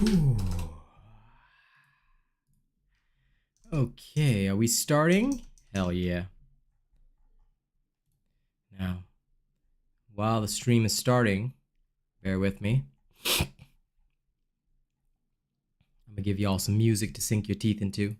Ooh. Okay, are we starting? Hell yeah. Now, while the stream is starting, bear with me. I'm gonna give y'all some music to sink your teeth into.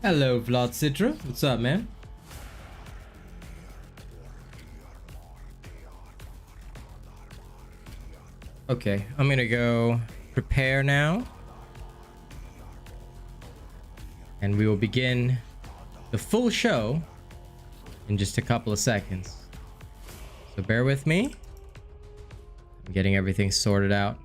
Hello, Vlad Citra. What's up, man? Okay, I'm gonna go prepare now. And we will begin the full show in just a couple of seconds. So bear with me. I'm getting everything sorted out.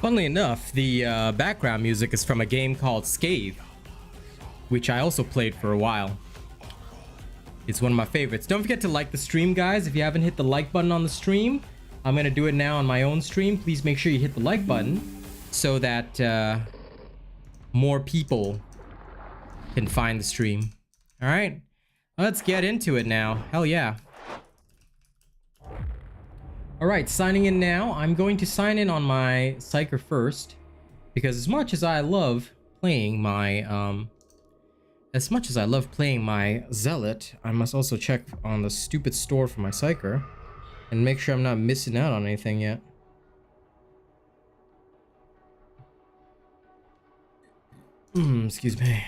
Funnily enough, the background music is from a game called Scathe, which I also played for a while. It's one of my favorites. Don't forget to like the stream, guys. If you haven't hit the like button on the stream, I'm going to do it now on my own stream. Please make sure you hit the like button so that more people can find the stream. All right, let's get into it now. Hell yeah. All right, signing in now. I'm going to sign in on my Psyker first, because as much as I love playing my Zealot, I must also check on the stupid store for my Psyker and make sure I'm not missing out on anything yet. Excuse me.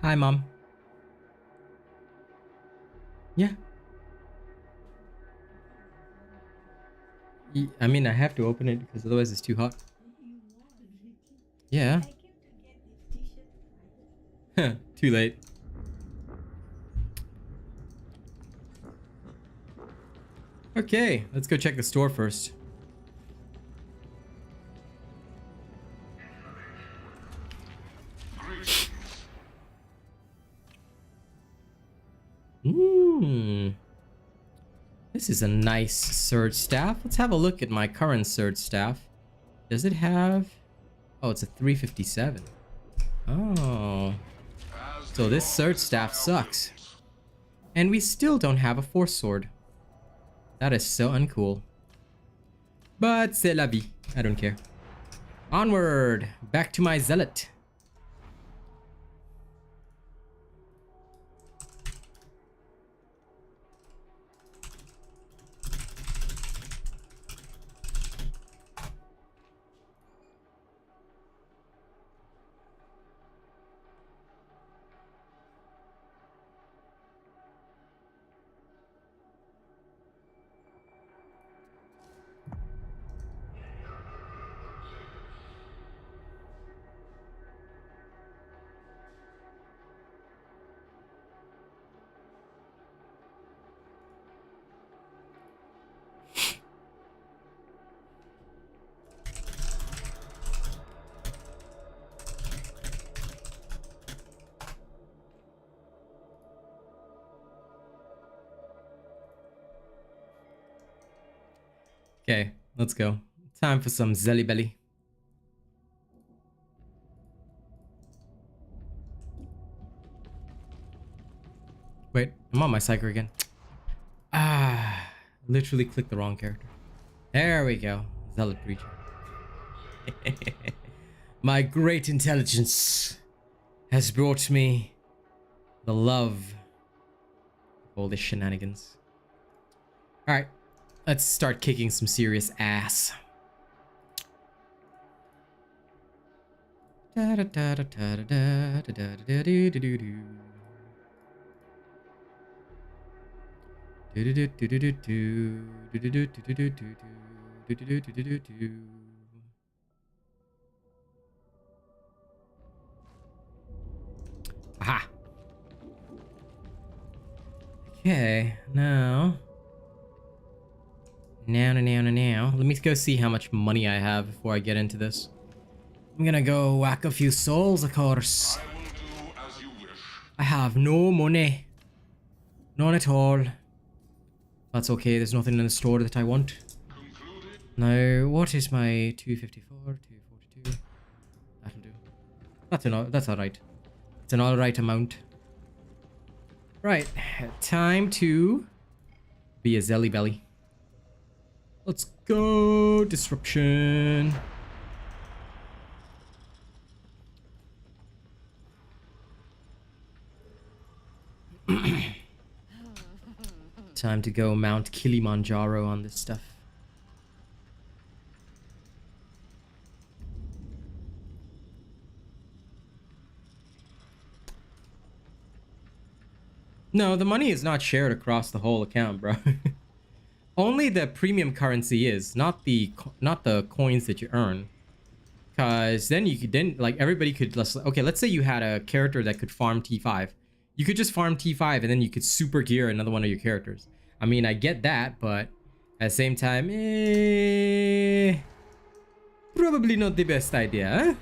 Hi, Mom. Yeah. I mean, I have to open it because otherwise it's too hot. Yeah. Too late. Okay, let's go check the store first. This is a nice Surge Staff. Let's have a look at my current Surge Staff. Does it have... Oh, it's a 357. Oh. So this Surge Staff sucks. And we still don't have a Force Sword. That is so uncool. But c'est la vie. I don't care. Onward! Back to my Zealot. Okay, let's go. Time for some Zelly Belly. Wait, I'm on my psyker again. Ah, literally clicked the wrong character. There we go. Zealot creature. My great intelligence has brought me the love of all this shenanigans. Alright, let's start kicking some serious ass. Aha. Okay, now. Let me go see how much money I have before I get into this. I'm gonna go whack a few souls, of course. I have no money. None at all. That's okay, there's nothing in the store that I want. Now, what is my 254, 242? That'll do. That's alright. It's an alright amount. Right, time to be a Zelly Belly. Let's go, disruption. Time to go Mount Kilimanjaro on this stuff. No, the money is not shared across the whole account, bro. Only the premium currency is, not the coins that you earn. Cause then you could like everybody could okay, let's say you had a character that could farm T5. You could just farm T5 and then you could super gear another one of your characters. I mean, I get that, but at the same time, probably not the best idea, huh?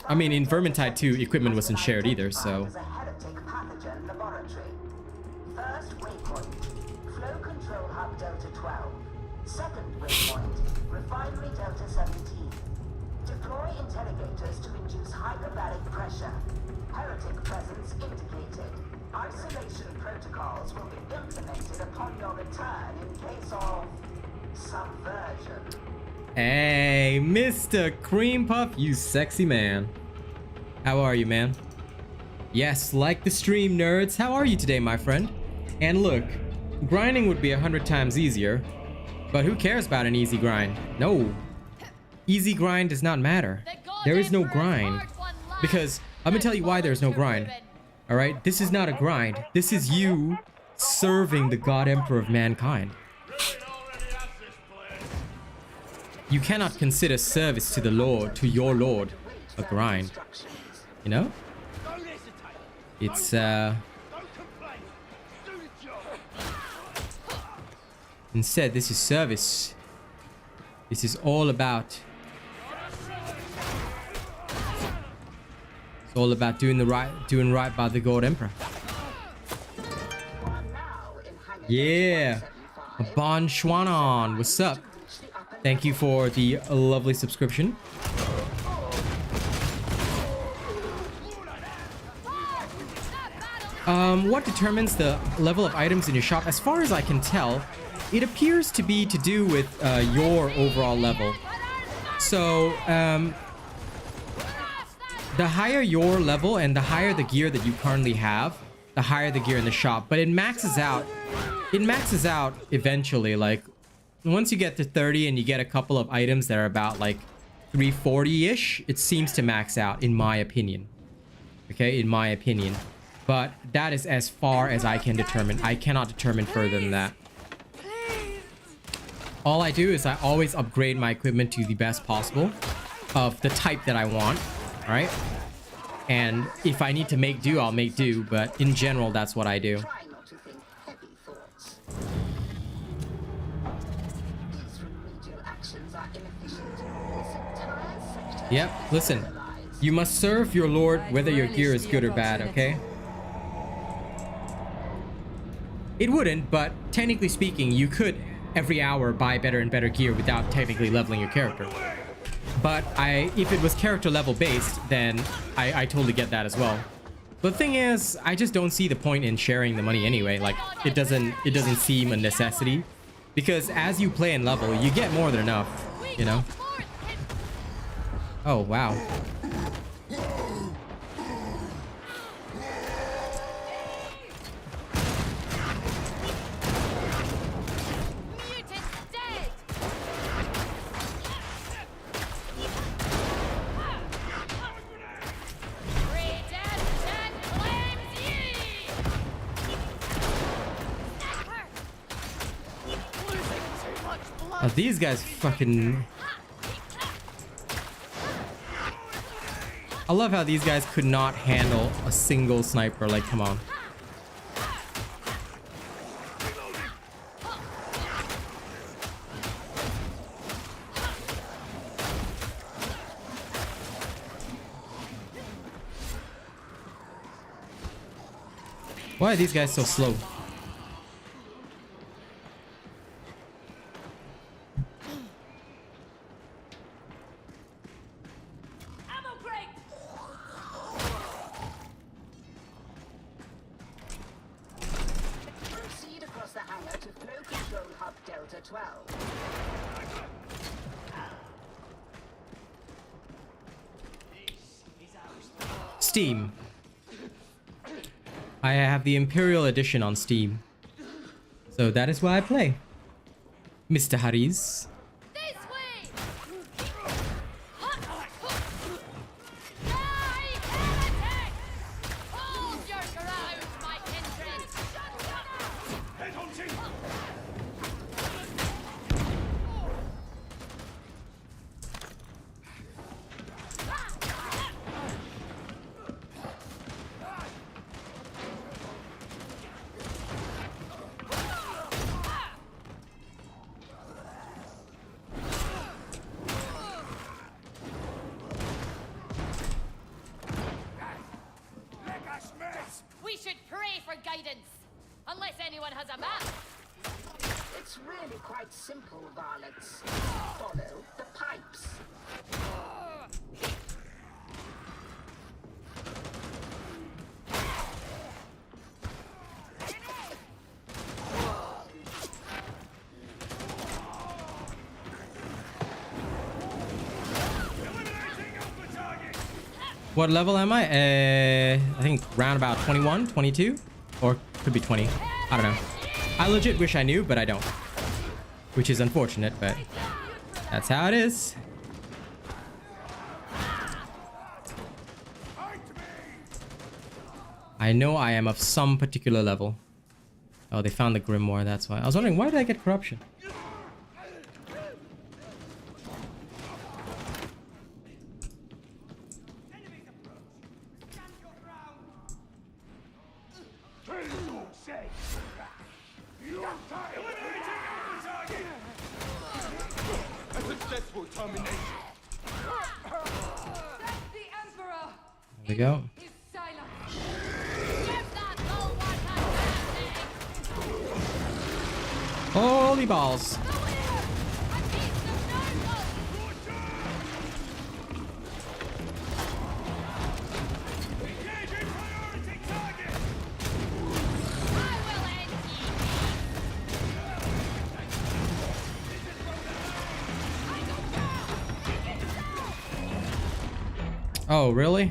I mean, in Vermintide 2, equipment wasn't shared either, so. First waypoint, flow control hub Delta 12. Second waypoint, refinery Delta 17. Deploy interrogators to induce hyperbaric pressure. Heretic presence indicated. Isolation protocols will be implemented upon your return in case of subversion. Hey, Mr. Cream Puff, you sexy man. How are you, man? Yes, like the stream, nerds. How are you today, my friend? And look, grinding would be 100 times easier, but who cares about an easy grind? No. Easy grind does not matter. There is no grind. Because, I'm gonna tell you why there's no grind. Alright, this is not a grind. This is you serving the God Emperor of mankind. You cannot consider service to the Lord, to your Lord, a grind. You know? It's, instead, this is service. This is all about... It's all about doing right by the God Emperor. Yeah! Bon Schwanon, what's up? Thank you for the lovely subscription. What determines the level of items in your shop? As far as I can tell, it appears to be to do with your overall level. So, the higher your level and the higher the gear that you currently have, the higher the gear in the shop. But it maxes out. It maxes out eventually, like... Once you get to 30 and you get a couple of items that are about like 340-ish, it seems to max out, in my opinion. Okay, in my opinion. But that is as far as I can determine. I cannot determine further than that. All I do is I always upgrade my equipment to the best possible of the type that I want, right? And if I need to make do, I'll make do, but in general, that's what I do. Yep, listen. You must serve your lord whether your gear is good or bad, okay? It wouldn't, but technically speaking, you could every hour buy better and better gear without technically leveling your character. But if it was character level based, then I totally get that as well. But the thing is, I just don't see the point in sharing the money anyway. Like, it doesn't seem a necessity, because as you play and level, you get more than enough, you know? Oh, wow. Oh, these guys fucking... I love how these guys could not handle a single sniper. Like, come on. Why are these guys so slow? Steam. I have the Imperial Edition on Steam, so that is why I play. Mr. Harris. We should pray for guidance, unless anyone has a map. It's really quite simple, varlets. Follow the pipes. What level am I? I think round about 21, 22, or could be 20. I don't know. I legit wish I knew, but I don't. Which is unfortunate, but that's how it is. I know I am of some particular level. Oh, they found the Grimoire, that's why. I was wondering, why did I get corruption? There we go. Holy balls. Oh, really?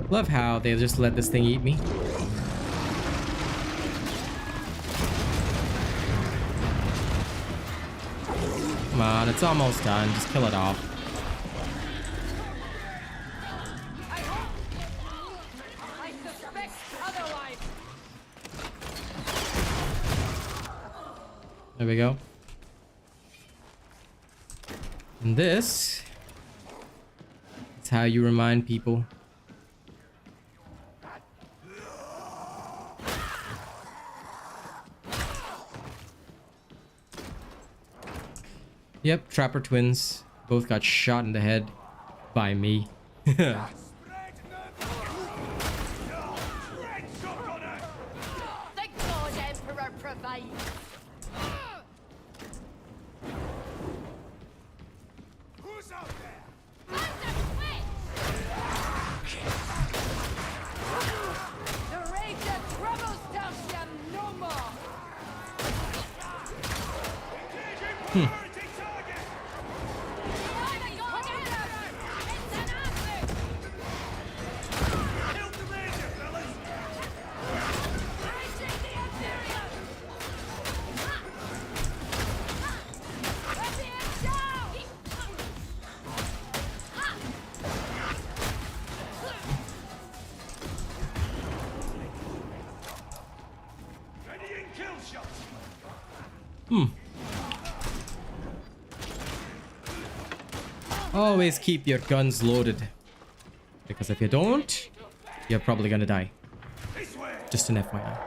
Love how they just let this thing eat me. Come on, it's almost done. Just kill it off. There we go. And this is how you remind people. Yep, Trapper twins. Both got shot in the head by me. The provide. Who's out there? The rage that troubles Dalsham no more. Priority target! Kill the major, fellas! Ready and kill shots! Always keep your guns loaded. Because if you don't, you're probably gonna die. This way! Just an FYI.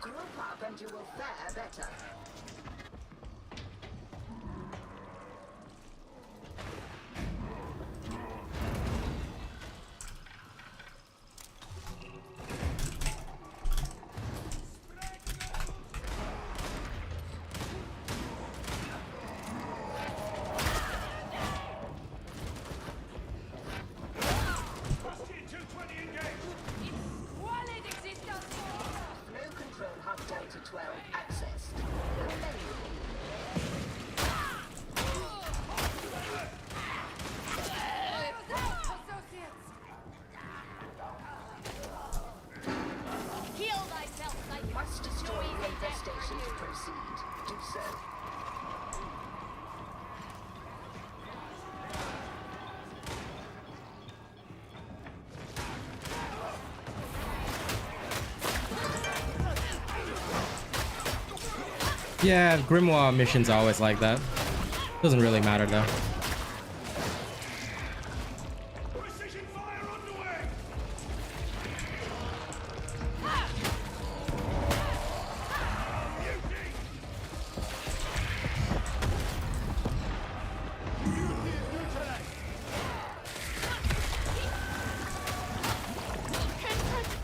Group up and you will fare better. Rusty 220 engaged! Flow control hub Delta 12 accessed. Heal thyself, like Must destroy radar station to proceed. Do so. Yeah, Grimoire missions are always like that. Doesn't really matter though. Precision fire underway! Mutiny!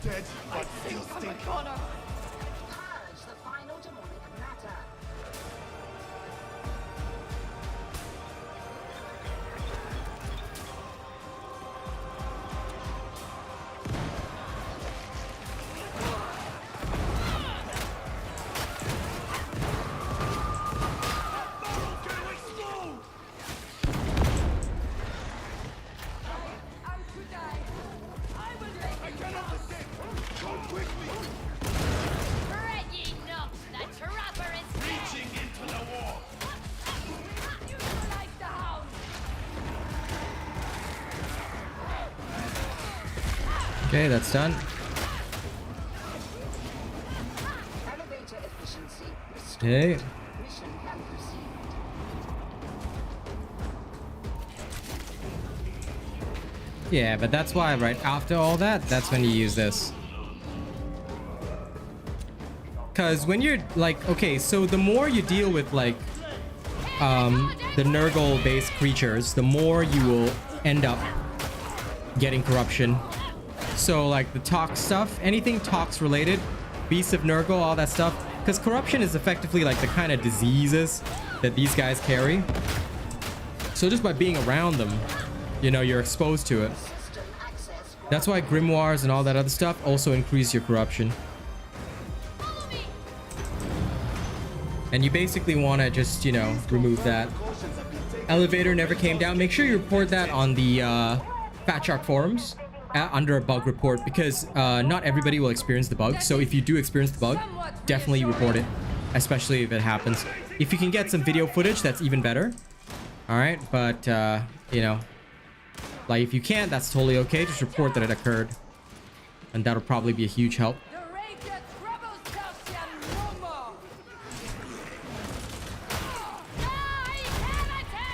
Dead, but still stinking. Purge the final demonic matter. Barrel's gonna explode! I cannot escape! Come quickly! Dread ye not, the trapper is dead. Reaching into the wall! Utilize the hound. Okay, that's done. Elevator efficiency restored. Okay. Mission can proceed. Yeah, but that's why right after all that, that's when you use this. Because when you're like, okay, so the more you deal with like the Nurgle based creatures, the more you will end up getting corruption. So like the Tox stuff, anything Tox related, Beasts of Nurgle, all that stuff, because corruption is effectively like the kind of diseases that these guys carry. So just by being around them, you know, you're exposed to it. System access. That's why grimoires and all that other stuff also increase your corruption. Follow me. And you basically want to just, you know, remove that. Elevator never came down. Make sure you report that on the Fat Shark forums under a bug report, because not everybody will experience the bug. So if you do experience the bug, definitely report it, especially if it happens. If you can get some video footage, that's even better. All right, but you know, like if you can't, that's totally okay. Just report that it occurred, and that'll probably be a huge help. The rage that troubles Dalsham no more. Die, heretic!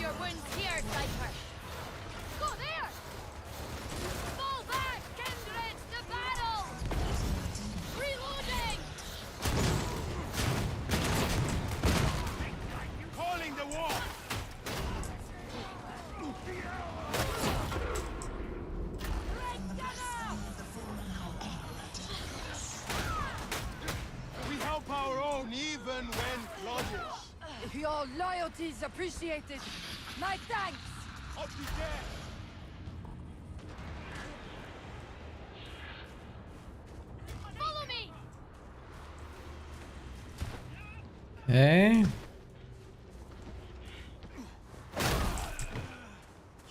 your wounds here, Cypher. Go there! Fall back, kindred, to battle! Reloading! Calling the war! We help our own even when sluggish. Your loyalty is appreciated. My thanks! Up you get! Follow me! Okay.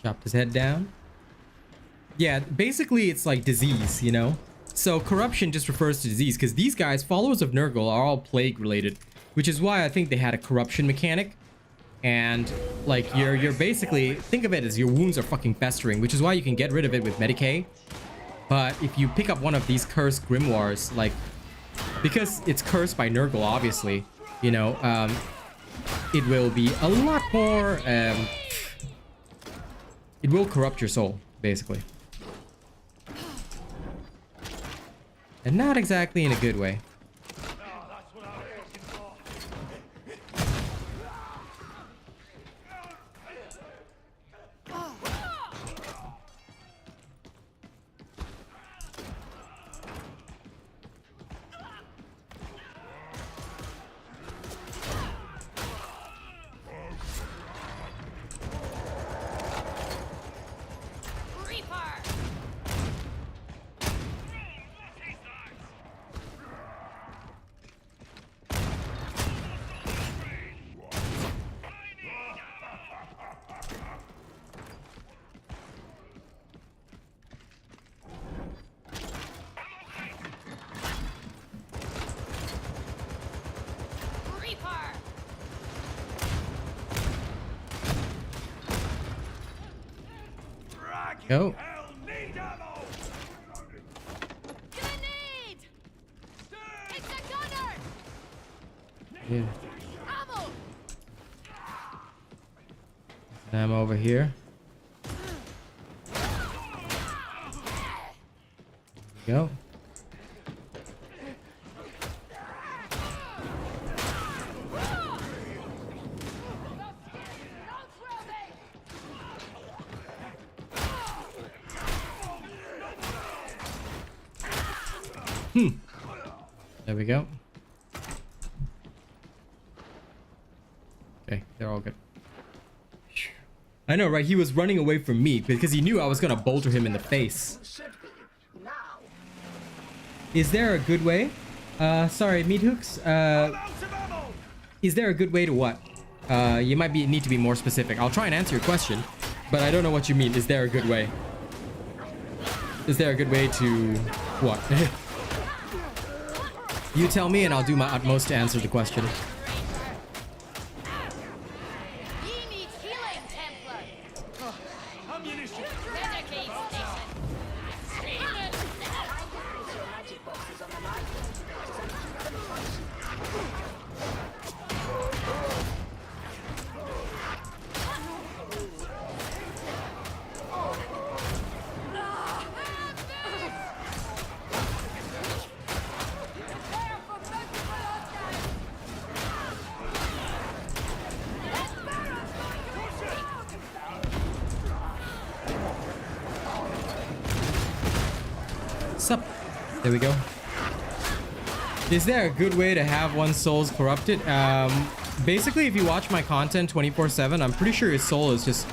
Chopped his head down. Yeah, basically it's like disease, you know? So corruption just refers to disease because these guys, followers of Nurgle, are all plague related, which is why I think they had a corruption mechanic. And like you're basically, think of it as your wounds are fucking festering, which is why you can get rid of it with Medicae. But if you pick up one of these cursed grimoires, like, because it's cursed by Nurgle, obviously, you know, it will be a lot more, it will corrupt your soul, basically. And not exactly in a good way. Go. Grenade! It's a gunner! Yeah. Ammo! Ammo over here. Go. There we go. Okay, they're all good. I know, right? He was running away from me because he knew I was gonna boulder him in the face. Is there a good way? Sorry, Meat Hooks. Is there a good way to what? You might need to be more specific. I'll try and answer your question, but I don't know what you mean. Is there a good way? Is there a good way to what? You tell me and I'll do my utmost to answer the question. He needs healing, Templar. Ammunition! Medicaid Sup? There we go. Is there a good way to have one's souls corrupted? Basically, if you watch my content 24/7, I'm pretty sure your soul is just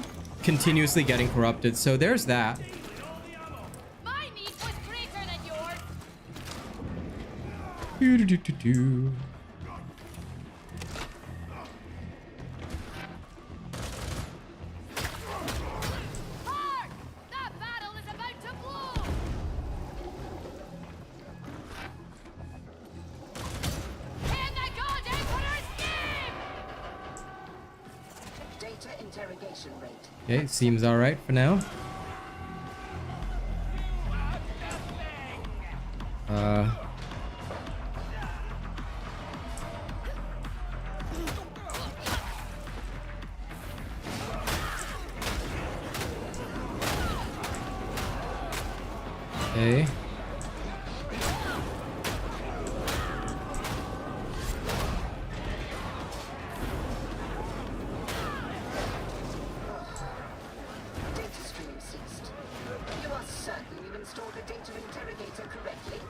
continuously getting corrupted. So there's that. My need was greater than yours. Do-do-do-do-do. Hark! That battle is about to blow. In the God Emperor's name! Data interrogation rate. Okay, seems alright for now. Okay. Data stream ceased. You are certain you installed the data interrogator correctly?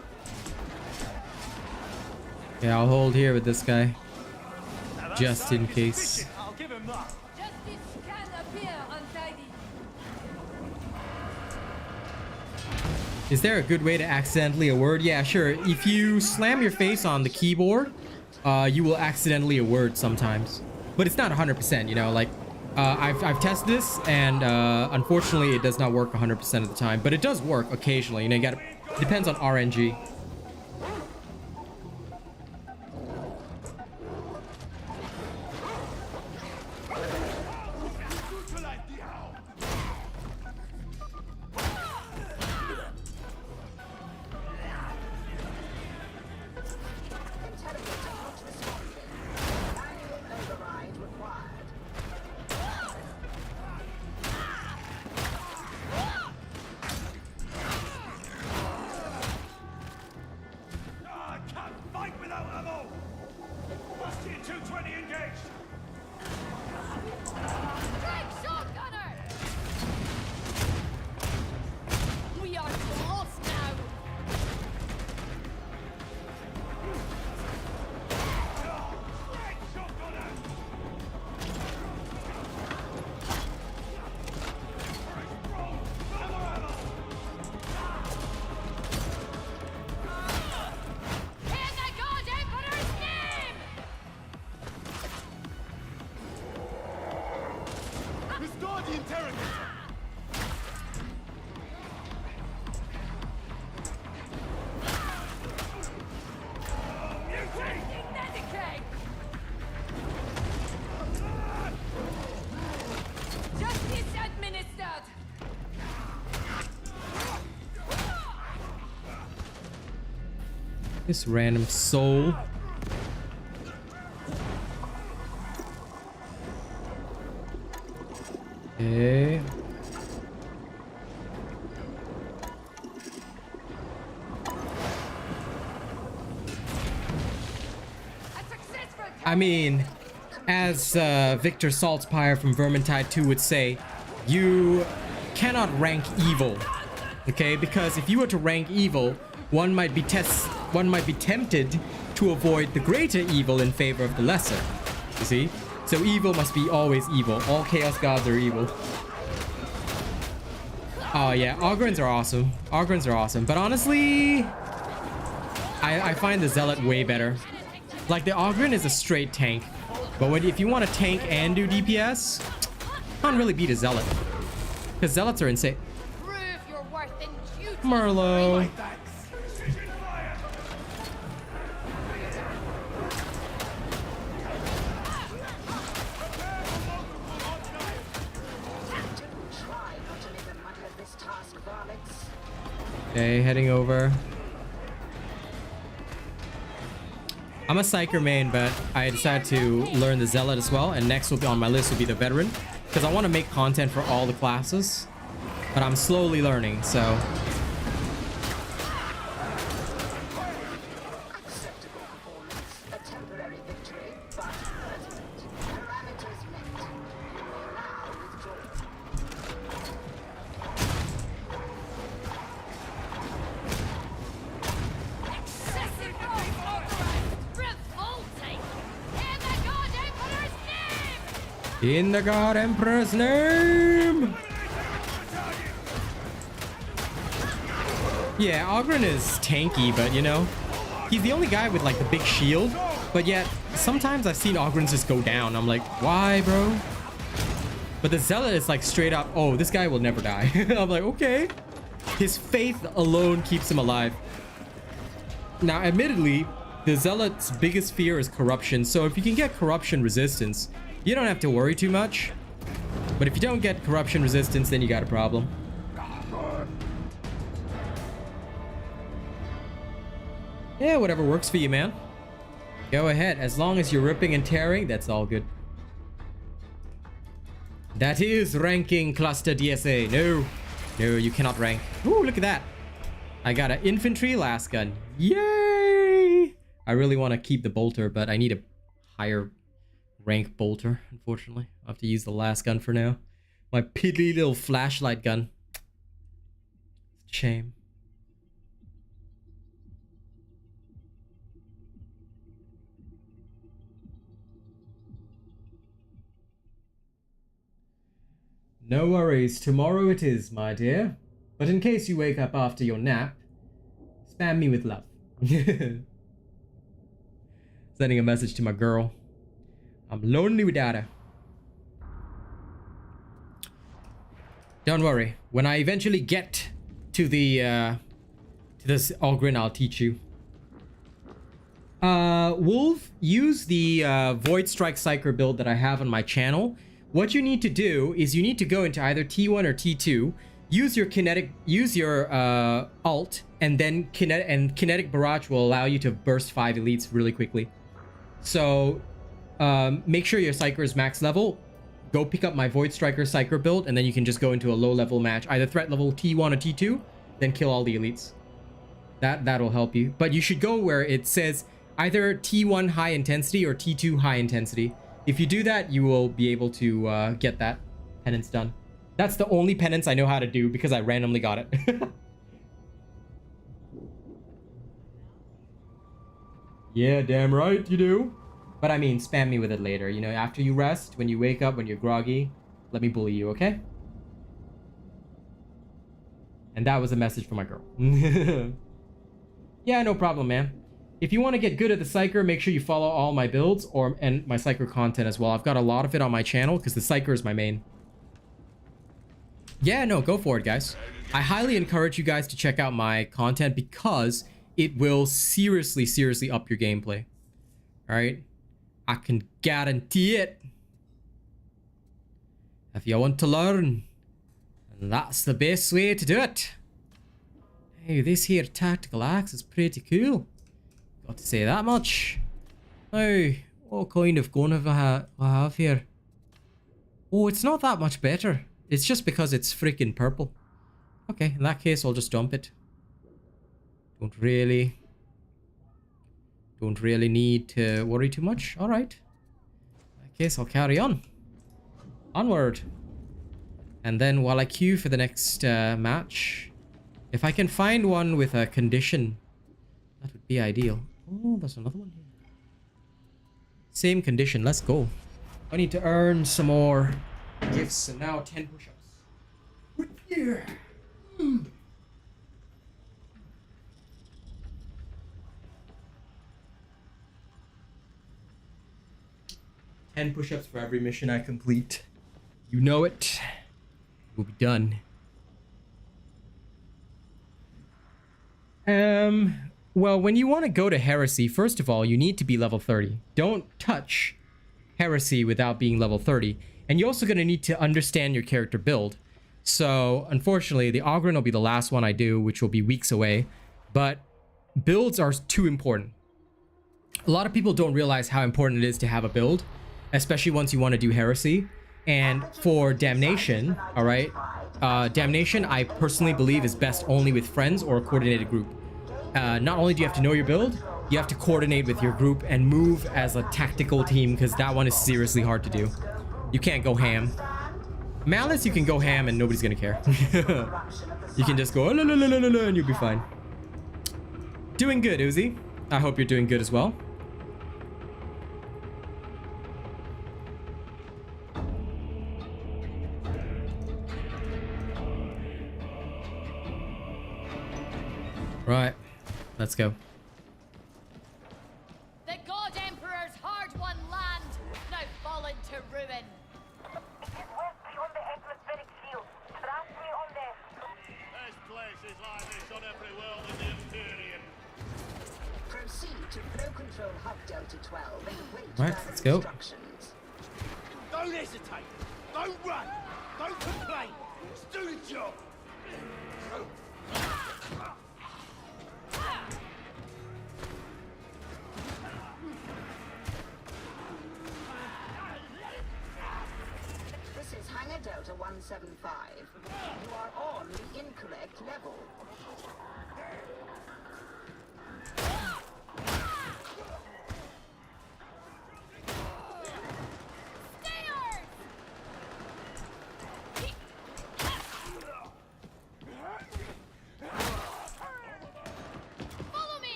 Yeah, I'll hold here with this guy. Just in case. I'll give him that. Justice can appear untidy. Is there a good way to accidentally a word? Yeah, sure. If you slam your face on the keyboard, you will accidentally a word sometimes. But it's not 100%, you know, like, I've tested this, and unfortunately it does not work 100% of the time. But it does work occasionally, you know, you gotta, depends on RNG. Interrogator not responding. Manual override required. I can't fight without ammo. Bastion 220 engaged. Big shotgunner! We are close now. In the God Emperor's name! Restore the interrogator. Medicate! Justice administered! This random soul. Okay. A successful I mean, as Victor Saltzpyre from Vermintide 2 would say, you cannot rank evil, okay? Because if you were to rank evil, one might be tempted to avoid the greater evil in favor of the lesser. You see? So evil must be always evil. All chaos gods are evil. Oh yeah, Ogrins are awesome. Ogrins are awesome. But honestly, I find the Zealot way better. Like, the Ogren is a straight tank. But if you want to tank and do DPS, can't really beat a Zealot. Because Zealots are insane. prove your worth in duty. Merlot. Try not to make a mutter of this task, varlets. Okay, heading over. I'm a Psyker main, but I decided to learn the Zealot as well. And next will be on my list will be the Veteran. Because I want to make content for all the classes. But I'm slowly learning, so... Acceptable performance. A temporary victory, but pertinent. Parameters met. You may now withdraw. Excessive noise override. Revolting. In the God Emperor's name! In the God Emperor's name! Yeah, Ogren is tanky, but you know, he's the only guy with like the big shield. But yet, sometimes I've seen Ogrens just go down. I'm like, why, bro? But the Zealot is like straight up, oh, this guy will never die. I'm like, okay. His faith alone keeps him alive. Now, admittedly, the Zealot's biggest fear is corruption. So if you can get corruption resistance, you don't have to worry too much. But if you don't get corruption resistance, then you got a problem. Yeah, whatever works for you, man. Go ahead. As long as you're ripping and tearing, that's all good. That is ranking cluster DSA. No. No, you cannot rank. Ooh, look at that. I got an infantry last gun. Yay! I really want to keep the bolter, but I need a higher rank bolter, unfortunately. I'll have to use the last gun for now. My piddly little flashlight gun. It's a shame. No worries, tomorrow it is, my dear. But in case you wake up after your nap, spam me with love. Sending a message to my girl. I'm lonely without her. Don't worry, when I eventually get to the to this Ogren, I'll teach you. Wolf, use the Void Strike Psyker build that I have on my channel. What you need to do is you need to go into either T1 or T2, use your alt, and then kinetic barrage will allow you to burst 5 elites really quickly. So make sure your Psyker is max level. Go pick up my Void Striker Psyker build, and then you can just go into a low level match, either threat level T1 or T2, then kill all the elites. That'll help you. But you should go where it says either T1 high intensity or T2 high intensity. If you do that, you will be able to get that penance done. That's the only penance I know how to do because I randomly got it. Yeah, damn right you do. But I mean, spam me with it later. You know, after you rest, when you wake up, when you're groggy, let me bully you, okay? And that was a message for my girl. Yeah, no problem, man. If you want to get good at the Psyker, make sure you follow all my builds and my Psyker content as well. I've got a lot of it on my channel because the Psyker is my main. Yeah, no, go for it, guys. I highly encourage you guys to check out my content because it will seriously, seriously up your gameplay. All right? I can guarantee it. If you want to learn, and that's the best way to do it. Hey, this here tactical axe is pretty cool. Got to say that much. Now, what kind of gun have I have here? Oh, it's not that much better. It's just because it's freaking purple. Okay, in that case, I'll just dump it. Don't really need to worry too much. All right. In that case, I'll carry on. Onward. And then while I queue for the next match, if I can find one with a condition, that would be ideal. Oh, there's another one here. Same condition. Let's go. I need to earn some more gifts, and now 10 push-ups. Yeah. 10 push-ups for every mission I complete. You know it. We'll be done. Well, when you want to go to Heresy, first of all, you need to be level 30. Don't touch Heresy without being level 30. And you're also going to need to understand your character build. So, unfortunately, the Ogren will be the last one I do, which will be weeks away. But builds are too important. A lot of people don't realize how important it is to have a build, especially once you want to do Heresy. And for Damnation, all right, Damnation, I personally believe is best only with friends or a coordinated group. Not only do you have to know your build, you have to coordinate with your group and move as a tactical team, because that one is seriously hard to do. You can't go ham. Malice, you can go ham and nobody's gonna care. You can just go la, la, la, la, la, and you'll be fine. Doing good, Uzi. I hope you're doing good as well. Right, let's go. The God Emperor's hard-won land, now fallen to ruin. It went beyond the atmospheric field. Trust me on this. There's places like this on every world in the Imperium. Proceed to flow control hub Delta 12 and wait Right, for let's go. instructions. Don't hesitate. Don't run. Don't complain. Just do the job. This is Hangar Delta 175. You are on the incorrect level.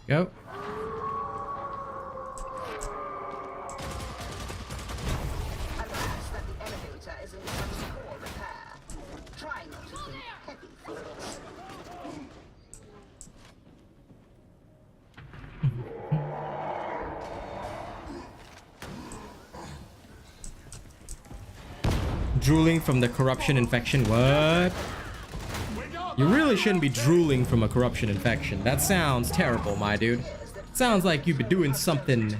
Go. Alas, that the elevator is in some poor repair. Try not to think heavy thoughts. Drooling from the corruption infection. What? You really shouldn't be drooling from a corruption infection. That sounds terrible, my dude. Sounds like you've been doing something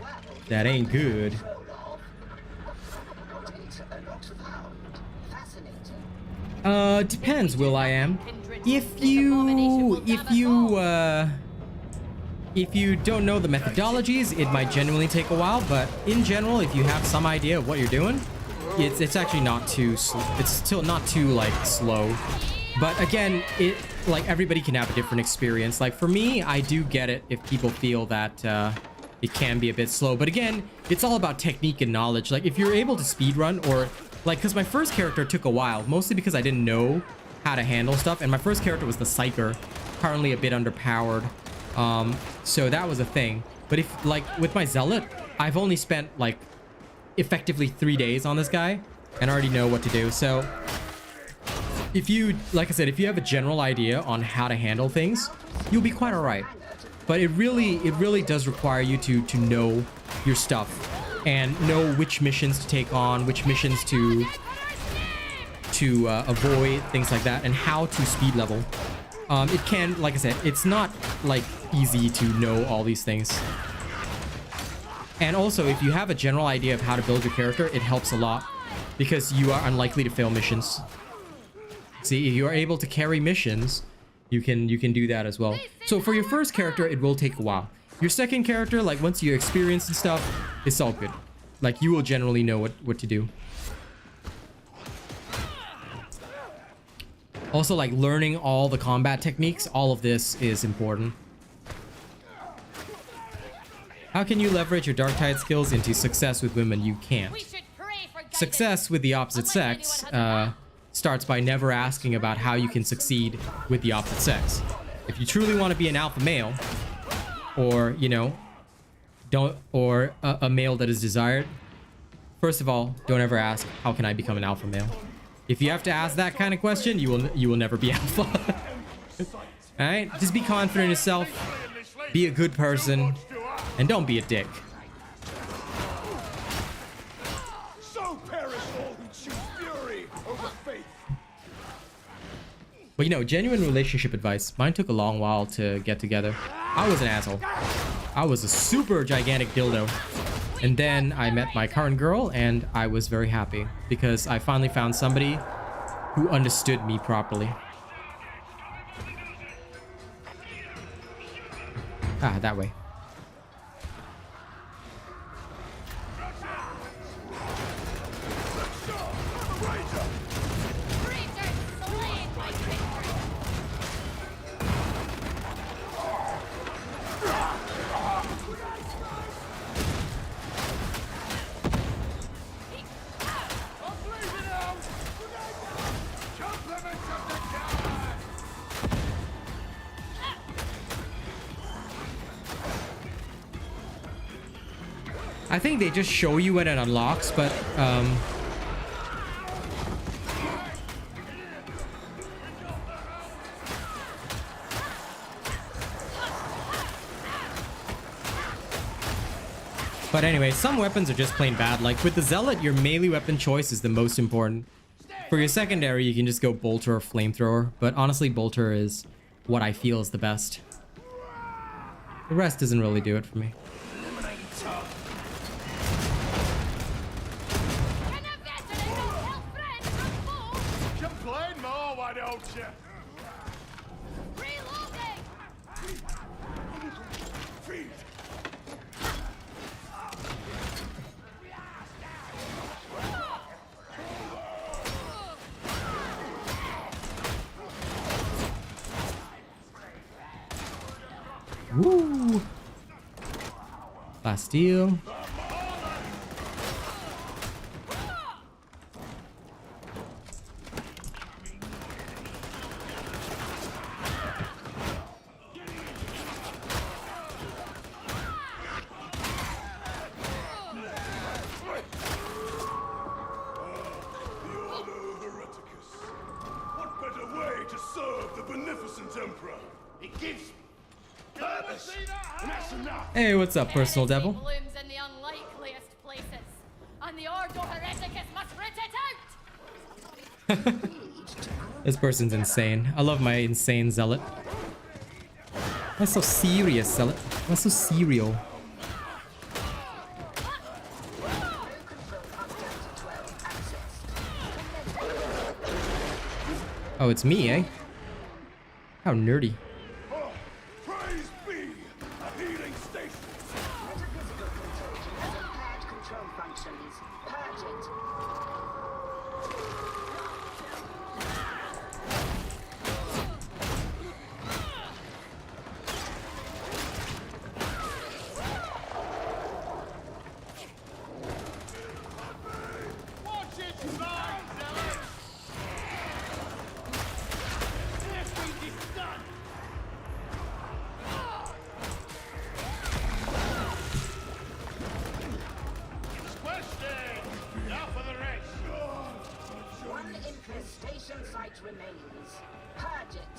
that ain't good. Data not found. Fascinating. Depends, Will.i.am. If you don't know the methodologies, it might genuinely take a while, but in general, if you have some idea of what you're doing, it's actually not too it's still not too like slow. But again, it like everybody can have a different experience. Like for me, I do get it if people feel that it can be a bit slow. But again, it's all about technique and knowledge. Like if you're able to speedrun or like, because my first character took a while, mostly because I didn't know how to handle stuff. And my first character was the Psyker, currently a bit underpowered. So that was a thing. But if like with my Zealot, I've only spent like effectively 3 days on this guy and already know what to do. So if you, like I said, if you have a general idea on how to handle things, you'll be quite all right. But it really does require you to know your stuff and know which missions to take on, which missions to avoid, things like that, and how to speed level. It can, like I said, it's not like easy to know all these things. And also, if you have a general idea of how to build your character, it helps a lot because you are unlikely to fail missions. See, if you are able to carry missions, you can do that as well. So for your first character, it will take a while. Your second character, like once you're experienced and stuff, it's all good. Like you will generally know what to do. Also, like learning all the combat techniques, all of this is important. How can you leverage your Darktide skills into success with women? You can't. Success with the opposite sex starts by never asking about how you can succeed with the opposite sex. If you truly want to be an alpha male, or you know, a male that is desired, first of all, don't ever ask how can I become an alpha male. If you have to ask that kind of question, you will never be alpha. All right, just be confident in yourself, be a good person, and don't be a dick. So perish all who choose fury over faith. But you know, genuine relationship advice. Mine took a long while to get together. I was an asshole. I was a super gigantic dildo. And then I met my current girl and I was very happy because I finally found somebody who understood me properly. Ah, that way. I think they just show you when it unlocks, but anyway, some weapons are just plain bad. Like with the Zealot, your melee weapon choice is the most important. For your secondary, you can just go bolter or flamethrower, but honestly, bolter is what I feel is the best. The rest doesn't really do it for me. Complain more, why don't you? Woo! Bastille. It gives purpose, and that's enough. Hey, what's up, personal Heresy devil? blooms in the unlikeliest places, and the Ordo Hereticus must root it out! This person's insane. I love my insane zealot. That's so serious, zealot. That's so serial. Oh, it's me, eh? How nerdy. Oh, praise be a healing station. Metaphysical contagion has impaired control functions. Purge it. Watch it, slide, Zealot! Everything is done. Squishy! Now for the rest! One infestation site remains. Purge it.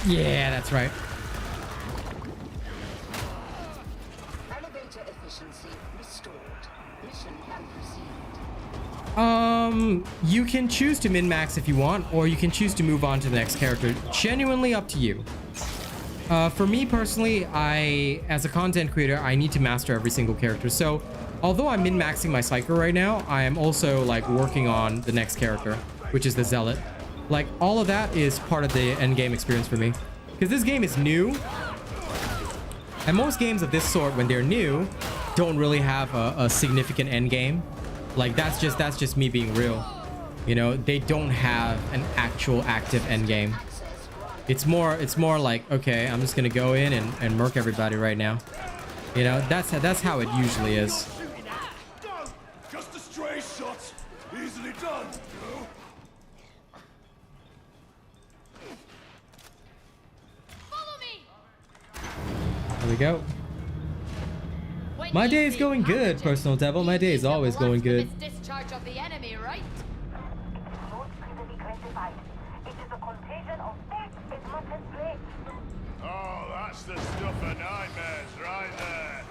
Yeah, that's right. Elevator efficiency restored. Mission can proceed. You can choose to min-max if you want, or you can choose to move on to the next character. Genuinely up to you. For me personally, as a content creator, I need to master every single character. So, although I'm min-maxing my Psycho right now, I am also like working on the next character, which is the Zealot. Like, all of that is part of the end game experience for me. Because this game is new. And most games of this sort, when they're new, don't really have a significant end game. Like, that's just me being real. You know, they don't have an actual active end game. It's more like, okay, I'm just gonna go in and murk everybody right now. You know, that's how it usually is. Don't! Just a stray shot. Easily done. No? Follow me! There we go. When My you day is see going good, pathogens, personal devil. My you day is use the always blood going from good. its discharge of the enemy, right? Not easily classified. It is a contagion of death as much as plague. Oh, that's the stuff of nightmares right there.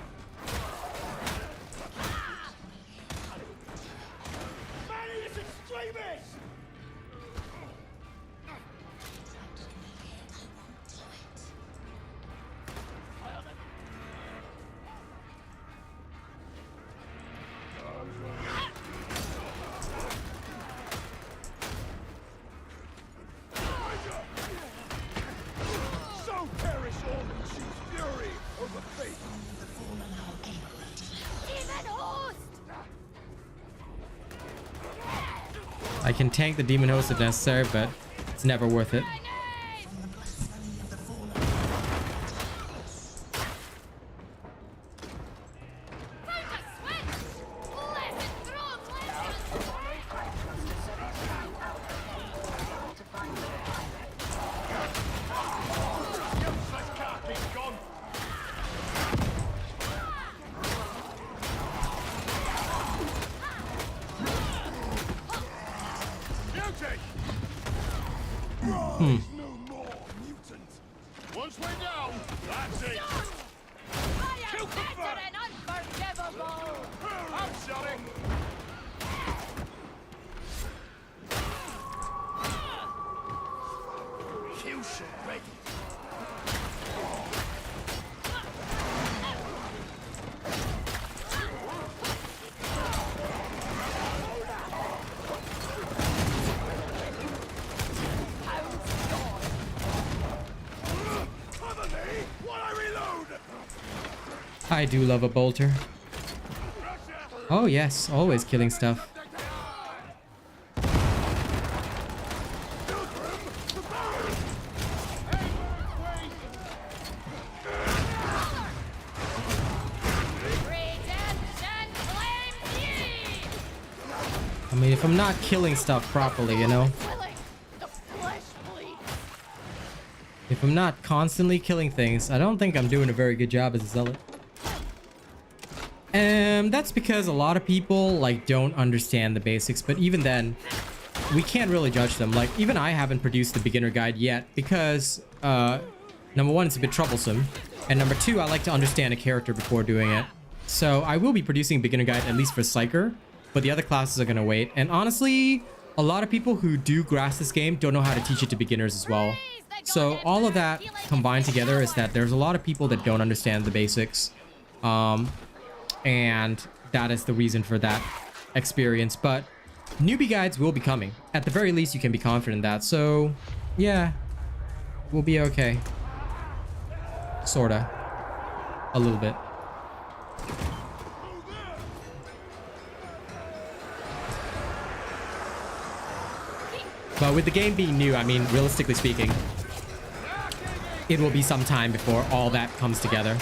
Manius extremis! So perish all who choose fury over faith. Even host! I can tank the demon host if necessary, but it's never worth it. Grenade! Found a switch! Blessed throne legends! To find the Useless carpet gone. Beauty! No more mutant. Once we're down, that's it. I am better and unforgivable! I'm sorry. Fusion ready. Cover me while I reload. I do love a bolter. Oh yes, always killing stuff. mean, if I'm not killing stuff properly, you know? Willing. The flesh bleeds. If I'm not constantly killing things, I don't think I'm doing a very good job as a zealot. And that's because a lot of people like don't understand the basics, but even then, we can't really judge them. Like, even I haven't produced the beginner guide yet because, number one, it's a bit troublesome. And number two, I like to understand a character before doing it. So I will be producing a beginner guide, at least for Psyker, but the other classes are going to wait. And honestly, a lot of people who do grasp this game don't know how to teach it to beginners as well. So all of that combined together is that there's a lot of people that don't understand the basics. And that is the reason for that experience. But newbie guides will be coming. At the very least, you can be confident in that. So yeah, we'll be okay. Sorta. A little bit. But with the game being new, I mean, realistically speaking, it will be some time before all that comes together.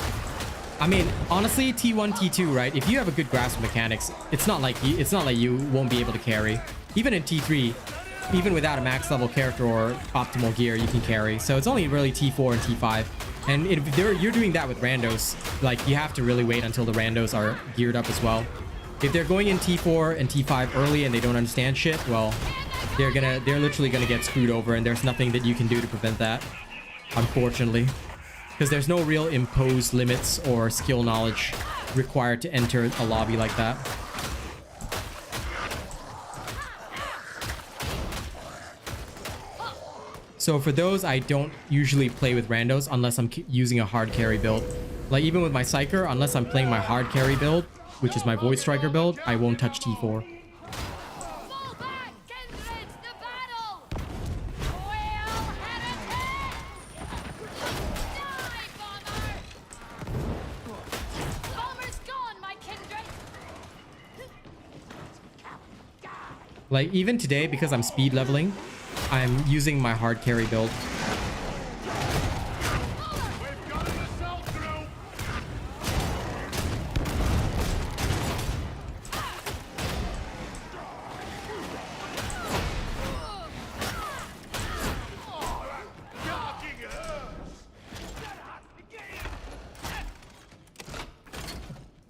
I mean, honestly, T1, T2, right? If you have a good grasp of mechanics, it's not like you won't be able to carry. Even in T3, even without a max level character or optimal gear, you can carry. So it's only really T4 and T5. And if you're doing that with randos, like, you have to really wait until the randos are geared up as well. If they're going in T4 and T5 early and they don't understand shit, well, they're literally gonna get screwed over, and there's nothing that you can do to prevent that, unfortunately. Because there's no real imposed limits or skill knowledge required to enter a lobby like that. So for those, I don't usually play with randos unless I'm using a hard carry build. Like, even with my Psyker, unless I'm playing my hard carry build, which is my Void Striker build, I won't touch T4. Fall back, kindred, the battle. Well, heretic. Die, bomber. Bomber's gone, my kindred. Like, even today, because I'm speed leveling, I'm using my hard carry build. We've got an assault group! Fucking hurts!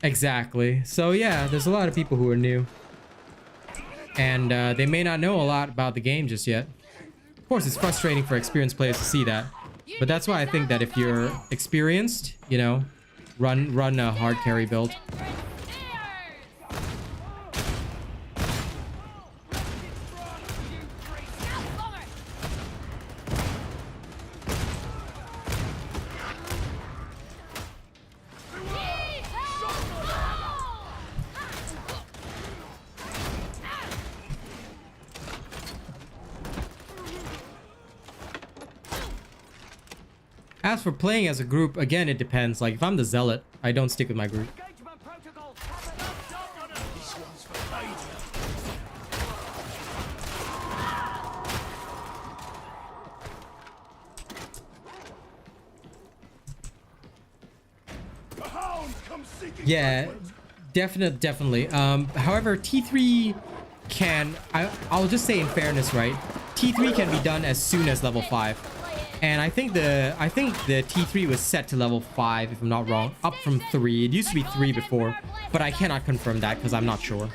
Exactly. So yeah, there's a lot of people who are new. And they may not know a lot about the game just yet. Of course, it's frustrating for experienced players to see that. But that's why I think that if you're experienced, you know, run a hard carry build. As for playing as a group, again, it depends. Like, if I'm the Zealot, I don't stick with my group. Engagement protocol. This one's for danger. The hound comes seeking Yeah, judgment. definitely. However, T3 can... I'll just say in fairness, right? T3 can be done as soon as level 5. And I think the T3 was set to level 5, if I'm not wrong, up from 3. It used to be 3 before, but I cannot confirm that because I'm not sure.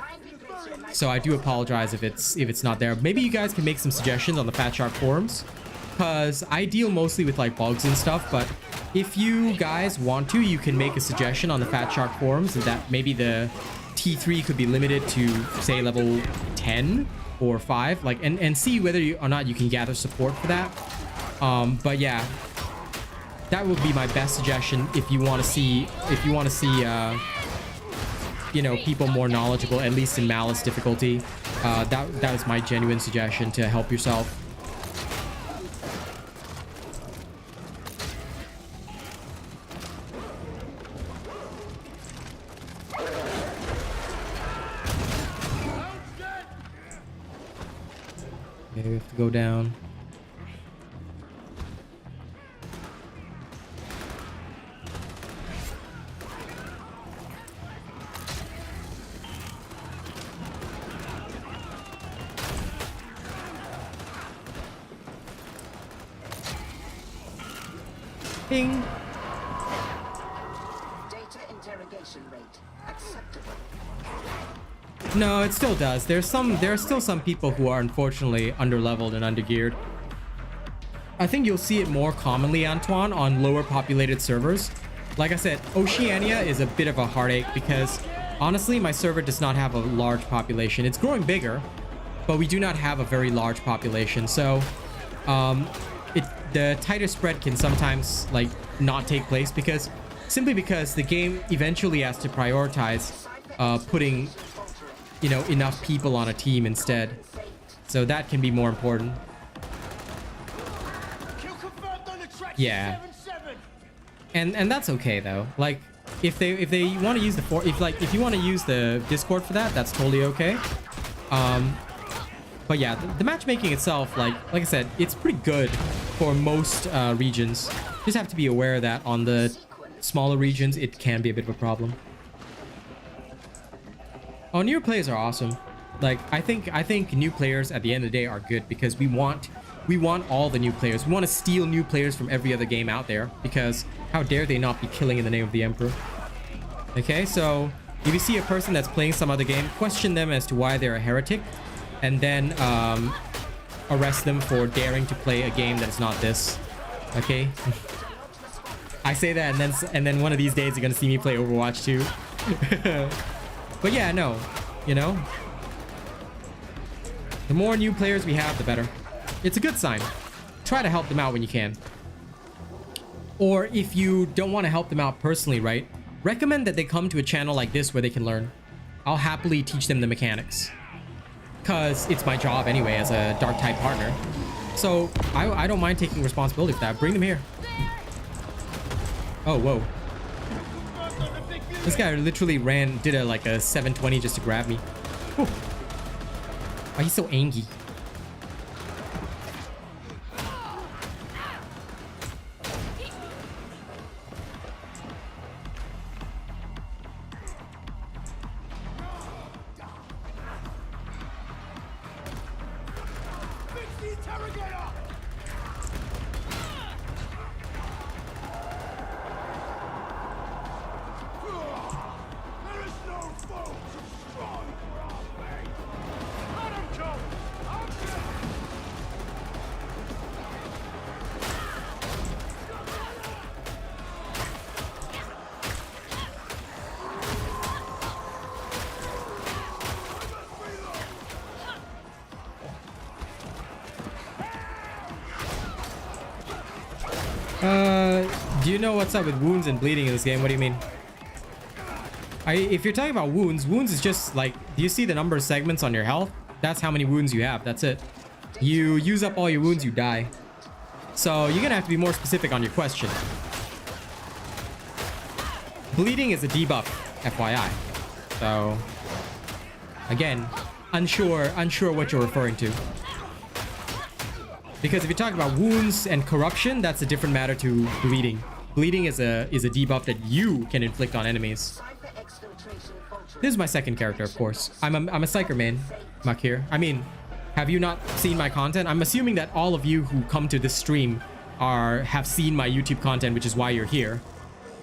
So I do apologize if it's not there. Maybe you guys can make some suggestions on the Fat Shark forums, because I deal mostly with like bugs and stuff. But if you guys want to, you can make a suggestion on the Fat Shark forums, and that maybe the T3 could be limited to, say, level 10 or 5, like, and see whether or not you can gather support for that. But yeah, that would be my best suggestion if you want to see, you know, people more knowledgeable, at least in Malice difficulty. That was my genuine suggestion to help yourself. Okay, we have to go down. Ding. Data interrogation rate acceptable. No, it still does. There are still some people who are unfortunately underleveled and undergeared. I think you'll see it more commonly, Antoine, on lower populated servers. Like I said, Oceania is a bit of a heartache because honestly, my server does not have a large population. It's growing bigger, but we do not have a very large population. So the tighter spread can sometimes like not take place simply because the game eventually has to prioritize putting, you know, enough people on a team instead. So that can be more important. Yeah. And that's okay though. Like if they want to use if you want to use the Discord for that, that's totally okay. But yeah, the matchmaking itself, like I said, it's pretty good for most regions. Just have to be aware that on the smaller regions, it can be a bit of a problem. Oh, newer players are awesome. Like I think new players at the end of the day are good because we want all the new players. We want to steal new players from every other game out there because how dare they not be killing in the name of the Emperor. Okay, so if you see a person that's playing some other game, question them as to why they're a heretic, and then arrest them for daring to play a game that is not this. Okay. I say that and then one of these days you're gonna see me play Overwatch 2. But yeah, no, you know, the more new players we have, the better. It's a good sign. Try to help them out when you can. Or if you don't want to help them out personally, right? Recommend that they come to a channel like this where they can learn. I'll happily teach them the mechanics. Because it's my job anyway as a Darktide partner. So I don't mind taking responsibility for that. Bring them here. Oh, whoa. This guy literally did a 720 just to grab me. Whew. Why he's so angry? Do you know what's up with wounds and bleeding in this game? What do you mean? If you're talking about wounds is just like, do you see the number of segments on your health? That's how many wounds you have. That's it. You use up all your wounds, you die. So you're gonna have to be more specific on your question. Bleeding is a debuff, FYI. So again, unsure what you're referring to. Because if you're talking about wounds and corruption, that's a different matter to bleeding. Bleeding is a debuff that you can inflict on enemies. This is my second character, of course. I'm a psyker main, Makir. I mean, have you not seen my content? I'm assuming that all of you who come to this stream have seen my YouTube content, which is why you're here.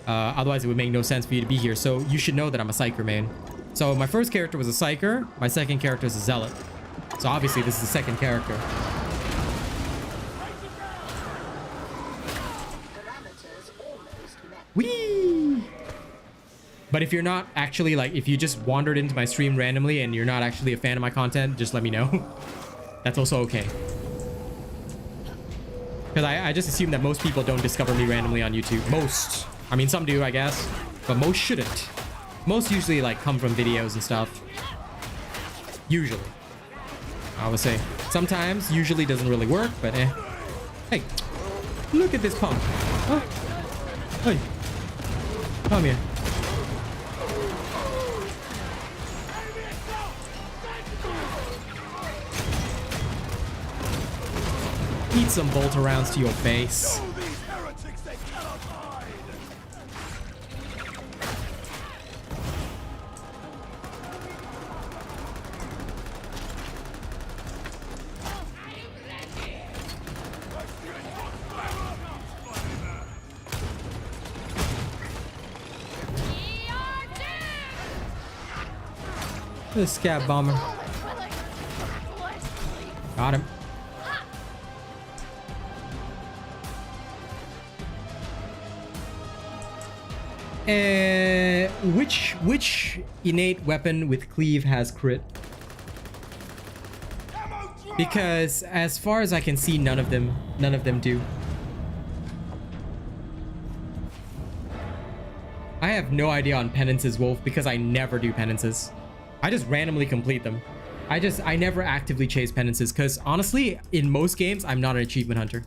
Otherwise, it would make no sense for you to be here. So you should know that I'm a psyker main. So my first character was a psyker. My second character is a zealot. So obviously, this is the second character. Whee! But if you're not actually if you just wandered into my stream randomly and you're not actually a fan of my content, just let me know. That's also okay. Because I just assume that most people don't discover me randomly on YouTube. Most. I mean, some do, I guess. But most shouldn't. Most usually come from videos and stuff. Usually. I would say. Sometimes, usually doesn't really work, but eh. Hey. Look at this punk. Huh? Hey. Come here. Eat some bolt rounds to your face. The scat bomber. Got him. Which innate weapon with cleave has crit? Because as far as I can see, none of them do. I have no idea on penances, Wolf, because I never do penances. I just randomly complete them. I never actively chase penances because honestly, in most games, I'm not an achievement hunter.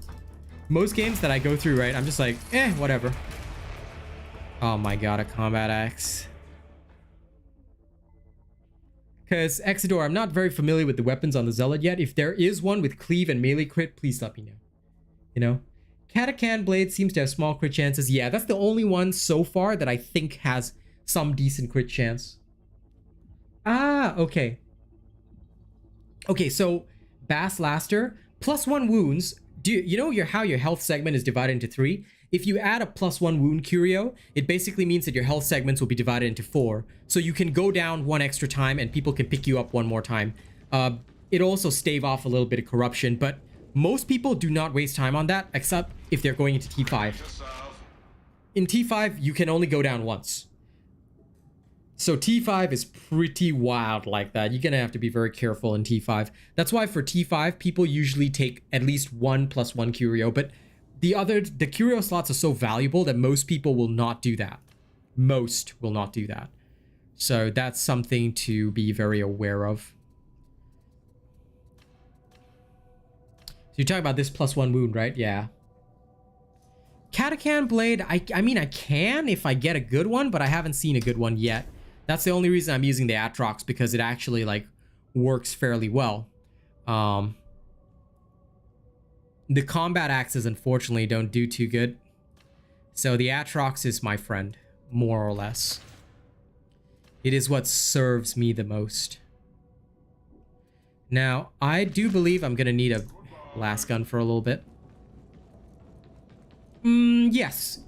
Most games that I go through, right, I'm just like, whatever. Oh my god, a combat axe. Because Exodore, I'm not very familiar with the weapons on the Zealot yet. If there is one with cleave and melee crit, please let me know. You know? Catacan Blade seems to have small crit chances. Yeah, that's the only one so far that I think has some decent crit chance. Ah, okay. Okay, so Bass Laster, +1 wounds. Do you know how your health segment is divided into 3? If you add a +1 wound curio, it basically means that your health segments will be divided into 4. So you can go down 1 extra time and people can pick you up 1 more time. It'll also stave off a little bit of corruption, but most people do not waste time on that, except if they're going into T5. In T5, you can only go down once. So T5 is pretty wild like that. You're going to have to be very careful in T5. That's why for T5, people usually take at least 1 +1 curio, but the curio slots are so valuable that most people will not do that. Most will not do that. So that's something to be very aware of. So you're talking about this +1 wound, right? Yeah. Catacan Blade, I mean, I can if I get a good one, but I haven't seen a good one yet. That's the only reason I'm using the Atrox, because it actually, like, works fairly well. The combat axes, unfortunately, don't do too good. So the Atrox is my friend, more or less. It is what serves me the most. Now, I do believe I'm going to need a last gun for a little bit. Yes.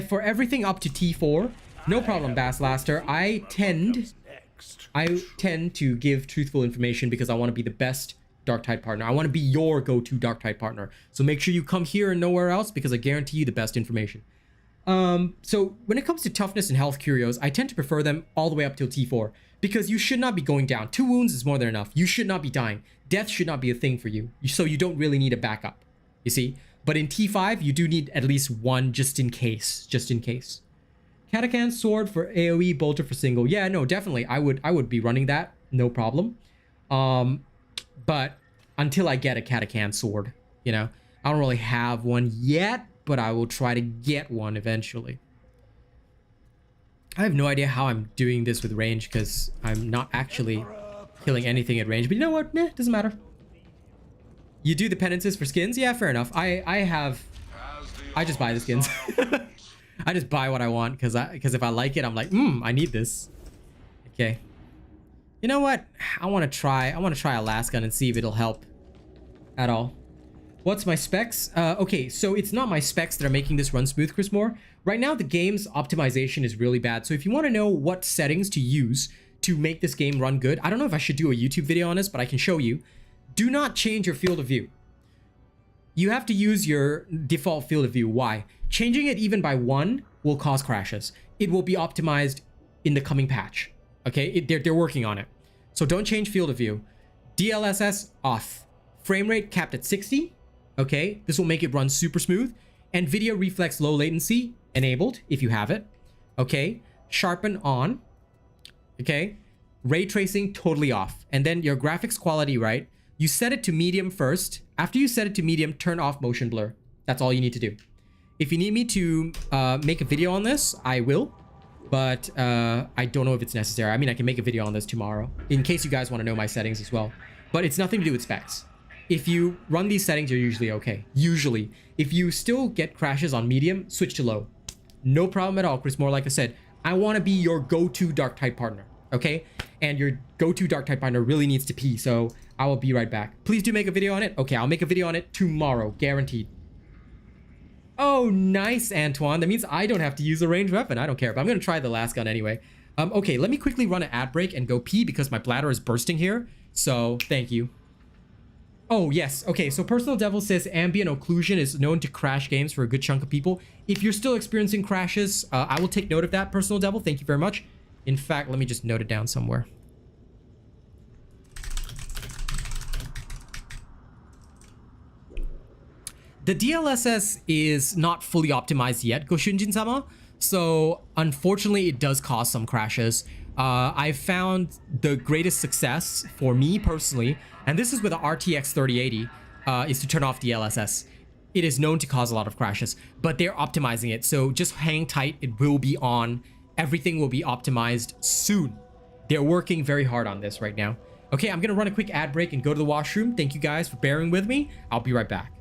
For everything up to T4, no problem, Bass Laster. I tend to give truthful information because I want to be the best Darktide partner. I want to be your go-to Darktide partner. So make sure you come here and nowhere else because I guarantee you the best information. So when it comes to toughness and health curios, I tend to prefer them all the way up till T4 because you should not be going down. 2 wounds is more than enough. You should not be dying. Death should not be a thing for you. So you don't really need a backup, you see? But in T5, you do need at least 1 just in case. Just in case. Catacan Sword for AoE, Bolter for single. Yeah, no, definitely. I would be running that. No problem. But until I get a Catacan Sword, you know? I don't really have one yet, but I will try to get one eventually. I have no idea how I'm doing this with range because I'm not actually killing anything at range. But you know what? Nah, doesn't matter. You do the penances for skins? Yeah, fair enough. I just buy the skins. I just buy what I want because if I like it, I'm like, I need this. Okay. You know what? I want to try a last gun and see if it'll help at all. What's my specs? Okay, so it's not my specs that are making this run smooth, Chris Moore. Right now, the game's optimization is really bad. So if you want to know what settings to use to make this game run good, I don't know if I should do a YouTube video on this, but I can show you. Do not change your field of view. You have to use your default field of view. Why? Changing it even by 1 will cause crashes. It will be optimized in the coming patch. Okay, they're working on it. So don't change field of view. DLSS off. Frame rate capped at 60. Okay, this will make it run super smooth. And video reflex low latency enabled if you have it. Okay, sharpen on. Okay, ray tracing totally off. And then your graphics quality, right? You set it to medium first. After you set it to medium, turn off motion blur. That's all you need to do. If you need me to make a video on this, I will. But I don't know if it's necessary. I mean, I can make a video on this tomorrow in case you guys want to know my settings as well. But it's nothing to do with specs. If you run these settings, you're usually okay. Usually. If you still get crashes on medium, switch to low. No problem at all, Chris Moore. Like I said, I want to be your go-to Darktide partner. Okay? And your go-to Darktide partner really needs to pee. So I will be right back. Please do make a video on it. Okay, I'll make a video on it tomorrow. Guaranteed. Oh, nice, Antoine. That means I don't have to use a ranged weapon. I don't care. But I'm going to try the last gun anyway. Okay, let me quickly run an ad break and go pee because my bladder is bursting here. So thank you. Oh, yes. Okay, so Personal Devil says ambient occlusion is known to crash games for a good chunk of people. If you're still experiencing crashes, I will take note of that, Personal Devil. Thank you very much. In fact, let me just note it down somewhere. The DLSS is not fully optimized yet, Goshunjin-sama. So unfortunately, it does cause some crashes. I found the greatest success for me personally, and this is with the RTX 3080, is to turn off DLSS. It is known to cause a lot of crashes, but they're optimizing it. So just hang tight. It will be on. Everything will be optimized soon. They're working very hard on this right now. Okay, I'm going to run a quick ad break and go to the washroom. Thank you guys for bearing with me. I'll be right back.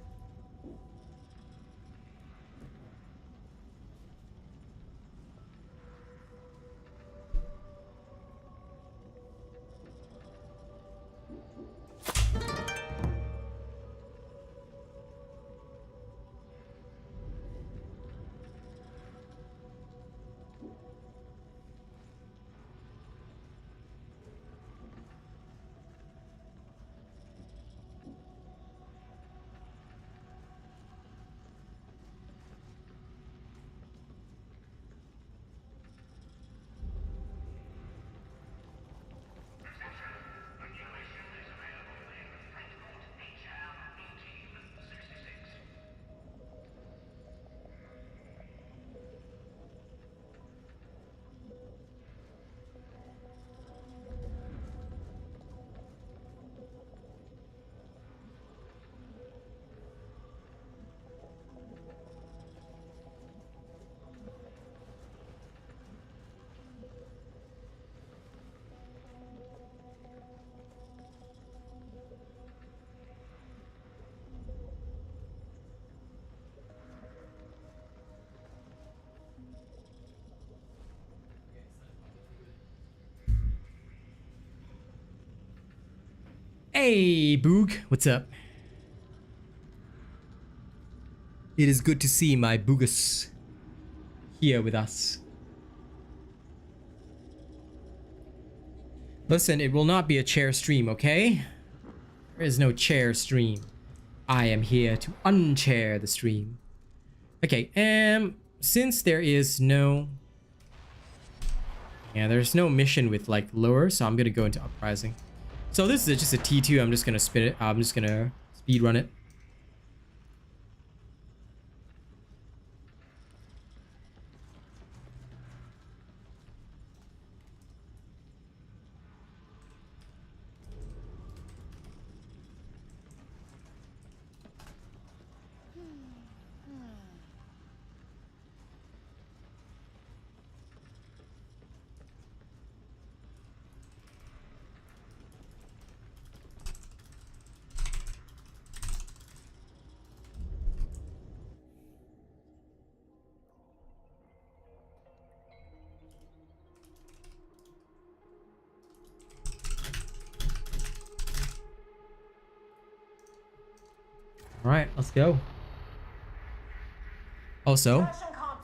Hey, Boog, what's up? It is good to see my Boogus here with us. Listen, it will not be a chair stream, okay? There is no chair stream. I am here to unchair the stream. Okay, since there is no... Yeah, there's no mission with, like, lower, so I'm gonna go into Uprising. So this is just a T2. I'm just gonna spin it. I'm just gonna speed run it. All right, let's go. Also,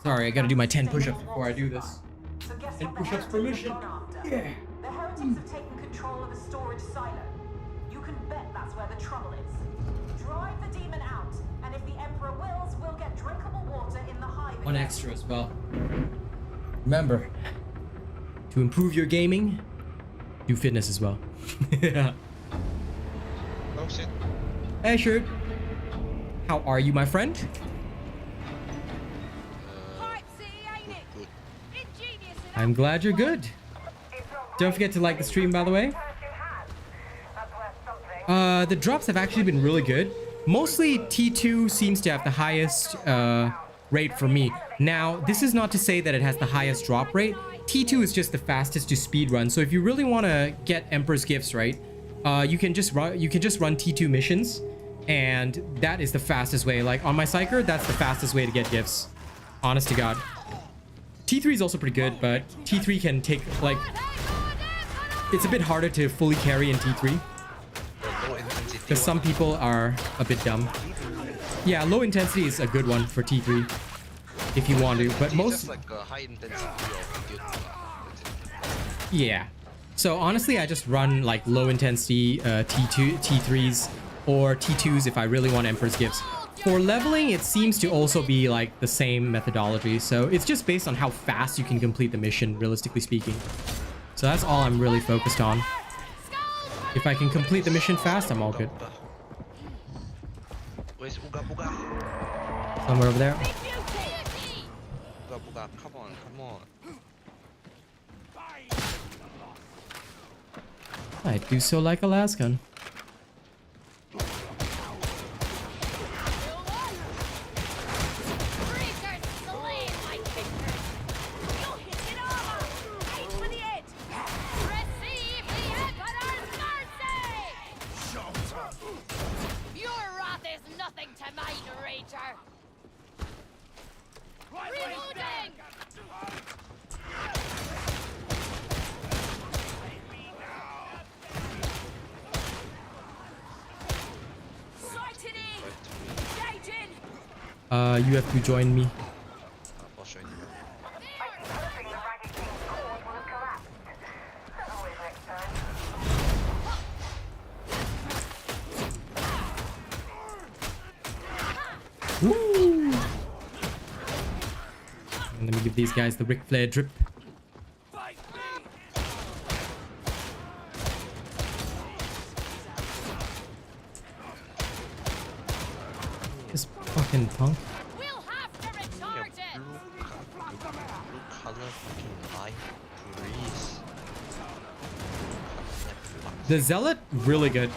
sorry, I gotta do my 10 push-ups before I do this. 10 push-ups per mission. Yeah. The heretics have taken control of a storage silo. You can bet that's where the trouble is. Drive the demon out, and if the Emperor wills, we'll get drinkable water in the hive. One extra as well. Remember, to improve your gaming, do fitness as well. Yeah. Oh shit. Hey, Shirt. How are you, my friend? I'm glad you're good. Don't forget to like the stream, by the way. The drops have actually been really good. Mostly T2 seems to have the highest rate for me. Now, this is not to say that it has the highest drop rate. T2 is just the fastest to speed run. So if you really want to get Emperor's Gifts, right, you can just run T2 missions. And that is the fastest way. Like on my Psyker, that's the fastest way to get gifts. Honest to God. T3 is also pretty good, but T3 can take, like... It's a bit harder to fully carry in T3. Because some people are a bit dumb. Yeah, low intensity is a good one for T3. If you want to, but most... like a high intensity of Yeah. So honestly, I just run like low intensity T2, T3s or T2s if I really want Emperor's Gifts. For leveling, it seems to also be like the same methodology. So it's just based on how fast you can complete the mission, realistically speaking. So that's all I'm really focused on. If I can complete the mission fast, I'm all good. Where's Uga Buga? Somewhere over there. Uga Buga, come on, come on. I do so like Alaskan. You have to join me. I'll show you. I'm hoping the ragged king's cause will have collapsed. As always next time. Woo! Let me give these guys the Ric Flair drip. This fucking punk. We'll have to recharge it. Blue color fucking light breeze. The Zealot, really good.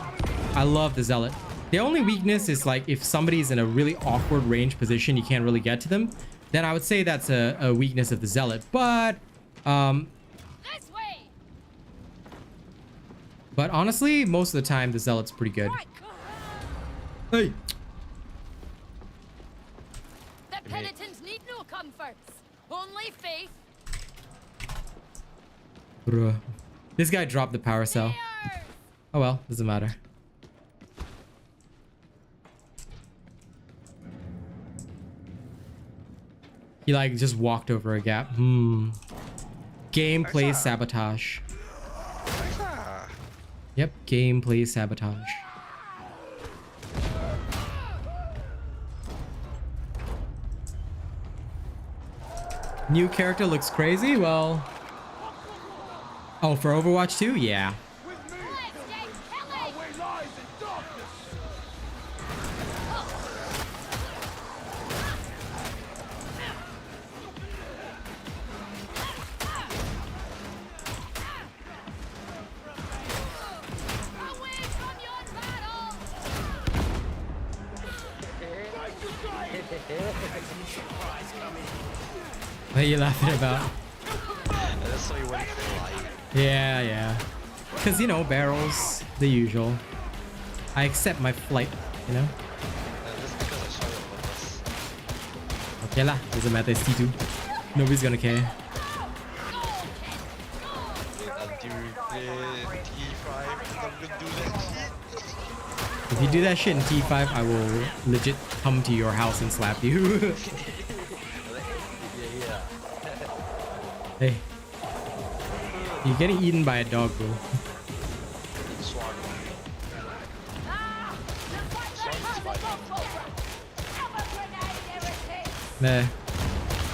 I love the Zealot. The only weakness is like if somebody's in a really awkward range position, you can't really get to them. Then I would say that's a weakness of the Zealot. But This way. honestly, most of the time the Zealot's pretty good. Right. Hey. The penitents need no comforts. Only faith. Bruh. This guy dropped the power cell. Theirs. Oh well, doesn't matter. He like just walked over a gap. Gameplay sabotage. Yep, gameplay sabotage. New character looks crazy? Well... Oh, for Overwatch 2? Yeah. Let's get killing. Way lies in darkness. Away from your battle. What are you laughing about? That's so you went fly. Yeah, yeah. Because, you know, barrels, the usual. I accept my flight, you know? That's because I saw your purpose. Okay lah, doesn't matter, it's T2. Nobody's gonna care. Until we play T5, I'm gonna do that shit. If you do that shit in T5, I will legit come to your house and slap you. Hey. You're getting eaten by a dog, bro. Nah.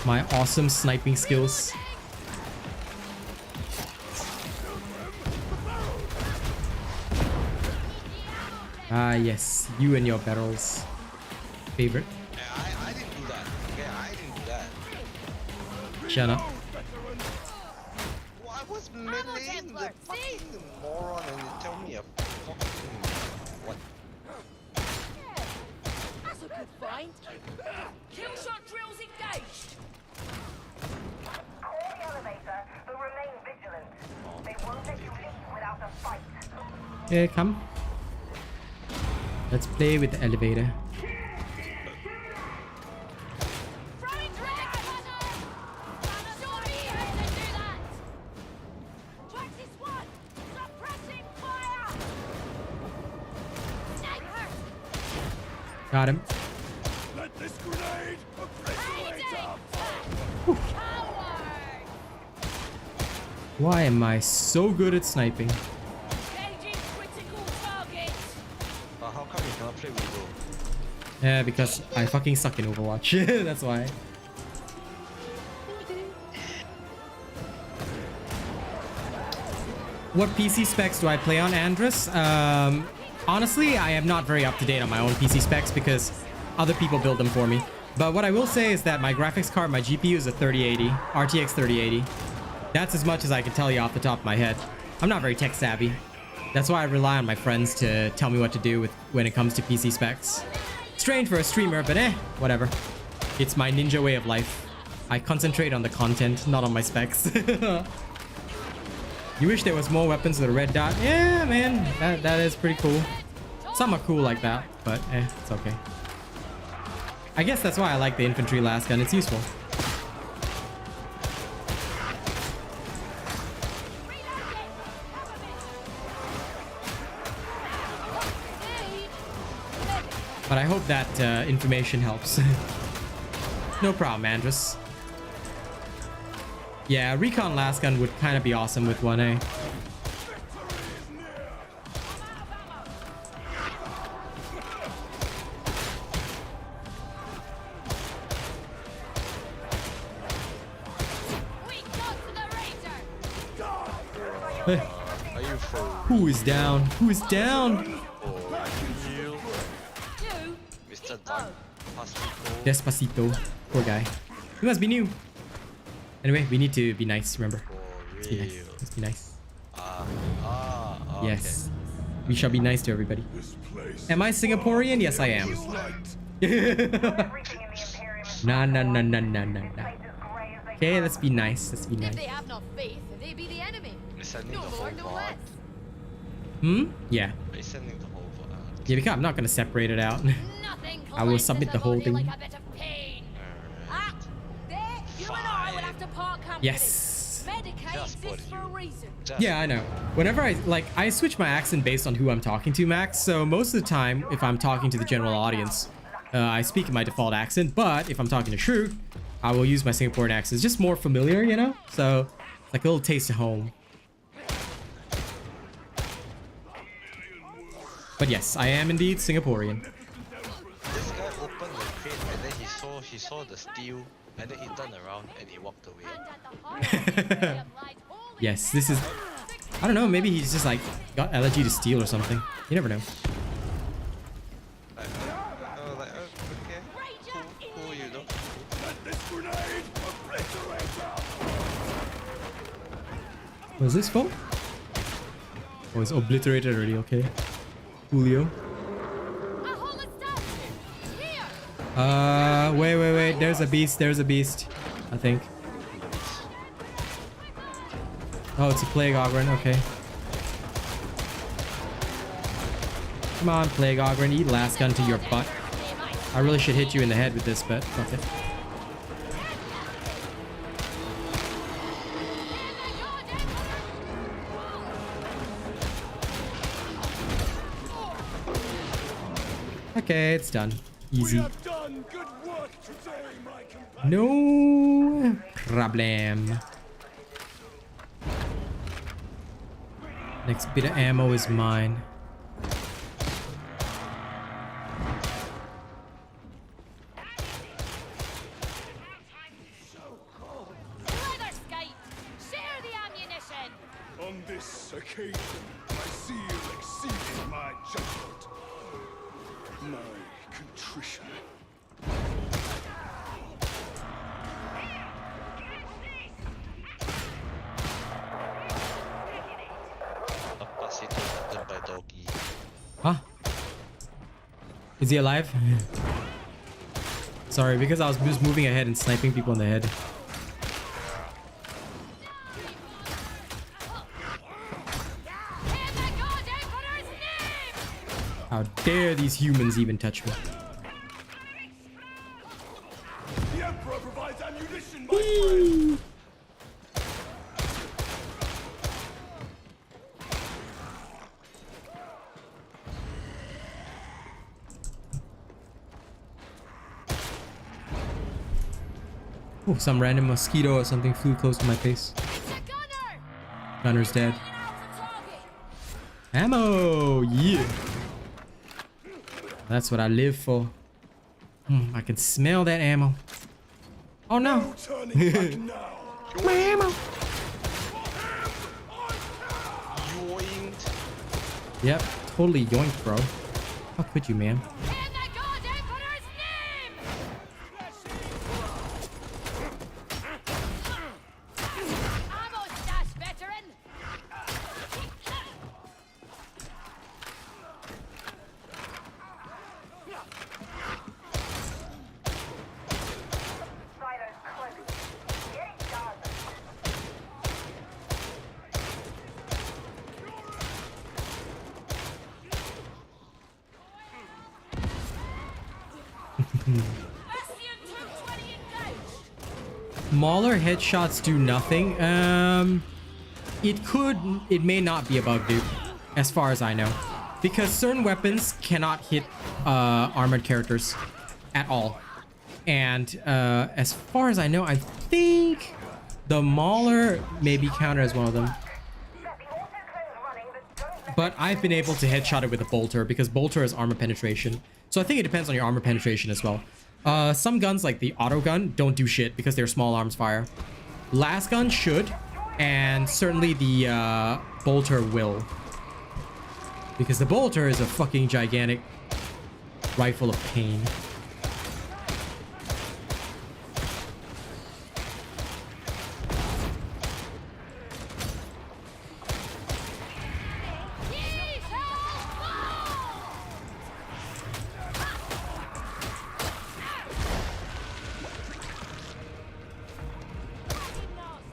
My awesome sniping skills. Ah, yes. You and your barrels. Favorite. I didn't do that. Okay, I didn't do that. Shut up. Well, I was meleeing the fucking moron and you tell me a fucking... What? That's a good find. Kill shot drills engaged. Call the elevator, but remain vigilant. They won't let you leave without a fight. Yeah, come. Let's play with the elevator. Throwing direct cutter. Don't be here to do that. Twenty one. Suppressing fire. Sniper. Got him. Let this grenade obliterate Hiding. us. Coward. Why am I so good at sniping? Engaging critical targets. How come you cannot play Weevil? Yeah, because I fucking suck in Overwatch. That's why. What PC specs do I play on, Andrus? Honestly, I am not very up to date on my own PC specs because other people build them for me. But what I will say is that my graphics card, my GPU is a 3080, RTX 3080. That's as much as I can tell you off the top of my head. I'm not very tech savvy. That's why I rely on my friends to tell me what to do with when it comes to PC specs. Strange for a streamer, but whatever. It's my ninja way of life. I concentrate on the content, not on my specs. You wish there was more weapons with a red dot? Yeah, man, that is pretty cool. Some are cool like that, but it's okay. I guess that's why I like the infantry last gun. It's useful. But I hope that information helps. No problem, Andrus. Yeah, recon last gun would kind of be awesome with 1A. Hey. Are you for Who is down? Who is down? real? Mr. Dark Hospital. Despacito. Poor guy. He must be new. Anyway, we need to be nice, remember? For Let's be nice. real. Let's be nice. Okay. Yes. We shall be nice to everybody. Am I Singaporean? Yes, I am. Everything in the Imperium is Nah. Okay, let's be nice. Let's be If nice. they have no faith, they be the enemy. We're sending No the more, whole no VOD. less. Yeah. We're sending the whole VOD. Yeah, because I'm not gonna separate it out. Nothing I will submit the whole cleanses a body thing. like a bit of pain. Ah, there, you and I will have to part company. Yes. Medicaid Just what exists for a you- reason. Just Yeah, I know. Whenever I switch my accent based on who I'm talking to, Max. So most of the time, if I'm talking to the general audience, I speak in my default accent. But if I'm talking to Shroot, I will use my Singaporean accent. It's just more familiar, you know? So it's like a little taste of home. But yes, I am indeed Singaporean. This guy opened the crate and then he saw the steel and then he turned around and he walked away. And at the heart of light, holy Yes, this is... I don't know, maybe he's just like got allergy to steel or something. You never know. I was like, okay, cool, you know. Was this for? Oh, it's obliterated already, okay. Julio. a whole stuff. Here. Wait. There's a beast. I think. Oh, it's a Plague Ogryn, okay. Come on, Plague Ogryn, eat last gun to your butt. I really should hit you in the head with this, but fuck it. Okay, it's done. Easy. Done good work today, my companion. No problem. Next bit of ammo is mine. Leather skate. Share the ammunition. On this occasion, my zeal exceeded my judgment. My contrition. Capacity eaten by doggy. Huh? Is he alive? Sorry, because I was just moving ahead and sniping people in the head. In the God Emperor's name. How dare these humans even touch me? The Emperor provides ammunition, my friend. Oh, some random mosquito or something flew close to my face. It's a gunner. Gunner's dead. Ammo! Yeah! That's what I live for. I can smell that ammo. Oh no! My ammo! Yoinked. Yep, totally yoinked, bro. How could you, man? In the God Emperor's name! Ammo stash, veteran! Silo's close. Get it done. Bastion 220 engaged! Mauler headshots do nothing. It may not be a bug, dude, as far as I know, because certain weapons cannot hit armored characters at all. And as far as I know, I think the Mauler may be counted as one of them. Set the autoclave running, but don't let But I've been able to headshot it with a bolter because bolter has armor penetration. So I think it depends on your armor penetration as well. Some guns like the auto gun don't do shit because they're small arms fire. Last gun should, and certainly the bolter will. Because the bolter is a fucking gigantic rifle of pain.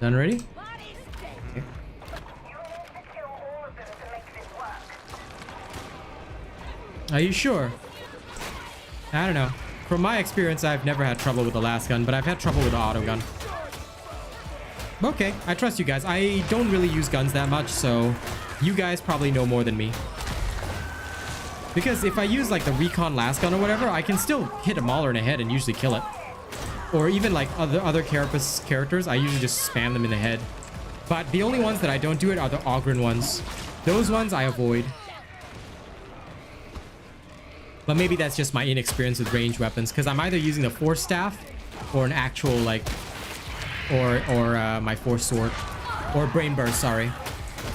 Done already? you need to kill all of them to make this work. Are you sure? I don't know. From my experience, I've never had trouble with the last gun, but I've had trouble with the auto gun. Okay, I trust you guys. I don't really use guns that much, so you guys probably know more than me. Because if I use like the recon last gun or whatever, I can still hit a Mauler in the head and usually kill it. Or even like other Carapace characters, I usually just spam them in the head. But the only ones that I don't do it are the Ogren ones. Those ones I avoid. But maybe that's just my inexperience with ranged weapons, because I'm either using the Force Staff or an actual like, or my Force Sword, or Brain Burst, sorry,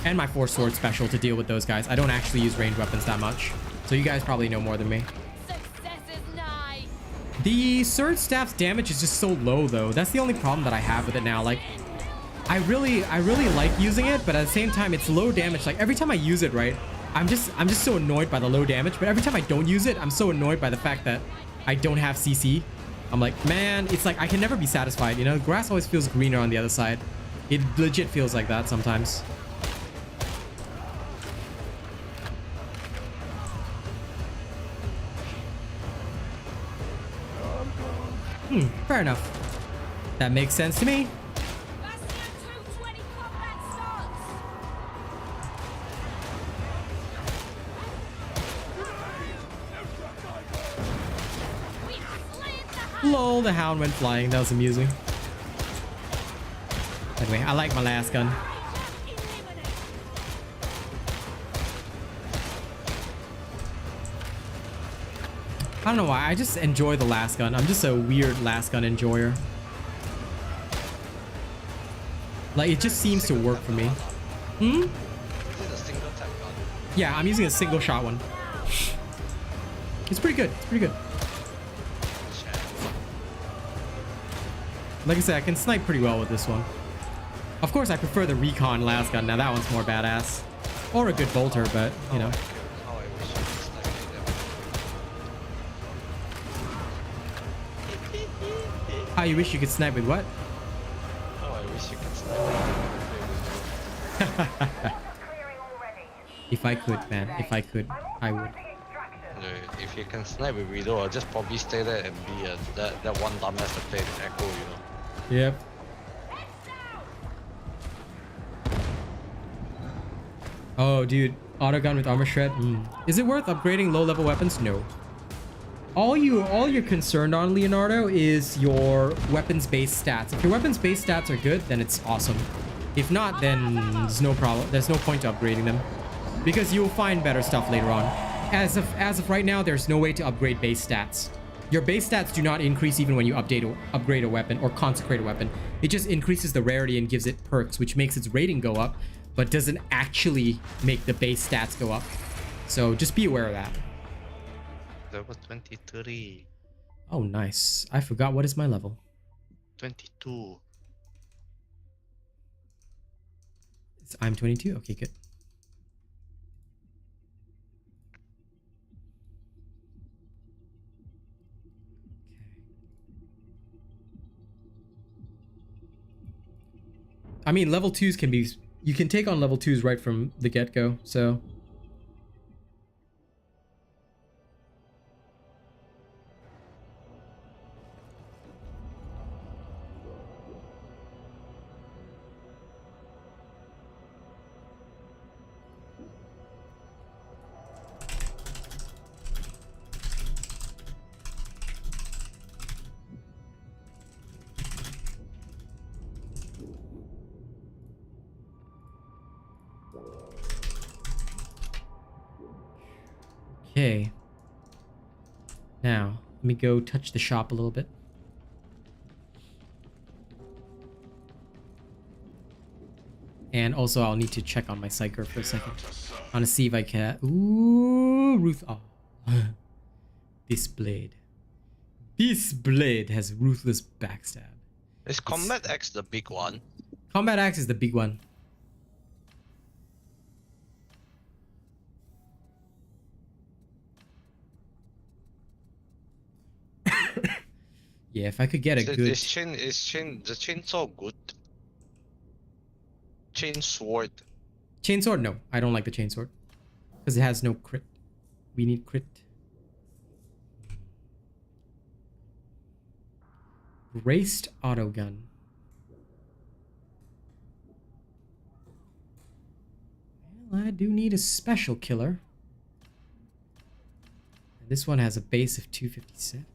and my Force Sword special to deal with those guys. I don't actually use ranged weapons that much, so you guys probably know more than me. Success is nigh! The Surge Staff's damage is just so low though. That's the only problem that I have with it now. Like, I really like using it, but at the same time, it's low damage. Like every time I use it, right, I'm just so annoyed by the low damage. But every time I don't use it, I'm so annoyed by the fact that I don't have CC. I'm like, man, it's like I can never be satisfied. You know, grass always feels greener on the other side. It legit feels like that sometimes. Fair enough. That makes sense to me. Bastion 220 combat starts! We've slain the hound! Lol, the hound went flying. That was amusing. Anyway, I like my last gun. Eliminate! I don't know why. I just enjoy the last gun. I'm just a weird last gun enjoyer. Like, it just seems to work for me. Is it a single tap gun? Yeah, I'm using a single shot one. It's pretty good. It's pretty good. Like I said, I can snipe pretty well with this one. Of course, I prefer the recon last gun. Now that one's more badass. Or a good bolter, but, you know. How I wish I could snipe it. How you wish you could snipe with what? How I wish you could snipe it. Clearing already. If I could, man. If I could, I would. Extraction. If you can snipe with Widow, I'll just probably stay there and be that one dumbass that played Echo, you know. Yep. Oh, dude. Autogun with armor shred? Is it worth upgrading low-level weapons? No. All you're concerned on, Leonardo, is your weapons-based stats. If your weapons-based stats are good, then it's awesome. If not, then there's no problem. There's no point to upgrading them because you'll find better stuff later on. As of right now, there's no way to upgrade base stats. Your base stats do not increase even when you upgrade a weapon or consecrate a weapon. It just increases the rarity and gives it perks, which makes its rating go up, but doesn't actually make the base stats go up. So just be aware of that. Level 23. Oh, nice. I forgot what is my level. 22. I'm 22. Okay, good. I mean, level 2s can be... You can take on level 2s right from the get-go, so... Okay. Now, let me go touch the shop a little bit. And also, I'll need to check on my psyker for a second. I want to see if I can... Ooh, Ruth... Oh. This blade. This blade has ruthless backstab. Is Combat Axe the big one? Combat Axe is the big one. Yeah, if I could get a good... Is the chainsaw good? Chainsword. Chainsword? No, I don't like the chainsword. Because it has no crit. We need crit. Braced autogun. Well, I do need a special killer. And this one has a base of 257.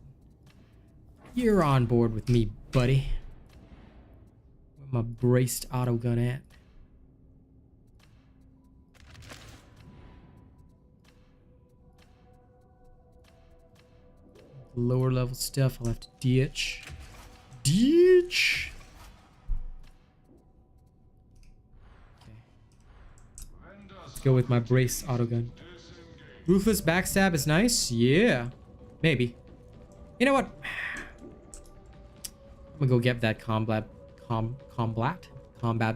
You're on board with me, buddy. Where my braced autogun at? Lower level stuff I'll have to ditch. Ditch! Okay. Let's go with my braced autogun. Ruthless backstab is nice? Yeah. Maybe. You know what? I'm gonna go get that combat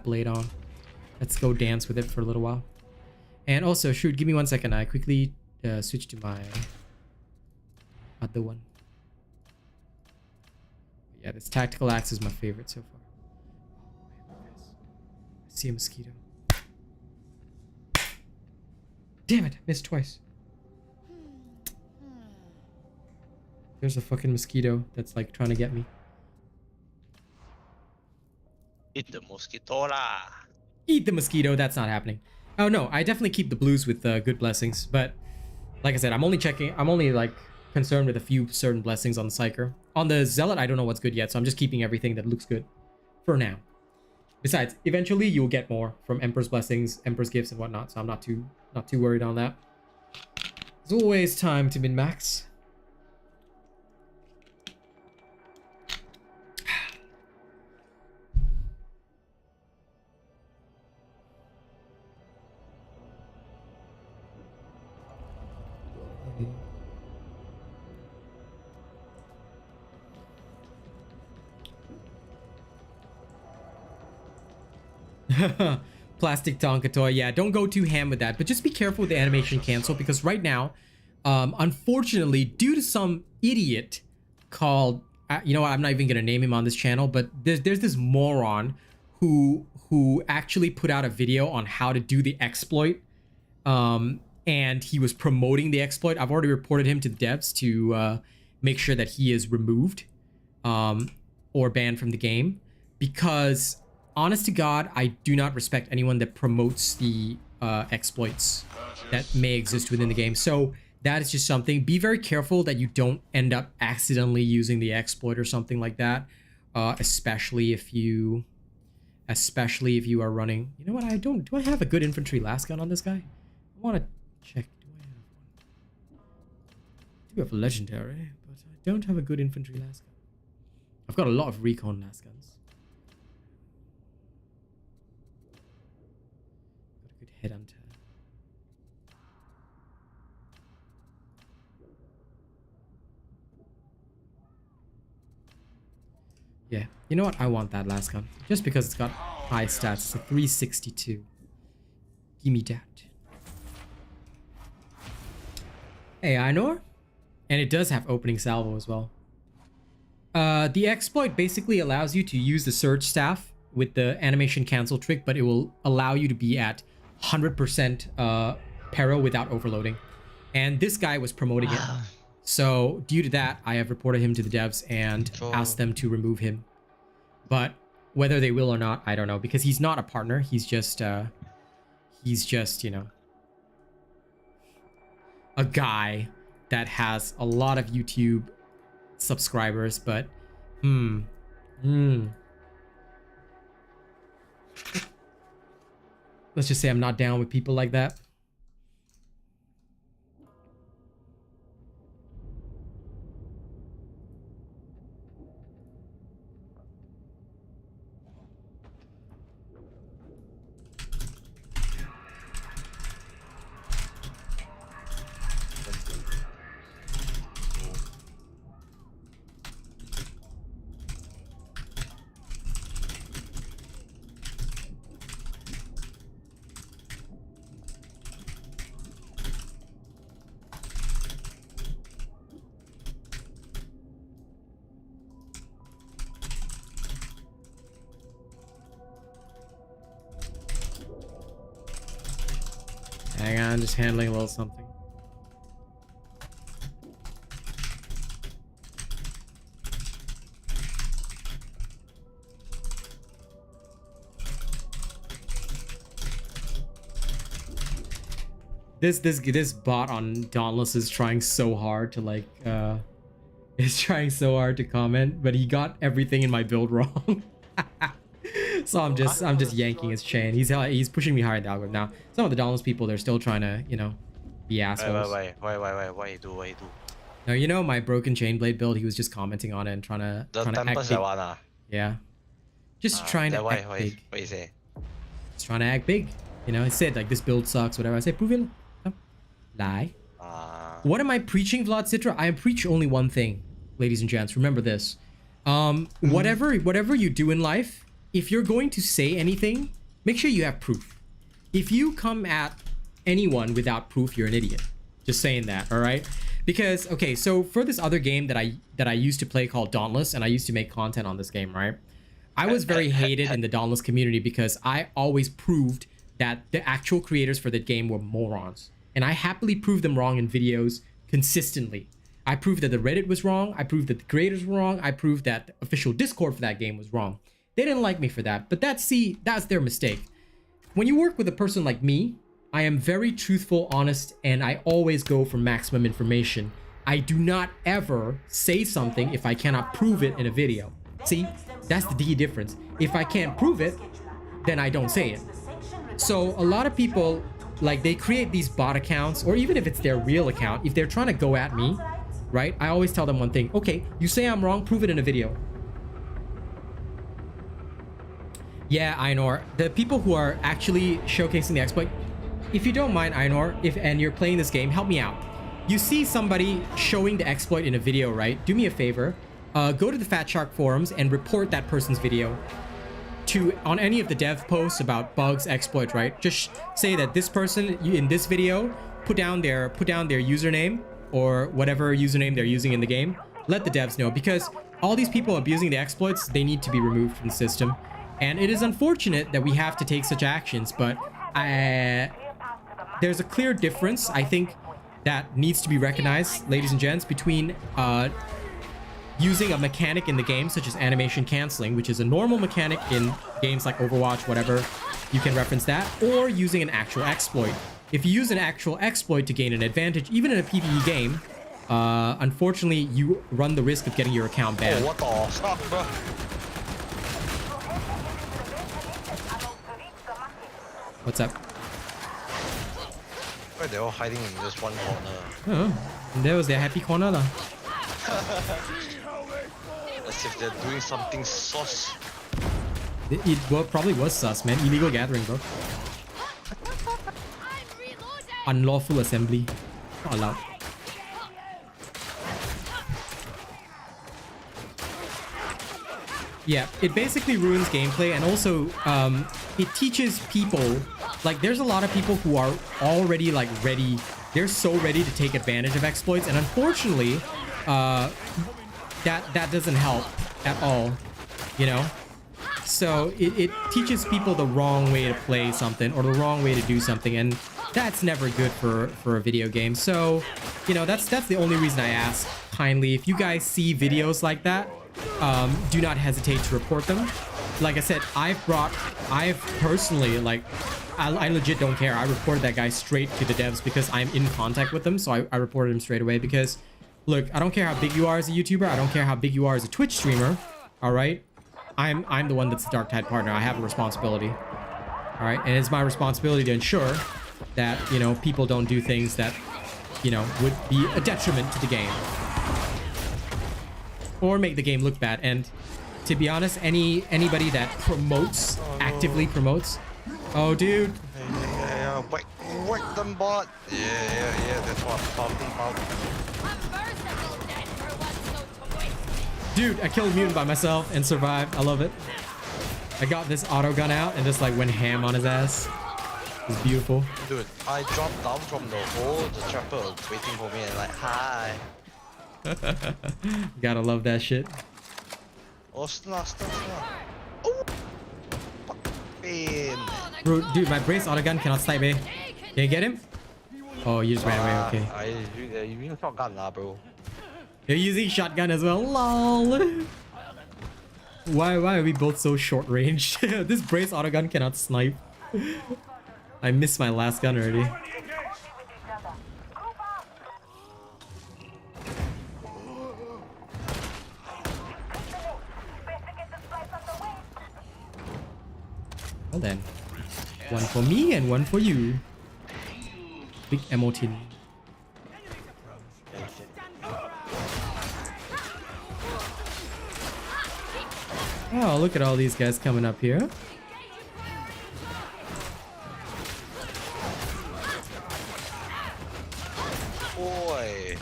blade on. Let's go dance with it for a little while. And also, shoot, give me 1 second. I quickly switch to my other one. Yeah, this tactical axe is my favorite so far. I see a mosquito. Damn it, missed twice. There's a fucking mosquito that's like trying to get me. Eat the mosquito lah. Eat the mosquito, that's not happening. Oh no, I definitely keep the blues with good blessings, but like I said, I'm only like concerned with a few certain blessings on the Psyker. On the Zealot, I don't know what's good yet, so I'm just keeping everything that looks good for now. Besides, eventually you'll get more from Emperor's blessings, Emperor's gifts and whatnot, so I'm not too worried on that. There's always time to min-max. Plastic Tonka toy. Yeah, don't go too ham with that, but just be careful with the animation cancel, because right now, unfortunately, due to some idiot called, you know what, I'm not even gonna name him on this channel, but there's this moron who actually put out a video on how to do the exploit, and he was promoting the exploit. I've already reported him to the devs to make sure that he is removed or banned from the game, because honest to God, I do not respect anyone that promotes the exploits that may exist within the game. So that is just something. Be very careful that you don't end up accidentally using the exploit or something like that, especially if you especially if you are running. You know what? Do I have a good infantry last gun on this guy? I want to check. Do I have one? I do have a legendary, but I don't have a good infantry last gun. I've got a lot of recon last guns. Got a good headhunter. Yeah, you know what? I want that last gun. Just because it's got high stats. It's a 362. Give me that. Hey, Ainor. And it does have opening salvo as well. The exploit basically allows you to use the surge staff with the animation cancel trick, but it will allow you to be at 100% peril without overloading. And this guy was promoting it. So due to that, I have reported him to the devs and asked them to remove him. But whether they will or not, I don't know, because he's not a partner. He's just, you know, a guy that has a lot of YouTube subscribers, but let's just say I'm not down with people like that. Hang on, just handling a little something. This bot on Dauntless is trying so hard to like is trying so hard to comment, but he got everything in my build wrong. So I'm just yanking his chain. He's pushing me higher in the algorithm. Now, some of the Dauntless people, they're still trying to, you know, be assholes. Wait, what you do? No, you know my broken chain blade build, he was just commenting on it and trying to act big. Yeah. Just trying to act big. What you say? Just trying to act big. You know, he said like this build sucks, whatever. I say, prove it. No. Lie. What am I preaching, Vlad Citra? I preach only one thing, ladies and gents. Remember this. Whatever you do in life, if you're going to say anything, make sure you have proof. If you come at anyone without proof, you're an idiot. Just saying that, all right? Because, okay, so for this other game that I used to play called Dauntless, and I used to make content on this game, right? I was very hated in the Dauntless community because I always proved that the actual creators for the game were morons. And I happily proved them wrong in videos consistently. I proved that the Reddit was wrong. I proved that the creators were wrong. I proved that the official Discord for that game was wrong. They didn't like me for that, but that's their mistake. When you work with a person like me, I am very truthful, honest, and I always go for maximum information. I do not ever say something if I cannot prove it in a video. See, that's the key difference. If I can't prove it, then I don't say it. So a lot of people, like, they create these bot accounts, or even if it's their real account, if they're trying to go at me, right? I always tell them one thing. Okay, you say I'm wrong, prove it in a video. Yeah, Ainor, the people who are actually showcasing the exploit, if you don't mind, Ainor, and you're playing this game, help me out. You see somebody showing the exploit in a video, right? Do me a favor. Go to the Fat Shark forums and report that person's video on any of the dev posts about bugs, exploits, right? Just say that this person in this video put down their username or whatever username they're using in the game. Let the devs know, because all these people abusing the exploits, they need to be removed from the system. And it is unfortunate that we have to take such actions, but there's a clear difference, I think, that needs to be recognized, ladies and gents, between using a mechanic in the game, such as animation canceling, which is a normal mechanic in games like Overwatch, whatever, you can reference that, or using an actual exploit. If you use an actual exploit to gain an advantage, even in a PvE game, unfortunately, you run the risk of getting your account banned. Oh, what the fuck, bro? What's up? Why they're all hiding in this one corner? Oh, that was their happy corner lah. As if they're doing something sauce. It probably was sus, man. Illegal gathering, bro. Unlawful assembly. Not allowed. Yeah, it basically ruins gameplay, and also it teaches people, like, there's a lot of people who are already like ready. They're so ready to take advantage of exploits, and unfortunately that doesn't help at all, you know. So it teaches people the wrong way to play something or the wrong way to do something, and that's never good for a video game. So, you know, that's the only reason I ask kindly, if you guys see videos like that, do not hesitate to report them. Like I said, I've personally, like, I legit don't care. I reported that guy straight to the devs because I'm in contact with them, so I reported him straight away. Because look, I don't care how big you are as a YouTuber, I don't care how big you are as a Twitch streamer, all right? I'm the one that's the Darktide partner. I have a responsibility, all right? And it's my responsibility to ensure that, you know, people don't do things that, you know, would be a detriment to the game or make the game look bad. And to be honest, anybody that promotes, actively promotes, oh dude, Yeah, whack them bot. Yeah, that's what I'm talking about. dude, I killed a mutant by myself and survived. I love it. I got this auto gun out and just like went ham on his ass. It's beautiful. Dude, I dropped down from the hole, the chopper waiting for me and like, hi. Gotta love that shit. Oh, snap. Oh! Pain. Bro, dude, my brace auto gun cannot snipe, eh? Can you get him? Oh, you just ran away, okay. You use shotgun lah, bro. You're using shotgun as well, lol. Why are we both so short range? This brace auto gun cannot snipe. I missed my last gun already. Well then, one for me and one for you. Big ammo tin. Oh, look at all these guys coming up here. Boy.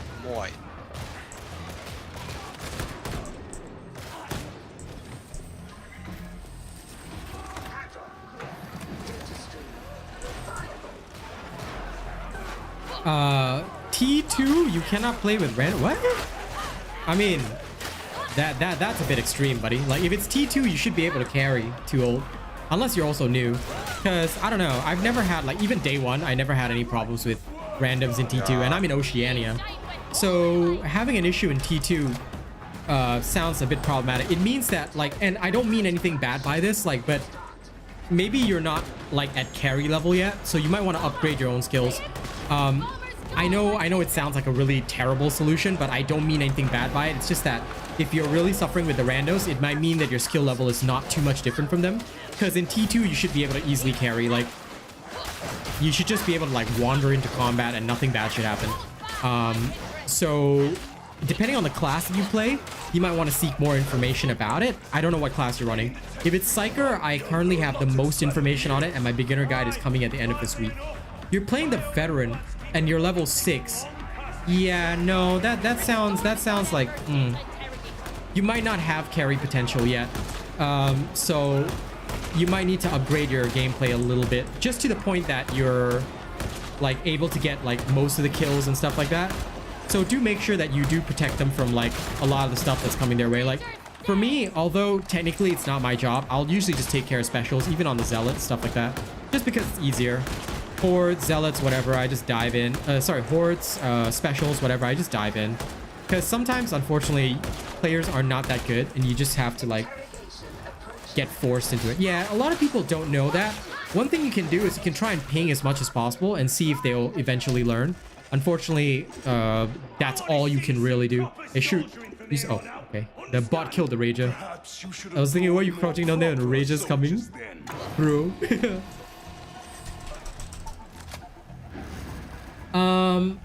T2, you cannot play with random. What? I mean, that's a bit extreme, buddy. Like, if it's T2, you should be able to carry 2 ult, unless you're also new. Because I don't know, I've never had, like, even day 1, I never had any problems with randoms in T2, and I'm in Oceania. So having an issue in T2 sounds a bit problematic. It means that, like, and I don't mean anything bad by this, like, but maybe you're not like at carry level yet, so you might want to upgrade your own skills. I know it sounds like a really terrible solution, but I don't mean anything bad by it. It's just that if you're really suffering with the randos, it might mean that your skill level is not too much different from them. Because in T2, you should be able to easily carry. Like, you should just be able to like wander into combat and nothing bad should happen. So depending on the class that you play, you might want to seek more information about it. I don't know what class you're running. If it's Psyker, I currently have the most information on it, and my beginner guide is coming at the end of this week. You're playing the veteran and you're level 6. Yeah, no, that sounds like you might not have carry potential yet. So you might need to upgrade your gameplay a little bit, just to the point that you're like able to get like most of the kills and stuff like that. So do make sure that you do protect them from like a lot of the stuff that's coming their way. Like for me, although technically it's not my job, I'll usually just take care of specials, even on the Zealot, stuff like that, just because it's easier. Hordes, Zealots, whatever, I just dive in. Hordes, specials, whatever, I just dive in. Because sometimes, unfortunately, players are not that good, and you just have to, like, get forced into it. Yeah, a lot of people don't know that. One thing you can do is you can try and ping as much as possible and see if they'll eventually learn. Unfortunately, that's all you can really do. Hey, shoot. Oh, okay. The bot killed the Rager. I was thinking, what are you crouching down there and the Rager's coming? Bro. I'm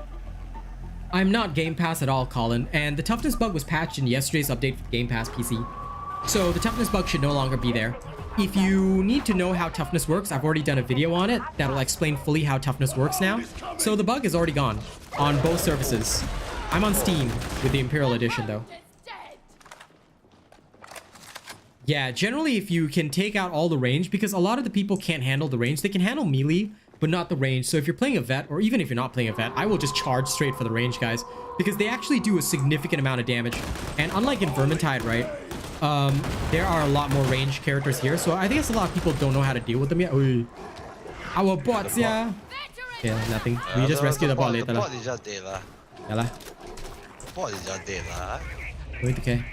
not Game Pass at all, Colin, and the toughness bug was patched in yesterday's update for Game Pass PC. So the toughness bug should no longer be there. If you need to know how toughness works, I've already done a video on it that'll explain fully how toughness works now. So the bug is already gone on both services. I'm on Steam with the Imperial Edition though. Yeah, generally if you can take out all the range, because a lot of the people can't handle the range. They can handle melee, but not the range. So if you're playing a vet, or even if you're not playing a vet, I will just charge straight for the range, guys, because they actually do a significant amount of damage. And unlike in Vermintide, right, there are a lot more range characters here, so I think it's a lot of people don't know how to deal with them yet. Oi. Our bots, yeah. Yeah, nothing. We just rescue the bot later. The bot is just dead lah. Yeah lah. The bot is just dead lah. Wait, okay.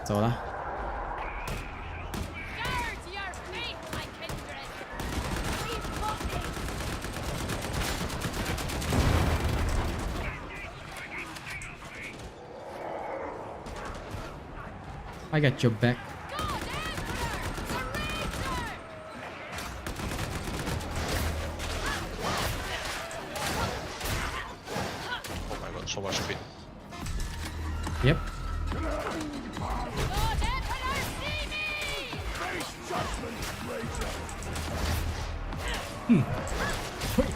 So lah. I got your back. Oh my god, so much speed. Yep.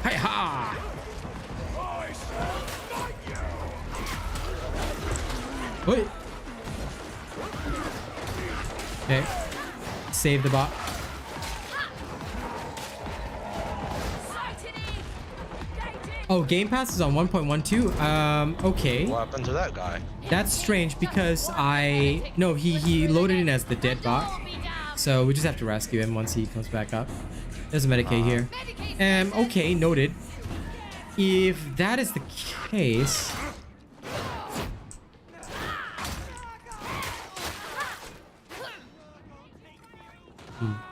Hi ha! Wait. Okay. Save the bot. Oh, Game Pass is on 1.12. Okay. What happened to that guy? That's strange because no, he loaded in as the dead bot. So we just have to rescue him once he comes back up. There's a Medicaid here. Okay, noted. If that is the case,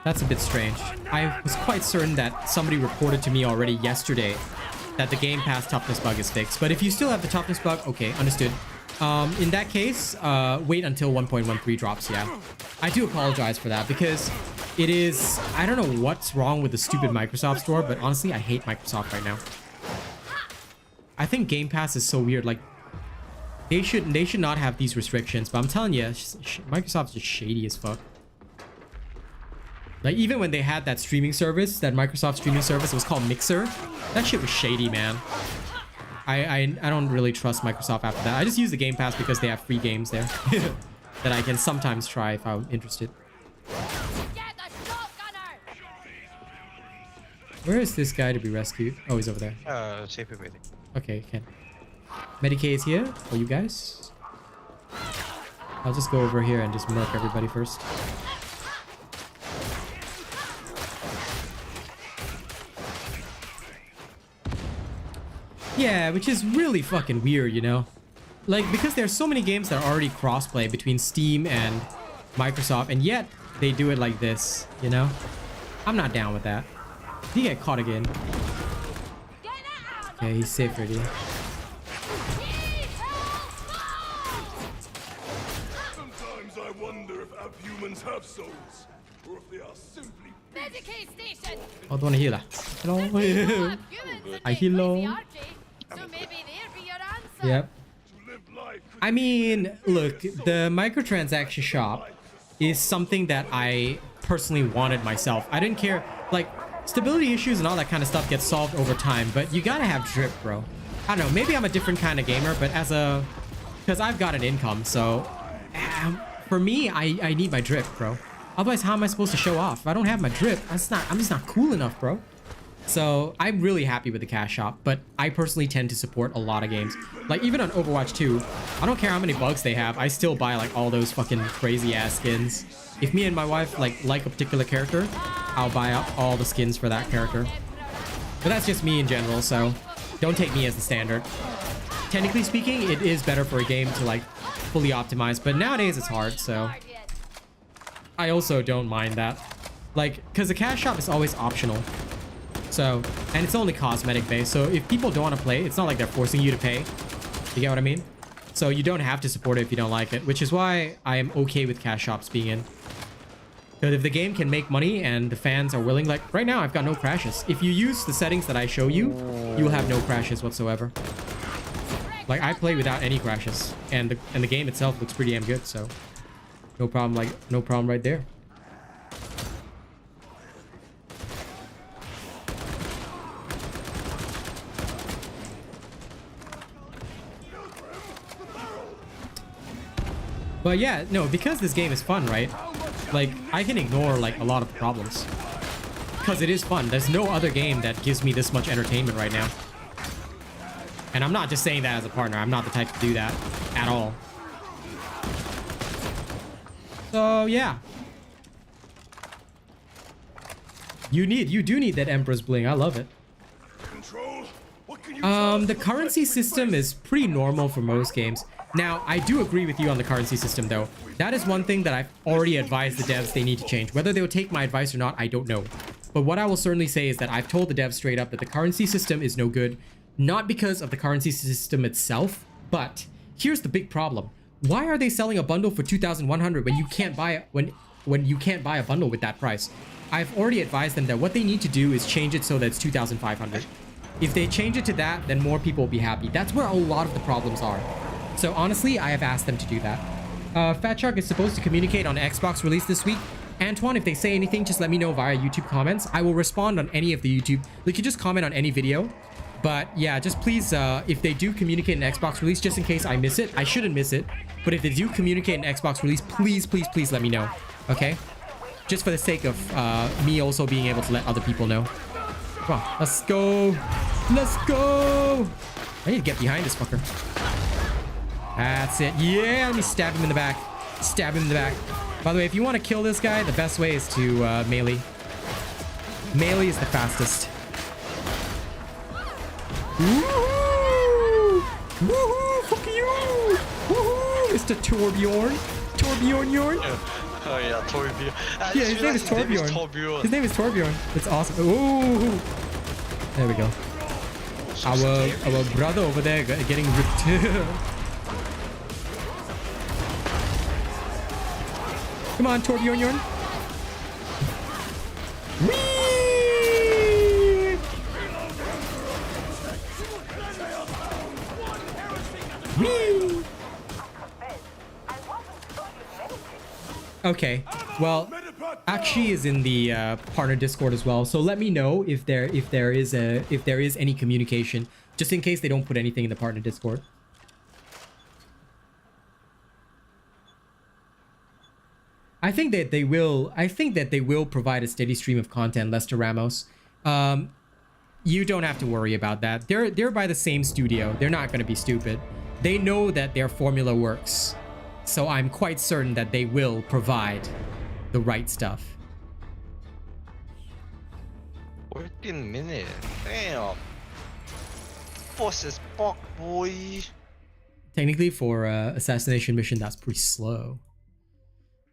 that's a bit strange. I was quite certain that somebody reported to me already yesterday that the Game Pass toughness bug is fixed. But if you still have the toughness bug, okay, understood. In that case, wait until 1.13 drops, yeah. I do apologize for that because it is... I don't know what's wrong with the stupid Microsoft store, but honestly, I hate Microsoft right now. I think Game Pass is so weird. Like, they should not have these restrictions, but I'm telling you, Microsoft's just shady as fuck. Like, even when they had that streaming service, that Microsoft streaming service, it was called Mixer. That shit was shady, man. I don't really trust Microsoft after that. I just use the Game Pass because they have free games there that I can sometimes try if I'm interested. Where is this guy to be rescued? Oh, he's over there. Safe waiting. Okay, can. Medicaid is here for you guys. I'll just go over here and just murk everybody first. Yeah, which is really fucking weird, you know? Like, because there's so many games that are already crossplay between Steam and Microsoft, and yet they do it like this, you know? I'm not down with that. He get caught again. Okay, he's safe already. Sometimes I wonder if abhumans have souls, or if they are simply... Medicaid station. Oh, don't wanna heal. Hello. I heal. So maybe there be your answer. Yep. I mean, look, the microtransaction shop is something that I personally wanted myself. I didn't care, like, stability issues and all that kind of stuff gets solved over time, but you gotta have drip, bro. I don't know, maybe I'm a different kind of gamer, but because I've got an income, so for me, I need my drip, bro. Otherwise, how am I supposed to show off? If I don't have my drip, I'm just not cool enough, bro. So I'm really happy with the cash shop, but I personally tend to support a lot of games. Like, even on Overwatch 2, I don't care how many bugs they have, I still buy like all those fucking crazy ass skins. If me and my wife like a particular character, I'll buy up all the skins for that character. But that's just me in general, so don't take me as the standard. Technically speaking, it is better for a game to like fully optimize, but nowadays it's hard, so I also don't mind that. Like, because the cash shop is always optional. So, and it's only cosmetic based, so if people don't want to play, it's not like they're forcing you to pay. You get what I mean? So you don't have to support it if you don't like it, which is why I am okay with cash shops being in. Because if the game can make money and the fans are willing, like right now I've got no crashes. If you use the settings that I show you, you will have no crashes whatsoever. Like I play without any crashes, and the game itself looks pretty damn good, so no problem, like no problem right there. But yeah, no, because this game is fun, right? Like, I can ignore, like, a lot of the problems. Because it is fun. There's no other game that gives me this much entertainment right now. And I'm not just saying that as a partner. I'm not the type to do that at all. So, yeah. You do need that Emperor's Bling. I love it. Control? What can you The currency system is pretty normal for most games. Now, I do agree with you on the currency system, though. That is one thing that I've already advised the devs they need to change. Whether they'll take my advice or not, I don't know. But what I will certainly say is that I've told the devs straight up that the currency system is no good. Not because of the currency system itself, but here's the big problem. Why are they selling a bundle for 2,100 when you can't buy when you can't buy a bundle with that price? I've already advised them that what they need to do is change it so that it's 2,500. If they change it to that, then more people will be happy. That's where a lot of the problems are. So honestly, I have asked them to do that. Fat Shark is supposed to communicate on Xbox release this week. Antoine, if they say anything, just let me know via YouTube comments. I will respond on any of the YouTube. You can just comment on any video. But yeah, just please, if they do communicate an Xbox release, just in case I miss it, I shouldn't miss it. But if they do communicate an Xbox release, please, please, please let me know. Okay? Just for the sake of me also being able to let other people know. Come on, let's go. Let's go. I need to get behind this fucker. That's it. Yeah, let me stab him in the back. Stab him in the back. By the way, if you want to kill this guy, the best way is to melee. Melee is the fastest. Woohoo! Woohoo! Fuck you! Woohoo! Mr. Torbjorn. Torbjorn Yorn. Oh yeah, Torbjorn. Yeah, his name is Torbjorn. His name is Torbjorn. It's awesome. Ooh! There we go. Our brother over there getting ripped. Come on, Torbjorn Yorn. Whee! Whee! Okay, well, Akshi is in the partner Discord as well, so let me know if there is any communication, just in case they don't put anything in the partner Discord. I think that they will provide a steady stream of content, Lester Ramos. You don't have to worry about that. They're by the same studio. They're not going to be stupid. They know that their formula works. So I'm quite certain that they will provide the right stuff. 14 minutes. Damn. Boss is fuck, boy. Technically, for Assassination Mission, that's pretty slow.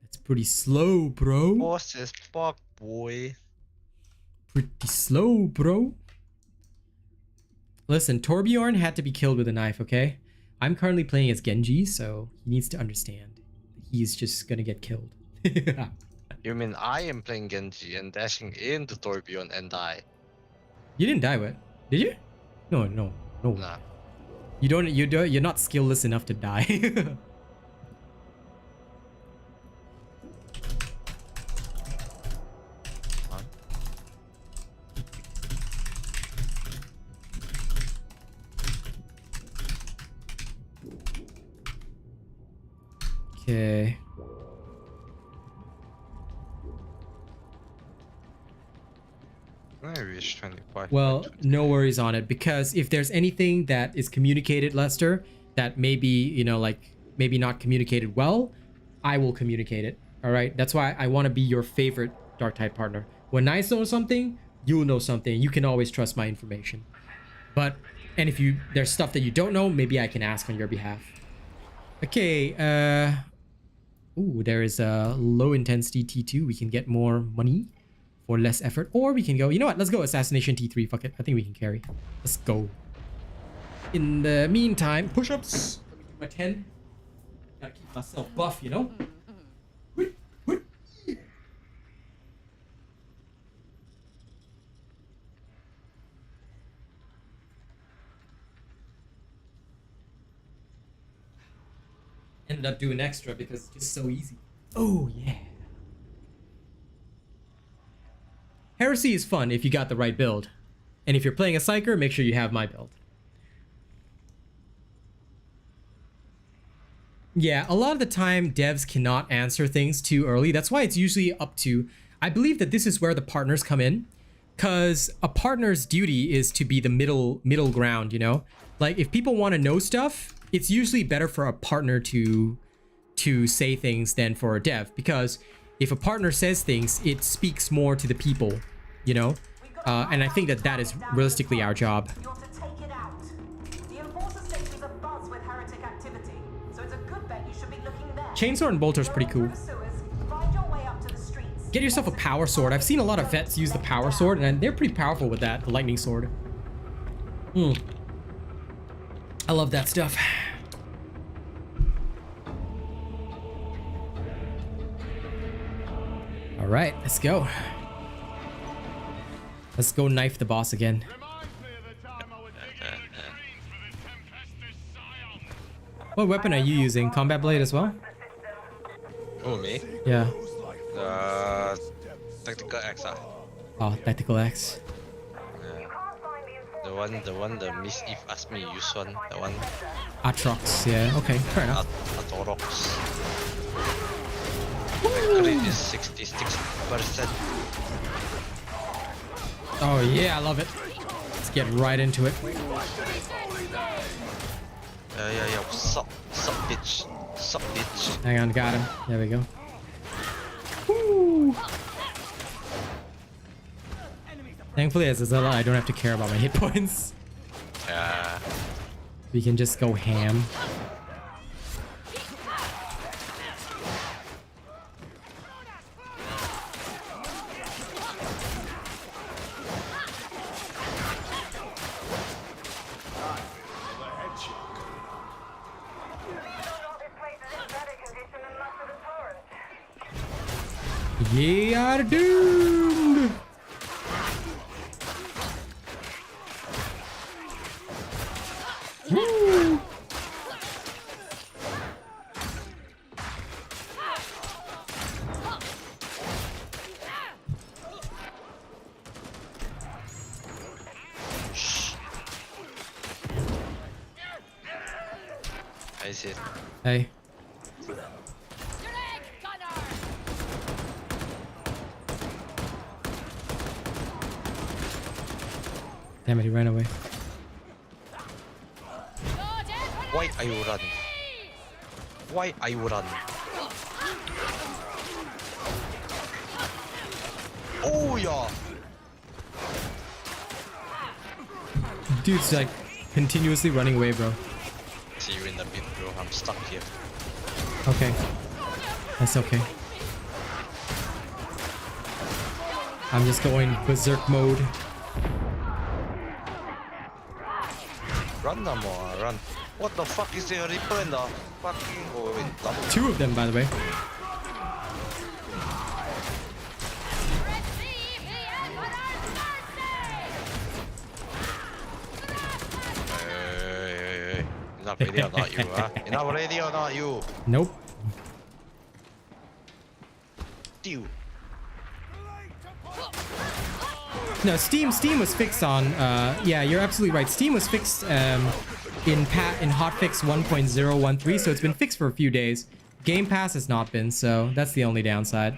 That's pretty slow, bro. Boss is fuck, boy. Pretty slow, bro. Listen, Torbjorn had to be killed with a knife, okay? I'm currently playing as Genji, so he needs to understand. He's just gonna get killed. You mean I am playing Genji and dashing into Torbjorn and die? You didn't die, what? Did you? No. Nah. You're not skillless enough to die. Okay. I reached 25. Well, no worries on it, because if there's anything that is communicated, Lester, that maybe, you know, like maybe not communicated well, I will communicate it. All right. That's why I want to be your favorite Darktide partner. When I know something, you'll know something. You can always trust my information. But, and if there's stuff that you don't know, maybe I can ask on your behalf. Okay. Ooh, there is a low intensity T2. We can get more money for less effort, or we can go, you know what, let's go Assassination T3. Fuck it, I think we can carry. Let's go. In the meantime, push-ups. Let me do my 10. Gotta keep myself buff, you know. Ended up doing extra because it's just so easy. Oh yeah. Heresy is fun if you got the right build. And if you're playing a Psyker, make sure you have my build. Yeah, a lot of the time devs cannot answer things too early. That's why it's usually up to, I believe that this is where the partners come in, because a partner's duty is to be the middle ground, you know? Like if people want to know stuff, it's usually better for a partner to say things than for a dev, because if a partner says things, it speaks more to the people, you know? And I think that that is realistically our job. You're to take it out. The Enforcer station's abuzz with heretic activity, so it's a good bet you should be looking there. Chainsaw and Bolter's pretty cool. Find your way up to the streets. Get yourself a power sword. I've seen a lot of vets use the power sword, and they're pretty powerful with that, the lightning sword. I love that stuff. All right, let's go. Let's go knife the boss again. What weapon are you using? Combat blade as well? Oh, me? Yeah. Tactical X. Oh, tactical X. Yeah. The one the Miss Eve asked me to use one. The one. Atrox, yeah. Okay, fair enough. Atorox. My crit is 66%. Oh yeah, I love it. Let's get right into it. Yeah. Sup, bitch. Sup, bitch. Hang on, got him. There we go. Woo. Thankfully, as a Zealot, I don't have to care about my hit points. Yeah. We can just go ham. Ye are doomed! Woo! I see it. Hey. Damn it, he ran away. Why are you running? Why are you running? Oh yeah! Dude's like continuously running away, bro. See you in the bit, bro. I'm stuck here. Okay. That's okay. I'm just going berserk mode. Run no more, run. What the fuck is there? Reaper in the fucking... Oh wait, double. Two of them, by the way. Hey. Enough radio, not you, huh? Enough radio, not you. Nope. Dew. No, Steam was fixed on, yeah, you're absolutely right. Steam was fixed in hotfix 1.013, so it's been fixed for a few days. Game Pass has not been, so that's the only downside.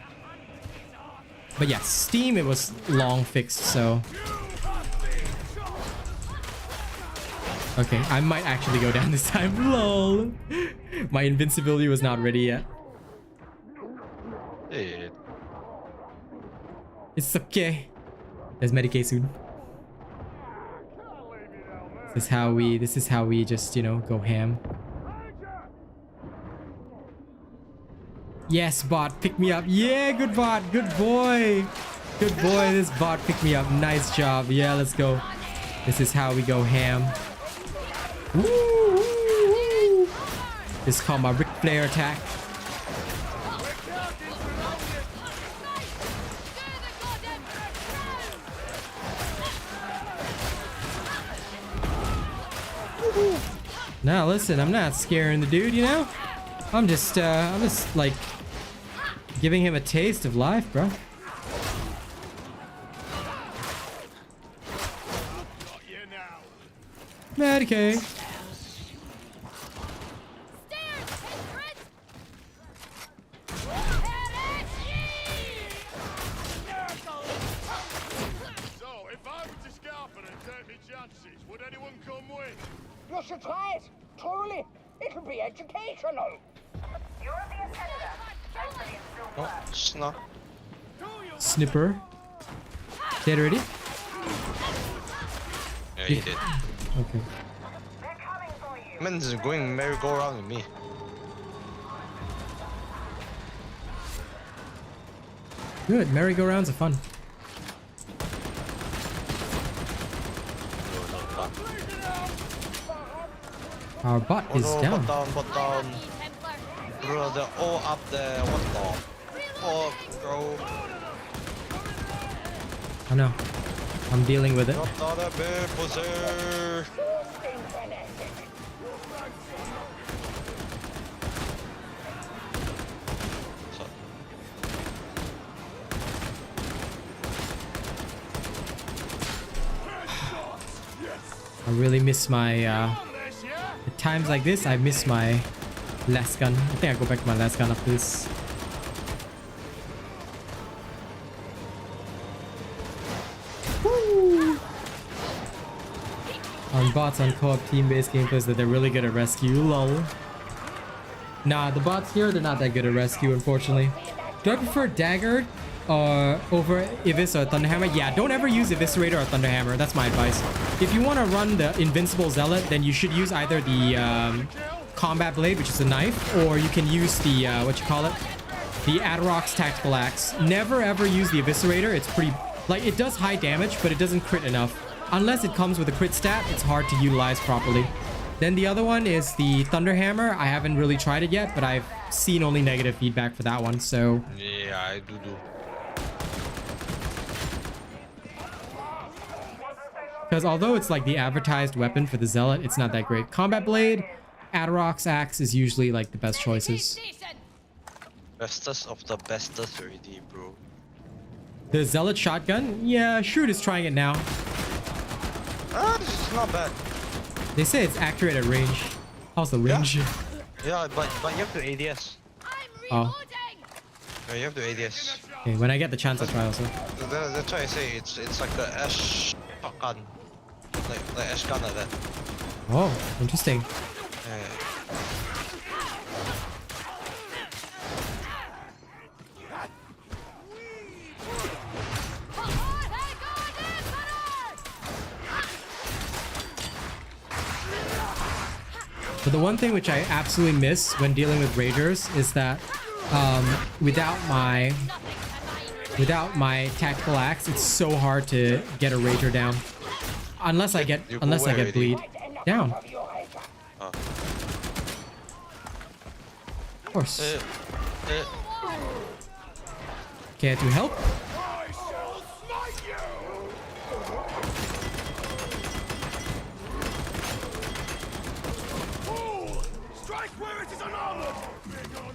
But yeah, Steam, it was long fixed, so... Okay, I might actually go down this time. LOL. My invincibility was not ready yet. Hey. It's okay. There's Medicaid soon. This is how we just, you know, go ham. Yes, bot, pick me up. Yeah, good bot, good boy. Good boy, this bot picked me up. Nice job. Yeah, let's go. This is how we go ham. Woo, woo, woo. This is called my Ric Flair attack. Now listen, I'm not scaring the dude, you know? I'm just like giving him a taste of life, bro. Got you now. Medicaid. Stairs, Kindred! So, if I were to scalp it and take me chances, would anyone come with? You should try it. Truly, it'll be educational. European senator. Actually, it still Oh, works. snap. Snipper. Dead already? Yeah, he did. Okay. They're coming for you. Man's going merry-go-round with me. Good. Merry-go-rounds are fun. Our bot Oh is no, down. but down. Templar! Bro, they're all up there. What the? Oh, bro. I know. I'm dealing with it. Not a bad poser. I really miss my, at times like this, I miss my last gun. I think I'll go back to my last gun after this. Woo! On bots on co-op team-based gameplays that they're really good at rescue, lol. Nah, the bots here, they're not that good at rescue, unfortunately. Do I prefer Dagger over Ivis or Thunderhammer? Yeah, don't ever use Eviscerator or Thunderhammer. That's my advice. If you want to run the Invincible Zealot, then you should use either the Combat Blade, which is a knife, or you can use the, the Adrox Tactical Axe. Never ever use the Eviscerator. It's pretty, like, it does high damage, but it doesn't crit enough. Unless it comes with a crit stat, it's hard to utilize properly. Then the other one is the Thunderhammer. I haven't really tried it yet, but I've seen only negative feedback for that one, so... Yeah, I do. Because although it's like the advertised weapon for the Zealot, it's not that great. Combat Blade, Adrox Axe is usually like the best choices. Station! Bestest of the bestest already, bro. The Zealot shotgun? Yeah, Shrewd is trying it now. Ah, this is not bad. They say it's accurate at range. How's the range? Yeah, but you have to ADS. I'm Oh. reloading! Yeah, you have to ADS. Okay, when I get the chance, I'll try also. That's why I say it's like a ash shotgun, like ash gun like that. Oh, interesting. Yeah. But the one thing which I absolutely miss when dealing with Ragers is that without my tactical axe, it's so hard to get a Rager down. Unless I get bleed down. Oh. Of course. Care to help? I shall smite you! Fool! Strike where it is unarmored! Big on.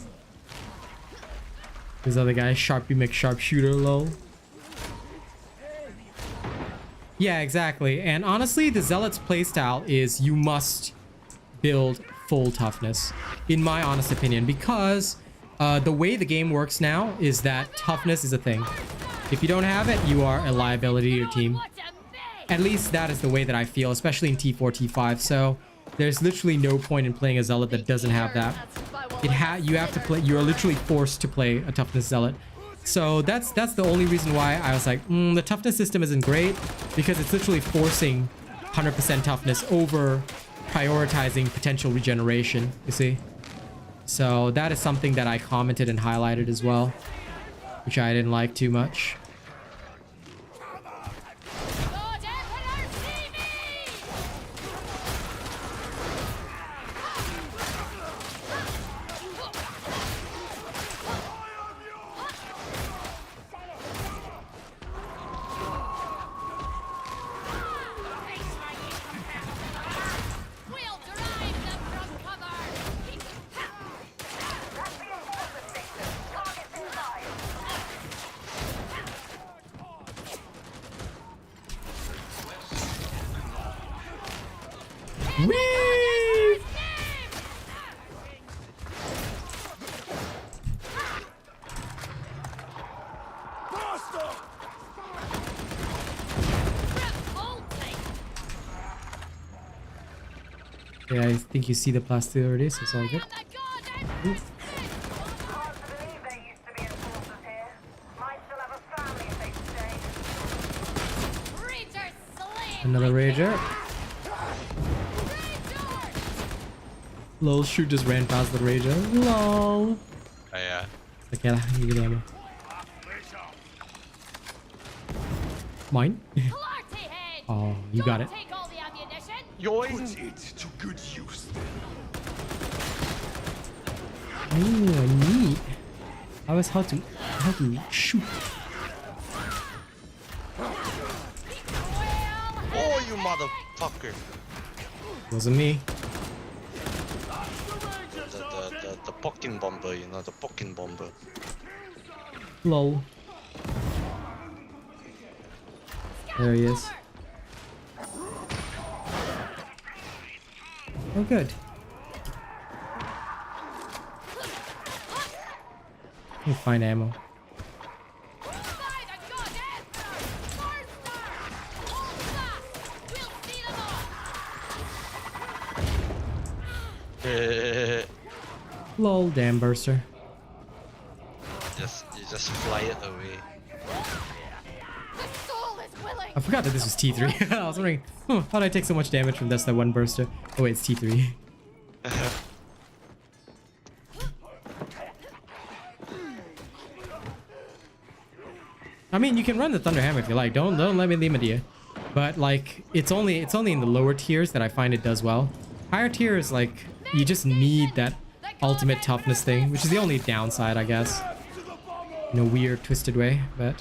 This other guy, Sharpie McSharpshooter, lol. Yeah, exactly. And honestly, the Zealot's playstyle is you must build full toughness, in my honest opinion, because the way the game works now is that toughness is a thing. If you don't have it, you are a liability to your team. What a mess! At least that is the way that I feel, especially in T4, T5. So there's literally no point in playing a Zealot that doesn't have that. You have to play. You are literally forced to play a toughness Zealot. So that's the only reason why I was like, the toughness system isn't great, because it's literally forcing 100% toughness over prioritizing potential regeneration, you see? So that is something that I commented and highlighted as well, which I didn't like too much. Lord Emperor, see me! We'll drive them from cover! Whee! Yeah, I think you see the plastic already, so it's all good. Ooh. Hard to believe there used to be enforcers here. Might still have a family if they stay. Another rager. Lol, shoot just ran past the rager. Lol. Oh, yeah. Okay, you get ammo. Mine? Oh, you got it. Yoink! Put it to good use then. Oh, neat. I was how to shoot. Oh, you motherfucker! Wasn't me. The poking bomber, you know, the poking bomber. Lol. There he is. Oh, good. Let me find ammo. Lol, damn burster. You just fly it away. I forgot that this was T3. I was wondering, how did I take so much damage from just that one burster? Oh wait, it's T3. I mean, you can run the Thunder Hammer if you like. Don't let me limit you. But like, it's only in the lower tiers that I find it does well. Higher tiers, like, you just need that ultimate toughness thing, which is the only downside, I guess. In a weird, twisted way, but.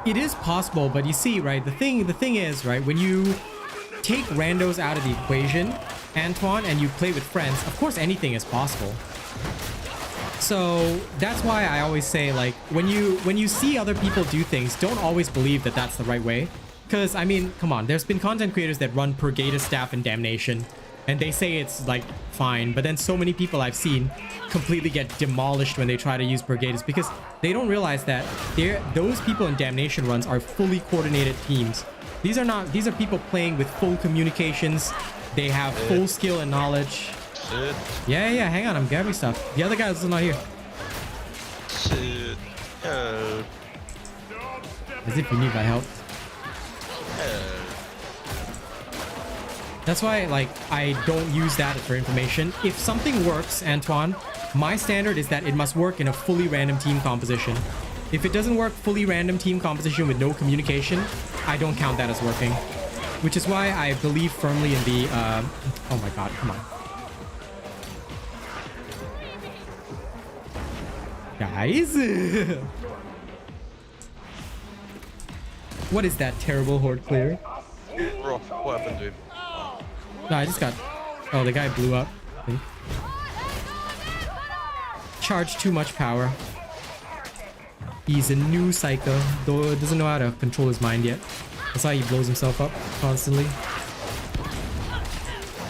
It is possible, but you see, right, the thing is, right, when you take randos out of the equation, Antoine, and you play with friends, of course anything is possible. So that's why I always say, like, when you see other people do things, don't always believe that that's the right way. Because, I mean, come on, there's been content creators that run Purgatus Staff and Damnation, and they say it's, like, fine, but then so many people I've seen completely get demolished when they try to use Purgatus because they don't realize that those people in Damnation runs are fully coordinated teams. These are people playing with full communications. They have full skill and knowledge. Shit. Yeah, hang on, I'm grabbing stuff. The other guy's not here. Shit. Help. As if you need my help. That's why, like, I don't use that for information. If something works, Antoine, my standard is that it must work in a fully random team composition. If it doesn't work fully random team composition with no communication, I don't count that as working. Which is why I believe firmly in the, oh my god, come on. Guys? What is that terrible horde clear? Bro, what happened to him? No, I just got... Oh, the guy blew up, I think. Charged too much power. He's a new psycho, though doesn't know how to control his mind yet. That's why he blows himself up constantly.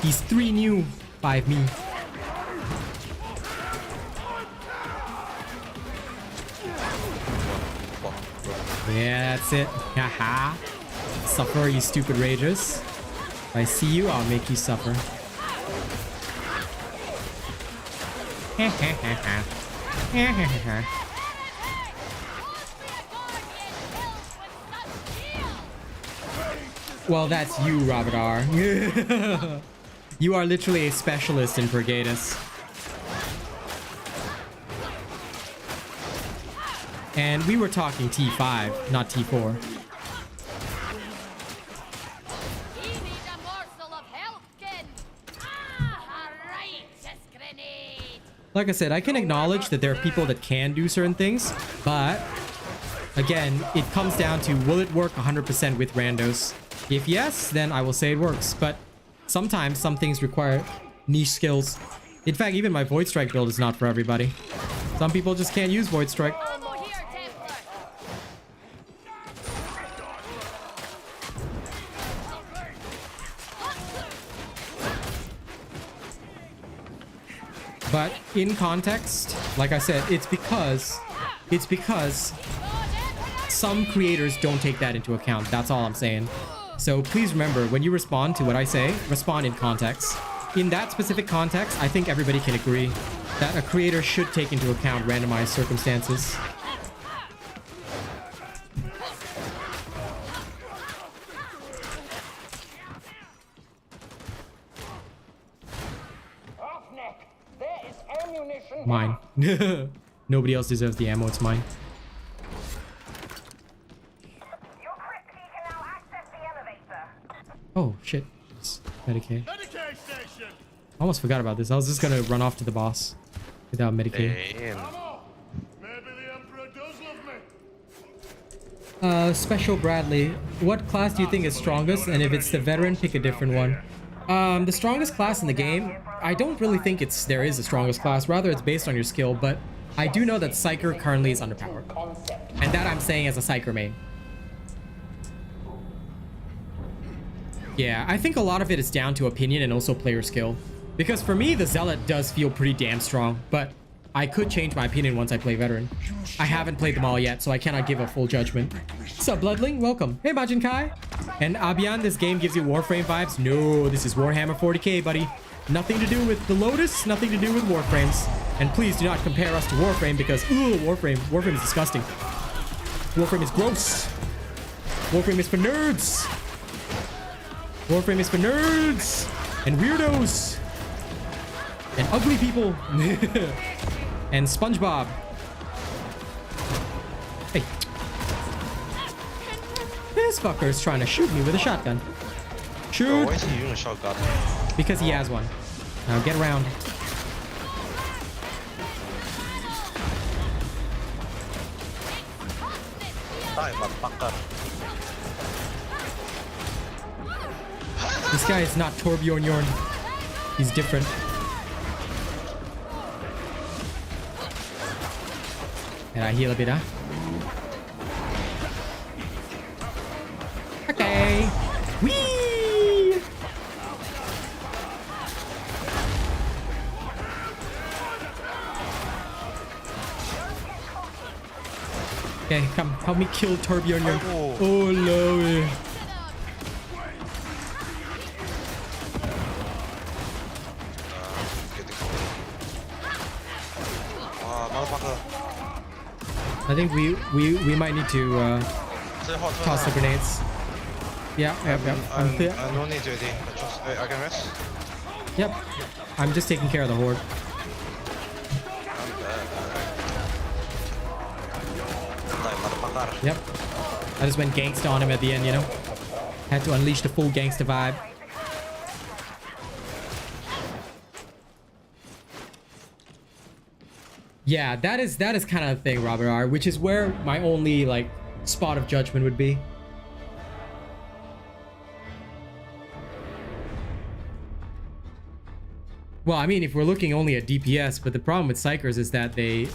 He's 3 new, 5 me. Yeah, that's it. Haha. Suffer, you stupid ragers. If I see you, I'll make you suffer. Well, that's you, Robert R. You are literally a specialist in Purgatus. And we were talking T5, not T4. Like I said, I can acknowledge that there are people that can do certain things, but Again, it comes down to will it work 100% with randos? If yes, then I will say it works. But sometimes some things require niche skills. In fact, even my Void Strike build is not for everybody. Some people just can't use Void Strike. Ammo here, Templar. But in context, like I said, it's because some creators don't take that into account. That's all I'm saying. So please remember, when you respond to what I say, respond in context. In that specific context, I think everybody can agree that a creator should take into account randomized circumstances. Mine. Nobody else deserves the ammo, it's mine. Your crypt key can now access the elevator. Oh, shit. It's Medicaid. Medicaid station! Almost forgot about this. I was just gonna run off to the boss without Medicaid. Damn. Maybe the Emperor does love me. Special Bradley, what class do you think is strongest? And if it's the veteran, pick a different one. The strongest class in the game, I don't really think there is a strongest class. Rather, it's based on your skill, but I do know that Psyker currently is underpowered. And that I'm saying as a Psyker main. Yeah, I think a lot of it is down to opinion and also player skill. Because for me, the Zealot does feel pretty damn strong, but I could change my opinion once I play veteran. I haven't played them all yet, so I cannot give a full judgment. Sup, Bloodling? Welcome. Hey, Majin Kai. And Abian, this game gives you Warframe vibes? No, this is Warhammer 40k, buddy. Nothing to do with the Lotus, nothing to do with Warframes. And please do not compare us to Warframe because, ooh, Warframe is disgusting. Warframe is gross. Warframe is for nerds. Warframe is for nerds and weirdos and ugly people and SpongeBob. Hey, this fucker is trying to shoot me with a shotgun. Shoot! Why is he using a shotgun? Because he has one. Now get around. Die, motherfucker. This guy is not Torbjorn Yorn. He's different. And I heal a bit, huh? Okay. Whee! Okay, come, help me kill Torbjorn Yorn. Oh, no. I think we might need to toss the grenades. Yeah, yep. I'm clear. I don't need to do I can rest. Yep. I'm just taking care of the horde. Die, motherfucker. Yep. I just went gangsta on him at the end, you know? Had to unleash the full gangsta vibe. Yeah, that is kind of the thing, Robert R, which is where my only like spot of judgment would be. Well, I mean, if we're looking only at DPS, but the problem with Psychers is that they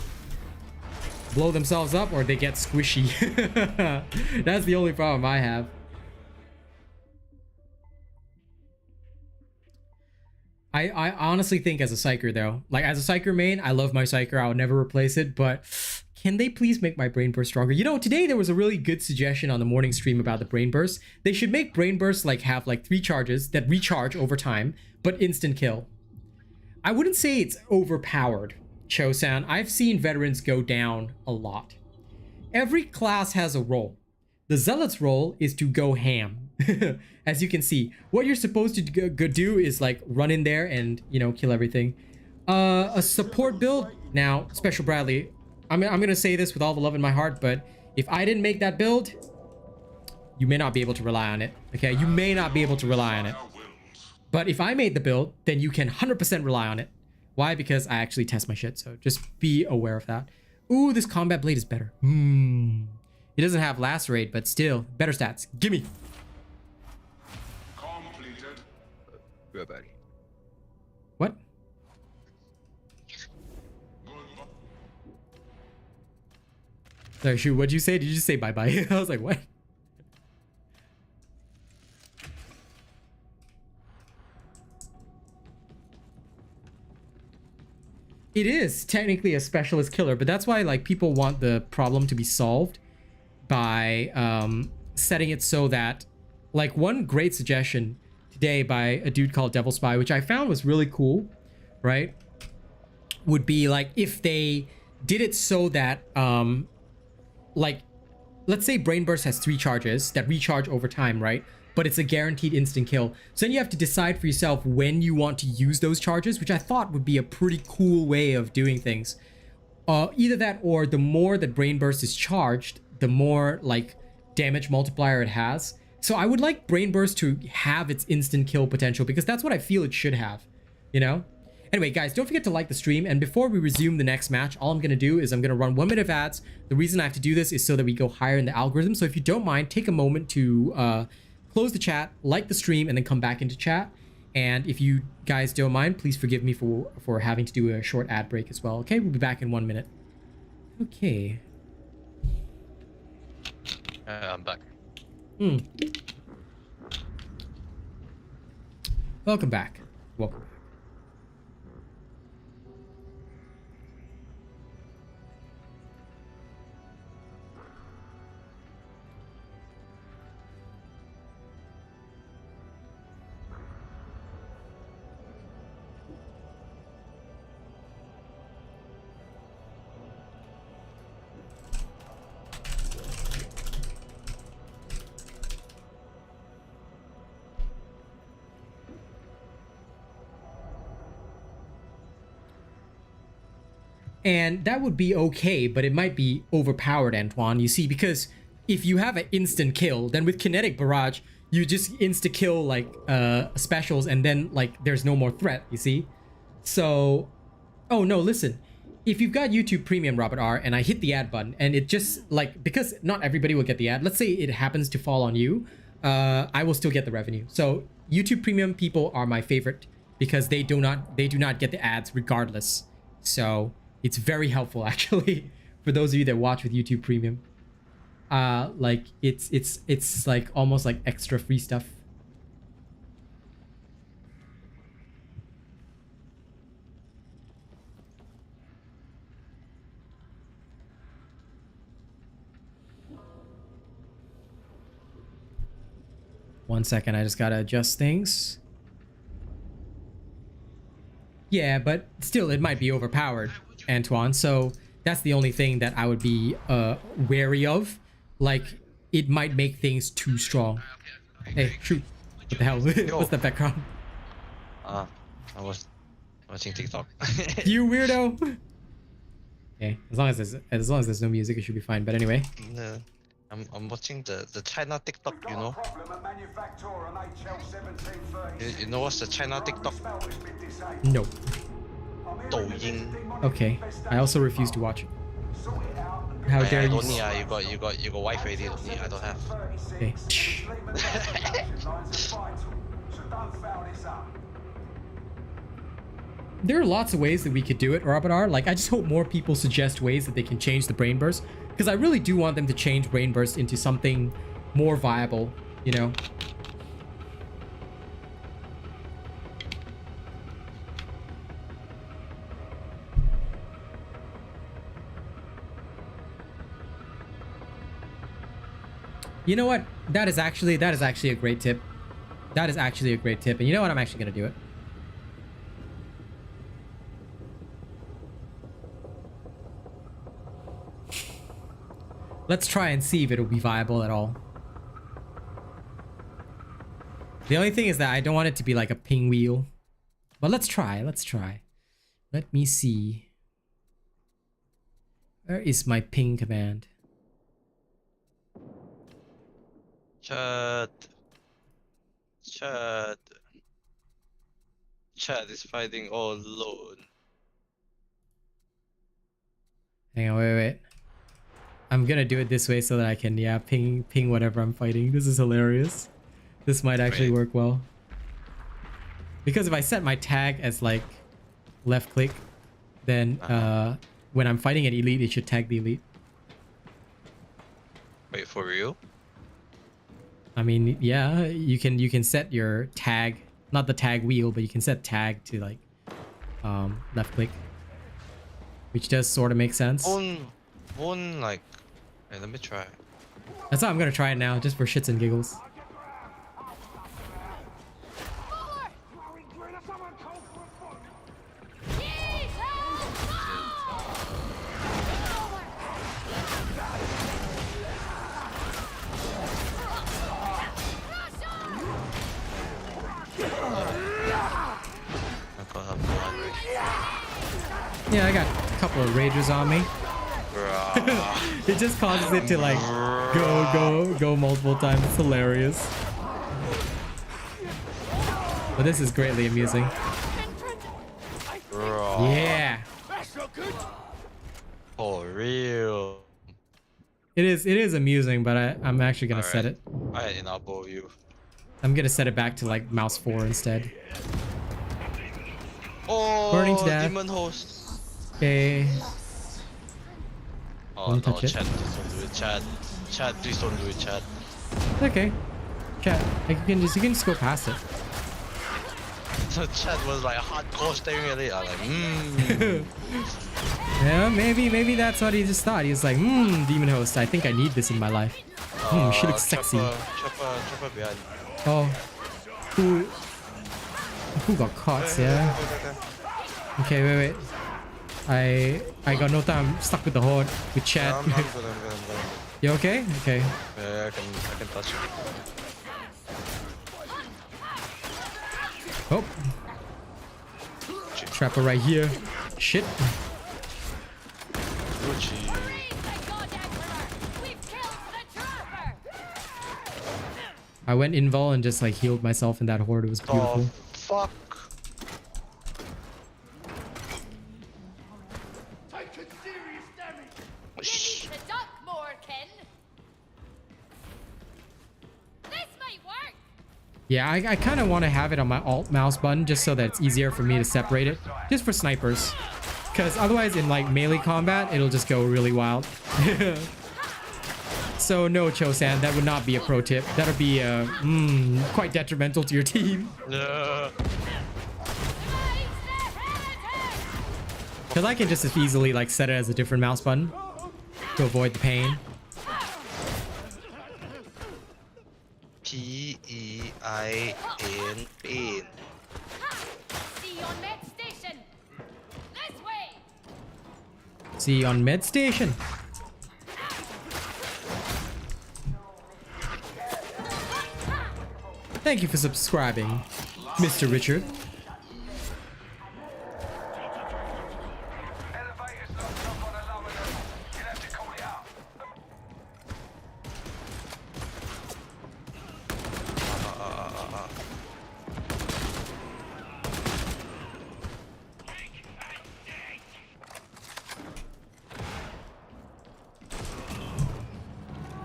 blow themselves up or they get squishy. That's the only problem I have. I honestly think as a Psyker though, like as a Psyker main, I love my Psyker. I would never replace it, but can they please make my Brain Burst stronger? You know, today there was a really good suggestion on the morning stream about the Brain Burst. They should make Brain Burst like have like 3 charges that recharge over time, but instant kill. I wouldn't say it's overpowered, Chosan. I've seen veterans go down a lot. Every class has a role. The Zealot's role is to go ham. As you can see, what you're supposed to do is like run in there and, you know, kill everything. A support build. Now, Special Bradley, I'm gonna say this with all the love in my heart, but if I didn't make that build, you may not be able to rely on it. Okay, you may not be able to rely on it. But if I made the build, then you can 100% rely on it. Why? Because I actually test my shit, so just be aware of that. Ooh, this combat blade is better. Is He doesn't have lacerate, but still, better stats. Gimme. Completed. Goodbye. What? Sorry, shoot, what'd you say? Did you just say bye-bye? I was like, what? It is technically a specialist killer, but that's why like people want the problem to be solved by setting it so that, like, one great suggestion today by a dude called Devil Spy, which I found was really cool, right? Would be like if they did it so that like, let's say Brain Burst has 3 charges that recharge over time, right? But it's a guaranteed instant kill. So then you have to decide for yourself when you want to use those charges, which I thought would be a pretty cool way of doing things. Either that or the more that Brain Burst is charged, the more like damage multiplier it has. So I would like Brain Burst to have its instant kill potential because that's what I feel it should have, you know? Anyway, guys, don't forget to like the stream. And before we resume the next match, all I'm going to do is I'm going to run 1 minute of ads. The reason I have to do this is so that we go higher in the algorithm. So if you don't mind, take a moment to close the chat, like the stream, and then come back into chat. And if you guys don't mind, please forgive me for having to do a short ad break as well. Okay, we'll be back in 1 minute. Okay. I'm back. Welcome back. Welcome. And that would be okay, but it might be overpowered, Antoine. You see, because if you have an instant kill, then with kinetic barrage, you just insta kill like specials, and then like there's no more threat. You see, so oh no, listen. If you've got YouTube Premium, Robert R, and I hit the ad button, and it just like, because not everybody will get the ad. Let's say it happens to fall on you, I will still get the revenue. So YouTube Premium people are my favorite because they do not get the ads regardless. So it's very helpful actually for those of you that watch with YouTube Premium. Like it's like almost like extra free stuff. One second, I just gotta adjust things. Yeah, but still it might be overpowered, Antoine, so that's the only thing that I would be wary of. Like, it might make things too strong. Hey, shoot. What the hell? What's the background? I was watching TikTok. You weirdo! Okay, as long as there's no music, it should be fine. But anyway. I'm watching the China TikTok, you know? You know what's the China TikTok? No. Douyin. Okay, I also refuse to watch it. How dare you? Don't need, you got wife already, don't need, I don't have. Okay. There are lots of ways that we could do it, Robert R. Like, I just hope more people suggest ways that they can change the brain burst, because I really do want them to change brain burst into something more viable, you know? You know what? That is actually a great tip. That is actually a great tip. And you know what? I'm actually going to do it. Let's try and see if it'll be viable at all. The only thing is that I don't want it to be like a ping wheel. But let's try. Let's try. Let me see. Where is my ping command? Chad is fighting all alone. Hang on, wait. I'm gonna do it this way so that I can, yeah, ping whatever I'm fighting. This is hilarious. This might actually work well. Because if I set my tag as like left click, then when I'm fighting an elite, it should tag the elite. Wait, for real? I mean, yeah, you can set your tag, not the tag wheel, but you can set tag to like left click, which does sort of make sense. One like, hey, let me try. That's how I'm gonna try it now, just for shits and giggles. Yeah, I got a couple of ragers on me. It just causes it to like go multiple times. It's hilarious. But this is greatly amusing. Yeah. For real. It is amusing, but I'm actually gonna set it. I enable you. I'm gonna set it back to like mouse 4 instead. Oh, Burning to death. demon host. Okay. Oh no, touch it. chat, please don't do it. Chat, please don't do it, chat. Okay. Chat. You can just go past it. The chat was like hardcore staring at it. I'm like, Yeah, maybe that's what he just thought. He was like, demon host, I think I need this in my life. She looks sexy. Chopper behind. Oh. Who got caught, yeah? Okay, wait. I got no time. I'm stuck with the horde. With chat. I'm good. You okay? Okay. Yeah, I can touch it. Oh. Trapper right here. Shit. Gucci. I went invul and just like healed myself in that horde. It was beautiful. Oh, fuck. Yeah, I kind of want to have it on my alt mouse button just so that it's easier for me to separate it. Just for snipers. Because otherwise in like melee combat, it'll just go really wild. So no, Chosan, that would not be a pro tip. That would be quite detrimental to your team. Because I can just as easily like set it as a different mouse button to avoid the pain. P-E-I-N pain. See you on med station. This way. See you on med station. Thank you for subscribing, Mr. Richard.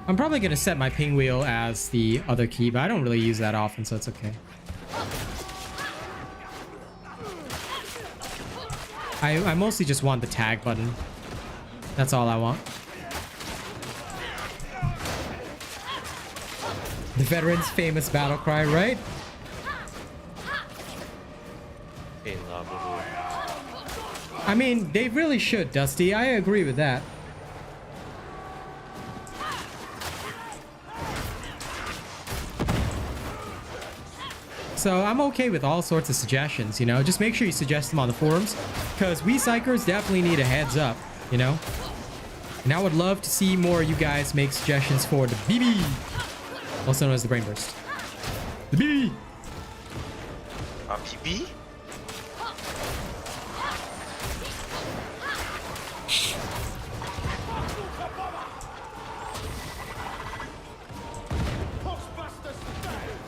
I'm probably going to set my ping wheel as the other key, but I don't really use that often, so it's okay. I mostly just want the tag button. That's all I want. The veterans' famous battle cry, right? I mean, they really should, Dusty. I agree with that. So I'm okay with all sorts of suggestions, you know? Just make sure you suggest them on the forums, because we psychers definitely need a heads up, you know? And I would love to see more of you guys make suggestions for the BB, also known as the Brain Burst. The BB! PB?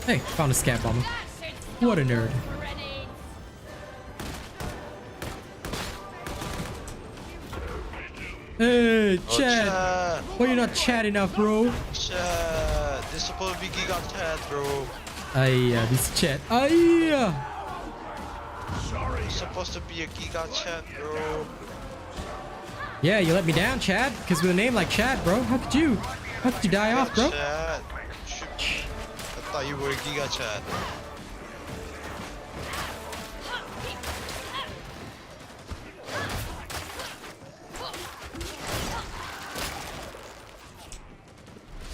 Hey, found a scat bomber. What a nerd. Hey, Chad! Why you not chat enough, bro? Chat. This supposed to be Giga Chat, bro. This chat. It's Supposed to be a Giga Chat, bro. Yeah, you let me down, Chad, because with a name like Chad, bro. How could you die off, bro? Chat. I thought you were a Giga Chat.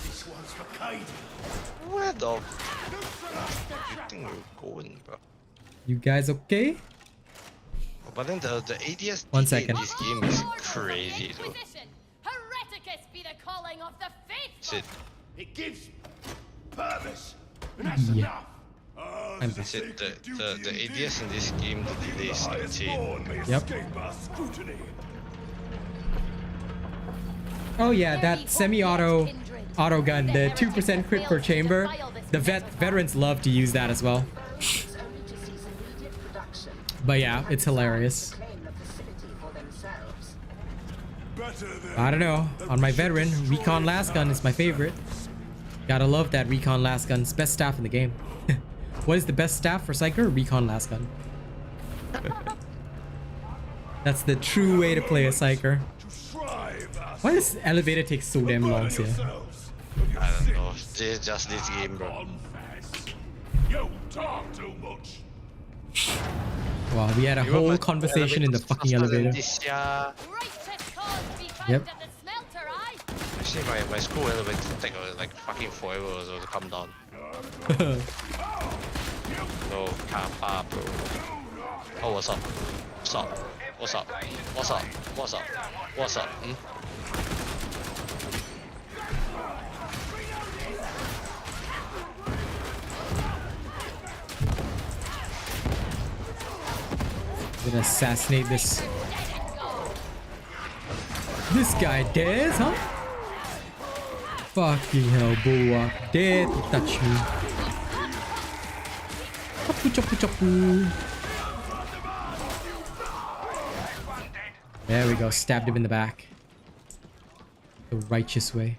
This one's for Cade. Where the f you think you're going, bro? You guys okay? But then the ADS 1 delay second. in this game is crazy though. Inquisition. Hereticus be the calling of the faithful. Is it, It gives purpose, and that's enough. is it the ADS in this game, the delay is insane. Yep. Oh yeah, that semi-auto auto gun, the 2% crit per chamber. The veterans love to use that as well. It's only to cease immediate production. But yeah, it's hilarious. Claim the facility for themselves. I don't know. On my veteran, Recon Last Gun is my favorite. Gotta love that Recon Last Gun. It's best staff in the game. What is the best staff for Psyker? Recon Last Gun. That's the true way to play a Psyker. Why does elevator take so damn long here? I don't know. It's just this game, bro. You talk too much. Wow, we had a whole conversation in the fucking elevator. Righteous cause be found Yep. at the smelter, aye? Actually, my school elevator take like fucking forever or so to come down. No, kappa, bro. Oh, what's up? What's up? What's up? What's up? What's up? What's up? Hmm? Gonna assassinate this guy dead, huh? Fucking hell, Bulwark. Dead to touch me. Chapu chapu chapu. There we go. Stabbed him in the back. The righteous way.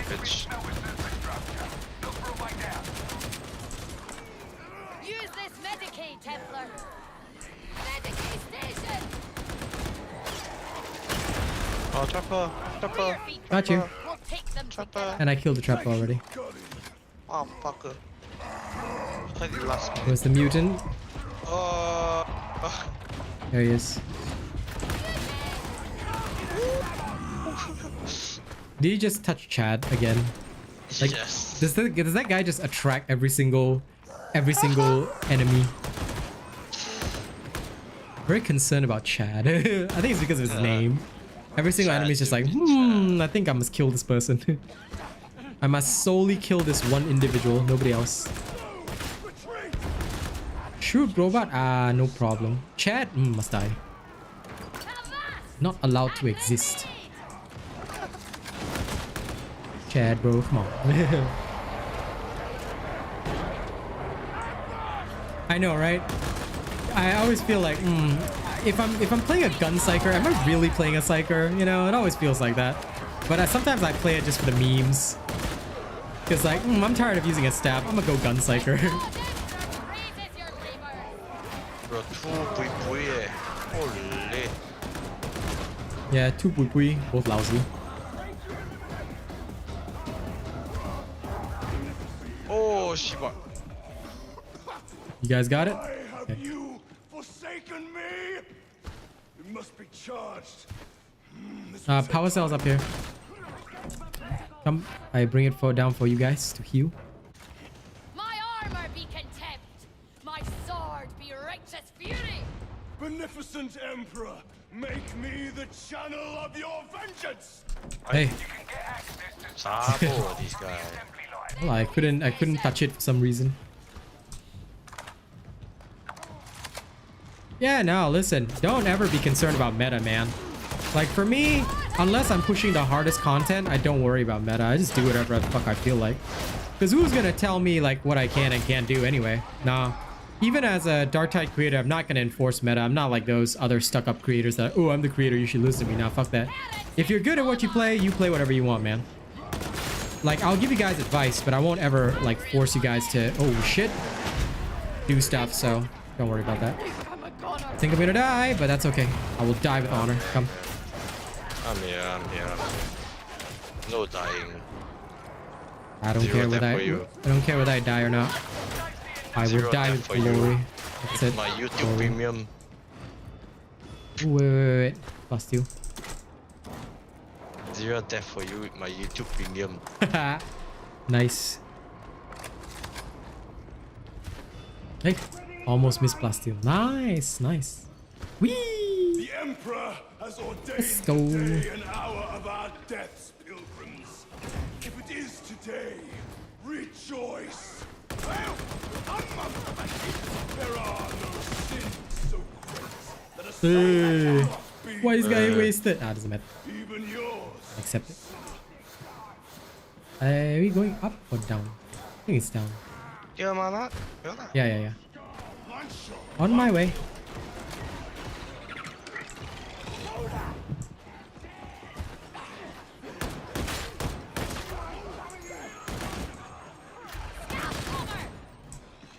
Bitch. Use this Medicaid, Templar. Medicaid station. Oh, trapper. Trapper. Got you. We'll take them Trapper. together. And I killed the trapper already. Oh, fucker. Try the last one. Where's the mutant? Oh. There he is. Did you just touch Chad again? Like, yes. does that guy just attract every single enemy? Very concerned about Chad. I think it's because of his name. Every single enemy is just like, I think I must kill this person. I must solely kill this one individual, nobody else. Shoot robot, no problem. Chad, must die. Not allowed to exist. Chad, bro, come on. I know, right? I always feel like, if I'm playing a gun psyker, am I really playing a psyker? You know, it always feels like that. But sometimes I play it just for the memes. Cause like, I'm tired of using a staff. I'm gonna go gun psyker. Bro, 2 pui pui eh. Holy. Yeah, 2 pui pui, both lousy. Oh, shiba. You guys got it? Why have Okay. you forsaken me? You must be charged. Power cells up here. Come, I bring it down for you guys to heal. My armor be contempt. My sword be righteous fury. Beneficent Emperor, make me the channel of your vengeance. Hey, Sabo, this guy. well, I couldn't touch it for some reason. Yeah, no, listen, don't ever be concerned about meta, man. Like for me, unless I'm pushing the hardest content, I don't worry about meta. I just do whatever the fuck I feel like. Because who's gonna tell me like what I can and can't do anyway? Nah, even as a Darktide creator, I'm not going to enforce meta. I'm not like those other stuck-up creators that, oh, I'm the creator, you should listen to me. Now, fuck that. If you're good at what you play whatever you want, man. Like, I'll give you guys advice, but I won't ever, like, force you guys to, oh, shit, do stuff, so don't worry about that. I think I'm gonna die, but that's okay. I will die with honor. Come. I'm here. No dying. I don't care whether I die or not. I will die with glory. That's it. My YouTube premium. Wait. Lost you. 0 death for you with my YouTube premium. Nice. Hey, almost missed Plasteel. Nice. Whee! The Emperor has ordained Let's go. today an hour of our deaths, pilgrims. If it is today, rejoice. Well, there are no sins so great that a Hey. soul be Why is guy wasted? Ah, doesn't matter. even yours. Accept it. Are we going up or down? I think it's down. Yeah, man. Yeah. On my way.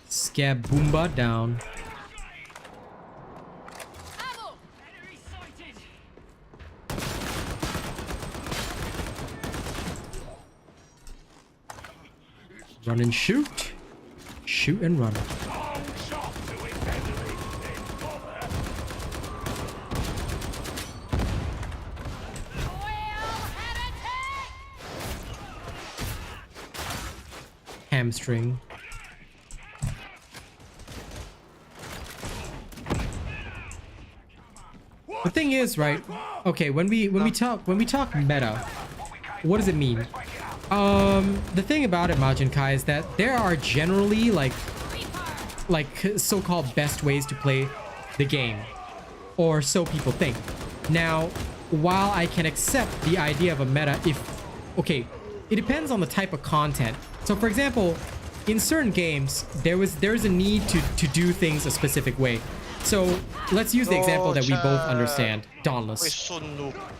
Skaboomba down. Ammo! Run and shoot. Shoot and run. Hamstring. The thing is, right? Okay, when we talk meta, what does it mean? The thing about it, Majin Kai, is that there are generally like so-called best ways to play the game, or so people think. Now, while I can accept the idea of a meta, it depends on the type of content. So, for example, in certain games, there's a need to do things a specific way. So let's use the example that we both understand, Dauntless.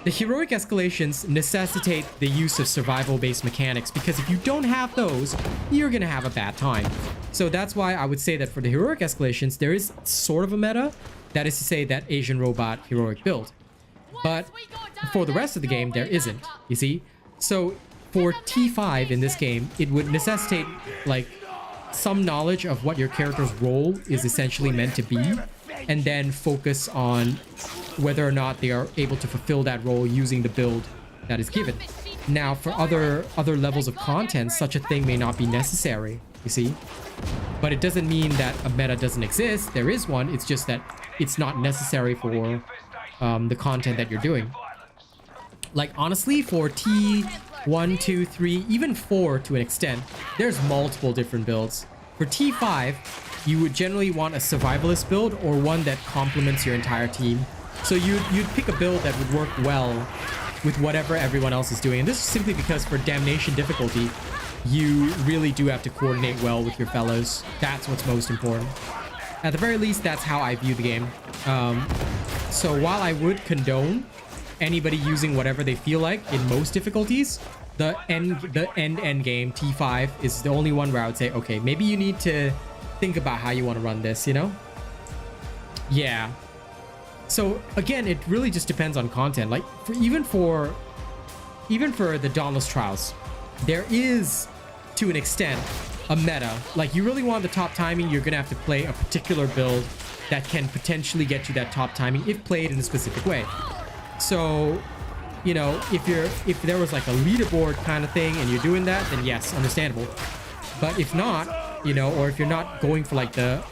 The heroic escalations necessitate the use of survival-based mechanics, because if you don't have those, you're gonna have a bad time. So that's why I would say that for the heroic escalations, there is sort of a meta. That is to say, that Asian robot heroic build. But for the rest of the game, there isn't, you see? So for T5 in this game, it would necessitate like some knowledge of what your character's role is essentially meant to be, and then focus on whether or not they are able to fulfill that role using the build that is given. Now, for other levels of content, such a thing may not be necessary, you see? But it doesn't mean that a meta doesn't exist. There is one. It's just that it's not necessary for the content that you're doing. Like, honestly, for T1, 2, 3, even 4 to an extent, there's multiple different builds. For T5, you would generally want a survivalist build, or one that complements your entire team. So you'd pick a build that would work well with whatever everyone else is doing. And this is simply because for damnation difficulty, you really do have to coordinate well with your fellows. That's what's most important. At the very least, that's how I view the game. So while I would condone anybody using whatever they feel like in most difficulties, the end game, T5, is the only one where I would say, okay, maybe you need to think about how you want to run this, you know? Yeah. So again, it really just depends on content. Like, even for the Dauntless Trials, there is, to an extent, a meta. Like, you really want the top timing, you're gonna have to play a particular build that can potentially get you that top timing if played in a specific way. So, you know, if there was like a leaderboard kind of thing and you're doing that, then yes, understandable. But if not, you know, or if you're not going for like the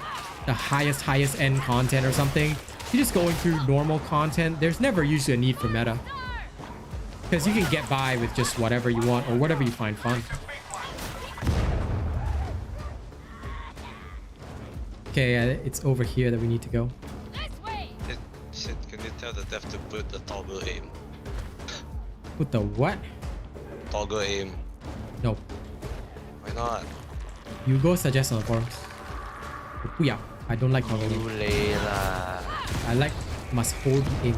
highest end content or something, you're just going through normal content, there's never usually a need for meta, because you can get by with just whatever you want or whatever you find fun. Okay, it's over here that we need to go. Shit, can you tell the dev to put the toggle aim? Put the what? Toggle aim. No. Why not? You go suggest on the forums. 不要 I don't like toggle aim. Layla. I like must hold the aim.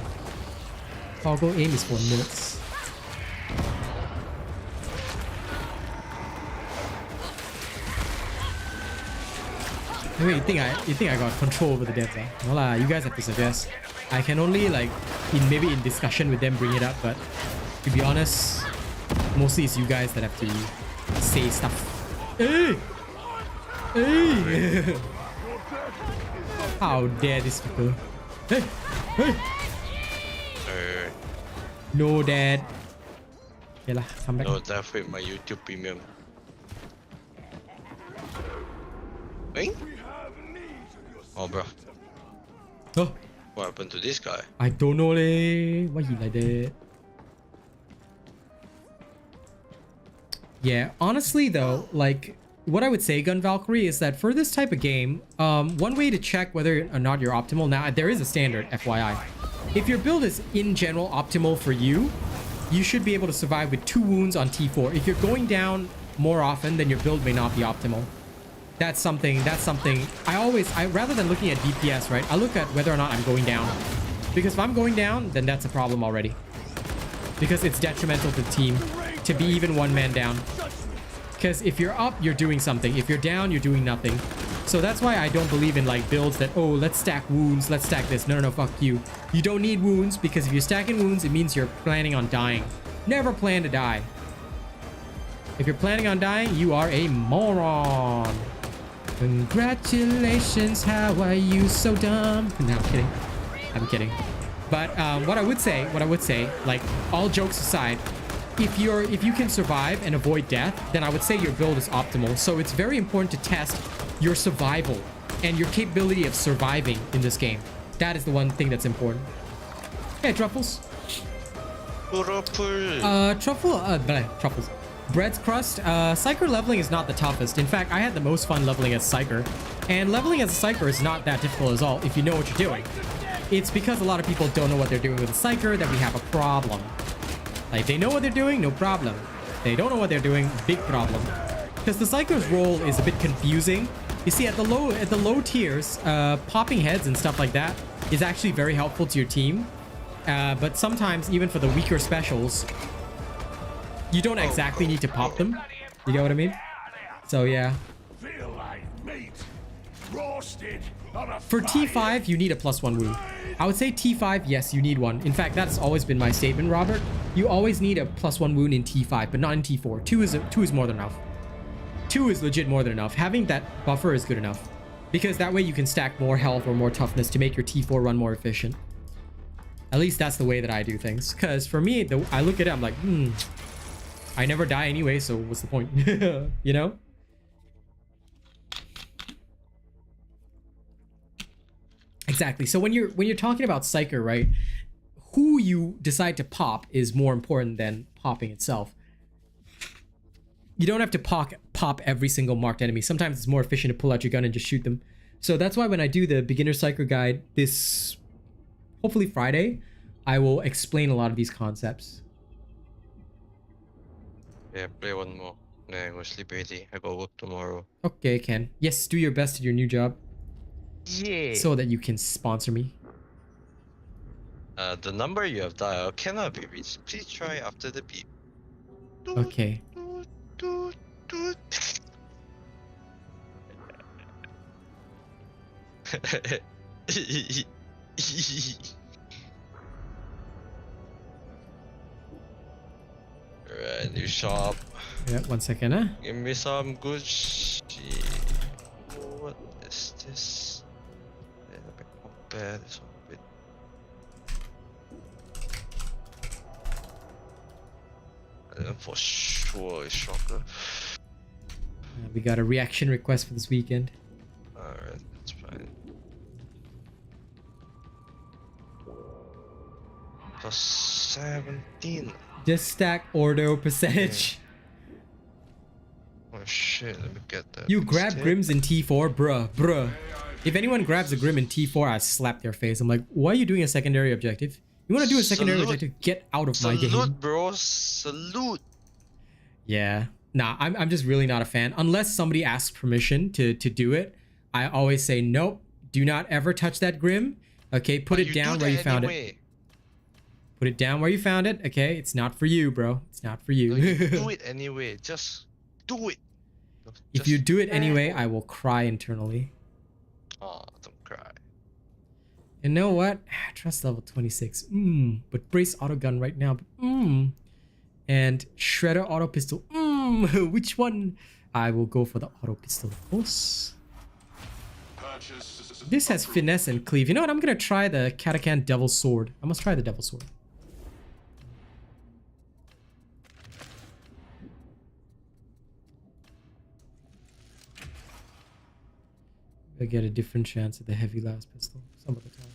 Toggle aim is for minutes. Wait, you think I got control over the devs? Huh? No lah, you guys have to suggest. I can only like maybe in discussion with them bring it up, but to be honest, mostly it's you guys that have to say stuff. Hey! Hey! How dare this people? Hey! Hey! No, Dad. Okay lah, come back. No, that's with my YouTube Premium. Hey? Oh, bro. Oh, What happened to this guy? I don't know leh. Why he like that? Yeah, honestly though, like what I would say, Gun Valkyrie, is that for this type of game, one way to check whether or not you're optimal, now there is a standard, FYI. If your build is in general optimal for you, you should be able to survive with 2 wounds on T4. If you're going down more often, then your build may not be optimal. That's something I rather than looking at DPS, right, I look at whether or not I'm going down. Because if I'm going down, then that's a problem already. Because it's detrimental to the team to be even 1 man down. Because if you're up, you're doing something. If you're down, you're doing nothing. So that's why I don't believe in like builds that, oh, let's stack wounds, let's stack this. No, fuck you. You don't need wounds, because if you're stacking wounds, it means you're planning on dying. Never plan to die. If you're planning on dying, you are a moron. Congratulations, how are you so dumb? No, I'm kidding. But what I would say, like all jokes aside, if you can survive and avoid death, then I would say your build is optimal. So it's very important to test your survival and your capability of surviving in this game. That is the one thing that's important. Hey, Truffles. Truffles. Bread's Crust. Psyker leveling is not the toughest. In fact, I had the most fun leveling as Psyker. And leveling as a Psyker is not that difficult at all if you know what you're doing. It's because a lot of people don't know what they're doing with a Psyker that we have a problem. Like, they know what they're doing, no problem. They don't know what they're doing, big problem. Because the Psyker's role is a bit confusing. You see, at the low tiers, popping heads and stuff like that is actually very helpful to your team. But sometimes, even for the weaker specials, you don't exactly need to pop them. You get what I mean? So yeah. For T5, you need a +1 wound. I would say T5, yes, you need one. In fact, that's always been my statement, Robert. You always need a +1 wound in T5, but not in T4. 2 is more than enough. 2 is legit more than enough. Having that buffer is good enough. Because that way you can stack more health or more toughness to make your T4 run more efficient. At least that's the way that I do things. Because for me, I look at it, I'm like, I never die anyway, so what's the point? You know? Exactly. So when you're talking about Psyker, right? Who you decide to pop is more important than popping itself. You don't have to pop every single marked enemy. Sometimes it's more efficient to pull out your gun and just shoot them. So that's why when I do the beginner Psyker guide this, hopefully Friday, I will explain a lot of these concepts. Yeah, play one more. Then I go sleep already. I go work tomorrow. Okay, Ken. Yes, do your best at your new job. Yeah. So that you can sponsor me. The number you have dialed cannot be reached. Please try after the beep. Okay. Right, new shop. Yeah, 1 second, huh? Give me some good shit. What is this? Yeah, a bit more bad. This one a bit. And then for sure, it's shocker. We got a reaction request for this weekend. Alright, that's fine. Plus 17. Just stack order percentage. Oh shit, let me get that. You grab instead. Grims in T4, bruh. If anyone grabs a Grim in T4, I slap their face. I'm like, why are you doing a secondary objective? You want to do a secondary objective? Get out of my game. Salute, bro. Salute. Yeah. Nah, I'm just really not a fan. Unless somebody asks permission to do it, I always say, nope, Do not ever touch that Grim. Okay, put But it down where you found it. Put it down where you found it. Okay, it's not for you, bro. It's not for you. No, you do it anyway. Just do it. If you do it anyway, I will cry internally. Oh, don't cry. You know what? Trust level 26. But brace auto gun right now. And shredder auto pistol. Which one? I will go for the auto pistol, of course. This has finesse and cleave. You know what? I'm gonna try the Katakan Devil Sword. I must try the Devil Sword. I get a different chance at the heavy last pistol some of the time.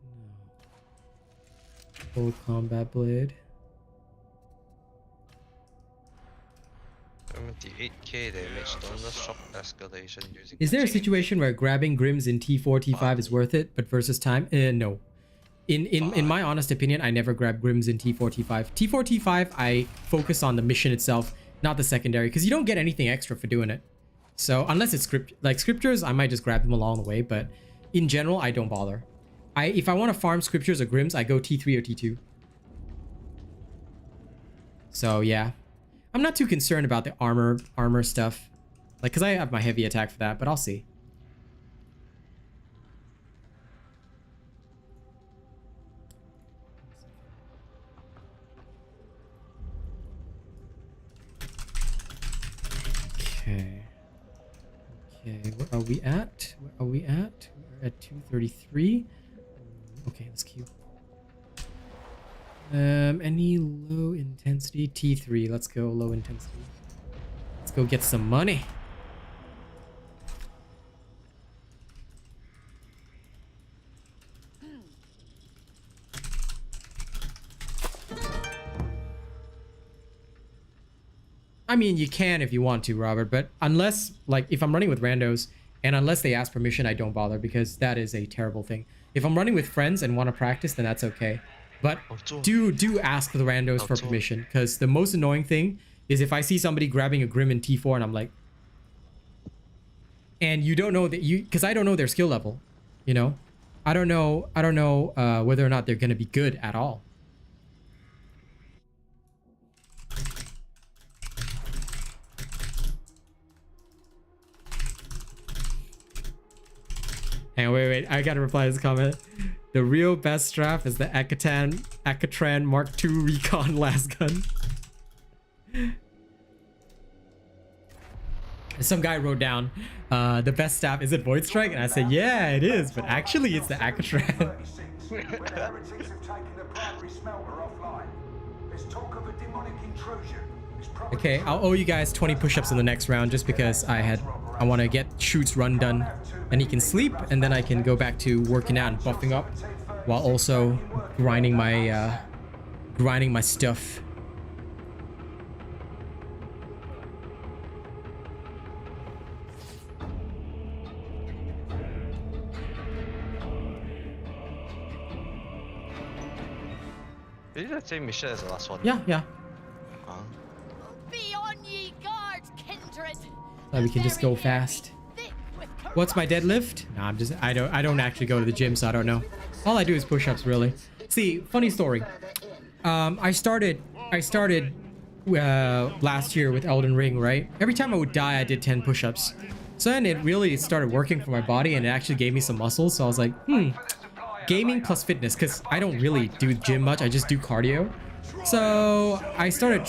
No. Full combat blade. 78k damage, don't shop escalation using. Is there a situation where grabbing Grims in T4, T5 is worth it, but versus time? No. In my honest opinion, I never grab Grims in T4, T5. T4, T5, I focus on the mission itself, not the secondary, because you don't get anything extra for doing it. So unless it's scriptures, I might just grab them along the way, but in general, I don't bother. If I want to farm scriptures or Grims, I go T3 or T2. So yeah. I'm not too concerned about the armor stuff. Like, because I have my heavy attack for that, but I'll see. Okay. Okay, where are we at? Where are we at? We're at 233. Okay, let's queue. Any low intensity? T3. Let's go low intensity. Let's go get some money. I mean, you can if you want to, Robert, but unless, like, if I'm running with randos and unless they ask permission, I don't bother because that is a terrible thing. If I'm running with friends and want to practice, then that's okay. But do ask the randos for permission, because the most annoying thing is if I see somebody grabbing a Grim in T4 and I'm like, and you don't know that because I don't know their skill level, you know, I don't know whether or not they're gonna be good at all. Hang on, wait, I gotta reply to this comment. The real best strap is the Akatran Mark II Recon Last Gun. Some guy wrote down, the best staff, is it Void Strike? And I said, yeah, it is, but actually it's the Akatran. Okay, I'll owe you guys 20 push-ups in the next round just because I want to get Shoot's run done. And he can sleep, and then I can go back to working out and buffing up while also grinding my stuff. Did that same mission as the last one? Yeah. Be on ye guard, kindred. So we can just go fast. What's my deadlift? No, I don't actually go to the gym, so I don't know. All I do is push-ups, really. See, funny story. I started last year with Elden Ring, right? Every time I would die, I did 10 push-ups. So then it really started working for my body, and it actually gave me some muscles. So I was like, gaming plus fitness, because I don't really do gym much. I just do cardio. So I started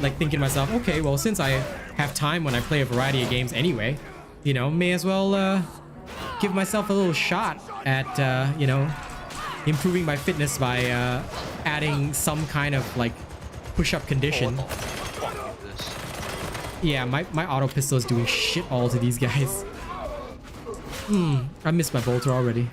like thinking to myself, okay, well, since I have time when I play a variety of games anyway, you know, may as well give myself a little shot at, you know, improving my fitness by adding some kind of like push-up condition. Yeah, my auto pistol is doing shit all to these guys. I missed my bolter already.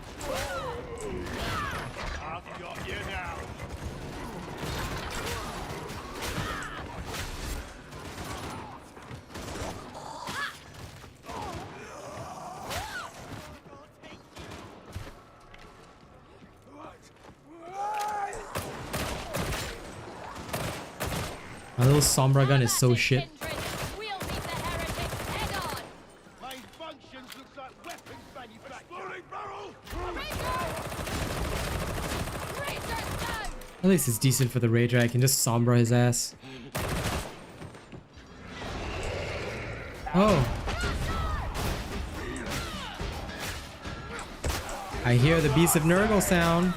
My little Sombra gun is so shit. like weapons manufacturer. Exploding barrel! Ranger down! At least it's decent for the Rager. I can just sombra his ass. Oh. I hear the Beast of Nurgle sound.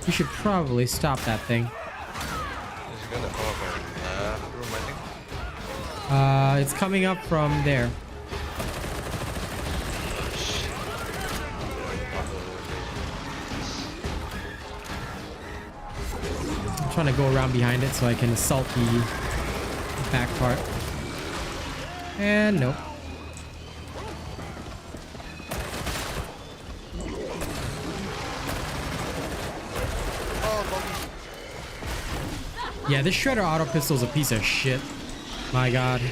You should probably stop that thing. Is it gonna come up from the room, I think? It's coming up from there. I'm trying to go around behind it so I can assault the back part. And nope. Yeah, this Shredder auto pistol is a piece of shit. My god.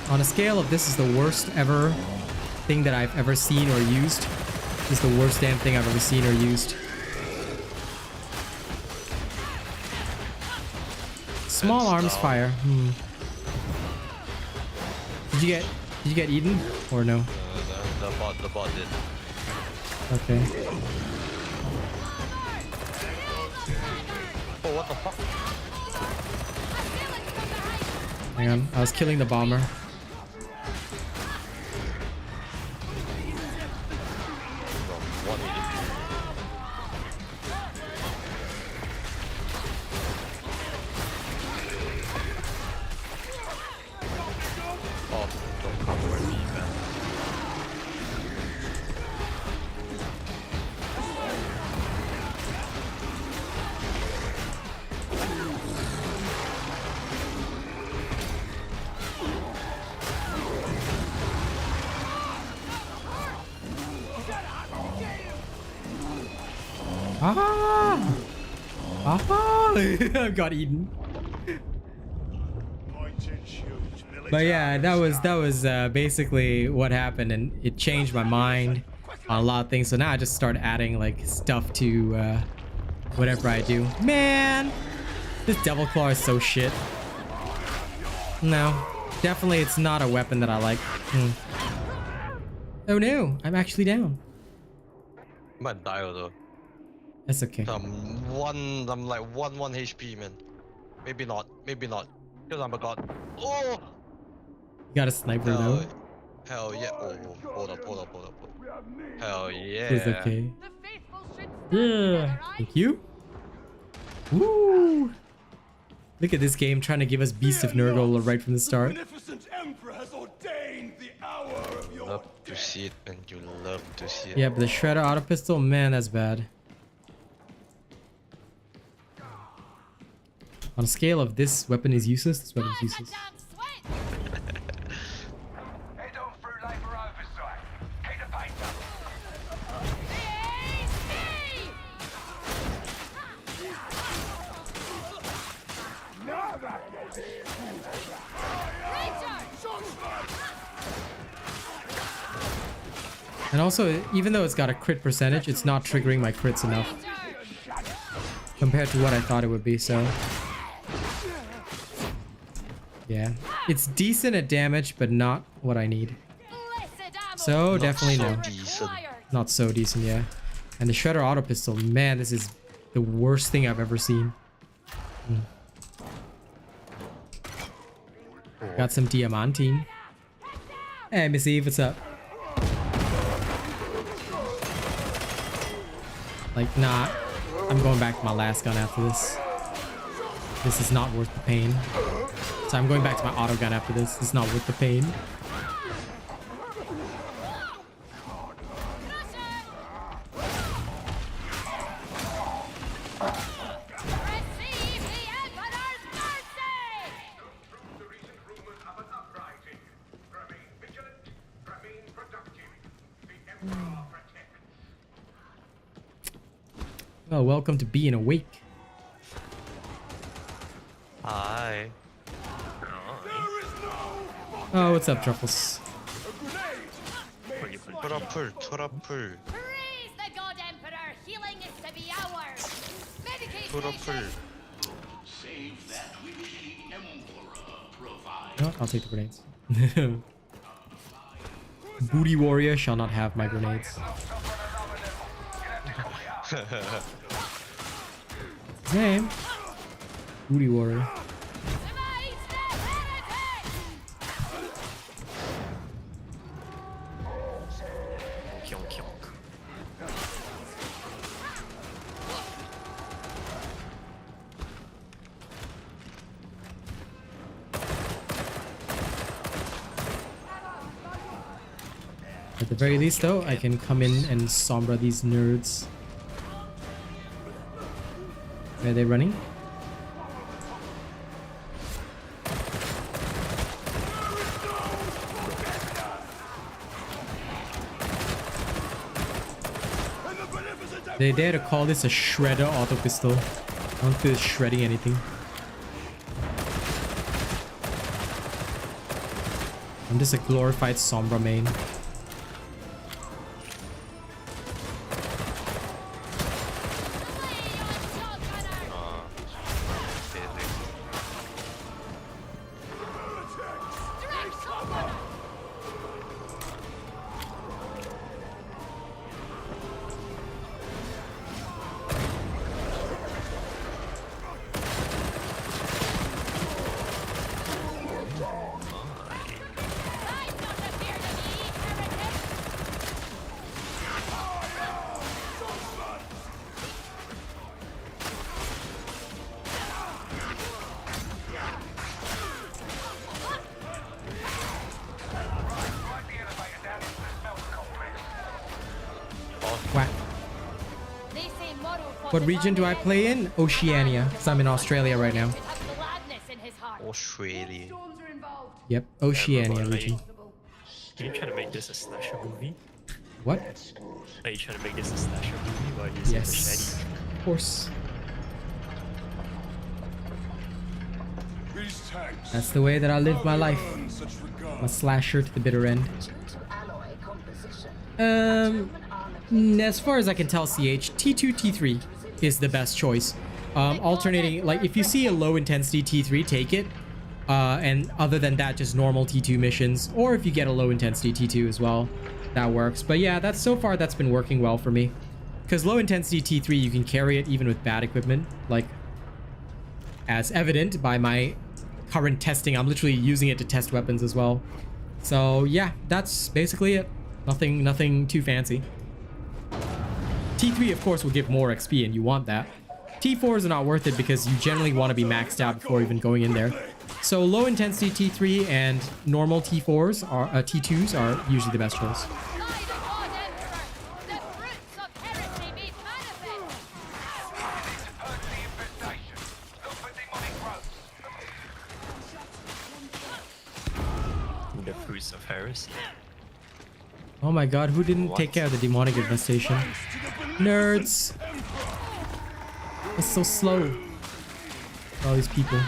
On a scale of this is the worst ever thing that I've ever seen or used. This is the worst damn thing I've ever seen or used. Small arms fire. Did you get eaten or no? The bot did. Okay. Oh, what the fuck? Hang on, I was killing the bomber. What did Oh, don't come for me, man. Ah! Ah! I got eaten. Point and shoot, But yeah, that was basically what happened, and it changed my mind on a lot of things. So now I just start adding like stuff to whatever I do. Man, this Devil Claw is so shit. No, definitely it's not a weapon that I like. Oh no, I'm actually down. I might die though. That's okay. I'm like 1 HP, man. Maybe not. Because I'm a god. Oh! You got a sniper though. Hell yeah. Oh, hold up. Hell yeah. It's okay. The faithful should stand Yeah. together, aye? Thank you. Woo! Look at this game trying to give us Beast of Nurgle right from the start. The magnificent Emperor has ordained the hour of your Love to see it, man. You love to see it. Yeah, but the Shredder auto pistol, man, that's bad. On a scale of this weapon is useless, this weapon is useless. Head on through Labour oversight. Keep the pace up. And also, even though it's got a crit percentage, it's not triggering my crits enough compared to what I thought it would be, so yeah, it's decent at damage, but not what I need. So Not definitely so no. decent. Not so decent, yeah. And the Shredder auto pistol, man, this is the worst thing I've ever seen. Got some diamantine. Hey, Miss Eve, what's up? Like, nah, I'm going back to my last gun after this. This is not worth the pain. So I'm going back to my auto gun after this. It's not worth the pain. Well, welcome to being awake. Hi. Oh, what's up, Truffles? Put up pull. Praise the God Emperor! Healing is to be ours! Put up pull. Medication! No, I'll take the grenades. Booty warrior shall not have my grenades. Name. Booty warrior. Kyonk kyonk. At the very least though, I can come in and sombra these nerds. Where are they running? They dare to call this a shredder auto pistol. I don't feel it's shredding anything. I'm just a glorified sombra main. Whack. What region do I play in? Oceania, because I'm in Australia right now. Australia. Yep, Oceania region. Are you trying to make this a slasher movie? What? Are you trying to make this a slasher movie while using Yes, machete? of course. These tanks That's the way that I live my life. earn such regard. I'm a slasher to the bitter end. Due to alloy composition, As far as I can tell, CH, T2, T3 is the best choice. Alternating, like, if you see a low intensity T3, take it. And other than that, just normal T2 missions. Or if you get a low intensity T2 as well, that works. But yeah, so far that's been working well for me. Because low intensity T3, you can carry it even with bad equipment. Like, as evident by my current testing, I'm literally using it to test weapons as well. So yeah, that's basically it. Nothing too fancy. T3 of course will give more XP and you want that. T4s are not worth it because you generally want to be maxed out before even going in there. So low intensity T3 and normal T4s are T2s are usually the best choice. The fruits of heresy. Oh my god, who didn't take care of the demonic infestation? Nerds! It's so slow. All these people.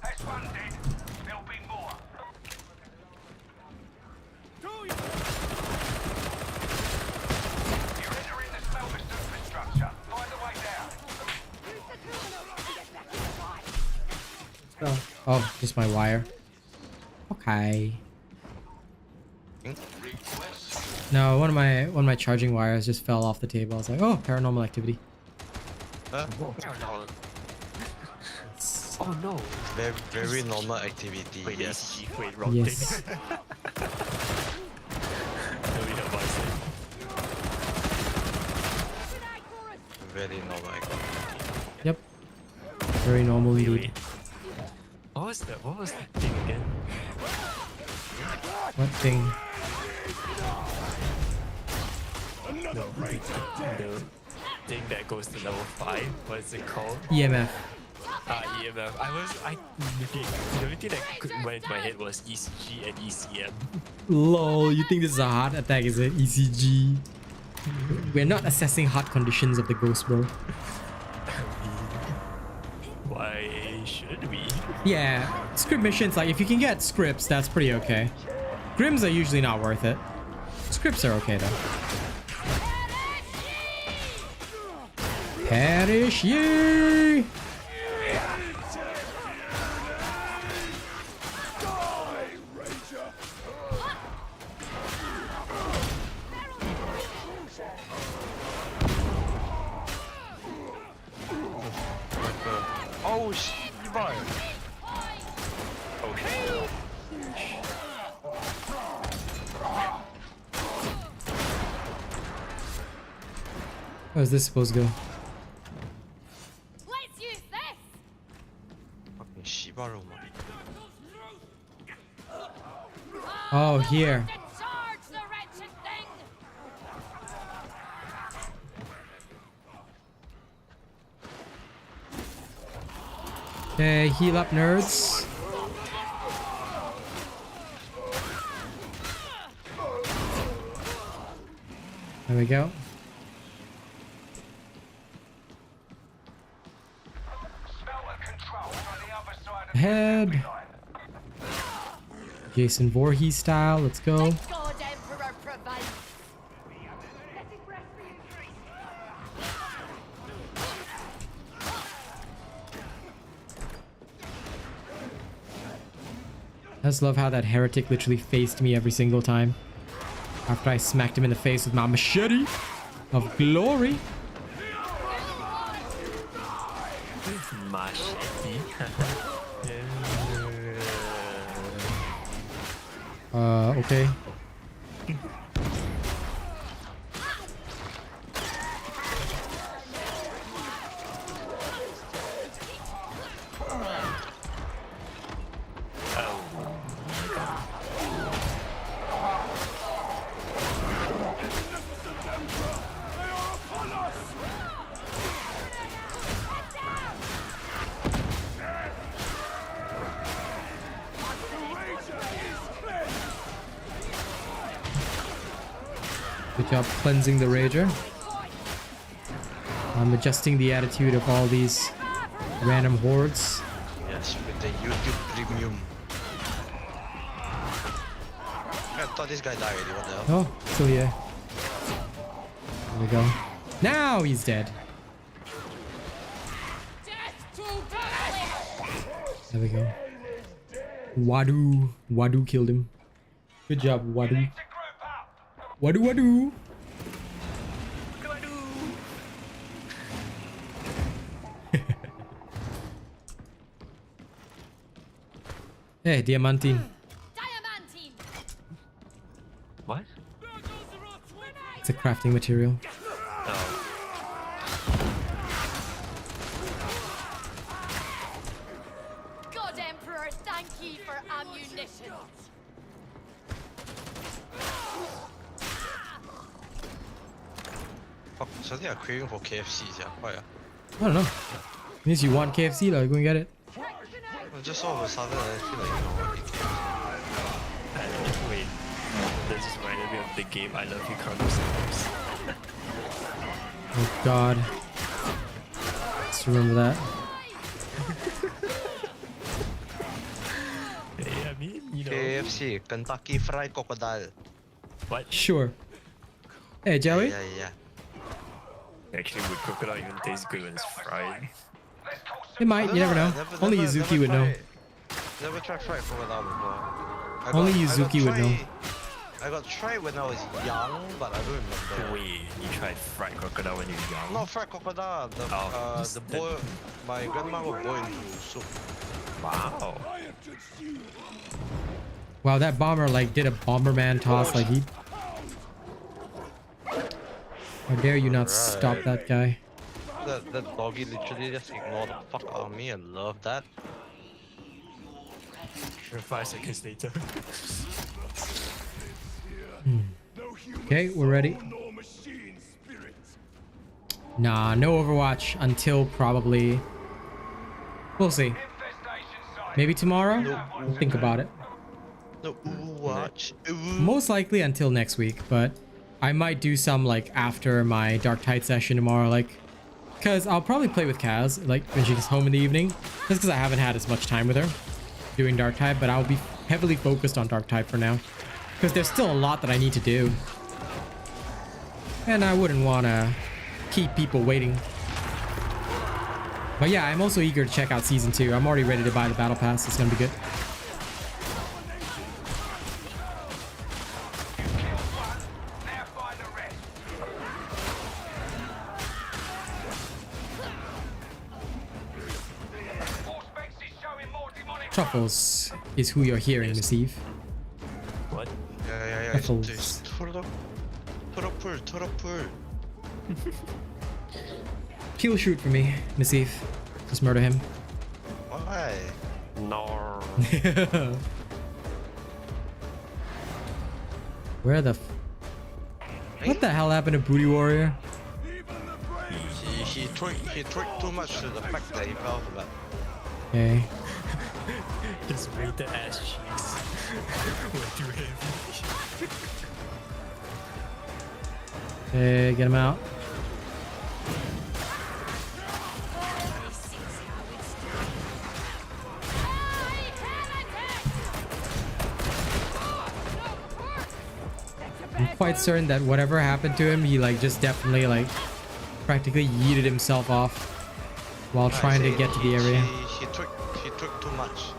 That's one dead. There'll be more. You're entering the smelter superstructure. Find a way down. Oh, just my wire. Okay. No, one of my charging wires just fell off the table. I was like, oh, paranormal activity. Oh no. Very normal activity. Wait, Yes. wait, wrong Yes. thing. No, we don't buy it. Very normal activity. Yep. Very normal Wait, indeed. wait. What was that thing again? What thing? The thing that goes to level 5. What is it called? EMF. EMF. The only thing that went into my head was ECG and ECM. Lol, you think this is a heart attack, is it? ECG. We're not assessing heart conditions of the ghost, bro. Why should we? Yeah, script missions, like if you can get scripts, that's pretty okay. Grims are usually not worth it. Scripts are okay though. Perish ye! Oh, 씨발. Okay. Where's this supposed to go? Let's use this. fucking 씨발로 막. Oh, here. To charge the wretched thing. Okay, heal up, nerds. There we go. Head. Jason Voorhees style. Let's go. God Emperor provides. I just love how that heretic literally faced me every single time after I smacked him in the face with my machete of glory. Machete. Okay. Good job cleansing the Rager. I'm adjusting the attitude of all these random hordes. Yes, with the YouTube Premium. I thought this guy died already, what the hell? Oh, still here. There we go. Now he's dead. There we go. Wadu. Wadu killed him. Good job, Wadu. Wadu wadu. Hey, diamantine. Diamantine. What? It's a crafting material. God Emperor, thank ye for ammunition. Fuck, suddenly I'm craving for KFC, yeah. Why? I don't know. Means you want KFC, like, go and get it. Just all of a sudden, I feel like, you know, I eat KFC. Wait. This just reminded me of the game I Love You Randos and Channel Members. Oh god. Just remember that. Hey, I mean, you know. KFC, Kentucky Fried Crocodile. What? Sure. Hey, Joey. Yeah. Actually, would crocodile even taste good when it's fried? It might, you never know. Only Yuzuki would know. Never tried fried crocodile before. Only Yuzuki would know. I got tried when I was young, but I don't remember. Wait, you tried fried crocodile when you were young? Not fried crocodile, the boil. My grandma would boil into soup. Wow. Wow, that bomber like did a Bomberman toss like he... How dare you not stop that guy? That doggy literally just ignored the fuck out of me and loved that. 5 seconds later. Okay, we're ready. Nah, no Overwatch until probably... We'll see. Maybe tomorrow? Think about it. No, watch. Most likely until next week, but I might do some like after my Darktide session tomorrow, like, because I'll probably play with Kaz like when she gets home in the evening, just because I haven't had as much time with her doing Darktide, but I'll be heavily focused on Darktide for now because there's still a lot that I need to do and I wouldn't want to keep people waiting. But yeah, I'm also eager to check out season 2. I'm already ready to buy the battle pass. It's gonna be good. Truffles is who you're hearing, Miss Eve. What? Yeah. Truffles. It's Turtle. Kill shoot for me, Miss Eve. Just murder him. Why? No. Where the what the hell happened to Booty Warrior? He tricked too much to the fact that he fell for that. Okay. His weighted ass cheeks were too heavy. Okay, get him out. I'm quite certain that whatever happened to him, he like just definitely like practically yeeted himself off while trying to get to the area. He tricked too much.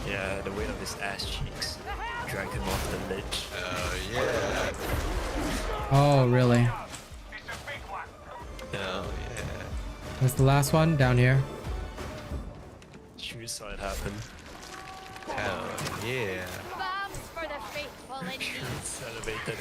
Yeah, the weight of his ass cheeks dragged him off the ledge. Yeah. Oh, really? Yeah. That's the last one down here. She saw it happen. Hell yeah. Bombs for the faithful in need. Celebrated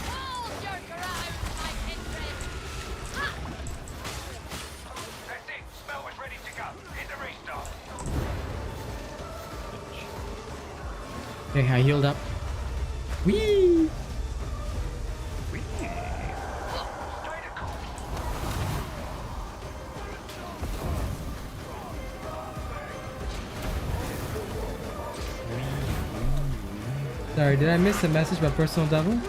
Hold your ground, my kindred. That's it. Spell was ready to go. Hit the restart. Okay, I healed up. Whee! Sorry, did I miss a message about personal devil?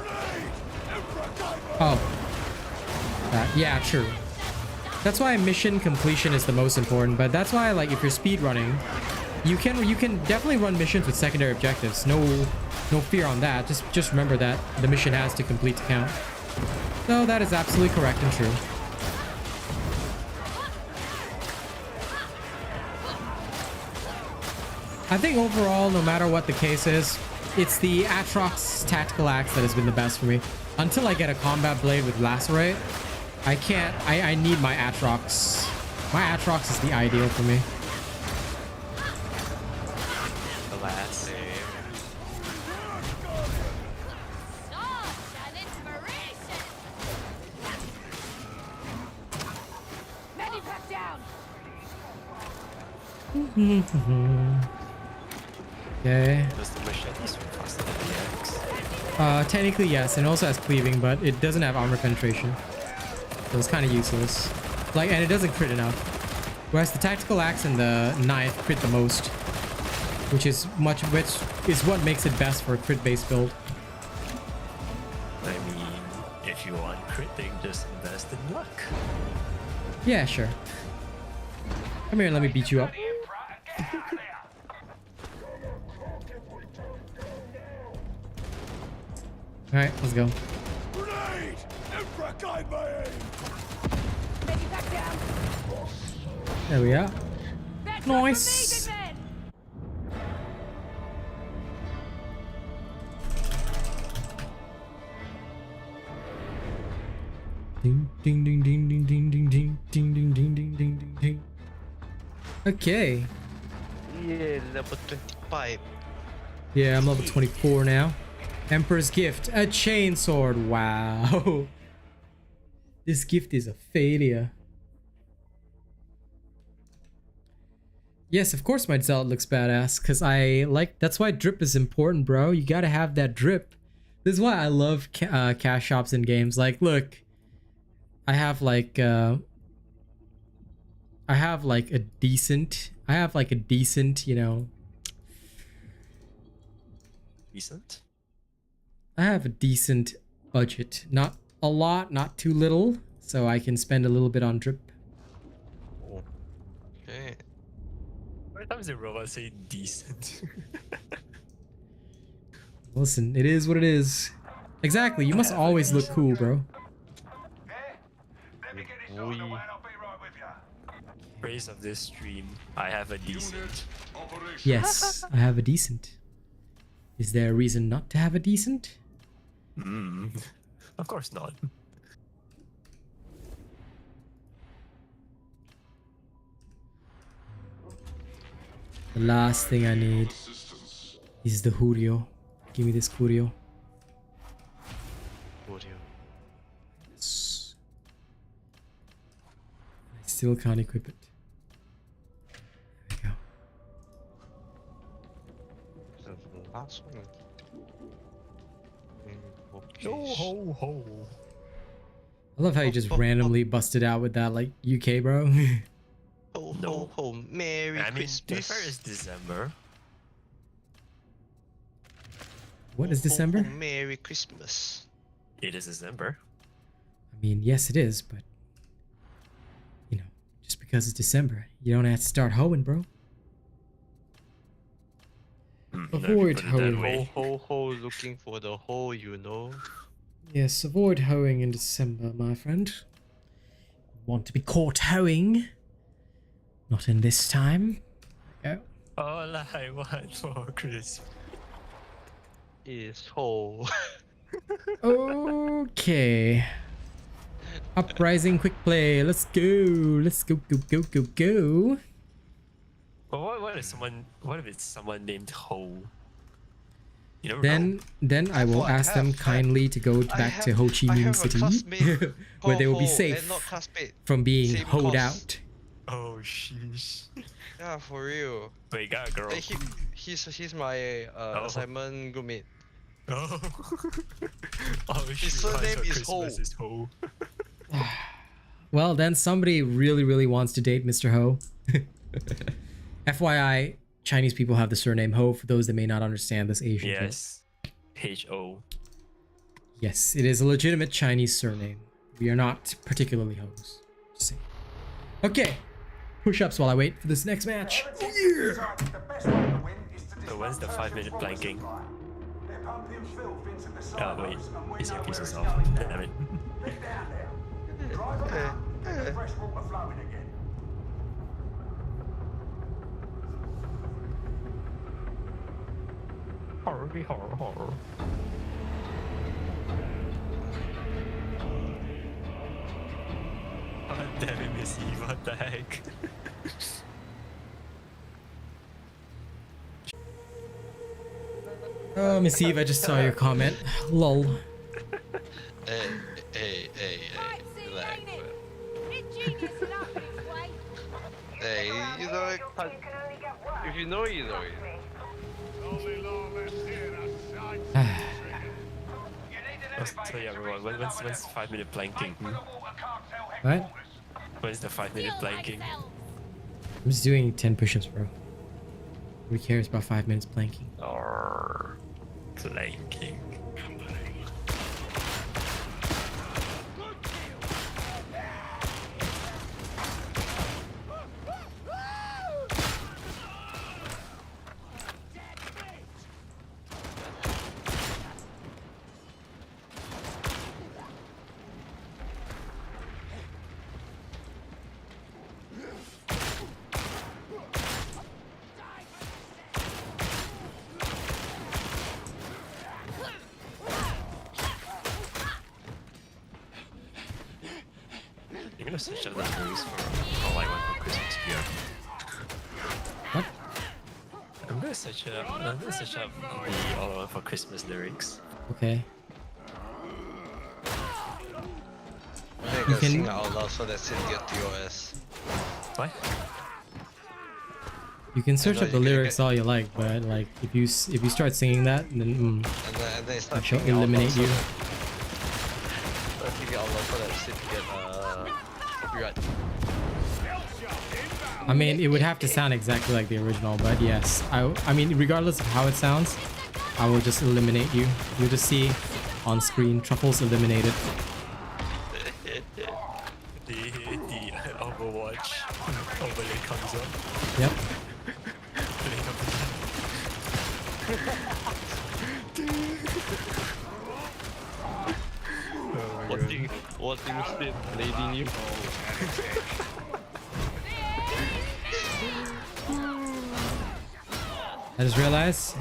Oh. Yeah, true. That's why mission completion is the most important, but that's why, like, if you're speed running, you can definitely run missions with secondary objectives. No fear on that. Just remember that the mission has to complete to count. So that is absolutely correct and true. I think overall, no matter what the case is, it's the Atrox tactical axe that has been the best for me. Until I get a combat blade with lacerate, I can't. I need my Atrox. My Atrox is the ideal for me. Alas. Such an inspiration. Medipack down. Okay. Does the machete swing faster than the axe? Technically yes, and it also has cleaving, but it doesn't have armor penetration, so it's kind of useless. Like, and it doesn't crit enough. Whereas the tactical axe and the knife crit the most, which is what makes it best for a crit-based build. I mean, if you want crit, then just invest in luck. Yeah, sure. Come here and let me beat you up. All right, let's go. Grenade! Emperor, guide my aim! Medipack down. There we are. That's Nice. what men. Ding ding ding ding ding ding ding ding ding ding ding ding ding ding ding. Okay. Yeah, level 25. Yeah, I'm level 24 now. Emperor's gift, a chainsword. Wow. This gift is a failure. Yes, of course my Zealot looks badass, because that's why drip is important, bro. You gotta have that drip. This is why I love cash shops in games. Like, look, I have like a decent, you know. Decent? I have a decent budget. Not a lot, not too little, so I can spend a little bit on drip. Okay. Every time the robot say decent. Listen, it is what it is. Exactly, you must always look cool, bro. Boy. Praise of this stream. I have a decent. Yes, I have a decent. Is there a reason not to have a decent? Of course not. The last thing I need is the Hurio. Give me this Hurio. Audio. Yes. I still can't equip it. There we go. The last one. Yo ho ho. I love how you just randomly busted out with that, like, UK, bro. Ho No. ho ho, Merry I mean, Christmas. to be fair, it's December. What is Ho, ho, December? ho, Merry Christmas. It is December. I mean, yes, it is, but you know, just because it's December, you don't have to start hoeing, bro. If Avoid you put it that hoeing. way. Ho ho ho, looking for the hole, you know. Yes, avoid hoeing in December, my friend. Want to be caught hoeing? Not in this time. Go. All I want for Christmas. Is hole. Okay. Uprising quick play. Let's go. Let's go, go, go, go, go. But what if someone? What if it's someone named Ho? You never know. Then I will ask them kindly to go back to Ho Chi Minh City, where they will be safe and not classmate. from being Same hoed course. out. Oh sheesh. Yeah, for real. But you got a girl. Like, he's my assignment groupmate. Oh. Oh His shoot, surname Christmas is Ho. is Ho. Well, then somebody really, really wants to date Mr. Ho. FYI, Chinese people have the surname Ho for those that may not understand this Asian joke. Yes. Ho. Yes, it is a legitimate Chinese surname. We are not particularly hoes. Just saying. Okay. Push-ups while I wait for this next match. So when's the 5-minute planking? Oh wait, his earpiece is off. Damn it. Horror, horror, horror. Oh, damn it, Missy, what the heck? Oh, Miss Eve, I just saw your comment. Lol. Hey, relax. Hey, you know, if you know, you know. So yeah, everyone, when's 5-minute planking? What? When's the 5-minute planking? I'm just doing 10 push-ups, bro. Who cares about 5 minutes planking? Or planking. You're gonna search up the lyrics for All I Want for Christmas gear. What? I'm gonna search up the All I Want for Christmas lyrics. Okay. I You can can- sing it out loud so that's in your TOS. What? You can search know up the you can lyrics get- all you like, but like if you start singing that, then And then it's I not shall singing out loud eliminate so you. that sing it out loud so that Sid get copyright. I mean, it would have to sound exactly like the original, but yes, I mean, regardless of how it sounds, I will just eliminate you. You'll just see on screen Truffles eliminated. The Overwatch overlay comes up. Yep. Play comes up. Watching shit, lady new. I just realized,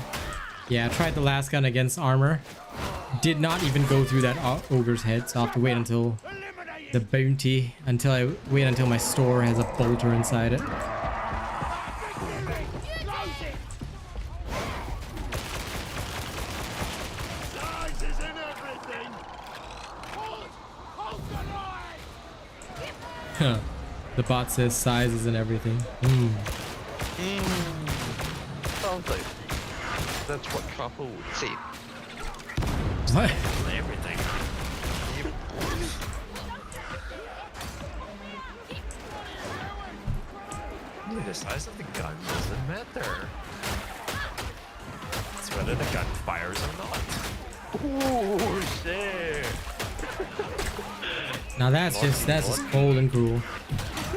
yeah, I tried the last gun against armor. Did not even go through that ogre's head, so I'll have to wait until the bounty, until my store has a bolter inside it. Huh. The bot says sizes and everything. Sounds like that's what Truffle would say. What? Everything. The size of the gun doesn't matter. It's whether the gun fires or not. Oh shit! Now that's just cold and cruel.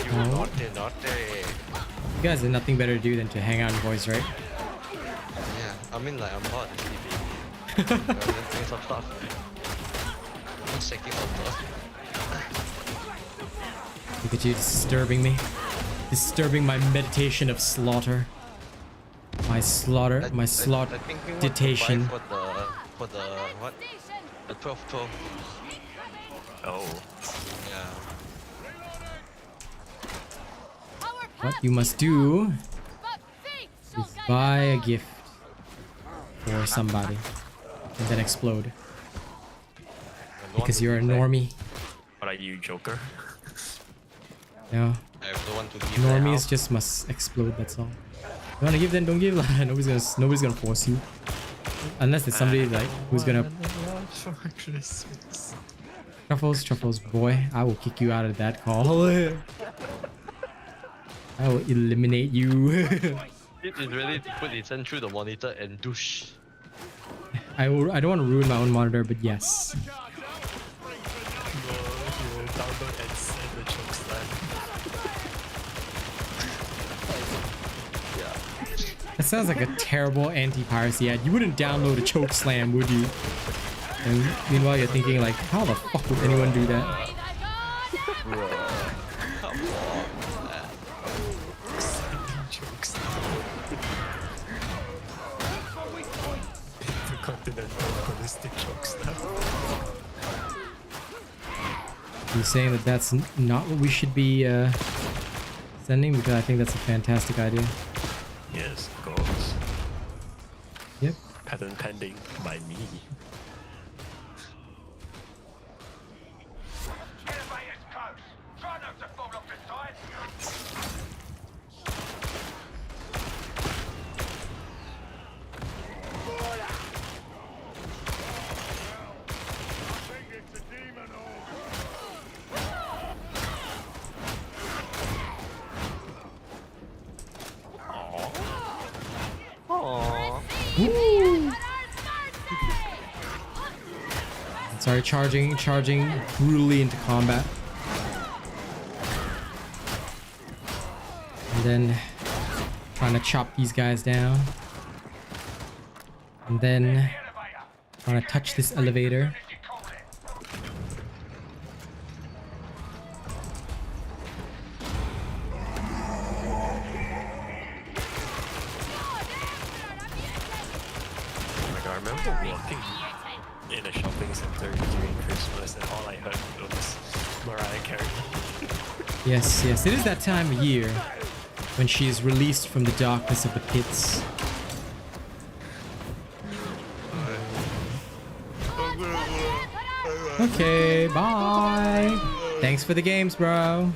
You naughty. You guys have nothing better to do than to hang out and voice, right? Yeah, I mean like I'm not sleeping. Doing some stuff. I'm checking some stuff. Look at you disturbing me. Disturbing my meditation of slaughter. My slaughter, my slaughter ditation. For the what? The 12. Oh. Yeah. What you must do is buy a gift for somebody and then explode. Because you're a normie. What are you, Joker? No. I don't want to give Normies just must explode, that's all. You wanna give then don't give. Nobody's gonna force you. Unless it's somebody like who's gonna Truffles, boy, I will kick you out of that call. I will eliminate you. It is really to put it in through the monitor and douche. I don't want to ruin my own monitor, but yes. Download and send the chokeslam. That sounds like a terrible anti-piracy ad. You wouldn't download a chokeslam, would you? And meanwhile, you're thinking like, how the fuck would anyone do that? Bro, come on. Ballistic chokeslam. You're saying that that's not what we should be sending? Because I think that's a fantastic idea. Yes, of course. Yep. Patent pending by me. Elevator's close. Try not to fall off the side. Sorry, charging brutally into combat. And then trying to chop these guys down. And then trying to touch this elevator. Like, I remember walking in a shopping center during Christmas and all I heard was Mariah Carey. Yes, it is that time of year when she is released from the darkness of the pits. Okay, bye. Thanks for the games, bro.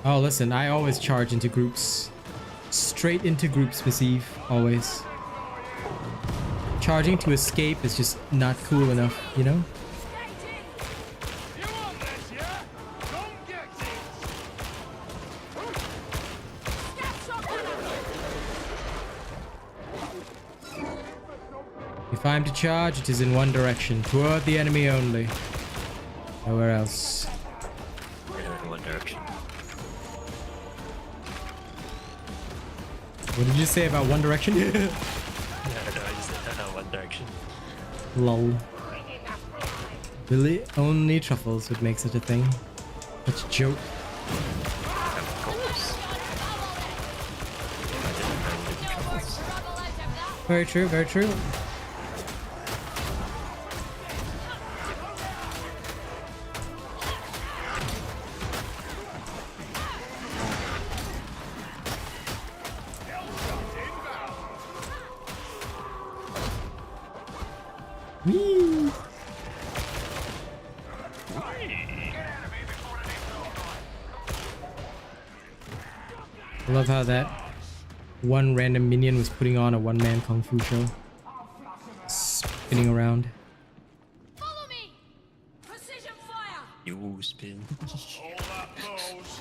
Oh, listen, I always charge into groups. Straight into groups, Massive. Always. Charging to escape is just not cool enough, you know? If I am to charge, it is in one direction, toward the enemy only. Nowhere else. In one direction. What did you say about One Direction? No, I just said one direction. Lol. Really? Only truffles would make such a thing. Such a joke. Of course. Very true, very true. Whee! I love how that one random minion was putting on a one-man kung fu show. Spinning around. Follow me! Precision fire! You spin. All that blows.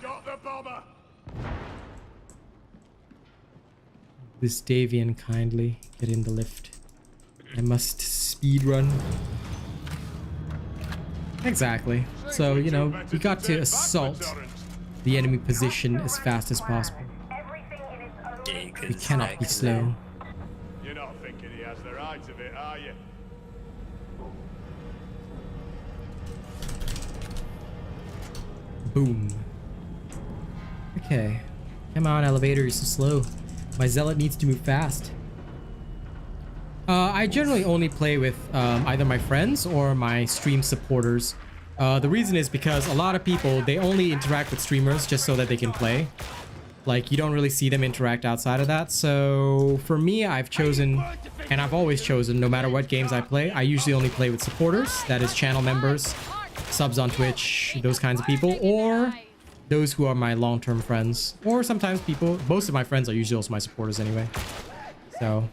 Got the bomber. This Davian kindly get in the lift. I must speed run. Exactly. So, you know, we got to assault the enemy position as fast as possible. We cannot be slow. You're not thinking he has the right of it, are you? Boom. Okay. Come on, elevator, you're so slow. My Zealot needs to move fast. I generally only play with either my friends or my stream supporters. The reason is because a lot of people, they only interact with streamers just so that they can play. Like, you don't really see them interact outside of that. So for me, I've chosen, and I've always chosen, no matter what games I play, I usually only play with supporters. That is channel members, subs on Twitch, those kinds of people, or those who are my long-term friends. Or sometimes people, most of my friends are usually also my supporters anyway. So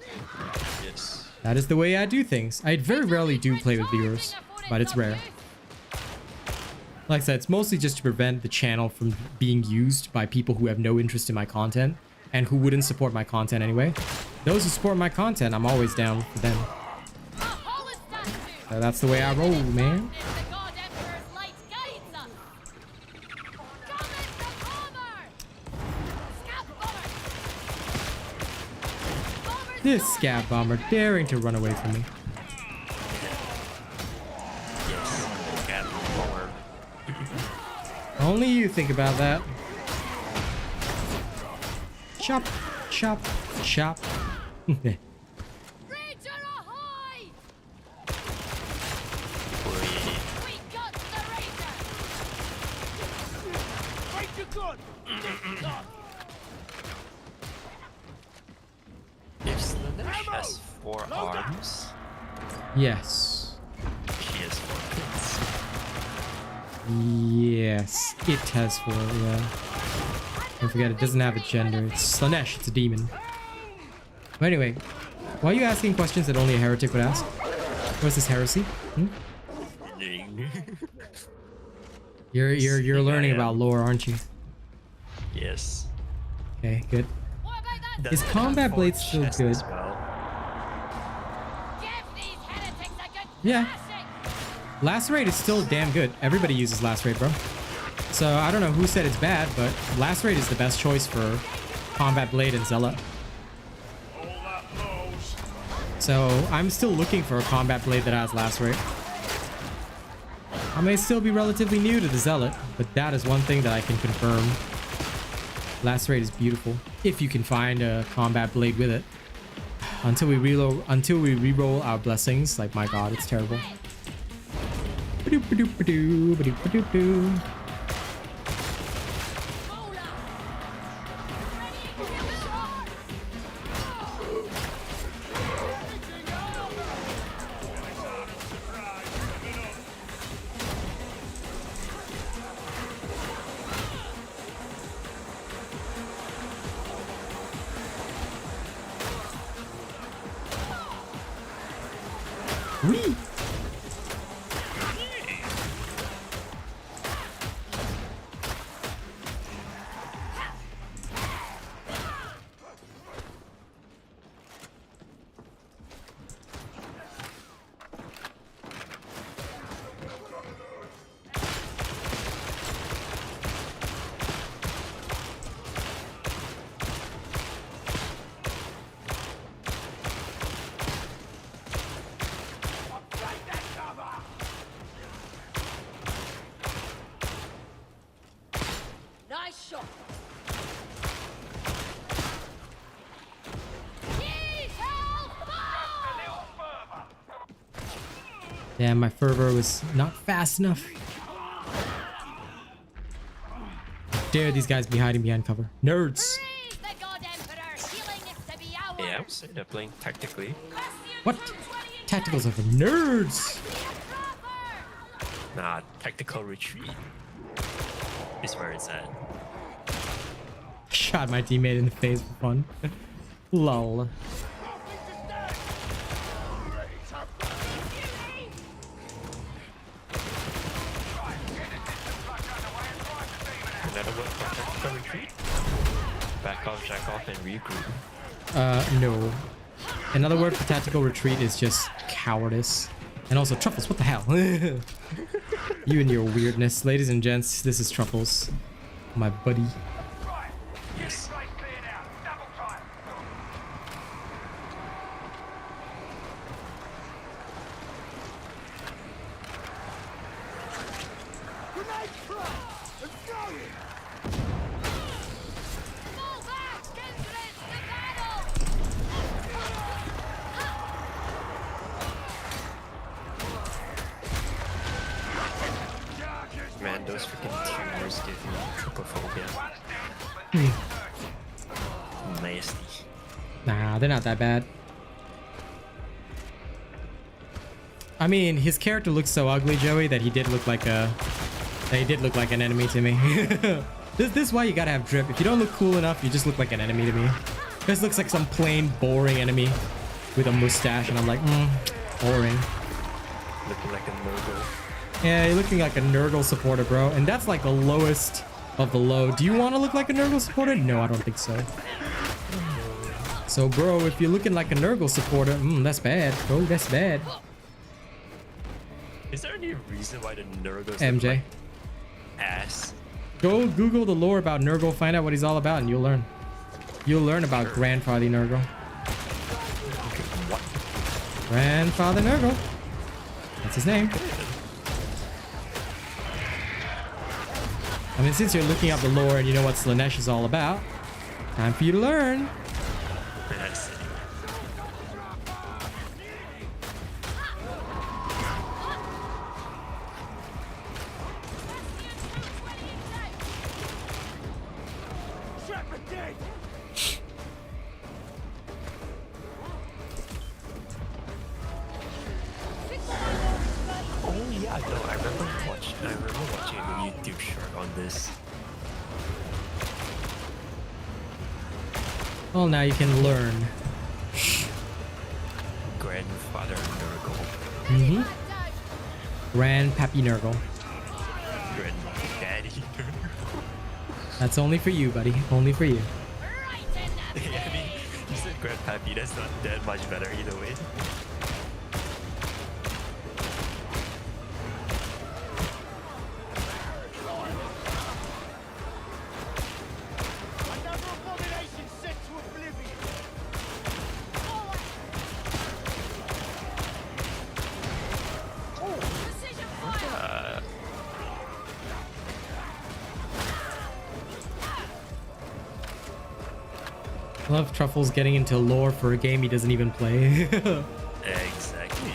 Yes. that is the way I do things. I very rarely do play with viewers, but it's rare. Like I said, it's mostly just to prevent the channel from being used by people who have no interest in my content and who wouldn't support my content anyway. Those who support my content, I'm always down for them. So that's the way I roll, man. This scav bomber daring to run away from me. Only you think about that. Chop, chop, chop. If Slanesh has 4 arms, Yes. she has 4 hits. Yes. It has 4, yeah. Don't forget, it doesn't have a gender. It's Slanesh, it's a demon. But anyway, why are you asking questions that only a heretic would ask? What's this heresy? Hmm? You're learning about lore, aren't you? Yes. Okay, good. Does Is it combat have 4 blade still chests good? as well? Yeah. Lacerate is still damn good. Everybody uses Lacerate, bro. So I don't know who said it's bad, but Lacerate is the best choice for Combat Blade and Zealot. All that blows. So I'm still looking for a Combat Blade that has Lacerate. I may still be relatively new to the Zealot, but that is one thing that I can confirm. Lacerate is beautiful if you can find a Combat Blade with it. Until we reroll our blessings, like my god, it's terrible. Ba-doop-ba-doop-ba-doo, ba-doop-ba-doop-doo. Whee! shot. Yeehaw! Damn, my fervor was not fast enough. Dare these guys be hiding behind cover. Nerds. Praise the God Emperor, healing is to be ours. Yeah, I would say they're playing tactically. What? Tacticals are for nerds. Nah, tactical retreat is where it's at. Shot my teammate in the face for fun. Lol. Another word for tactical retreat? Back off, jack off, and regroup. No. Another word for tactical retreat is just cowardice. And also Truffles, what the hell? You and your weirdness. Ladies and gents, this is Truffles. My buddy. Yes. Fall back, kindred, to battle! Man, those freaking tumors give me trypophobia. Nasty. Nah, they're not that bad. I mean, his character looks so ugly, Joey, that he did look like an enemy to me. This is why you gotta have drip. If you don't look cool enough, you just look like an enemy to me. This looks like some plain, boring enemy with a mustache, and I'm like, boring. Looking like a Nurgle. Yeah, you're looking like a Nurgle supporter, bro. And that's like the lowest of the low. Do you want to look like a Nurgle supporter? No, I don't think so. So, bro, if you're looking like a Nurgle supporter, that's bad. Oh, that's bad. Is there any reason why the Nurgles MJ. look like ass? Go Google the lore about Nurgle, find out what he's all about, and you'll learn. You'll learn about Grandfather Nurgle. What? Grandfather Nurgle. That's his name. I mean, since you're looking up the lore and you know what Slanesh is all about, time for you to learn. Yes. Trapper dead! Oh yeah, no, I remember watching a YouTube short on this. Well, now you can learn. Grandfather Nurgle. Grandpappy Nurgle. Granddaddy Nurgle. That's only for you, buddy. Only for you. Right in the Yeah, I mean, you said Grandpappy, that's not that much better either way. Another abomination sent to oblivion! precision fire! I love Truffles getting into lore for a game he doesn't even play. Exactly.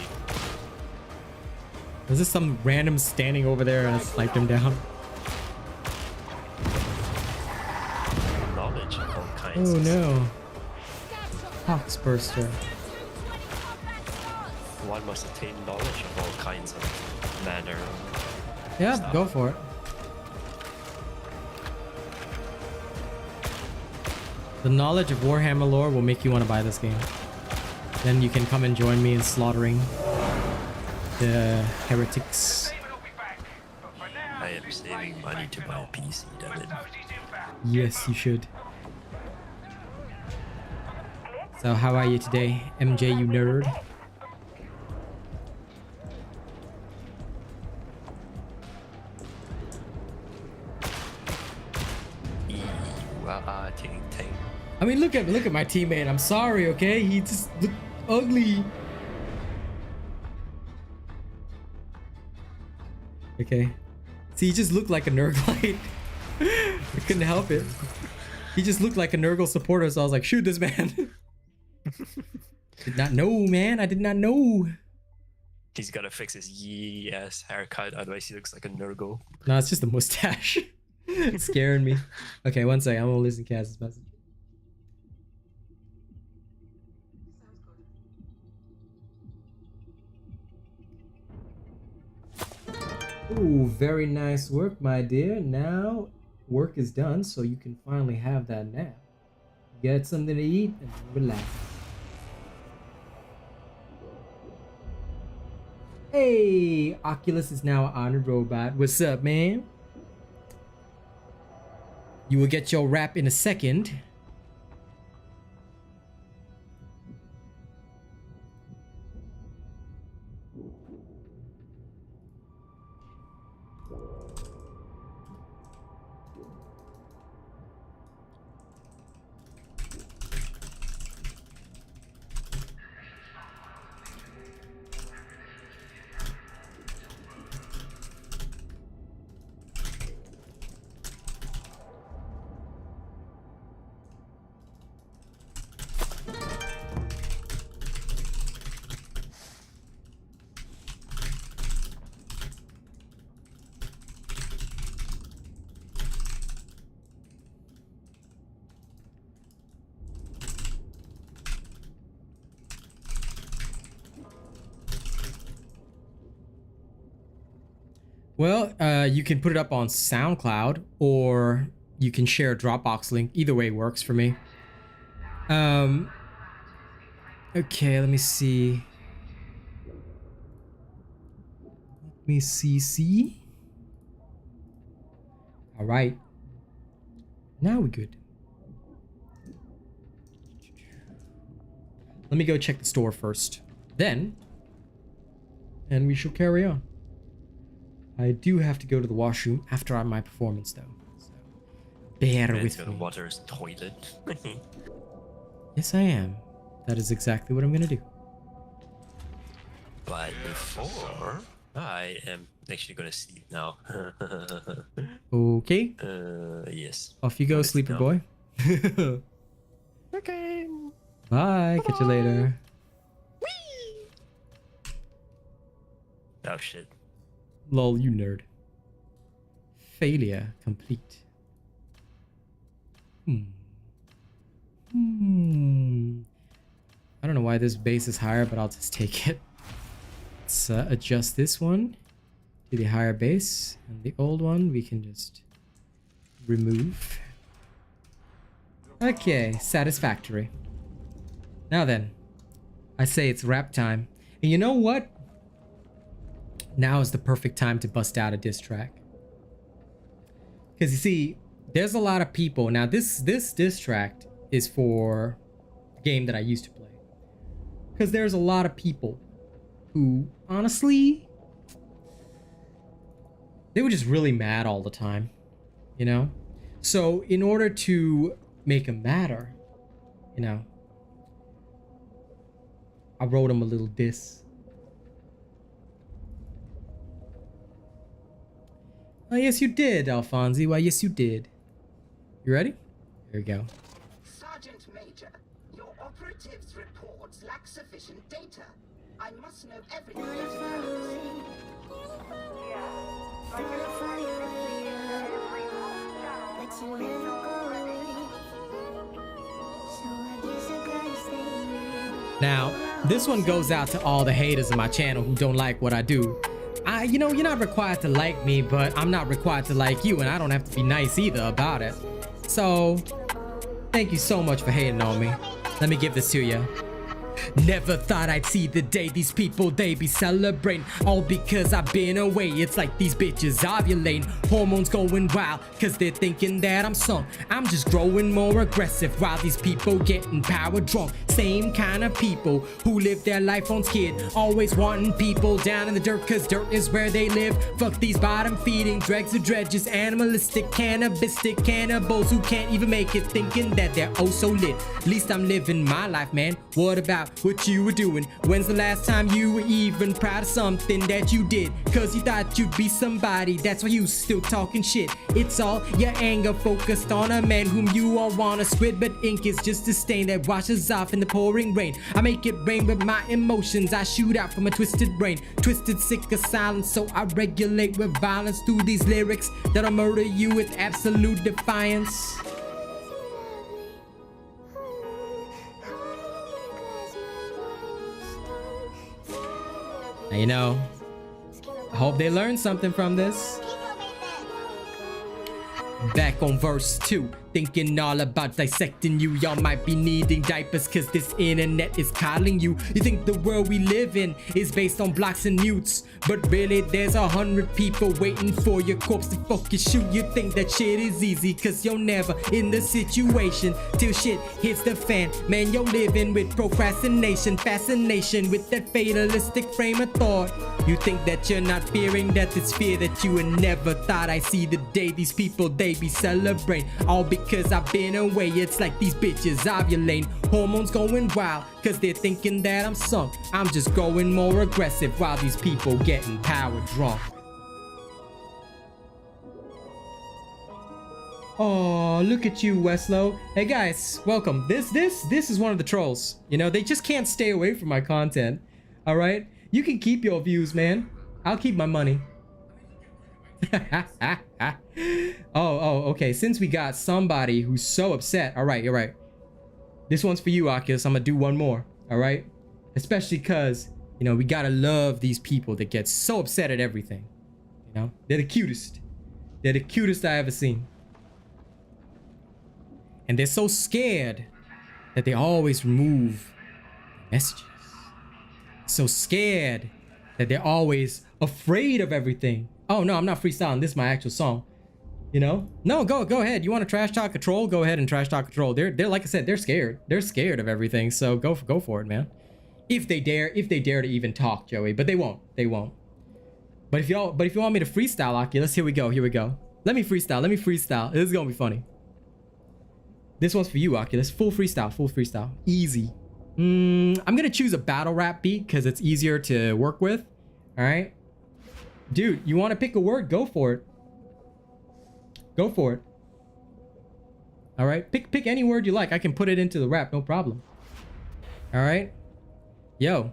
Is this some random standing over there and I sniped him down? Knowledge of all kinds. Oh no. Hawksburster. One must attain knowledge of all kinds of manner. Yeah, Stop. go for it. The knowledge of Warhammer lore will make you want to buy this game. Then you can come and join me in slaughtering the heretics. I am saving money to buy a PC, damn it. Yes, you should. So how are you today, MJ, you nerd? Ting ting. I mean, look at my teammate. I'm sorry, okay? He just looked ugly. Okay. See, he just looked like a Nurglite. I couldn't help it. He just looked like a Nurgle supporter, so I was like, shoot this man. Did not know, man. I did not know. He's gotta fix his yee ass haircut, otherwise he looks like a Nurgle. No, it's just a mustache. It's scaring me. Okay, one second. I'm gonna listen to Kaz's message. Ooh, very nice work, my dear. Now work is done, so you can finally have that nap. Get something to eat and relax. Hey, Oculus is now an honored robot. What's up, man? You will get your wrap in a second. Well, you can put it up on SoundCloud, or you can share a Dropbox link. Either way works for me. Okay, let me see. Let me see. All right. Now we're good. Let me go check the store first. Then, and we shall carry on. I do have to go to the washroom after my performance, though. So bear with me. Water's toilet. Yes, I am. That is exactly what I'm gonna do. But before, I am actually gonna sleep now. Okay. Yes. Off you go, sleeper boy. Okay. Bye. Catch you later. Oh shit. Lol, you nerd. Failure complete. I don't know why this base is higher, but I'll just take it. Let's adjust this one to the higher base, and the old one we can just remove. Okay, satisfactory. Now then, I say it's wrap time. And you know what? Now is the perfect time to bust out a diss track. Because you see, there's a lot of people. Now this diss track is for a game that I used to play. Because there's a lot of people who, honestly, they were just really mad all the time, you know? So in order to make them madder, you know, I wrote them a little diss. Oh, yes, you did, Alfonzi. Why, yes, you did. You ready? Here we go. Sergeant Major, your operatives' reports lack sufficient data. I must know everything that occurs. Now, this one goes out to all the haters of my channel who don't like what I do. You know, you're not required to like me, but I'm not required to like you, and I don't have to be nice either about it. So, thank you so much for hating on me. Let me give this to you. Never thought I'd see the day these people, they be celebrating. All because I've been away. It's like these bitches ovulating. Hormones going wild, cause they're thinking that I'm some. I'm just growing more aggressive while these people getting power drunk. Same kind of people who live their life on skid. Always wanting people down in the dirt, cause dirt is where they live. Fuck these bottom feeding dregs or dredges. Animalistic, cannabistic cannibals who can't even make it, thinking that they're oh so lit. At least I'm living my life, man. What about about what you were doing. When's the last time you were even proud of something that you did? Cause you thought you'd be somebody, that's why you still talking shit. It's all your anger focused on a man whom you all wanna squid, but ink is just a stain that washes off in the pouring rain. I make it rain with my emotions, I shoot out from a twisted brain. Twisted, sick of silence, so I regulate with violence through these lyrics that'll murder you with absolute defiance. Now, you know, I hope they learned something from this. Back on verse 2, thinking all about dissecting you. Y'all might be needing diapers cause this internet is calling you. You think the world we live in is based on blocks and newts, but really there's 100 people waiting for your corpse to fucking shoot. You think that shit is easy cause you're never in the situation till shit hits the fan. Man, you're living with procrastination, fascination with that fatalistic frame of thought. You think that you're not fearing death, it's fear that you had never thought I see the day these people they be celebrating. All because I've been away, it's like these bitches ovulating. Hormones going wild cause they're thinking that I'm sunk. I'm just growing more aggressive while these people getting power drunk. Oh, look at you, Weslow. Hey guys, welcome. This is one of the trolls. You know, they just can't stay away from my content. All right, you can keep your views, man. I'll keep my money. Okay, since we got somebody who's so upset. All right, you're right. This one's for you, Oculus. I'm gonna do one more. All right, especially because, you know, we gotta love these people that get so upset at everything. You know, they're the cutest. They're the cutest I ever seen. And they're so scared that they always remove messages. So scared that they're always afraid of everything. Oh no, I'm not freestyling. This is my actual song. You know? No, go ahead. You want to trash talk a troll? Go ahead and trash talk a troll. They're like I said, they're scared. They're scared of everything. So go for it, man. If they dare to even talk, Joey. But they won't. They won't. But if you want me to freestyle, Oculus, here we go. Let me freestyle. This is gonna be funny. This one's for you, Oculus. Full freestyle. Easy. I'm gonna choose a battle rap beat because it's easier to work with. All right. Dude, you want to pick a word? Go for it. All right, pick any word you like. I can put it into the rap, no problem. All right. Yo.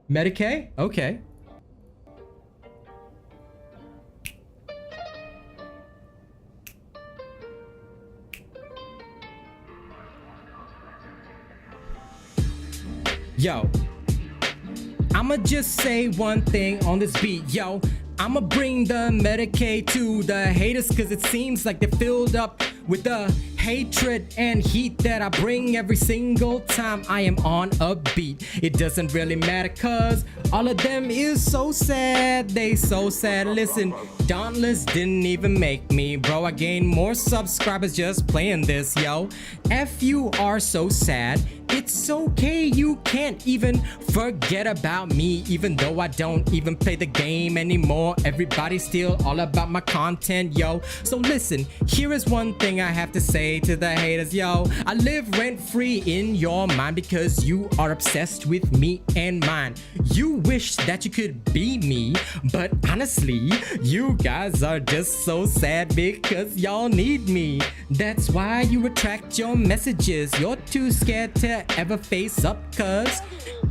Medicaid? Okay. Yo. I'ma just say one thing on this beat, yo. I'ma bring the Medicaid to the haters cause it seems like they're filled up with the hatred and heat that I bring every single time I am on a beat. It doesn't really matter cause all of them is so sad. They so sad. Listen, Dauntless didn't even make me, bro. I gained more subscribers just playing this, yo. F you are so sad. It's okay, you can't even forget about me. Even though I don't even play the game anymore, everybody's still all about my content, yo. So listen, here is one thing I have to say to the haters, yo. I live rent-free in your mind because you are obsessed with me and mine. You wish that you could be me, but honestly, you guys are just so sad because y'all need me. That's why you retract your messages. You're too scared to ever face up cause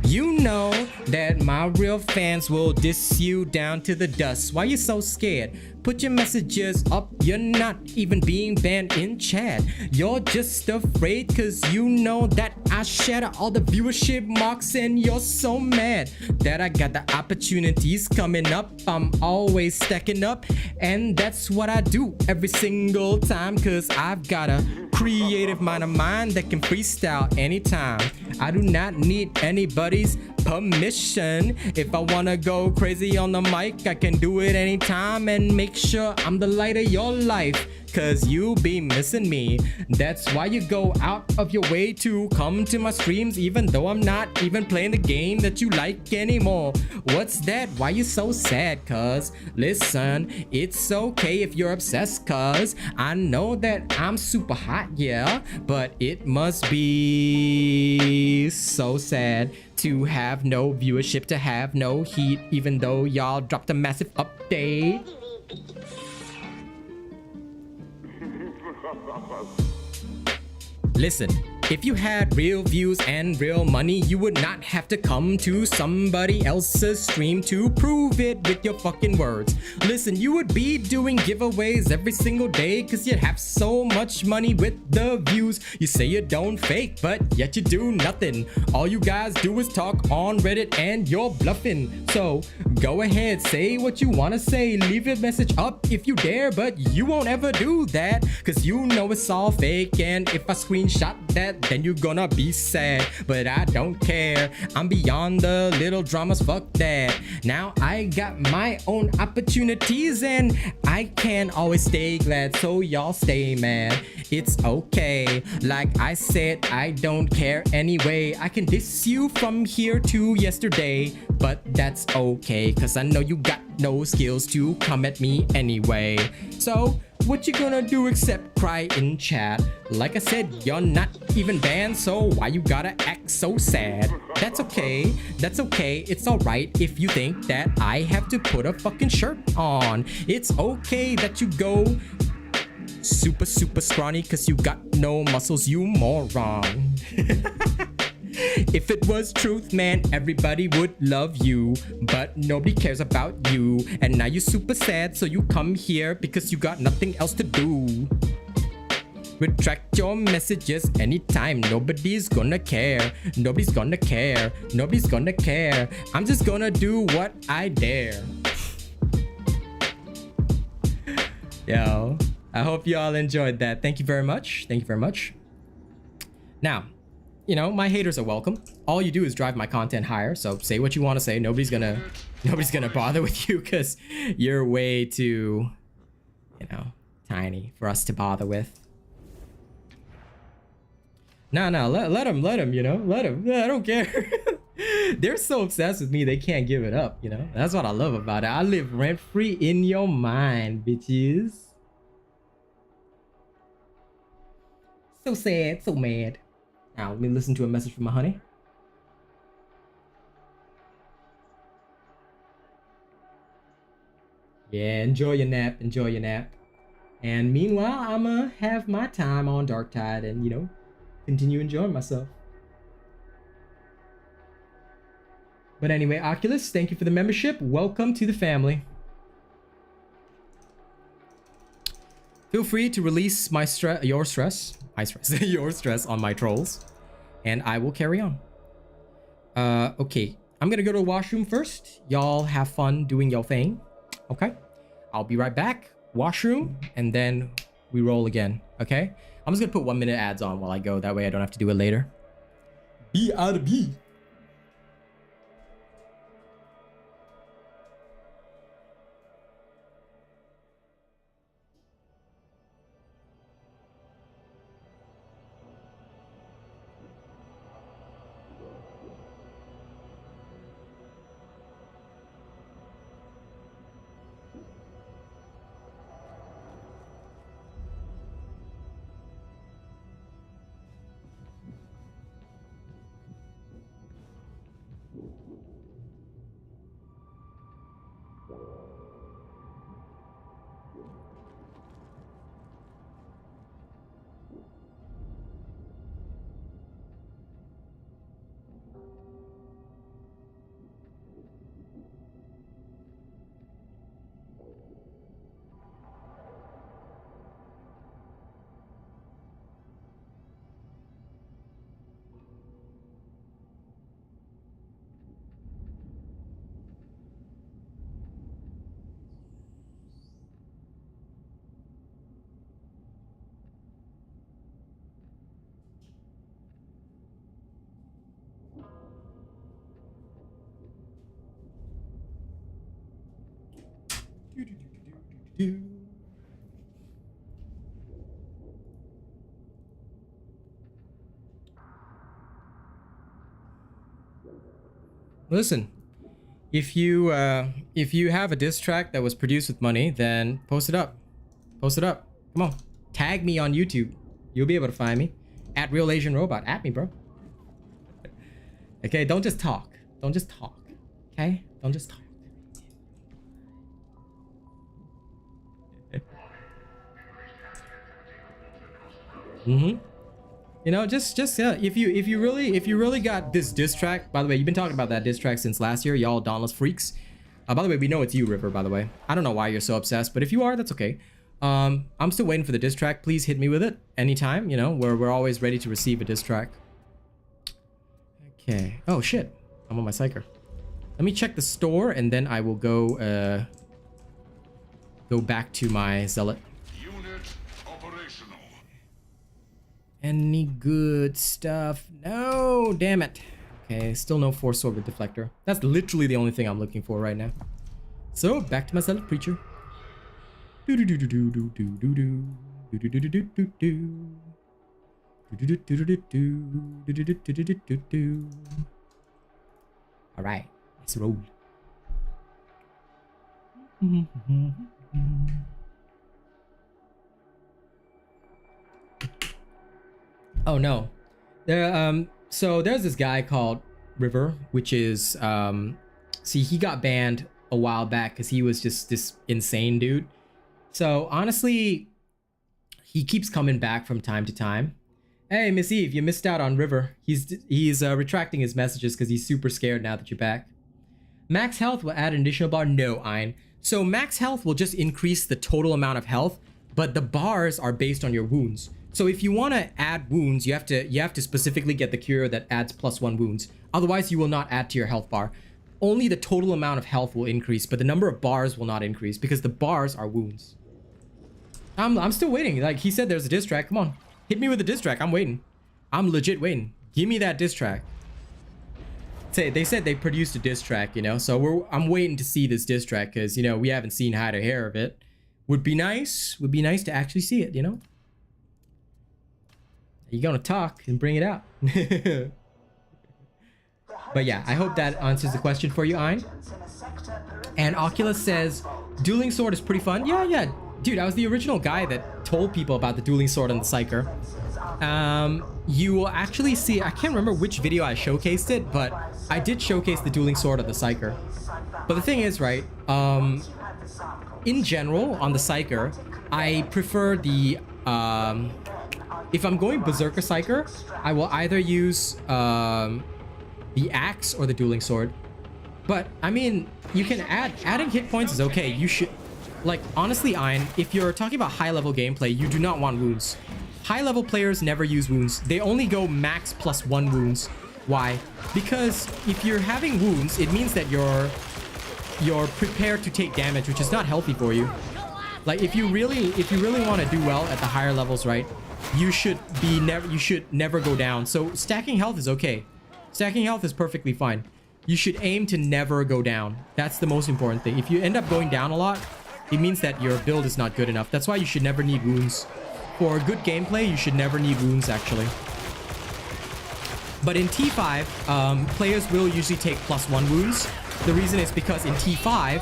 you know that my real fans will diss you down to the dust. Why you so scared? Put your messages up. You're not even being banned in chat. You're just afraid cause you know that I shatter all the viewership marks and you're so mad that I got the opportunities coming up. I'm always stacking up and that's what I do every single time cause I've got a creative mind of mine that can freestyle anytime. I do not need anybody's permission. If I wanna go crazy on the mic, I can do it anytime and make sure I'm the light of your life. cause you be missing me. That's why you go out of your way to come to my streams, even though I'm not even playing the game that you like anymore. What's that? Why you so sad? Cause listen, it's okay if you're obsessed, cause I know that I'm super hot, yeah, but it must be so sad to have no viewership, to have no heat, even though y'all dropped a massive update. Listen, if you had real views and real money, you would not have to come to somebody else's stream to prove it with your fucking words. Listen, you would be doing giveaways every single day cause you have so much money with the views. You say you don't fake, but yet you do nothing. All you guys do is talk on Reddit and you're bluffing. So go ahead, say what you wanna say, leave your message up if you dare, but you won't ever do that cause you know it's all fake, and if I screenshot that, then you're gonna be sad, but I don't care. I'm beyond the little dramas, fuck that. Now I got my own opportunities and I can always stay glad, so y'all stay mad. It's okay, like I said, I don't care anyway. I can diss you from here to yesterday, but that's okay, cause I know you got no skills to come at me anyway. So what you gonna do except cry in chat? Like I said, you're not even banned, so why you gotta act so sad? That's okay, it's alright if you think that I have to put a fucking shirt on. It's okay that you go super scrawny cause you got no muscles, you moron. If it was truth, man, everybody would love you, but nobody cares about you, and now you're super sad, so you come here because you got nothing else to do. Retract your messages anytime, nobody's gonna care, nobody's gonna care, nobody's gonna care. I'm just gonna do what I dare. Yo, I hope you all enjoyed that. Thank you very much. Thank you very much. Now, you know, my haters are welcome. All you do is drive my content higher, so say what you want to say. Nobody's gonna bother with you because you're way too, you know, tiny for us to bother with. No, let them, you know, let them. I don't care. They're so obsessed with me, they can't give it up, you know. That's what I love about it. I live rent-free in your mind, bitches. So sad, so mad. Now, let me listen to a message from my honey. Yeah, enjoy your nap, enjoy your nap. And meanwhile, I'ma have my time on Darktide and, you know, continue enjoying myself. But anyway, Oculus, thank you for the membership. Welcome to the family. Feel free to release your stress on my trolls, and I will carry on. Okay, I'm gonna go to the washroom first. Y'all have fun doing your thing. Okay, I'll be right back. Washroom, and then we roll again. Okay, I'm just gonna put 1 minute ads on while I go. That way I don't have to do it later. BRB. Listen, if you have a diss track that was produced with money, then post it up. Post it up. Come on. Tag me on YouTube. You'll be able to find me. At Real Asian Robot. At me, bro. Okay, don't just talk. Don't just talk. Okay? Don't just talk. You know, just if you really got this diss track. By the way, you've been talking about that diss track since last year, y'all Dauntless freaks. By the way, we know it's you, River, by the way. I don't know why you're so obsessed, but if you are, that's okay. I'm still waiting for the diss track. Please hit me with it anytime, you know, we're always ready to receive a diss track. Okay. Oh shit. I'm on my psyker. Let me check the store and then I will go back to my Zealot. Unit operational. Any good stuff? No, damn it. Okay, still no force sword with deflector. That's literally the only thing I'm looking for right now. So back to my Zealot preacher. All right, let's roll. Oh no, so there's this guy called River, which is see, he got banned a while back because he was just this insane dude. So honestly, he keeps coming back from time to time. Hey, Miss Eve, you missed out on River. He's retracting his messages because he's super scared now that you're back. Max health will add an additional bar. No, Ein. So max health will just increase the total amount of health, but the bars are based on your wounds. So if you want to add wounds, you have to specifically get the cure that adds +1 wounds. Otherwise, you will not add to your health bar. Only the total amount of health will increase, but the number of bars will not increase because the bars are wounds. I'm still waiting. Like he said, there's a diss track. Come on, hit me with a diss track. I'm waiting. I'm legit waiting. Give me that diss track. They said they produced a diss track, you know. So I'm waiting to see this diss track because, you know, we haven't seen hide or hair of it. Would be nice to actually see it, you know. You're gonna talk and bring it out. But yeah, I hope that answers the question for you, Ein. And Oculus says, dueling sword is pretty fun. Yeah. Dude, I was the original guy that told people about the dueling sword on the Psyker. You will actually see, I can't remember which video I showcased it, but I did showcase the dueling sword of the Psyker. But the thing is, right, in general, on the Psyker, I prefer the, if I'm going Berserker Psyker, I will either use the axe or the dueling sword. But, I mean, you can adding hit points is okay. You should, like, honestly, Ein, if you're talking about high-level gameplay, you do not want wounds. High-level players never use wounds. They only go max +1 wounds. Why? Because if you're having wounds, it means that you're prepared to take damage, which is not healthy for you. Like, if you really want to do well at the higher levels, right, you should never go down. So stacking health is okay. Stacking health is perfectly fine. You should aim to never go down. That's the most important thing. If you end up going down a lot, it means that your build is not good enough. That's why you should never need wounds. For good gameplay, you should never need wounds, actually. But in T5, players will usually take +1 wounds. The reason is because in T5,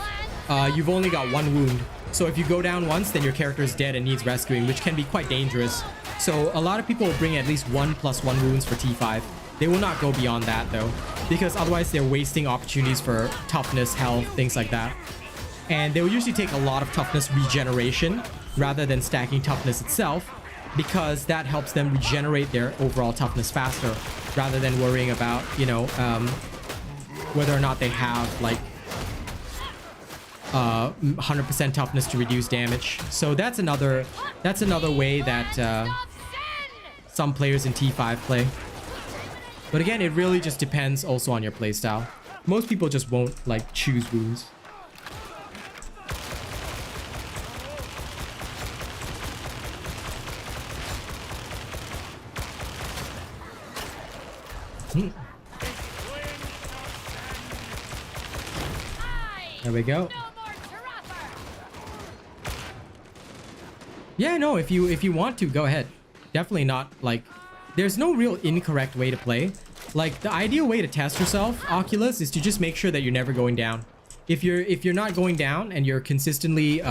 you've only got 1 wound. So if you go down once, then your character is dead and needs rescuing, which can be quite dangerous. So a lot of people will bring at least 1 +1 wounds for T5. They will not go beyond that, though, because otherwise they're wasting opportunities for toughness, health, things like that. And they will usually take a lot of toughness regeneration rather than stacking toughness itself, because that helps them regenerate their overall toughness faster rather than worrying about, you know, whether or not they have like 100% toughness to reduce damage. So that's another way that some players in T5 play. But again, it really just depends also on your playstyle. Most people just won't like choose wounds. There we go. Yeah, no, if you want to, go ahead. Definitely not, like, there's no real incorrect way to play. Like, the ideal way to test yourself, Oculus, is to just make sure that you're never going down. If you're not going down and you're consistently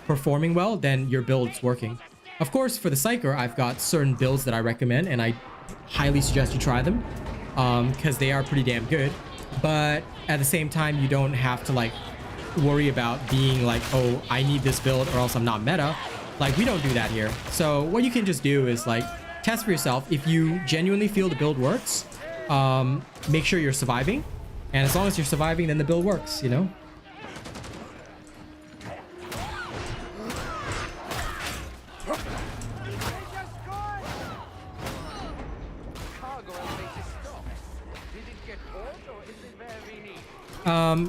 performing well, then your build's working. Of course, for the Psyker, I've got certain builds that I recommend, and I highly suggest you try them because they are pretty damn good. But at the same time, you don't have to like worry about being like, oh, I need this build or else I'm not meta. Like, we don't do that here. So what you can just do is like test for yourself. If you genuinely feel the build works, make sure you're surviving. And as long as you're surviving, then the build works, you know?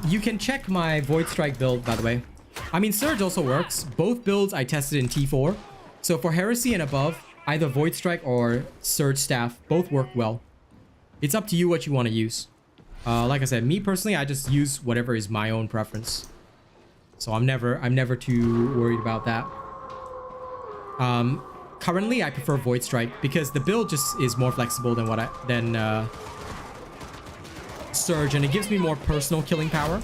You can check my Void Strike build, by the way. I mean, Surge also works. Both builds I tested in T4. So for Heresy and above, either Void Strike or Surge Staff both work well. It's up to you what you want to use. Like I said, me personally, I just use whatever is my own preference. So I'm never too worried about that. Currently, I prefer Void Strike because the build just is more flexible than Surge, and it gives me more personal killing power.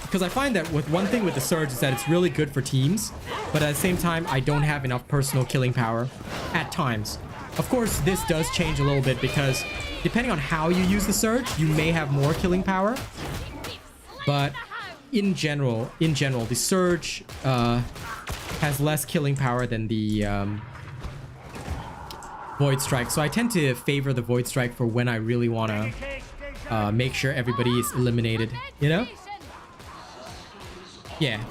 Because I find that with one thing with the Surge is that it's really good for teams, but at the same time, I don't have enough personal killing power at times. Of course, this does change a little bit because depending on how you use the Surge, you may have more killing power. But in general, the Surge has less killing power than the Void Strike. So I tend to favor the Void Strike for when I really want to make sure everybody is eliminated, you know? Yeah.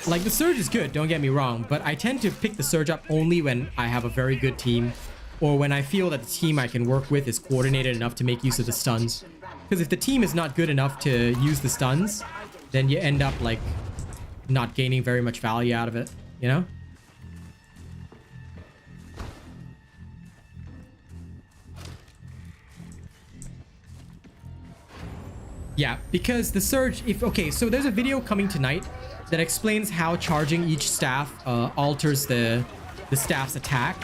Like, the Surge is good, don't get me wrong, but I tend to pick the Surge up only when I have a very good team, or when I feel that the team I can work with is coordinated enough to make use of the stuns. Because if the team is not good enough to use the stuns, then you end up, like, not gaining very much value out of it, you know? Yeah, because the Surge, okay, so there's a video coming tonight that explains how charging each staff alters the staff's attack.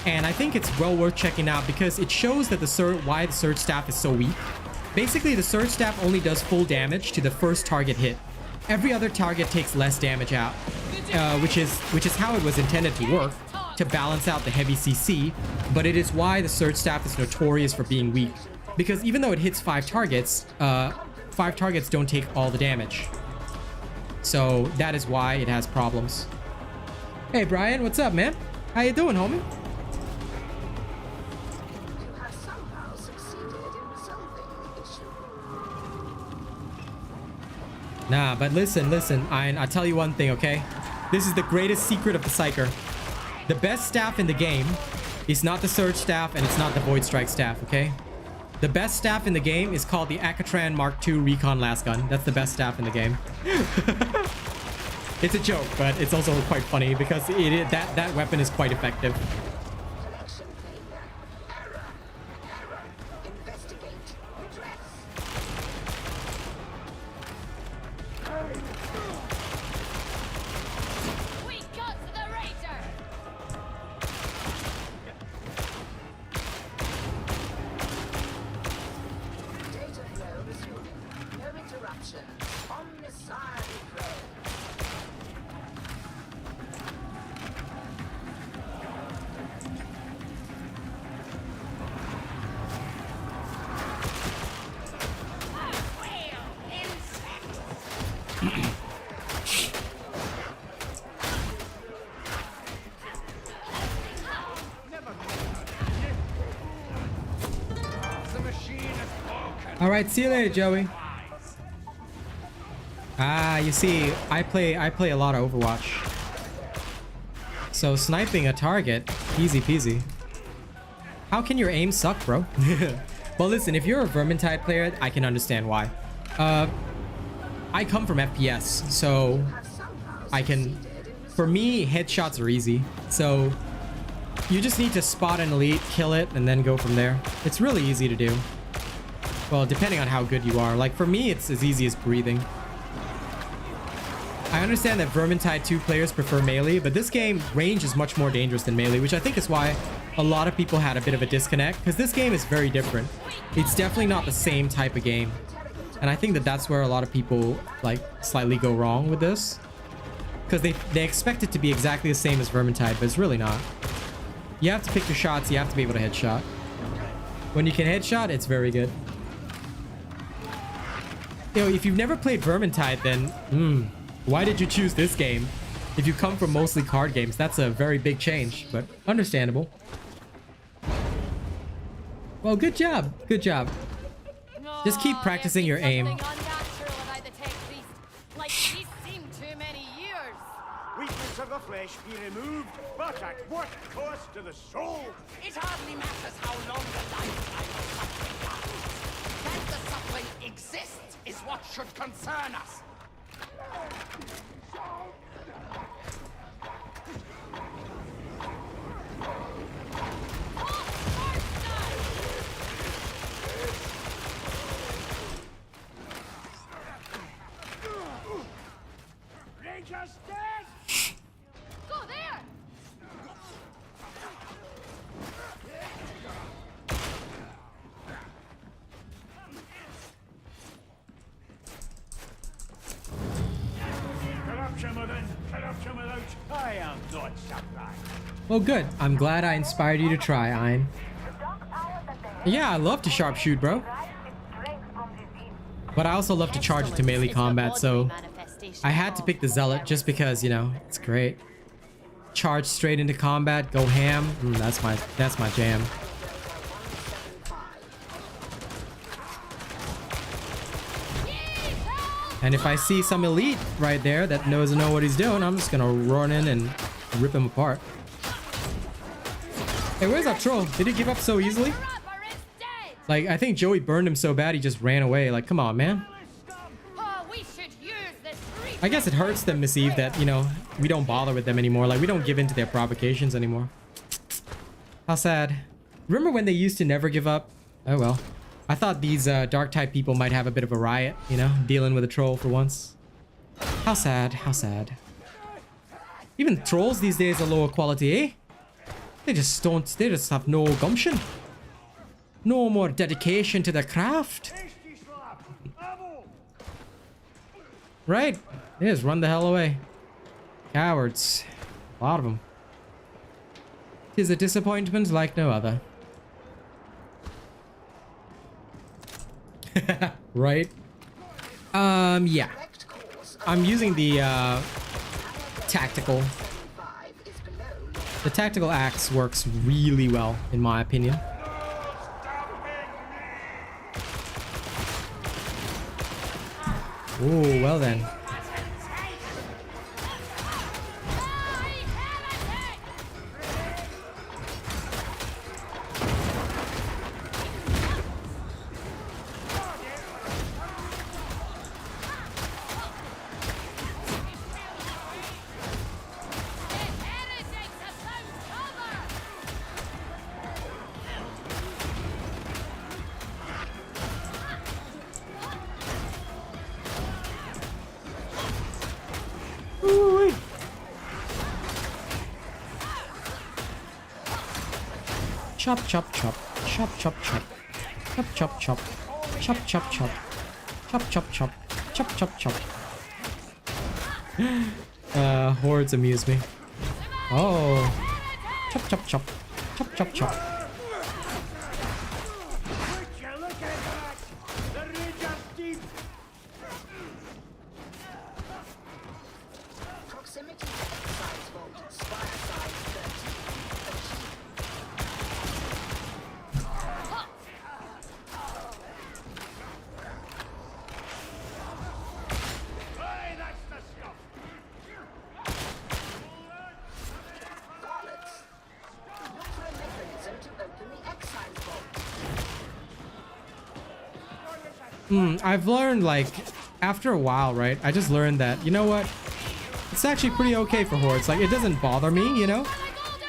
And I think it's well worth checking out because it shows that why the Surge staff is so weak. Basically, the Surge staff only does full damage to the first target hit. Every other target takes less damage out, which is how it was intended to work, to balance out the heavy CC, but it is why the Surge staff is notorious for being weak. Because even though it hits 5 targets don't take all the damage. So that is why it has problems. Hey Brian, what's up, man? How you doing, homie? You have somehow succeeded in resolving the issue. Nah, but listen, I tell you one thing, okay? This is the greatest secret of the Psyker. The best staff in the game is not the Surge staff and it's not the Void Strike staff, okay? The best staff in the game is called the Akatran Mark II Recon Lasgun. That's the best staff in the game. It's a joke, but it's also quite funny because that weapon is quite effective. Connection failure. Error. Investigate. Redress. We got the Raider! Data flow resuming. No interruptions. Omnicide flow. All right, see you later, Joey. Ah, you see, I play a lot of Overwatch. So sniping a target, easy peasy. How can your aim suck, bro? Well, listen, if you're a Vermintide player, I can understand why. I come from FPS, so for me, headshots are easy. So you just need to spot an elite, kill it, and then go from there. It's really easy to do. Well, depending on how good you are. Like, for me, it's as easy as breathing. I understand that Vermintide 2 players prefer melee, but this game, range is much more dangerous than melee, which I think is why a lot of people had a bit of a disconnect, because this game is very different. It's definitely not the same type of game. And I think that that's where a lot of people like slightly go wrong with this, because they expect it to be exactly the same as Vermintide, but it's really not. You have to pick your shots. You have to be able to headshot. When you can headshot, it's very good. You know, if you've never played Vermintide, then why did you choose this game? If you come from mostly card games, that's a very big change, but understandable. Well, good job. Good job. Just keep practicing your aim. Weakness of the flesh be removed, but at what cost to the soul? It hardly matters how long the lifetime of suffering lasts. That the suffering exists is what should concern us. Rangers dead! Go there! Corruption within, corruption without. I am not surprised. Well, good. I'm glad I inspired you to try, Ein. Yeah, I love to sharpshoot, bro. But I also love to charge into melee combat, so I had to pick the Zealot just because, you know, it's great. Charge straight into combat, go ham. That's my jam. And if I see some elite right there that doesn't know what he's doing, I'm just gonna run in and rip him apart. Hey, where's that troll? Did he give up so easily? Like, I think Joey burned him so bad he just ran away. Like, come on, man. I guess it hurts them, Miss Eve, that, you know, we don't bother with them anymore. Like, we don't give in to their provocations anymore. How sad. Remember when they used to never give up? Oh, well. I thought these Darktide people might have a bit of a riot, you know, dealing with a troll for once. How sad, how sad. Even trolls these days are lower quality, eh? They just have no gumption. No more dedication to the craft. Right? They just run the hell away. Cowards. A lot of them. 'Tis a disappointment like no other. Right? Yeah. I'm using the tactical. The tactical axe works really well, in my opinion. Oh, well then. Chop, chop, chop. Chop, chop, chop. Chop, chop, chop. Chop, chop, chop. Chop, chop, chop. Chop, chop, chop. Hordes amuse me. Oh. Chop, chop, chop. Chop, chop, chop. Would you look at that? The Rangers deep. Proximity to exercise vault, spire size 30. Aye, that's the stuff. Varlets. Look for a mechanism to open the excise vault. I've learned, like, after a while, right? I just learned that, you know what? It's actually pretty okay for hordes. Like, it doesn't bother me, you know?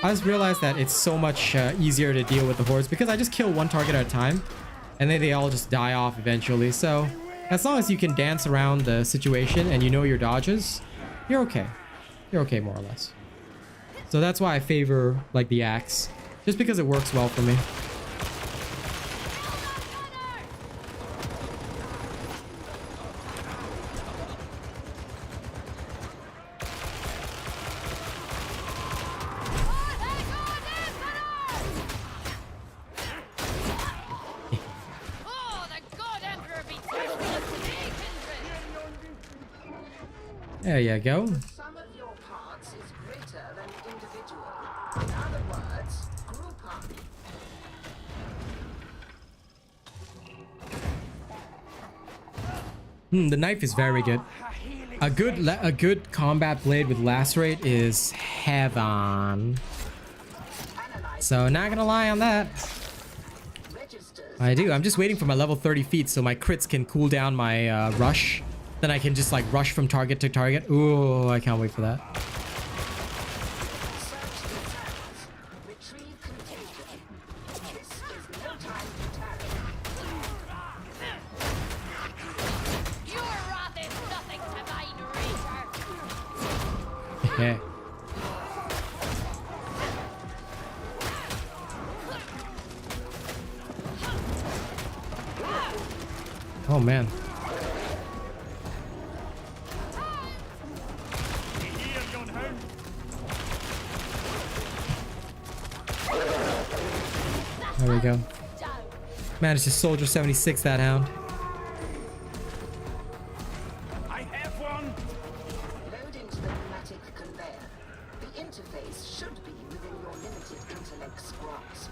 I just realized that it's so much easier to deal with the hordes because I just kill one target at a time and then they all just die off eventually. So as long as you can dance around the situation and you know your dodges, you're okay. You're okay, more or less. So that's why I favor, like, the axe. Just because it works well for me. Oh, the God Emperor be thirsty of today, kindred! There you go. The sum of your parts is greater than the individual. In other words, group up. The knife is very good. A good combat blade with lacerate is heaven. So not gonna lie on that. I do. I'm just waiting for my level 30 feet so my crits can cool down my rush. Then I can just like rush from target to target. Ooh, I can't wait for that. Search the cells. Retrieve contagion. This is no time to tarry. Your wrath is nothing to mine, Reaper! Okay. Oh man. There we go. Managed to soldier 76 that hound. I have one. Load into the pneumatic conveyor. The interface should be within your limited intellect's grasp.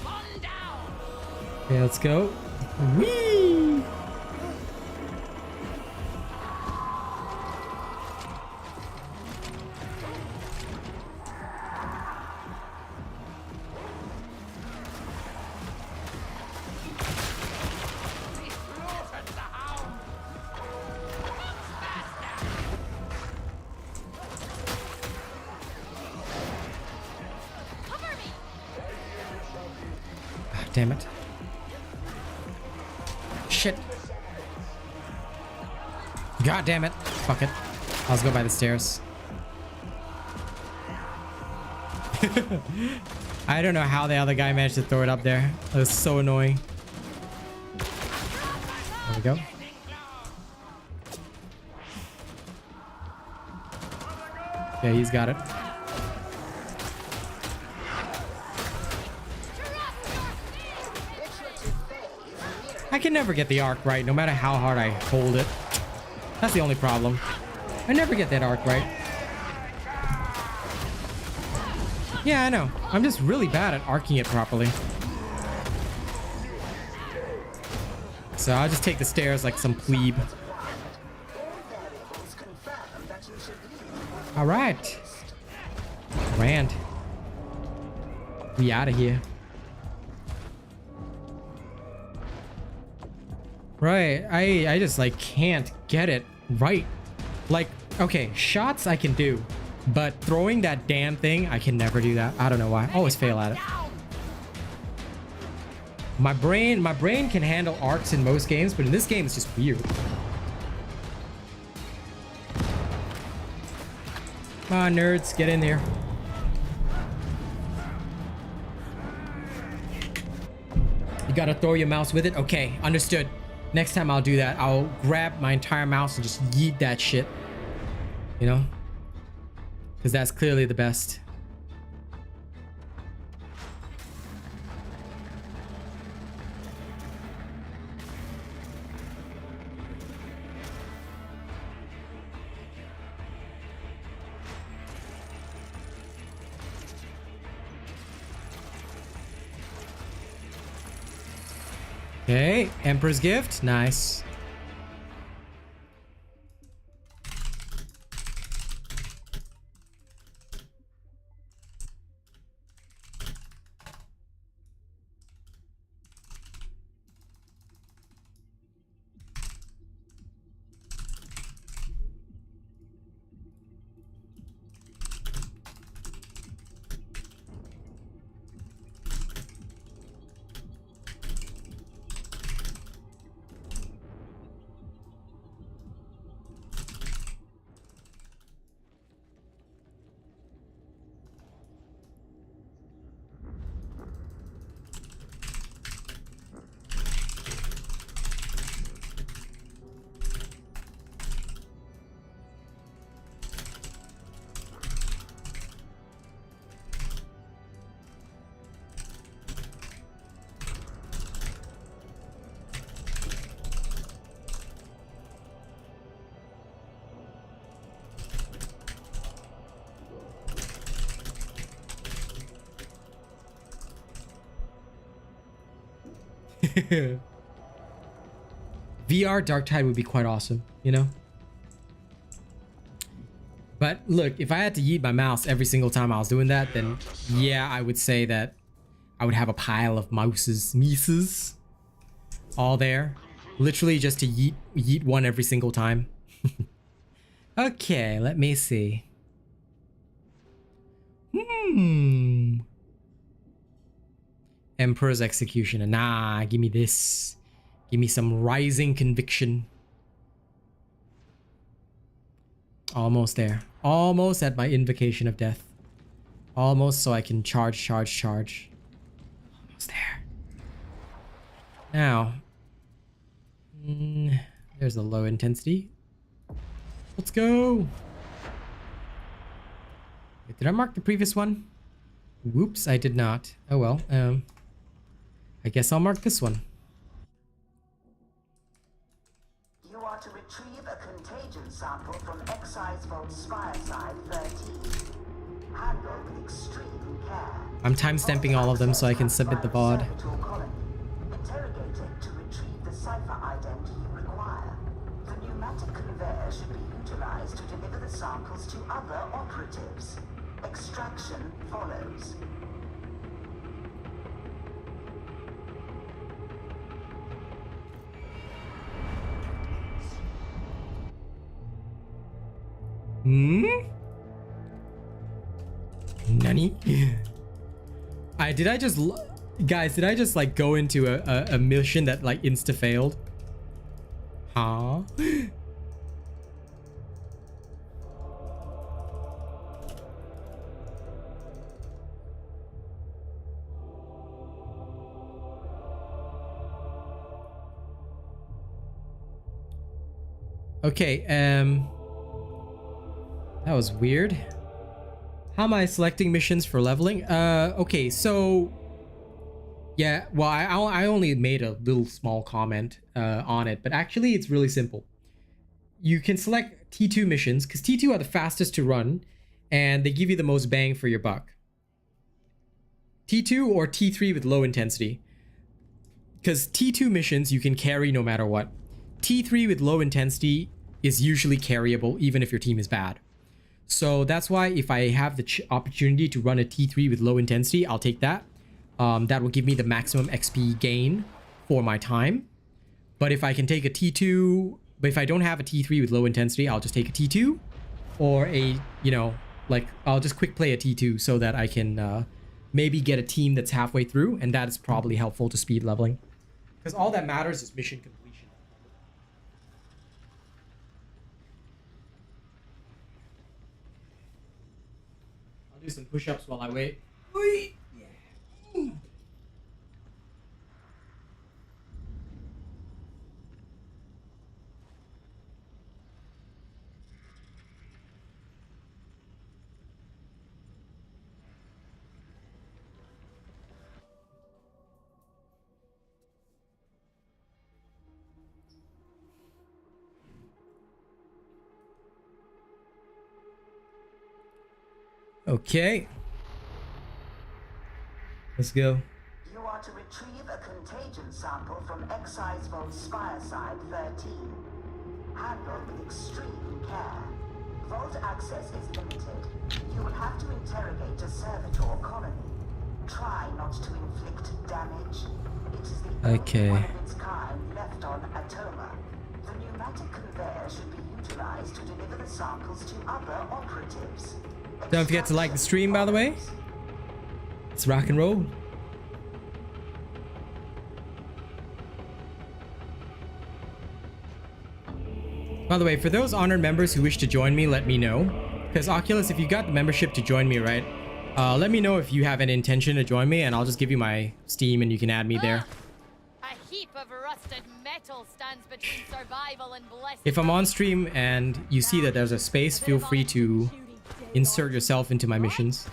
On down! Okay, let's go. Whee! Slaughtered the hound! Faster! Cover me! Ah, damn it. Shit. God damn it. Fuck it. I'll just go by the stairs. I don't know how the other guy managed to throw it up there. That was so annoying. There we go. Yeah, he's got it. I can never get the arc right, no matter how hard I hold it. That's the only problem. I never get that arc right. Yeah, I know. I'm just really bad at arcing it properly. So I'll just take the stairs like some plebe. All right. Rand. We out of here. Right, I just like can't get it right. Like, okay, shots I can do, but throwing that damn thing, I can never do that. I don't know why. I always fail at it. My brain can handle arcs in most games, but in this game it's just weird. Come on, nerds, get in there. You gotta throw your mouse with it? Okay, understood. Next time I'll do that. I'll grab my entire mouse and just yeet that shit. You know? Because that's clearly the best. Okay, Emperor's Gift, nice. VR Darktide would be quite awesome, you know? But look, if I had to yeet my mouse every single time I was doing that, then yeah, I would say that I would have a pile of mices all there. Literally just to yeet one every single time. Okay, let me see. Emperor's Executioner. Nah, give me this. Give me some Rising Conviction. Almost there. Almost at my Invocation of Death. Almost so I can charge. Almost there. Now. There's a low intensity. Let's go. Wait, did I mark the previous one? Whoops, I did not. Oh well. I guess I'll mark this one. You are to retrieve a contagion sample from Excise Vault Spireside 13. Handle with extreme care. I'm timestamping all of them so I can submit the VOD. Interrogate it to retrieve the cipher ident you require. The pneumatic conveyor should be utilized to deliver the samples to other operatives. Extraction follows. Nani? Guys, did I just like go into a mission that like insta failed? Huh? Okay, that was weird. How am I selecting missions for leveling? Okay, so yeah, well, I only made a little small comment on it, but actually it's really simple. You can select T2 missions because T2 are the fastest to run and they give you the most bang for your buck. T2 or T3 with low intensity. Because T2 missions you can carry no matter what. T3 with low intensity is usually carryable even if your team is bad. So that's why if I have the opportunity to run a T3 with low intensity, I'll take that. That will give me the maximum XP gain for my time. But if I can take a T2, but if I don't have a T3 with low intensity, I'll just take a T2 or a, you know, like I'll just quick play a T2 so that I can maybe get a team that's halfway through, and that is probably helpful to speed leveling. Because all that matters is mission completion. I'll do some push-ups while I wait. Yeah. Okay. Let's go. You are to retrieve a contagion sample from Excise Vault Spireside 13. Handle with extreme care. Vault access is limited. You will have to interrogate a servitor colony. Try not to inflict damage. It is the only one of its kind left on Atoma. The pneumatic conveyor should be utilized to deliver the samples to other operatives. Don't forget to like the stream, by the way. Let's rock and roll. By the way, for those honored members who wish to join me, let me know. Because Oculus, if you got the membership to join me, right? Let me know if you have an intention to join me, and I'll just give you my Steam and you can add me there. A heap of rusted metal stands between survival and blessing. If I'm on stream and you see that there's a space, feel free to insert yourself into my missions.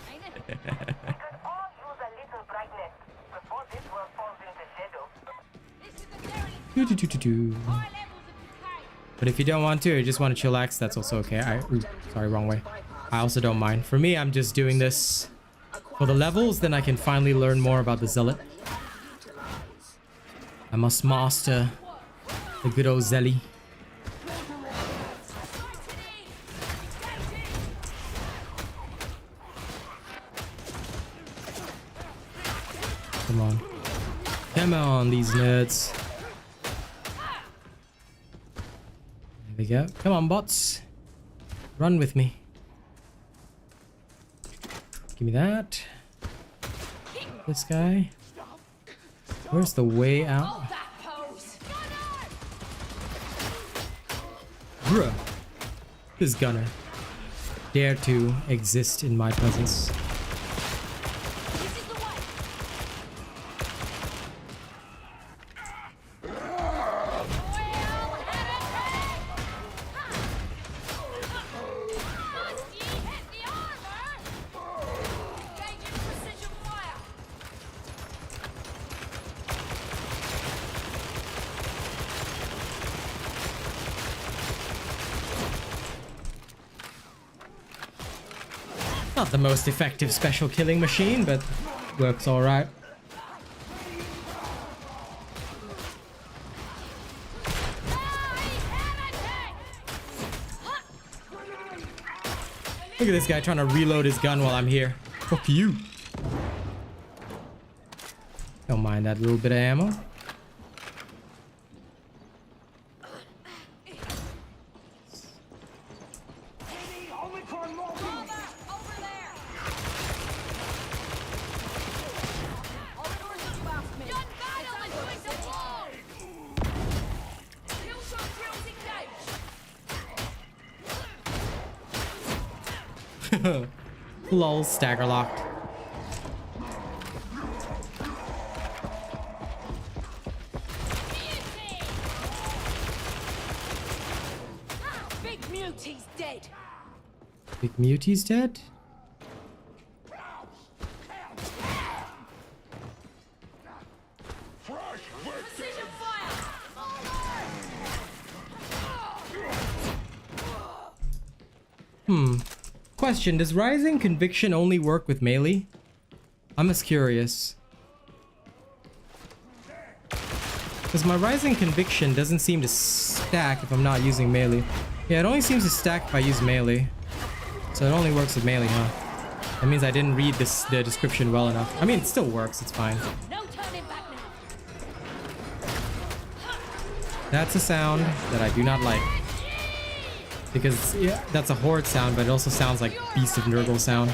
But if you don't want to, or you just want to chillax, that's also okay. Sorry, wrong way. I also don't mind. For me, I'm just doing this for the levels, then I can finally learn more about the Zealot. I must master the good old Zelly. Come on. Come on, these nerds. There we go. Come on, bots. Run with me. Give me that. This guy. Where's the way out? Bruh. This gunner. Dare to exist in my presence. Not the most effective special killing machine, but works alright. Look at this guy trying to reload his gun while I'm here. Fuck you. Don't mind that little bit of ammo. Lol, stagger locked. Big Mutie's dead. Big Mutie's dead? Precision fire. Question, does Rising Conviction only work with melee? I'm just curious. Because my Rising Conviction doesn't seem to stack if I'm not using melee. Yeah, it only seems to stack if I use melee. So it only works with melee, huh? That means I didn't read the description well enough. I mean, it still works, it's fine. No turning back now. That's a sound that I do not like. Because, yeah, that's a horde sound, but it also sounds like Beast of Nurgle sound.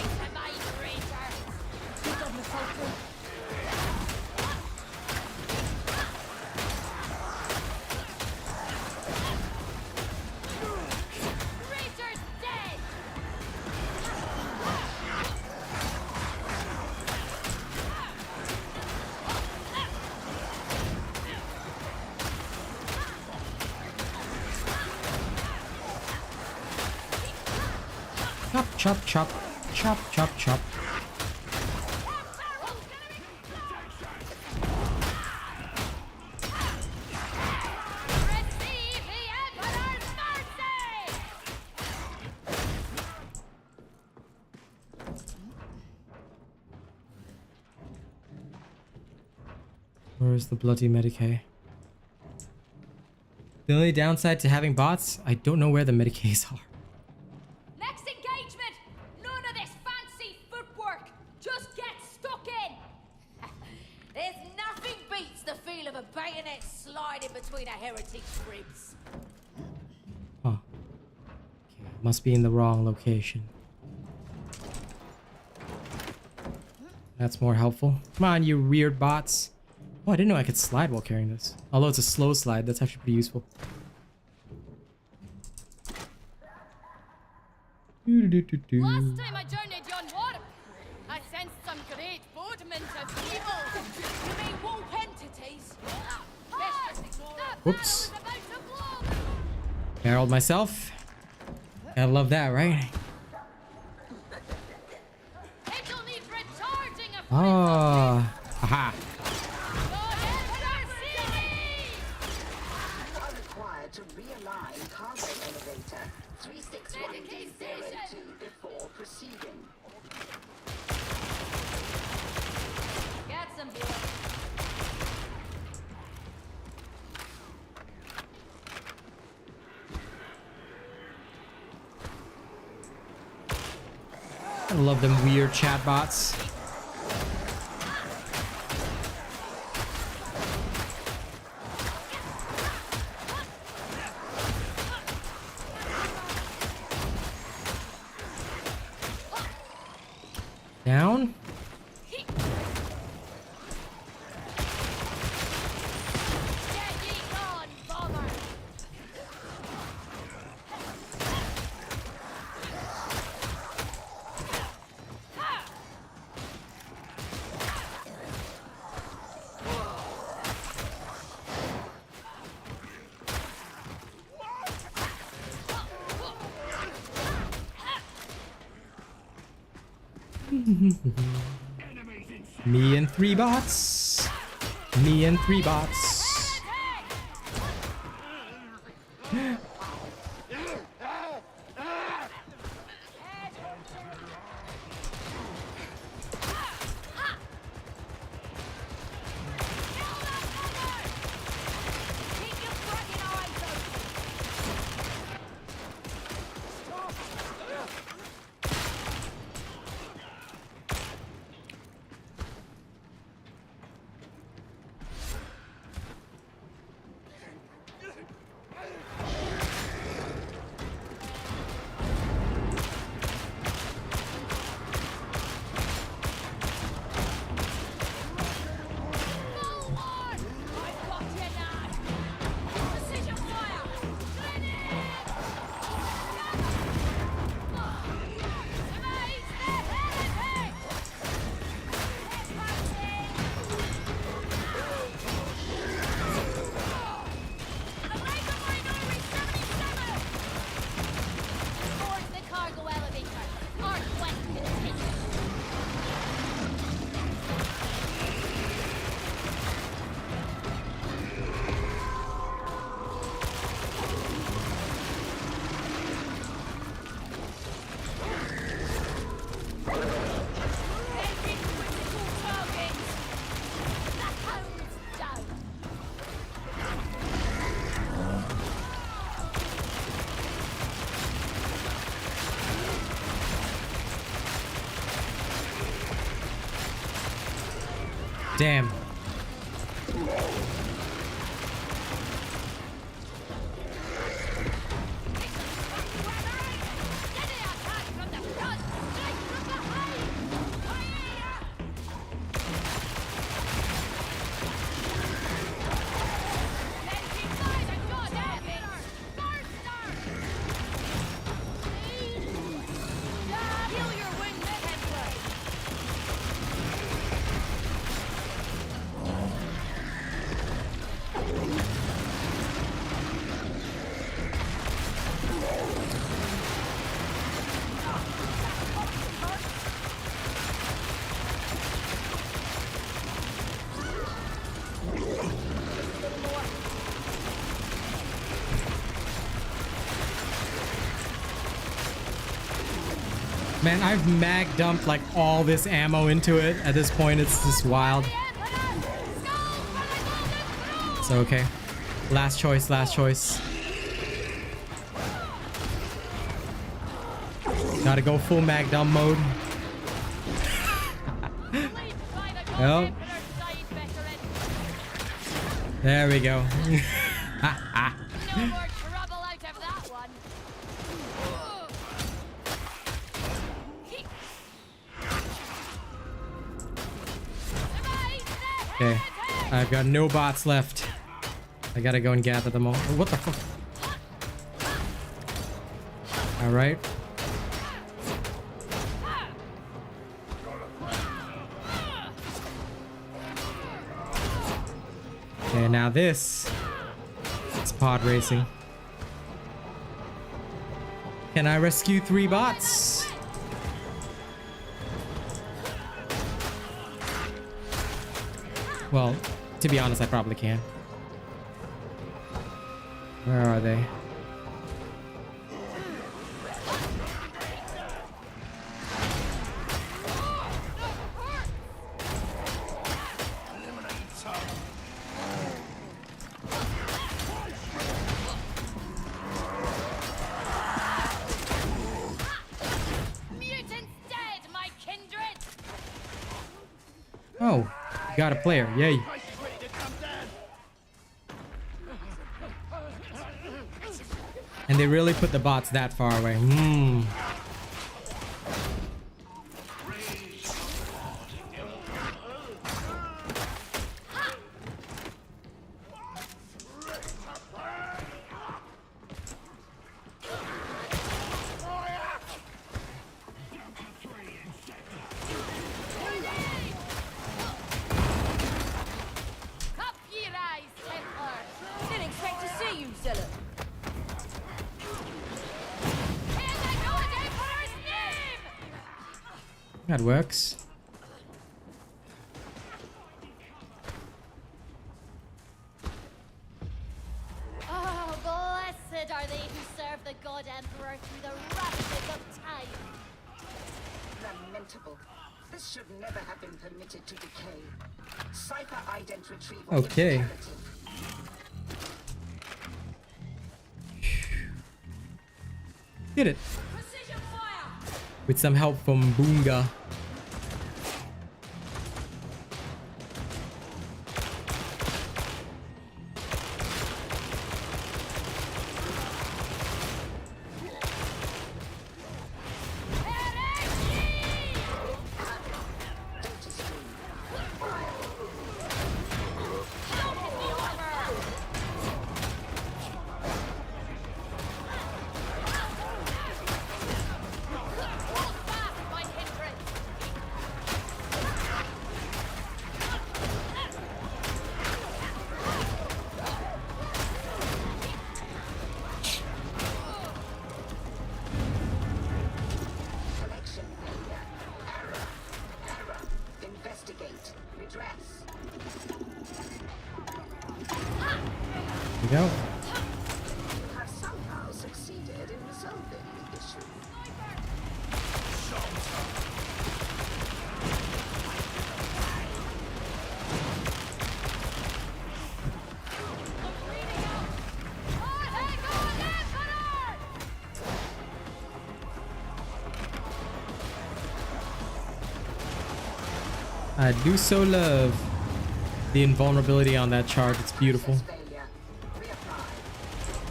Chop, chop, chop, chop, chop. Where is the bloody Medicae? The only downside to having bots, I don't know where the Medicaes are. Next engagement! None of this fancy footwork! Just get stuck in! There's nothing beats the feel of a bayonet sliding between a heretic's ribs. Huh. Okay, must be in the wrong location. That's more helpful. Come on, you weird bots. Oh, I didn't know I could slide while carrying this. Although it's a slow slide, that's actually pretty useful. Last time I journeyed yon warp, I sensed some great bodement of evil. You may wolf entities. Whoops. Herald myself. Gotta love that, right? It'll need recharging of Ah. Aha. You are required to realign cargo elevator 361D02 before proceeding. Get some beer. I love them weird chatbots. Down. Me and 3 bots. Me and 3 bots. Damn. Man, I've mag dumped like all this ammo into it. At this point, it's just wild. So okay. Last choice, last choice. Gotta go full mag dump mode. Yep. There we go. Okay, I've got no bots left. I gotta go and gather them all. Oh, what the fuck? All right. Okay, now this is pod racing. Can I rescue 3 bots? Well, to be honest, I probably can. Where are they? Mutants dead! Oh, got a player. Yay. Price is ready to come down. And they really put the bots that far away. Hmm. Up your eyes, Templar! Didn't expect to see you, Zealot. And I know the Emperor's name! That works. Oh, blessed are they who serve the God Emperor through the ravages of time. Lamentable. This should never have been permitted to decay. Cipher ident retrieval. Okay. imperative. Did it. Precision fire! With some help from Boonga. Collection failure. Error. Investigate. Redress. There we go. You have somehow succeeded in resolving the issue. I do so love the invulnerability on that charge. It's beautiful. Failure. Reapply.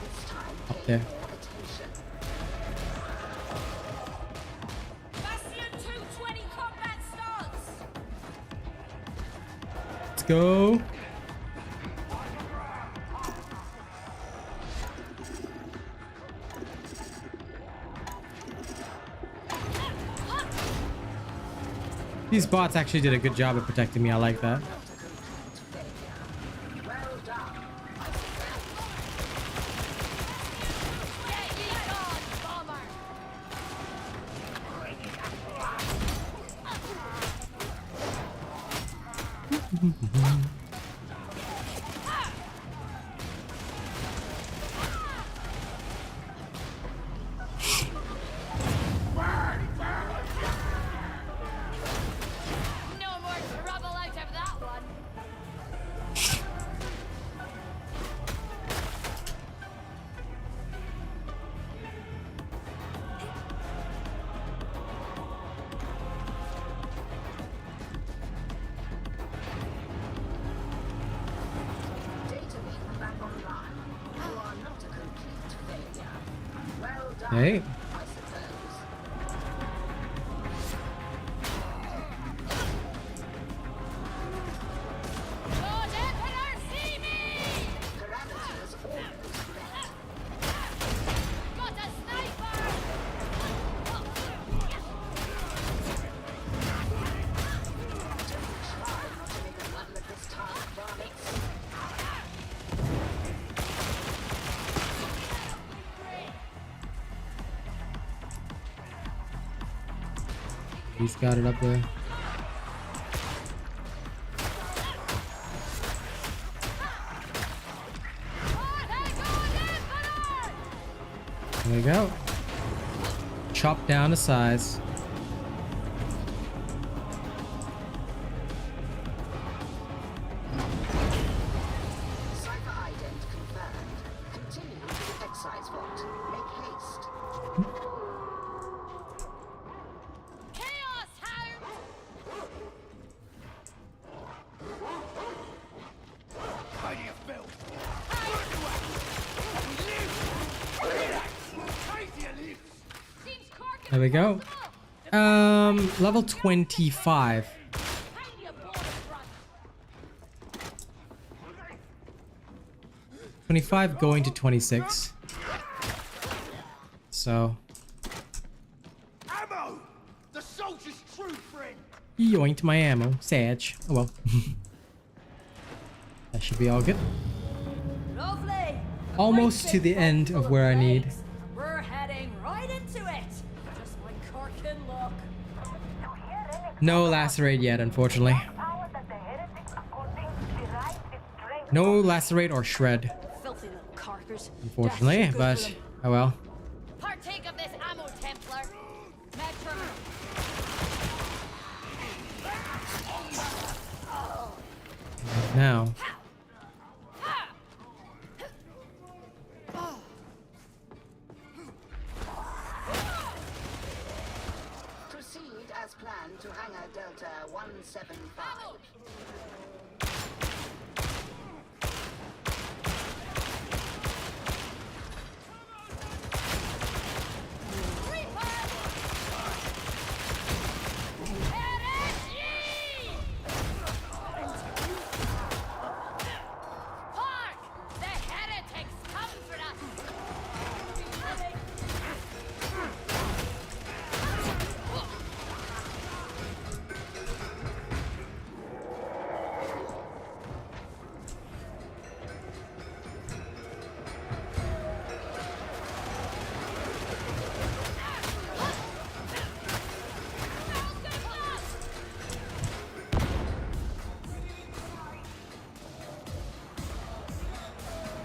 This time, Up pay there. more attention. Bastion 220 combat starts! Let's go. These bots actually did a good job of protecting me. I like that. Well done. Get ye gone, bomber! No more trouble out of that one. Data link back online. You are not a complete failure. Well done. Hey. I suppose. God Emperor, see me! Parameters almost met. Got a sniper! Try not to make a muddle of this task, varmints. He's got it up there. There we go. Chop down to size. Cipher ident confirmed. Continue to the excise vault. Make haste. Chaos hound! There we go. Level 25. 25 going to 26. So. Ammo! The soldier's true friend! Yoinked my ammo. Sag. Oh well. That should be all good. Lovely. Almost to the end of where I need. We're heading right into it. Just my corking luck. No lacerate yet, unfortunately. No lacerate or shred, Filthy little carkers. unfortunately, but oh well. Partake of this ammo, Templar. Metro. Now. Proceed as planned to Hangar Delta 175.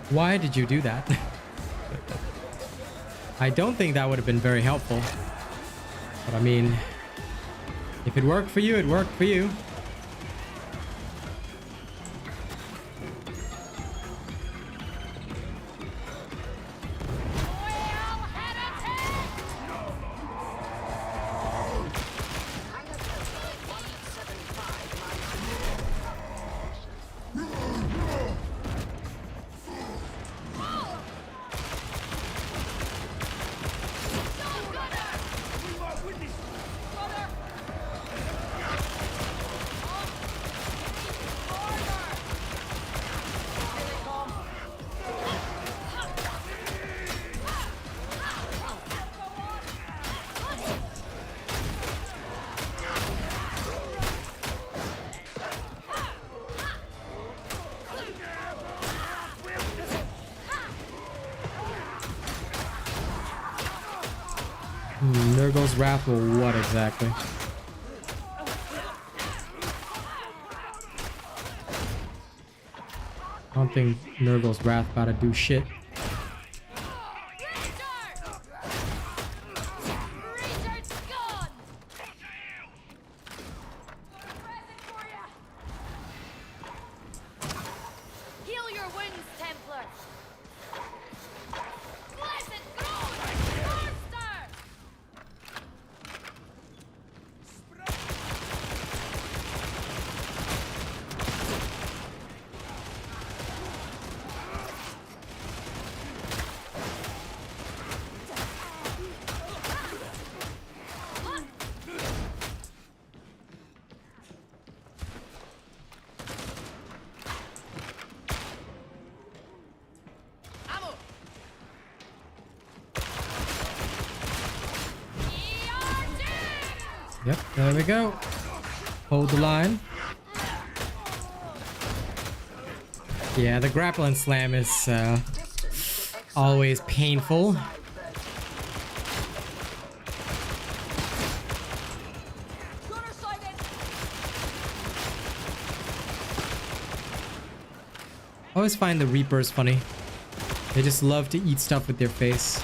Why did you do that? I don't think that would have been very helpful. But I mean, if it worked for you, it worked for you. Nurgle's Wrath or what exactly? I don't think Nurgle's Wrath about to do shit. Yep, there we go. Hold the line. Yeah, the grappling slam is always painful. I always find the Reapers funny. They just love to eat stuff with their face.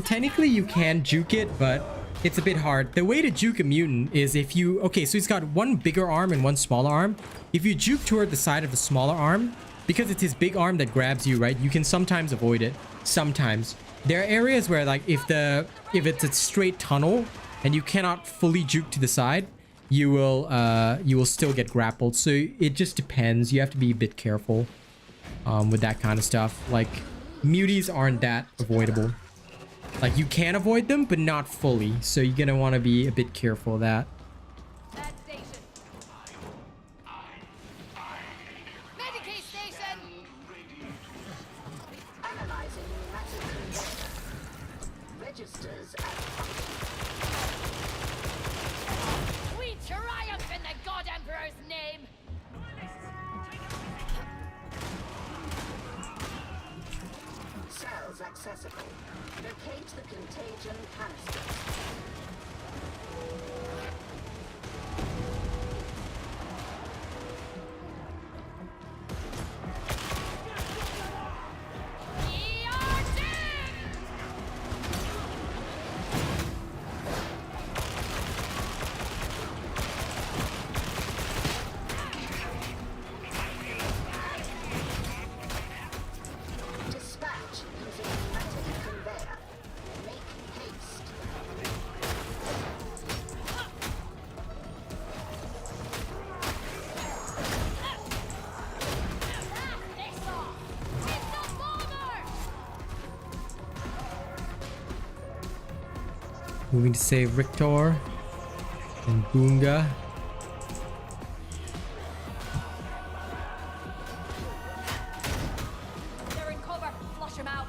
Technically you can juke it, but it's a bit hard. The way to juke a mutant is if you... Okay, so he's got one bigger arm and one smaller arm. If you juke toward the side of the smaller arm, because it's his big arm that grabs you, right? You can sometimes avoid it. Sometimes. There are areas where, like, if it's a straight tunnel and you cannot fully juke to the side, you will still get grappled. So it just depends. You have to be a bit careful with that kind of stuff. Like, muties aren't that avoidable. Like, you can avoid them, but not fully. So you're gonna want to be a bit careful of that. Medicaid station. Analyzing pneumatic conveyor. Registers at We triumph in the God Emperor's name. cells accessible. Locate the contagion canisters. We are doomed! Dispatch using pneumatic conveyor. Make haste. This off! It's the bomber! Moving to save Rictor and Boonga. They're in cover. Flush them out.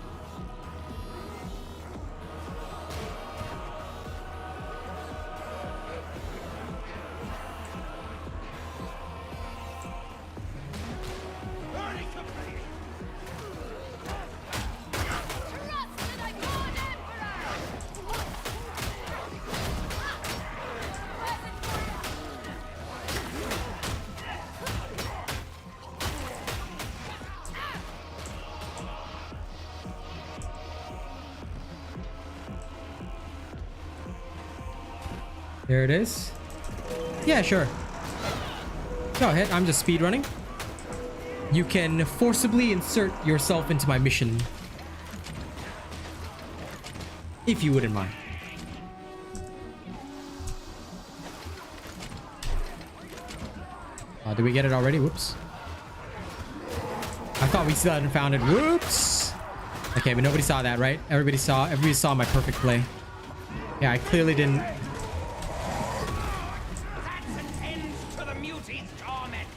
Early completed. Trust to the God Emperor! There it is. Yeah, sure. Go ahead. I'm just speedrunning. You can forcibly insert yourself into my mission. If you wouldn't mind. Did we get it already? Whoops. I thought we still hadn't found it. Whoops. Okay, but nobody saw that, right? Everybody saw my perfect play. Yeah, I clearly didn't. That's an end to the muti's torment.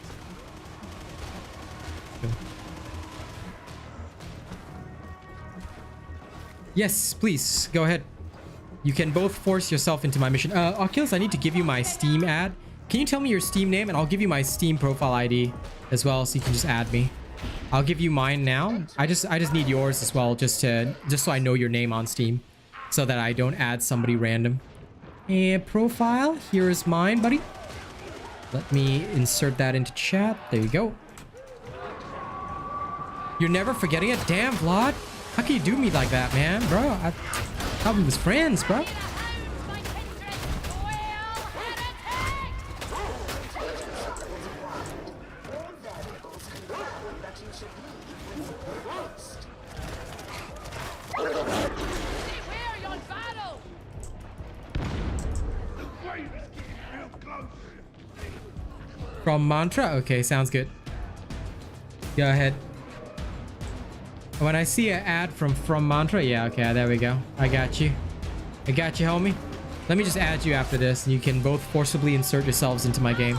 Yes, please. Go ahead. You can both force yourself into my mission. Oculus, I need to give you my Steam ad. Can you tell me your Steam name? And I'll give you my Steam profile ID as well, so you can just add me. I'll give you mine now. I just need yours as well, just so I know your name on Steam, so that I don't add somebody random. And profile, here is mine, buddy. Let me insert that into chat. There you go. You're never forgetting it? Damn, Vlad. How can you do me like that, man? Bro, I thought we was friends, bro. My kindred! Well, heretic! All variables confirm that you should leave with haste. Stay where you're on battle! The wave is getting real close. From Mantra? Okay, sounds good. Go ahead. When I see an ad from Mantra, yeah, okay, there we go. I got you. I got you, homie. Let me just add you after this, and you can both forcibly insert yourselves into my game.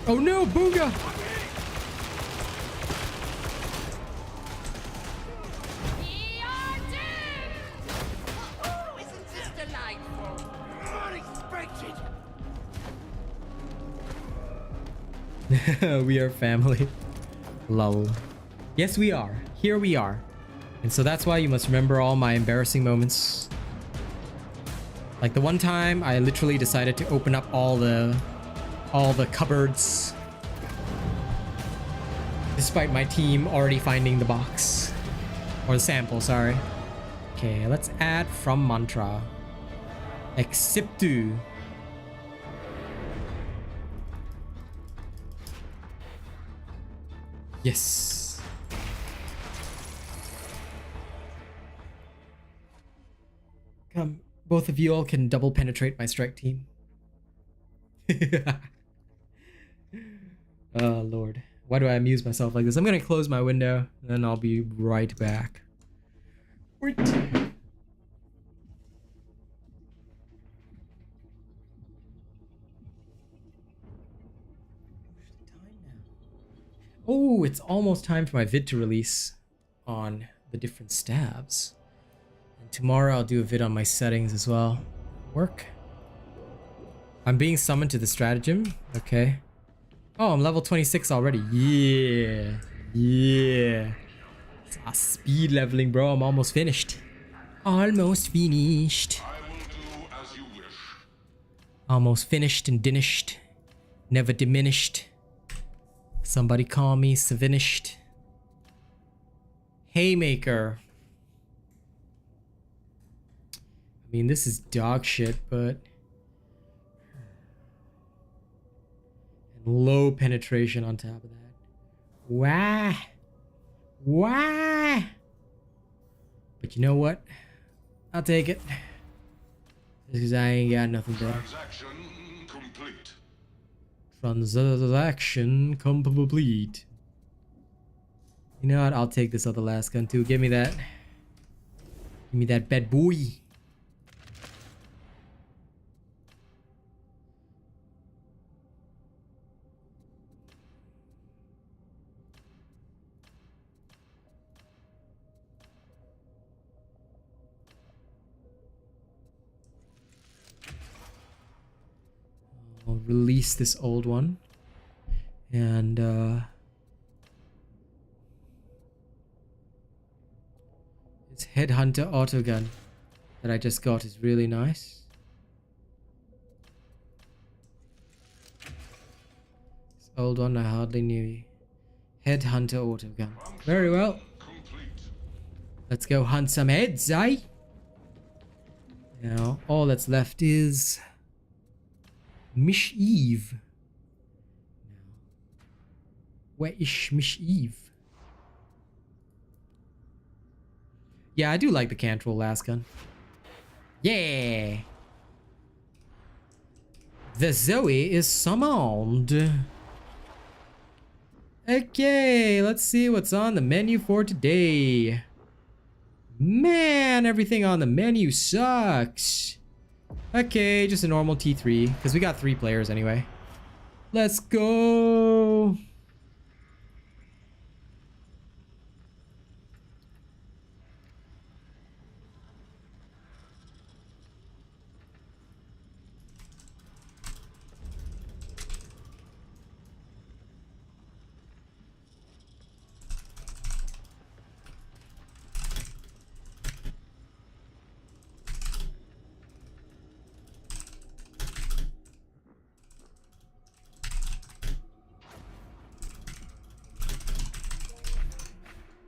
Oh no, Booga! We are doomed! Oh, isn't this delightful? Unexpected. We are family. Lol. Yes, we are. Here we are. And so that's why you must remember all my embarrassing moments. Like the one time I literally decided to open up all the cupboards Despite my team already finding the box. Or the sample, sorry. Okay, let's add from mantra. Acceptu. Yes. Come, both of you all can double penetrate my strike team. Oh, Lord. Why do I amuse myself like this? I'm gonna close my window, and then I'll be right back. Wait. Oh, it's almost time for my vid to release on the different stabs. And tomorrow I'll do a vid on my settings as well. Work. I'm being summoned to the stratagem. Okay. Oh, I'm level 26 already. Yeah. Yeah. It's speed leveling, bro. I'm almost finished. Almost finished. I will do as you wish. Almost finished and dinished. Never diminished. Somebody call me Savinished. Haymaker. I mean, this is dog shit, but... And low penetration on top of that. Why? Why? But you know what? I'll take it. Because I ain't got nothing better. Transaction complete. Transaction complete. You know what? I'll take this other last gun too. Give me that. Give me that bad boy. I'll release this old one. And this Headhunter autogun that I just got is really nice. This old one I hardly knew. Headhunter autogun. Very well. Let's go hunt some heads, eh? Now all that's left is Mish Eve. Where is Mish Eve? Yeah, I do like the Cantrell last gun. Yeah! The Zoe is summoned. Okay, let's see what's on the menu for today. Man, everything on the menu sucks. Okay, just a normal T3, because we got 3 players anyway. Let's go!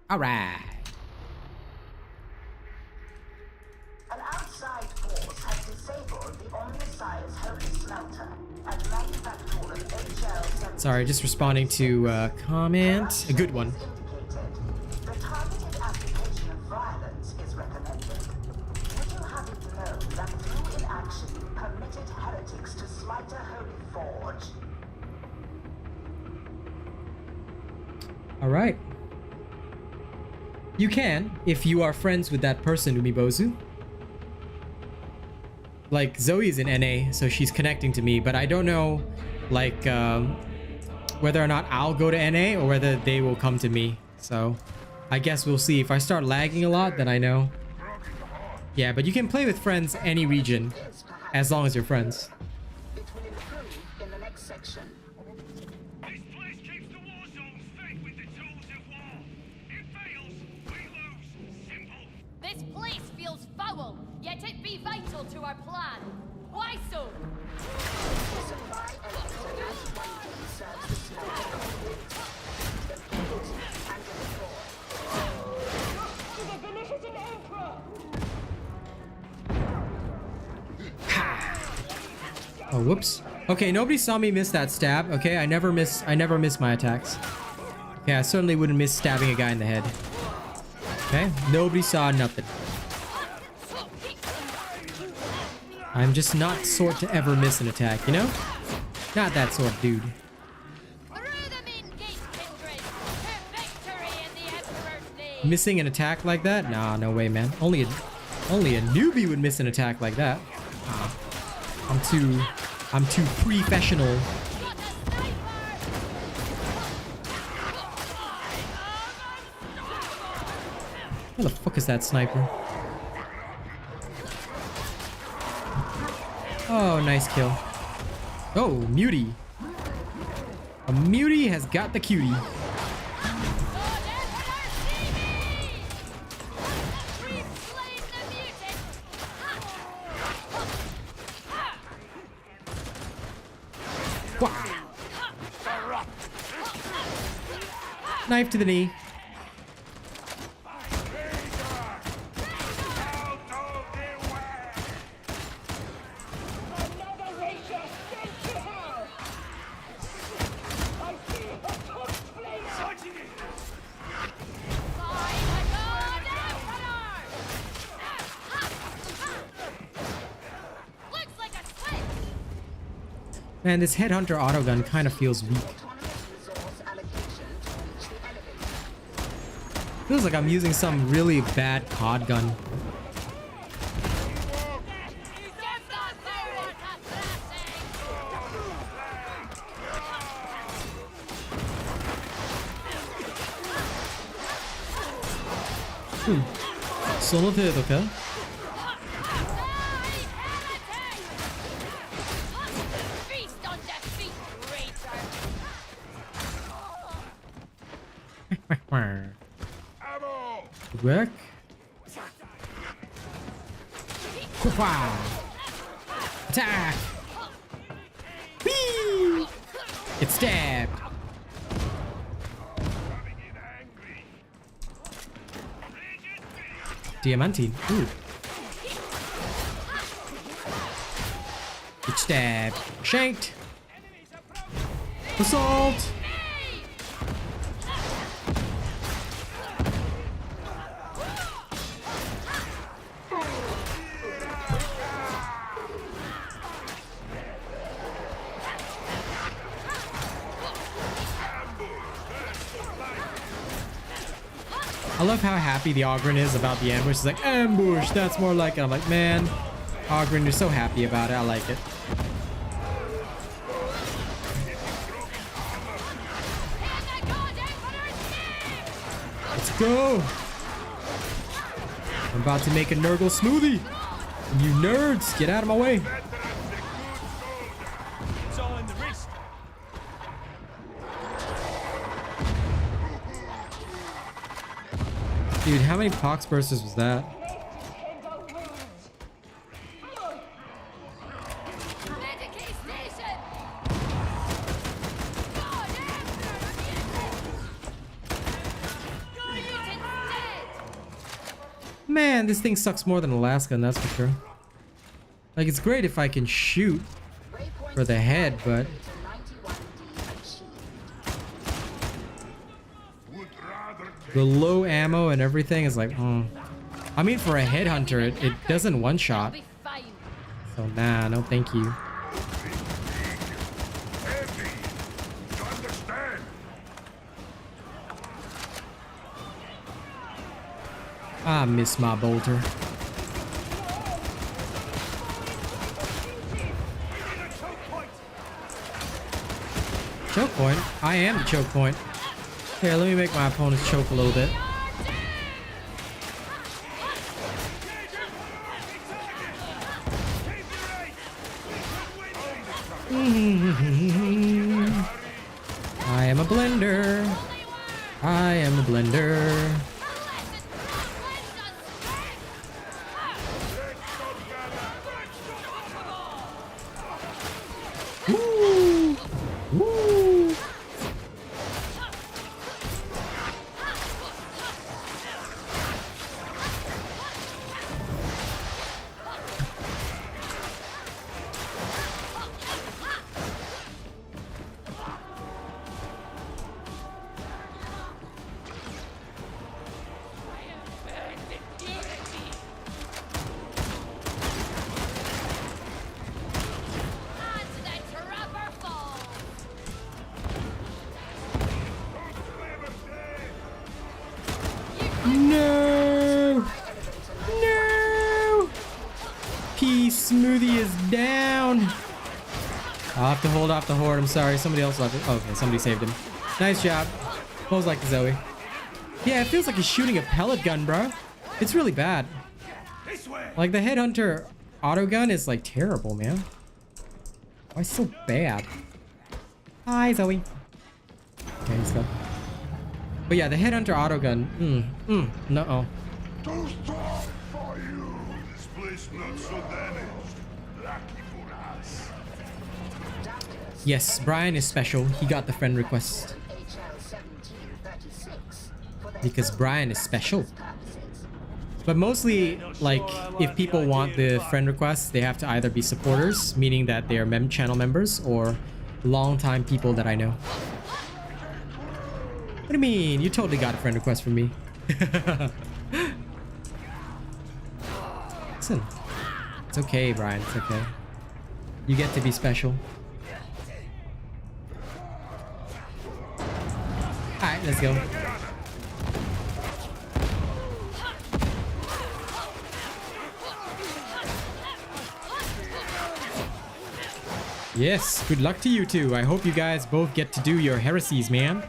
Alright. An outside force has disabled the Omnissiah's holy smelter and manufacturer of HL. Sorry, just responding to comment. A good one. The targeted application of violence is recommended. Would you have it known that through inaction you permitted heretics to smite a holy forge? Alright. You can, if you are friends with that person, Umibozu. Like, Zoe's in NA, so she's connecting to me, but I don't know, like, whether or not I'll go to NA or whether they will come to me. So, I guess we'll see. If I start lagging a lot, then I know. Yeah, but you can play with friends any region, as long as you're friends. It will improve in the next section. This place keeps the war zone fed with the tools of war. It fails, we lose. Simple. This place feels foul, yet it be vital to our plan. Why so? Supply and serves the smelter. The Oh, whoops. Okay, nobody saw me miss that stab. Okay, I never miss my attacks. Okay, I certainly wouldn't miss stabbing a guy in the head. Okay, nobody saw nothing. I'm just not sort to ever miss an attack, you know? Not that sort of dude. Missing an attack like that? Nah, no way, man. Only a newbie would miss an attack like that. I'm too professional. Where the fuck is that sniper? Oh, nice kill. Oh, mutie. A mutie has got the cutie. Knife to the knee. Man, this headhunter autogun kind of feels weak. Feels like I'm using some really bad COD gun. Sono程度か? Work. Attack! Whee! Get stabbed. Diamantine. Ooh. Get stabbed. Shanked. Assault. I love how happy the Ogren is about the ambush. He's like, ambush, that's more like it. I'm like, man, Ogren, you're so happy about it. I like it. Let's go. I'm about to make a Nurgle smoothie. You nerds, get out of my way. Dude, how many pox bursters was that? Man, this thing sucks more than Alaska, and that's for sure. Like, it's great if I can shoot for the head, but the low ammo and everything is like, I mean, for a headhunter, it doesn't one-shot. So, nah, no thank you. I miss my bolter. Choke point? I am the choke point. Here, let me make my opponents choke a little bit. I am a blender. I am a blender. Woo! Woo! No! No! P Smoothie is down. I'll have to hold off the horde. I'm sorry. Somebody else left it. Oh, okay, somebody saved him. Nice job. Feels like Zoe. Yeah, it feels like he's shooting a pellet gun, bro. It's really bad. Like the Headhunter auto gun is like terrible, man. Why so bad? Hi, Zoe. Okay, let's go. But yeah, the Headhunter auto gun. No. Too strong for you. This place not so damaged. Lucky for us. Yes, Brian is special. He got the friend request. Because Brian is special. But mostly, like, if people want the friend requests, they have to either be supporters, meaning that they are channel members, or long-time people that I know. What do you mean? You totally got a friend request from me. Listen. It's okay, Brian. It's okay. You get to be special. Alright, let's go. Yes, good luck to you two. I hope you guys both get to do your heresies, man.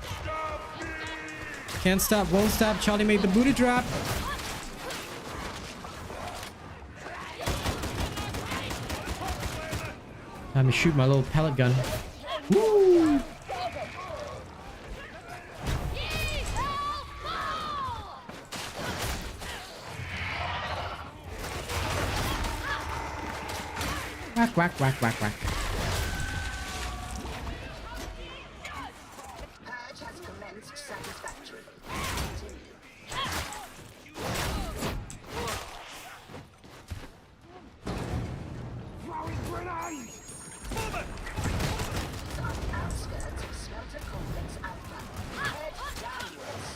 Can't stop, won't stop. Charlie made the booty drop. Time to shoot my little pellet gun. Woo! Whack, whack, whack, whack, whack. Purge has commenced satisfactorily. Throwing grenades! On outskirts of Smelter Complex Alpha. Head downwards.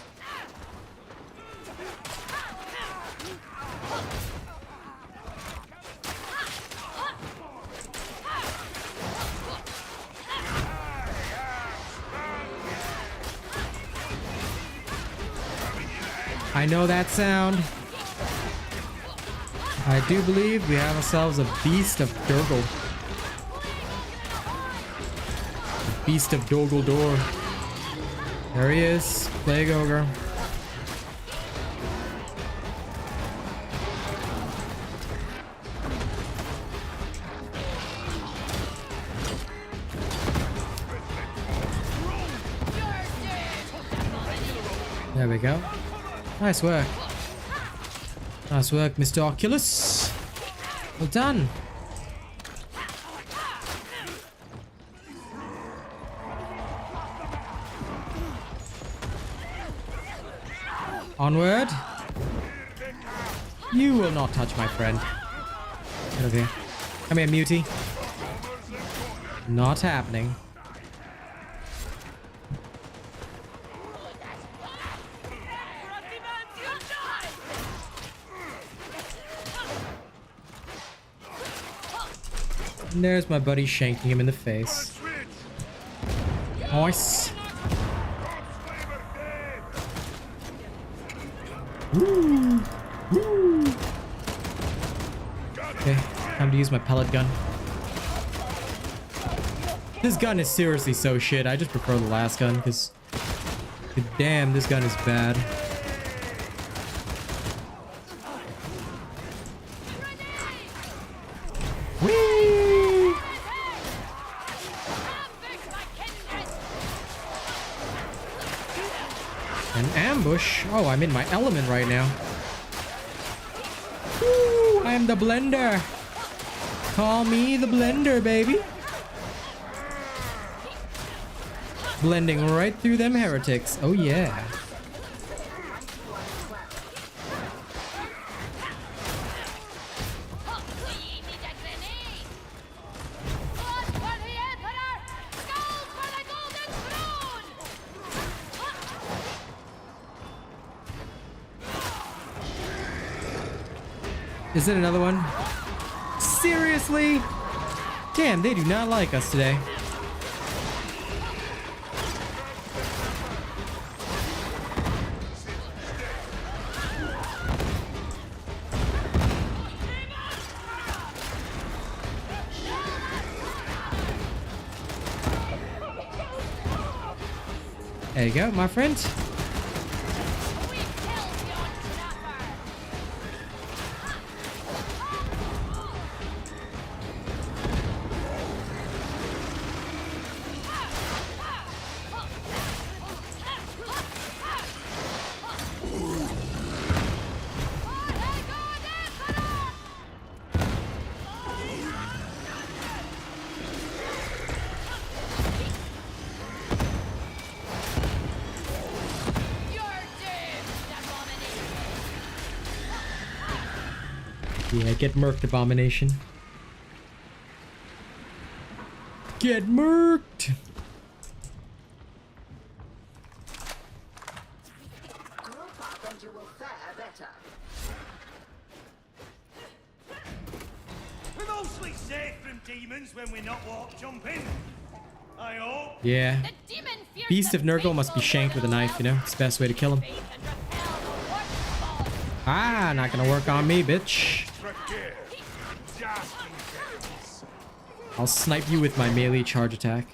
I know that sound. I do believe we have ourselves a Beast of Dorgle. Beast of Dorgle Door. There he is, Plague Ogre. There we go. Nice work. Nice work, Mr. Oculus. Well done. Onward. You will not touch my friend. Get over here. Come here, Mutie. Not happening. And there's my buddy shanking him in the face. Nice. Woo. Woo. Okay, time to use my pellet gun. This gun is seriously so shit. I just prefer the last gun because damn, this gun is bad. Whee! An ambush? Oh, I'm in my element right now. Woo! I'm the blender. Call me the blender, baby. Blending right through them heretics. Oh yeah. Is it another one? Seriously? Damn, they do not like us today. There you go, my friend. We killed your trapper. Yeah, get murked, Abomination. Get murked! Group up and you will fare better. We're mostly safe from demons when we're not walk jumping. I hope. Yeah. The demon fears Beast the of Nurgle must be faithful shanked with a knife, you know? It's the best way to kill him. faith and repel the worst foes. Ah, not gonna work on me, bitch. Forgive. Dastardly devils. I'll snipe you with my melee charge attack.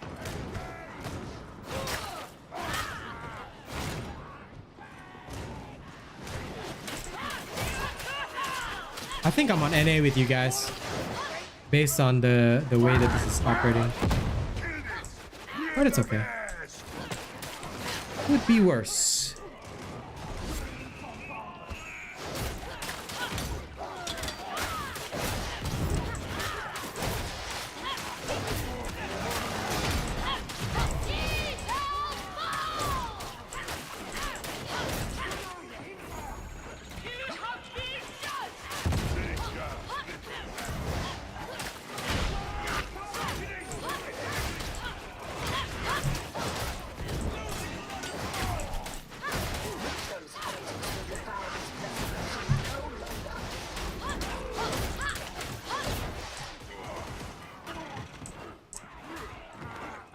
I think I'm on NA with you guys, based on the way that this is operating. But it's okay. Could be worse.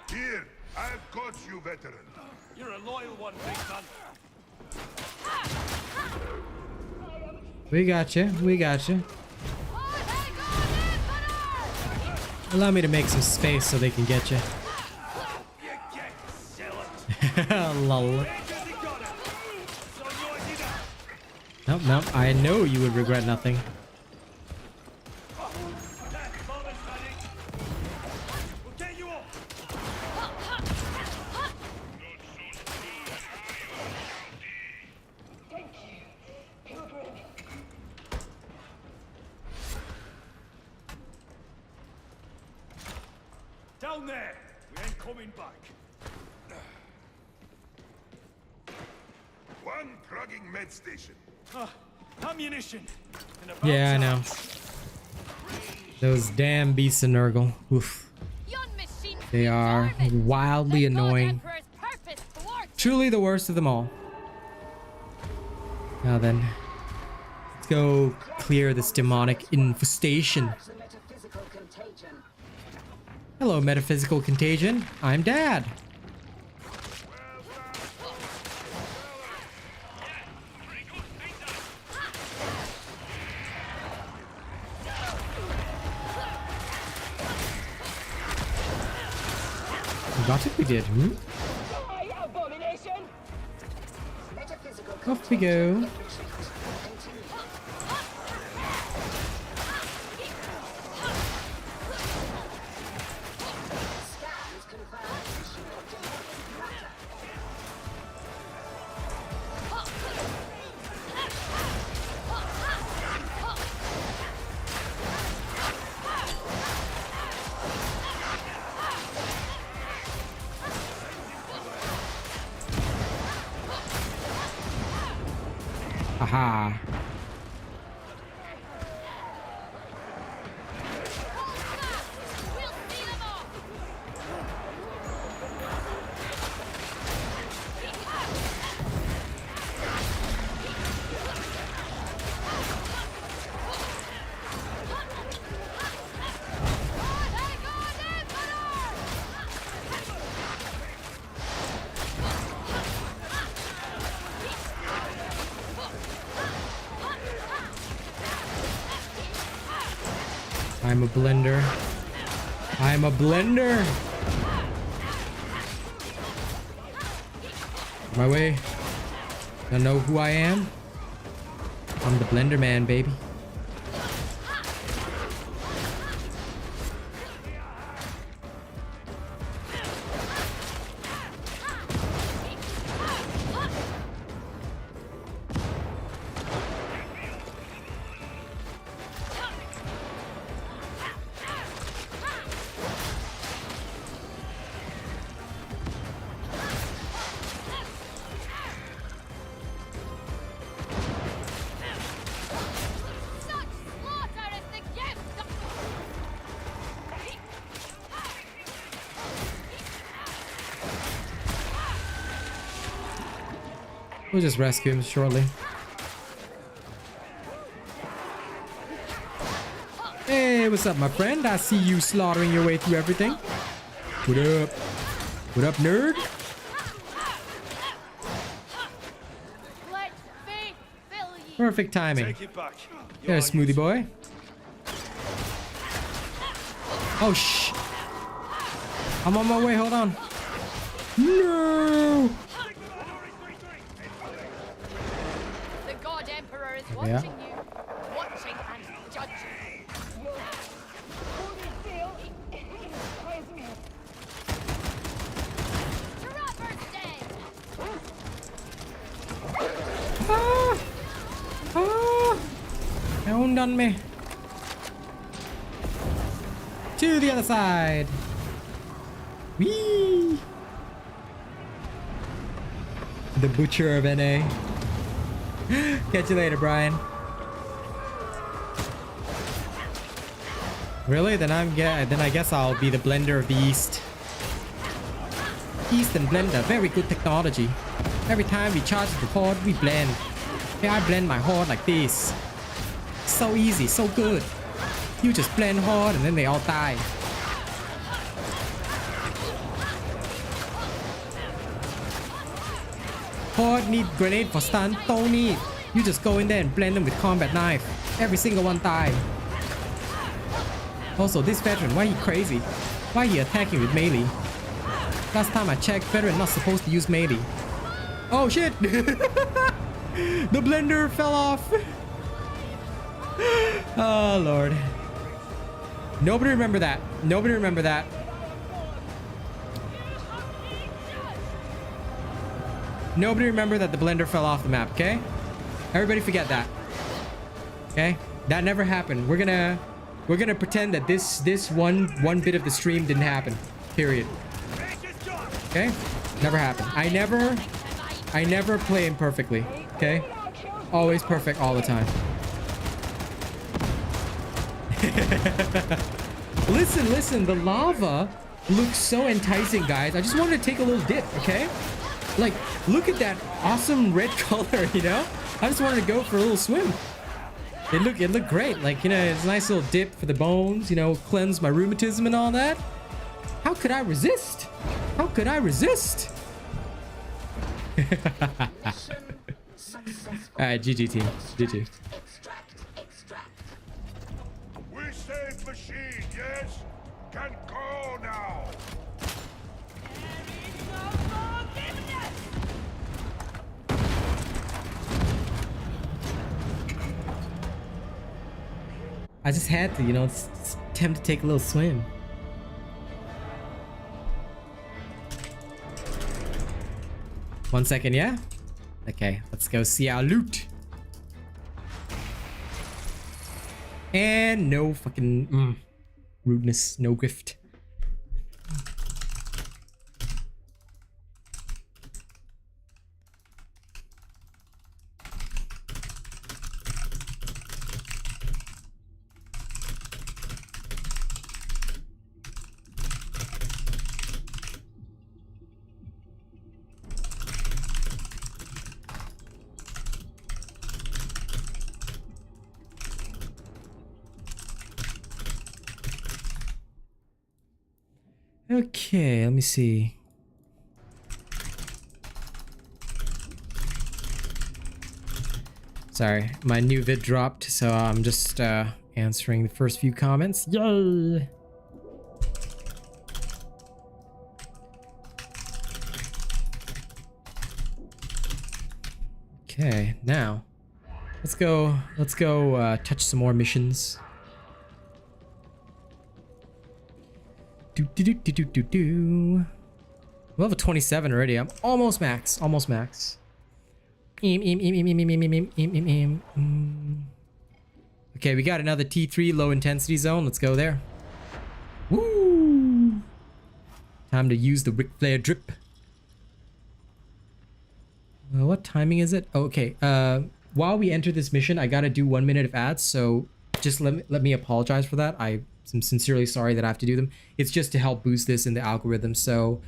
Here, I've got you, veteran. You're a loyal one, big man. We got you. We got you. Allow me to make some space so they can get you. You get Zealot. Lol. Because he got it. So yours is that. Nope, nope. I know you would regret nothing. That bonus medic. We'll get you up. Down there. We ain't coming back. One plugging med station. Ammunition. And about Yeah, I time. know. Those damn beasts of Nurgle. Oof. Yon machine They are determined. wildly The God annoying. Emperor's purpose thwarted. Truly the worst of them all. Now then, let's go clear this demonic infestation. The metaphysical contagion. Hello, metaphysical contagion. I'm Dad. We got it, we did. Hmm? Metaphysical Off we go. Scans confirm issue of demonic matter. Aha. We'll see them off. I'm a blender. I'm a blender. my way. Don't know who I am? I'm the Blender Man, baby. We'll just rescue him shortly. Hey, what's up, my friend? I see you slaughtering your way through everything. What up? What up, nerd? Perfect timing. Yeah, smoothie boy. Oh, shh. I'm on my way. Hold on. No. Watching you, watching and judging. Undone me. To the other side. Whee! The butcher of NA. Catch you later, Brian. Really? Then I guess I'll be the blender of the East. East and Blender, very good technology. Every time we charge the horde, we blend. Hey, I blend my horde like this. So easy, so good. You just blend horde and then they all die. Horde need grenade for stun, don't need. You just go in there and blend them with combat knife. Every single one die. Also, this veteran, why he crazy? Why he attacking with melee? Last time I checked, veteran not supposed to use melee. Oh shit! The blender fell off. Oh lord. Nobody remember that. Nobody remember that. Nobody remember that the blender fell off the map, okay? Everybody forget that. Okay? That never happened. We're gonna pretend that this one bit of the stream didn't happen. Period. Okay? Never happened. I never play imperfectly. Okay? Always perfect all the time. Listen, the lava looks so enticing, guys. I just wanted to take a little dip, okay? Like, look at that awesome red color, you know? I just wanted to go for a little swim. It looked great. Like, you know, it's a nice little dip for the bones, you know, cleanse my rheumatism and all that. How could I resist? How could I resist? Alright, GG team. GG. We saved machine, yes? Can go now. I just had to, you know, attempt to take a little swim. One second, yeah? Okay, let's go see our loot. And no fucking rudeness, no grift. Okay, let me see. Sorry, my new vid dropped, so I'm just answering the first few comments. Yay! Okay, now let's go touch some more missions. Do. We'll have a 27 already. I'm almost max. Almost max. Okay, we got another T3 low intensity zone. Let's go there. Woo! Time to use the Ric Flair drip. What timing is it? Oh, okay. While we enter this mission, I gotta do 1 minute of ads, so just let me apologize for that. I'm sincerely sorry that I have to do them. It's just to help boost this in the algorithm, so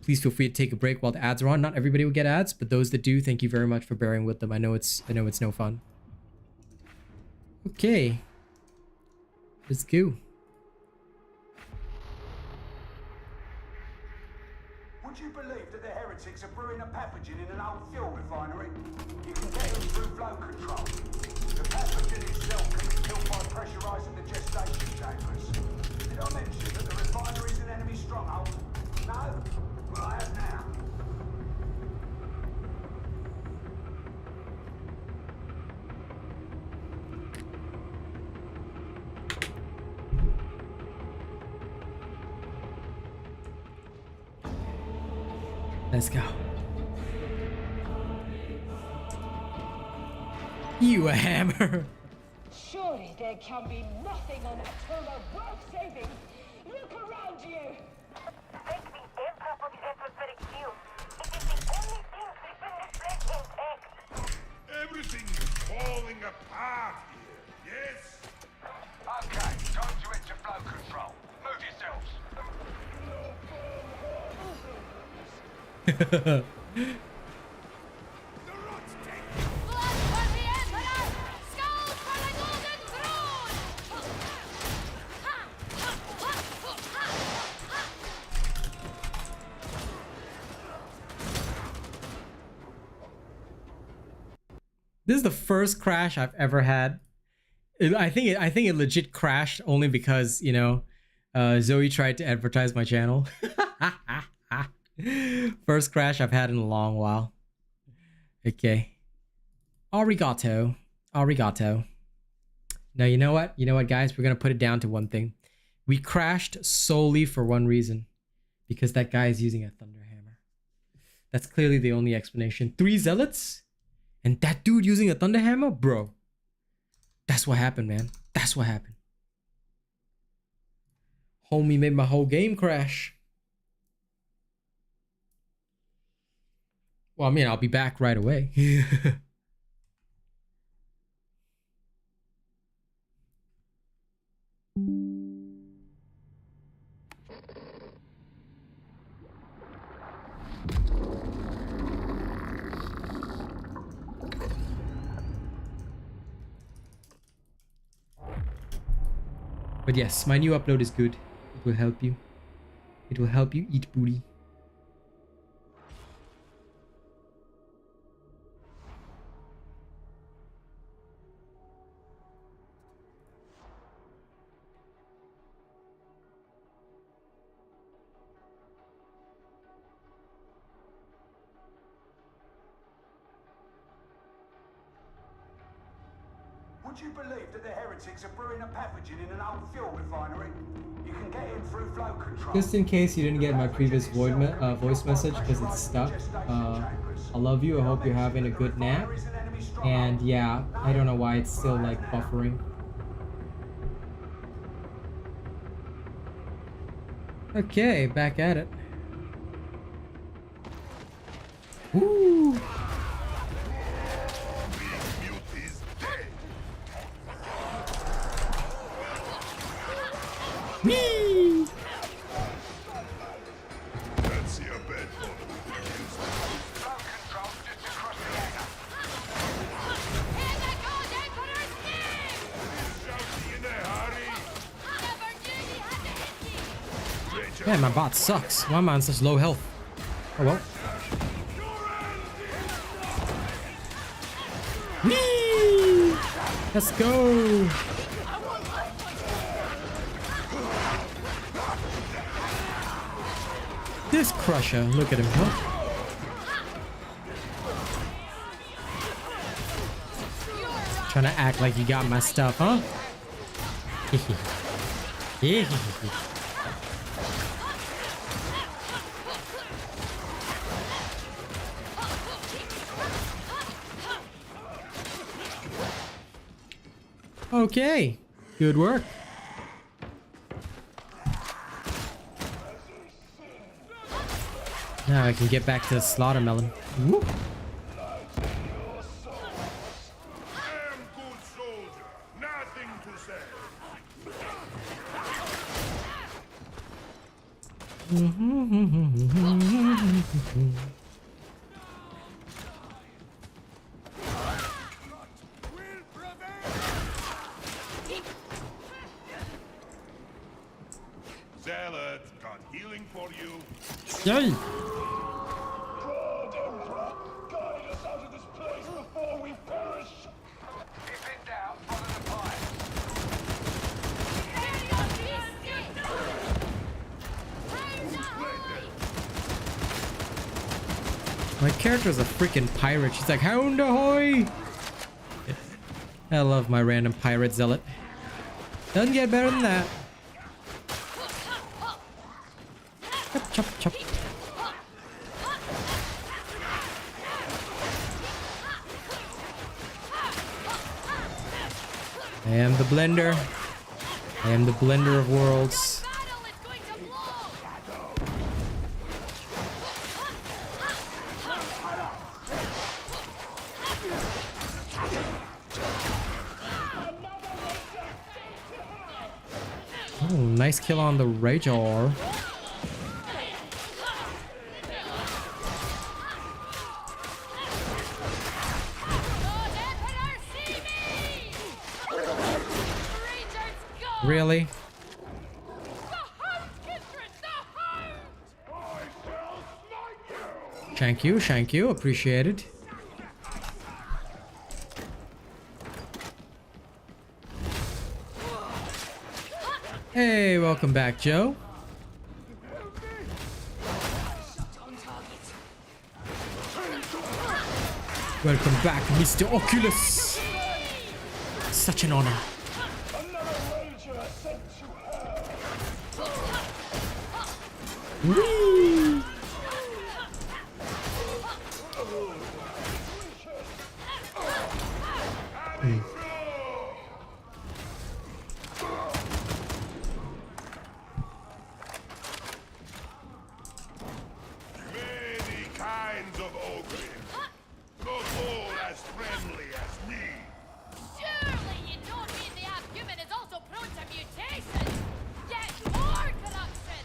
please feel free to take a break while the ads are on. Not everybody will get ads, but those that do, thank you very much for bearing with them. I know it's no fun. Okay. Let's go. Would you believe that the heretics are brewing a pathogen in an old fuel refinery? You can get it through flow control. The pathogen itself can be killed by pressurizing the gestation chambers. Did I mention that the refinery is an enemy stronghold? No? Well, I have now. Let's go. You a hammer. Surely there can be nothing on that turbo worth saving. Look around you. Thank the Emperor for the atmospheric shield. It is the only thing keeping this place intact. Everything's falling apart here, yes? Okay, time to enter flow control. Move yourselves. This is the first crash I've ever had. I think it legit crashed only because, you know, Zoe tried to advertise my channel. First crash I've had in a long while. Okay. Arigato. Arigato. Now, you know what? You know what, guys? We're going to put it down to one thing. We crashed solely for one reason. Because that guy is using a thunder hammer. That's clearly the only explanation. 3 zealots? And that dude using a thunder hammer? Bro. That's what happened, man. That's what happened. Homie made my whole game crash. Well, I mean, I'll be back right away. But yes, my new upload is good. It will help you. It will help you eat booty. Would you believe that the heretics are brewing a pathogen in an old fuel refinery? You can get in through flow control. Just in case you didn't get my previous voice message because it's stuck. I love you. I hope you're having a good nap. And yeah, I don't know why it's still like buffering. Okay, back at it. Woo! Whee! That's your bed for Flow control just across the hangar. Here they go, Emperor's name! in a hurry. Never knew he had the hit. Man, my bot sucks. Why am I on such low health? Oh well. Whee! Let's go! This crusher, look at him, huh? Trying to act like you got my stuff, huh? Okay, good work. Now I can get back to the slaughter melon. Woo. Damn good soldier. Nothing to say. Zealot, got healing for you. Yay! God, Emperor, guide us out of this place before we perish. If in doubt, follow the pipe. My character's a freaking pirate. She's like, Hound ahoy! I love my random pirate zealot. Doesn't get better than that. Chop, chop, chop. I am the blender. I am the blender of worlds. Oh, nice kill on the Rajar. Really? Thank you, appreciate it. Hey, welcome back, Joe. Welcome back, Mr. Oculus. Such an honor. Whee! Many kinds of ogre. Not all as friendly as me. Surely you don't mean the abhuman is also prone to mutation? Yet more corruption!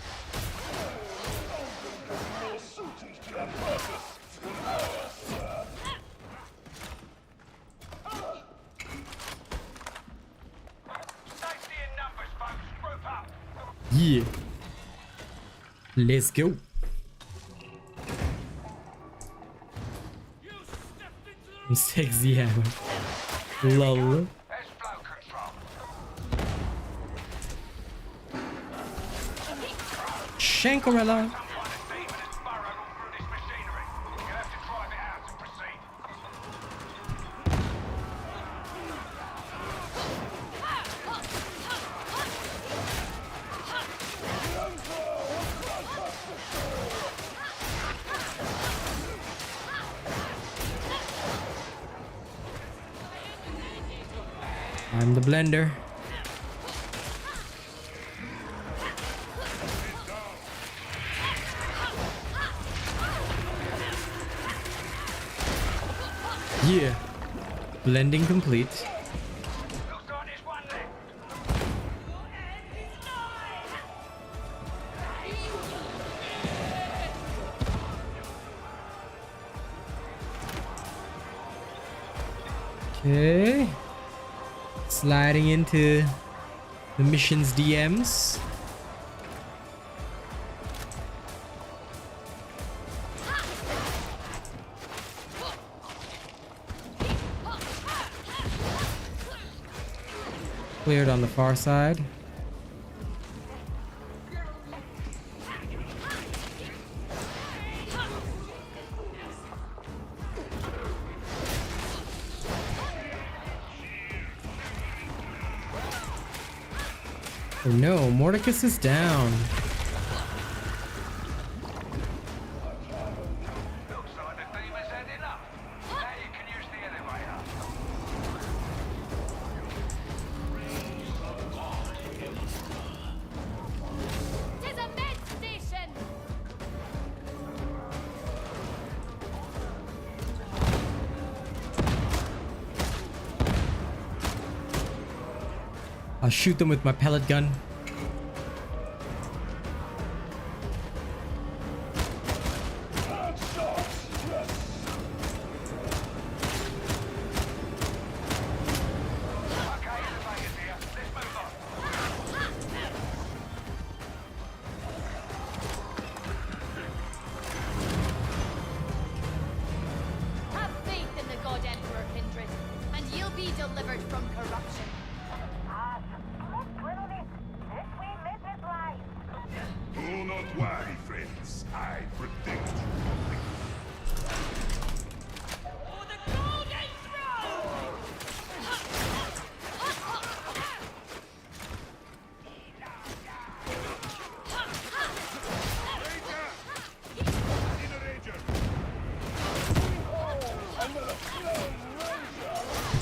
Safety in numbers, folks. Group up. Yeah. Let's go. Sexy hammer. Lol. There's flow control. Shankarella. Some kind of demon has burrowed all through this machinery. You'll have to drive it out to proceed. I'm the blender. Yeah. Blending complete. Looks like there's one left. Okay. Sliding into the mission's DMs. Cleared on the far side. Oh no, Mordecus is down. Looks like the demon's had enough. Now you can use the elevator. Tis a med station! I'll shoot them with my pellet gun. Have faith in the God Emperor, Kindred, and you'll be delivered from corruption. Do not worry, friends. I protect you. For the Golden Throne!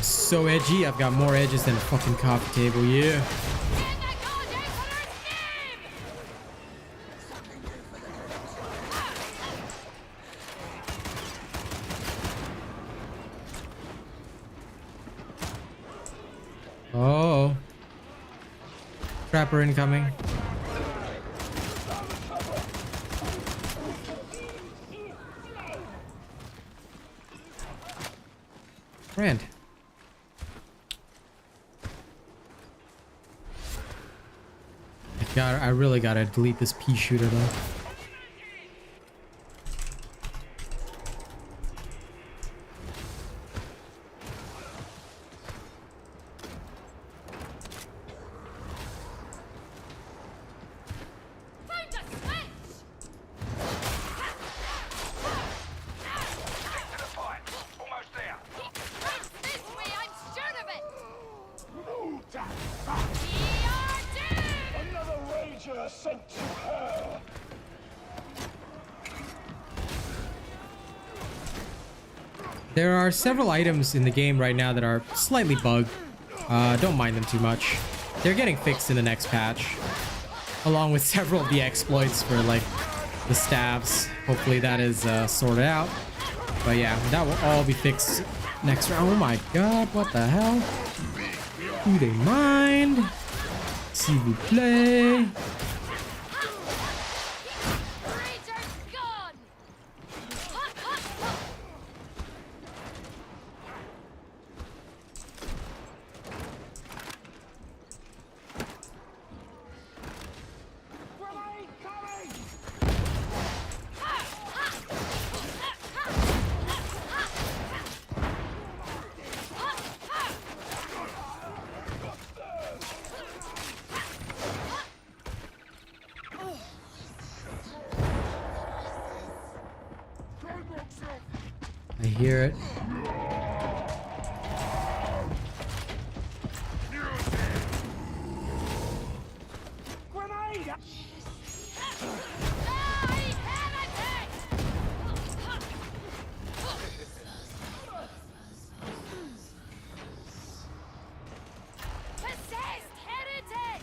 So edgy, I've got more edges than a fucking coffee table, yeah. In the God Emperor's name! Oh. Trapper incoming. Rand. I really gotta delete this pea shooter though. Found a switch! To the fight. Almost there. It's this way, I'm sure of it! Move that We are doomed! Another rager sent to hell! There are several items in the game right now that are slightly bugged. Don't mind them too much. They're getting fixed in the next patch. Along with several of the exploits for like the staves. Hopefully that is sorted out. But yeah, that will all be fixed next round. Oh my god, what the hell? Do they mind? S'il vous plaît. Rager's gone! Grenade coming! I hear it. Grenade! Die, heretic! Possessed heretic!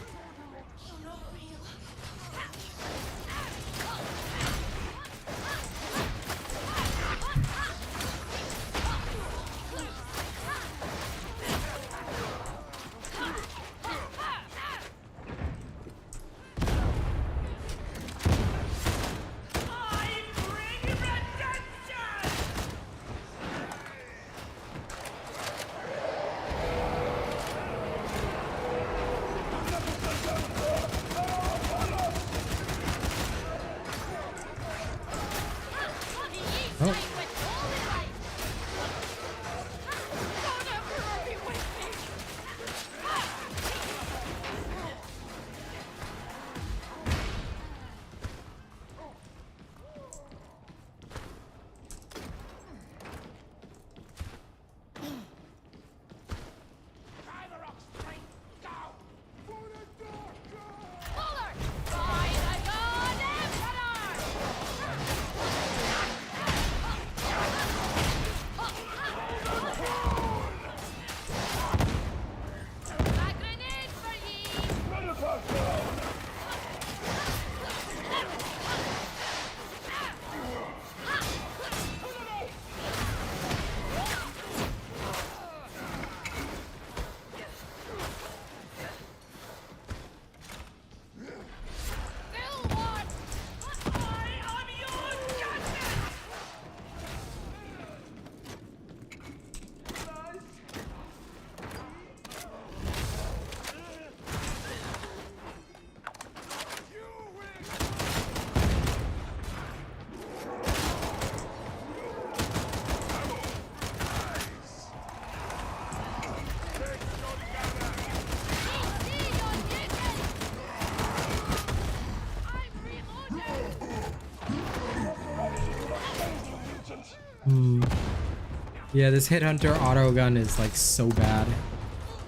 Yeah, this Headhunter auto gun is like so bad.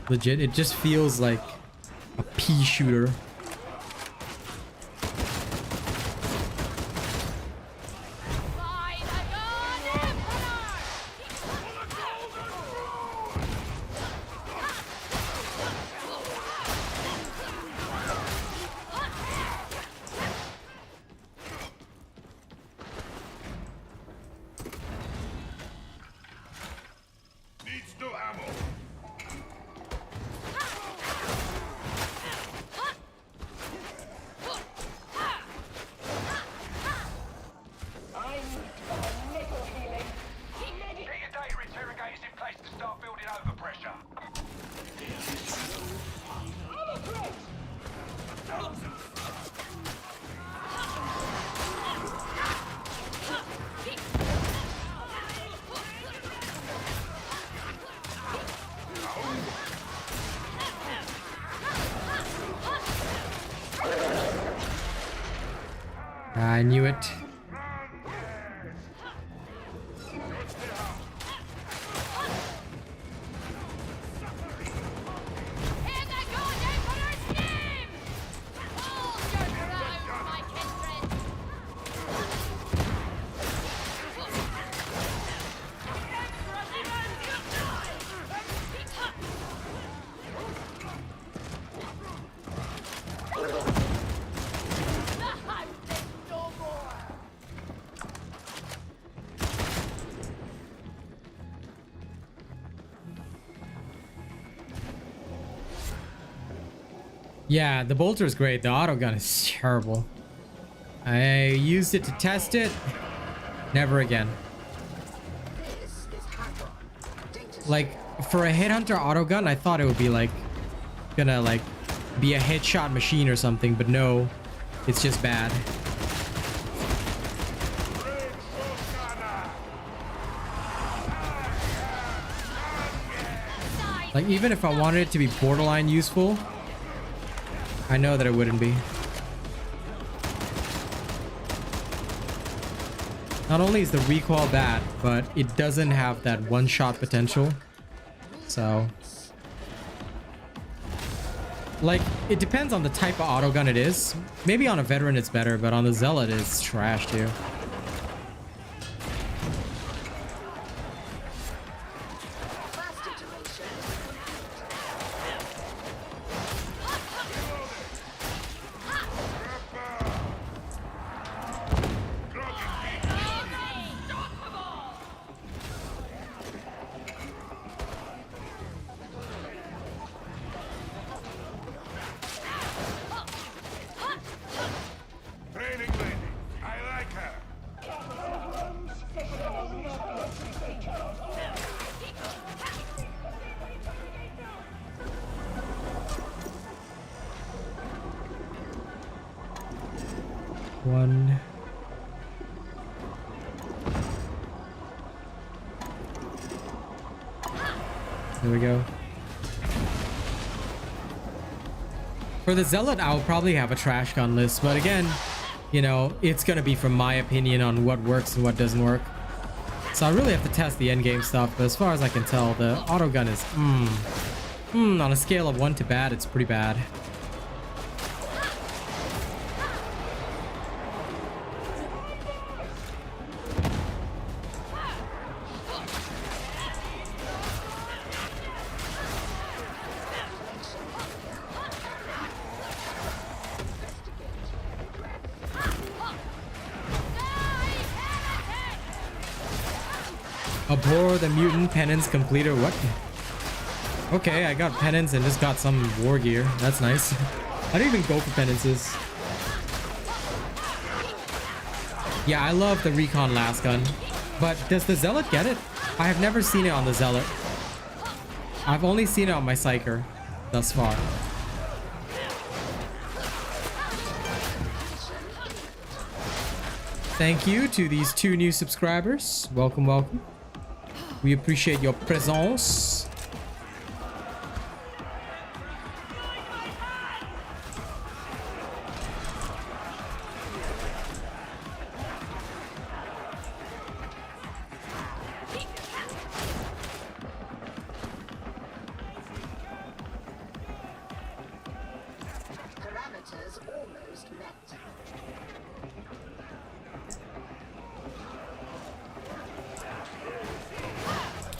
Legit, it just feels like a pea shooter. Needs no ammo. I need a little healing. Get your data interrogators in place to start building overpressure. Armor crate! I knew it. Hear the good Emperor's name! Hold your ground, my kindred! No more! Yeah, the bolter is great. The auto gun is terrible. I used it to test it. Never again. Like, for a Headhunter auto gun, I thought it would be like gonna like be a headshot machine or something, but no, it's just bad. Like, even if I wanted it to be borderline useful, I know that it wouldn't be. Not only is the recoil bad, but it doesn't have that one-shot potential. So, like, it depends on the type of auto gun it is. Maybe on a veteran it's better, but on the Zealot it's trash too. Training lady. I like her. One. There we go. For the Zealot, I'll probably have a trash gun list, but again, you know, it's gonna be from my opinion on what works and what doesn't work. So I really have to test the endgame stuff, but as far as I can tell, the auto gun is, on a scale of 1 to bad, it's pretty bad. Abhor the mutant penance completer. What? Okay, I got penance and just got some war gear. That's nice. I didn't even go for penances. Yeah, I love the recon last gun. But does the Zealot get it? I have never seen it on the Zealot. I've only seen it on my Psyker thus far. Thank you to these 2 new subscribers. Welcome, welcome. We appreciate your presence.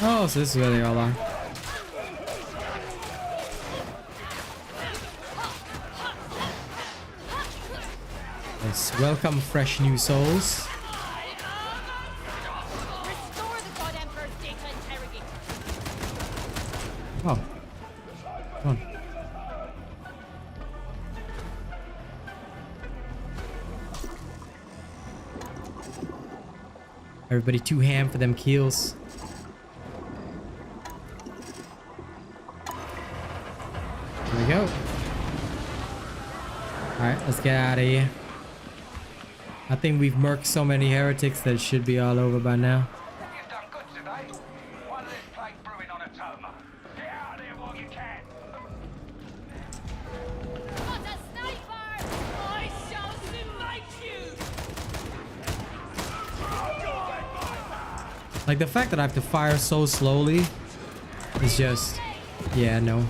Oh, so this is where they all are. Yes, welcome fresh new souls. Restore the God Emperor's data interrogator. Oh. Come on. Everybody too ham for them kills. Here we go. Alright, let's get out of here. I think we've murked so many heretics that it should be all over by now. You've done good today. One less plague brewing on a Toma. Get out of there while you can. Got a sniper! I shall smite you! Like the fact that I have to fire so slowly is just, yeah, no.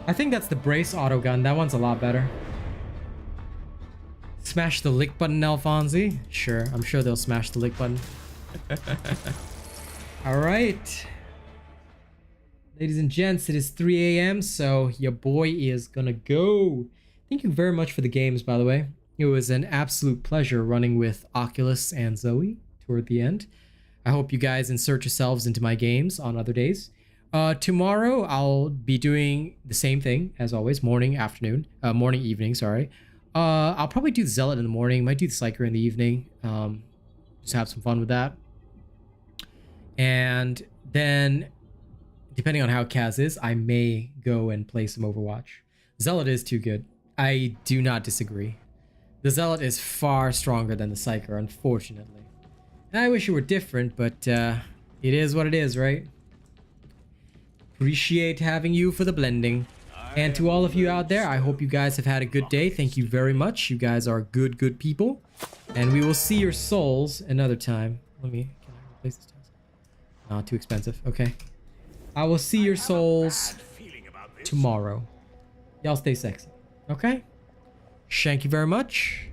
I think that's the brace auto gun. That one's a lot better. Smash the lick button, Alfonsi. Sure, I'm sure they'll smash the lick button. All right. Ladies and gents, it is 3 a.m. so your boy is gonna go. Thank you very much for the games, by the way. It was an absolute pleasure running with Oculus and Zoe toward the end. I hope you guys insert yourselves into my games on other days. Tomorrow I'll be doing the same thing as always, morning, evening, sorry. I'll probably do the Zealot in the morning, might do the Psyker in the evening. Just have some fun with that. And then, depending on how Kaz is, I may go and play some Overwatch. Zealot is too good. I do not disagree. The Zealot is far stronger than the Psyker, unfortunately. And I wish it were different, but it is what it is, right? Appreciate having you for the blending. And to all of you out there, I hope you guys have had a good day. Thank you very much. You guys are good people. And we will see your souls another time. Can I replace this task? Not too expensive. Okay. I will see your souls tomorrow. Y'all stay sexy. Okay? Thank you very much.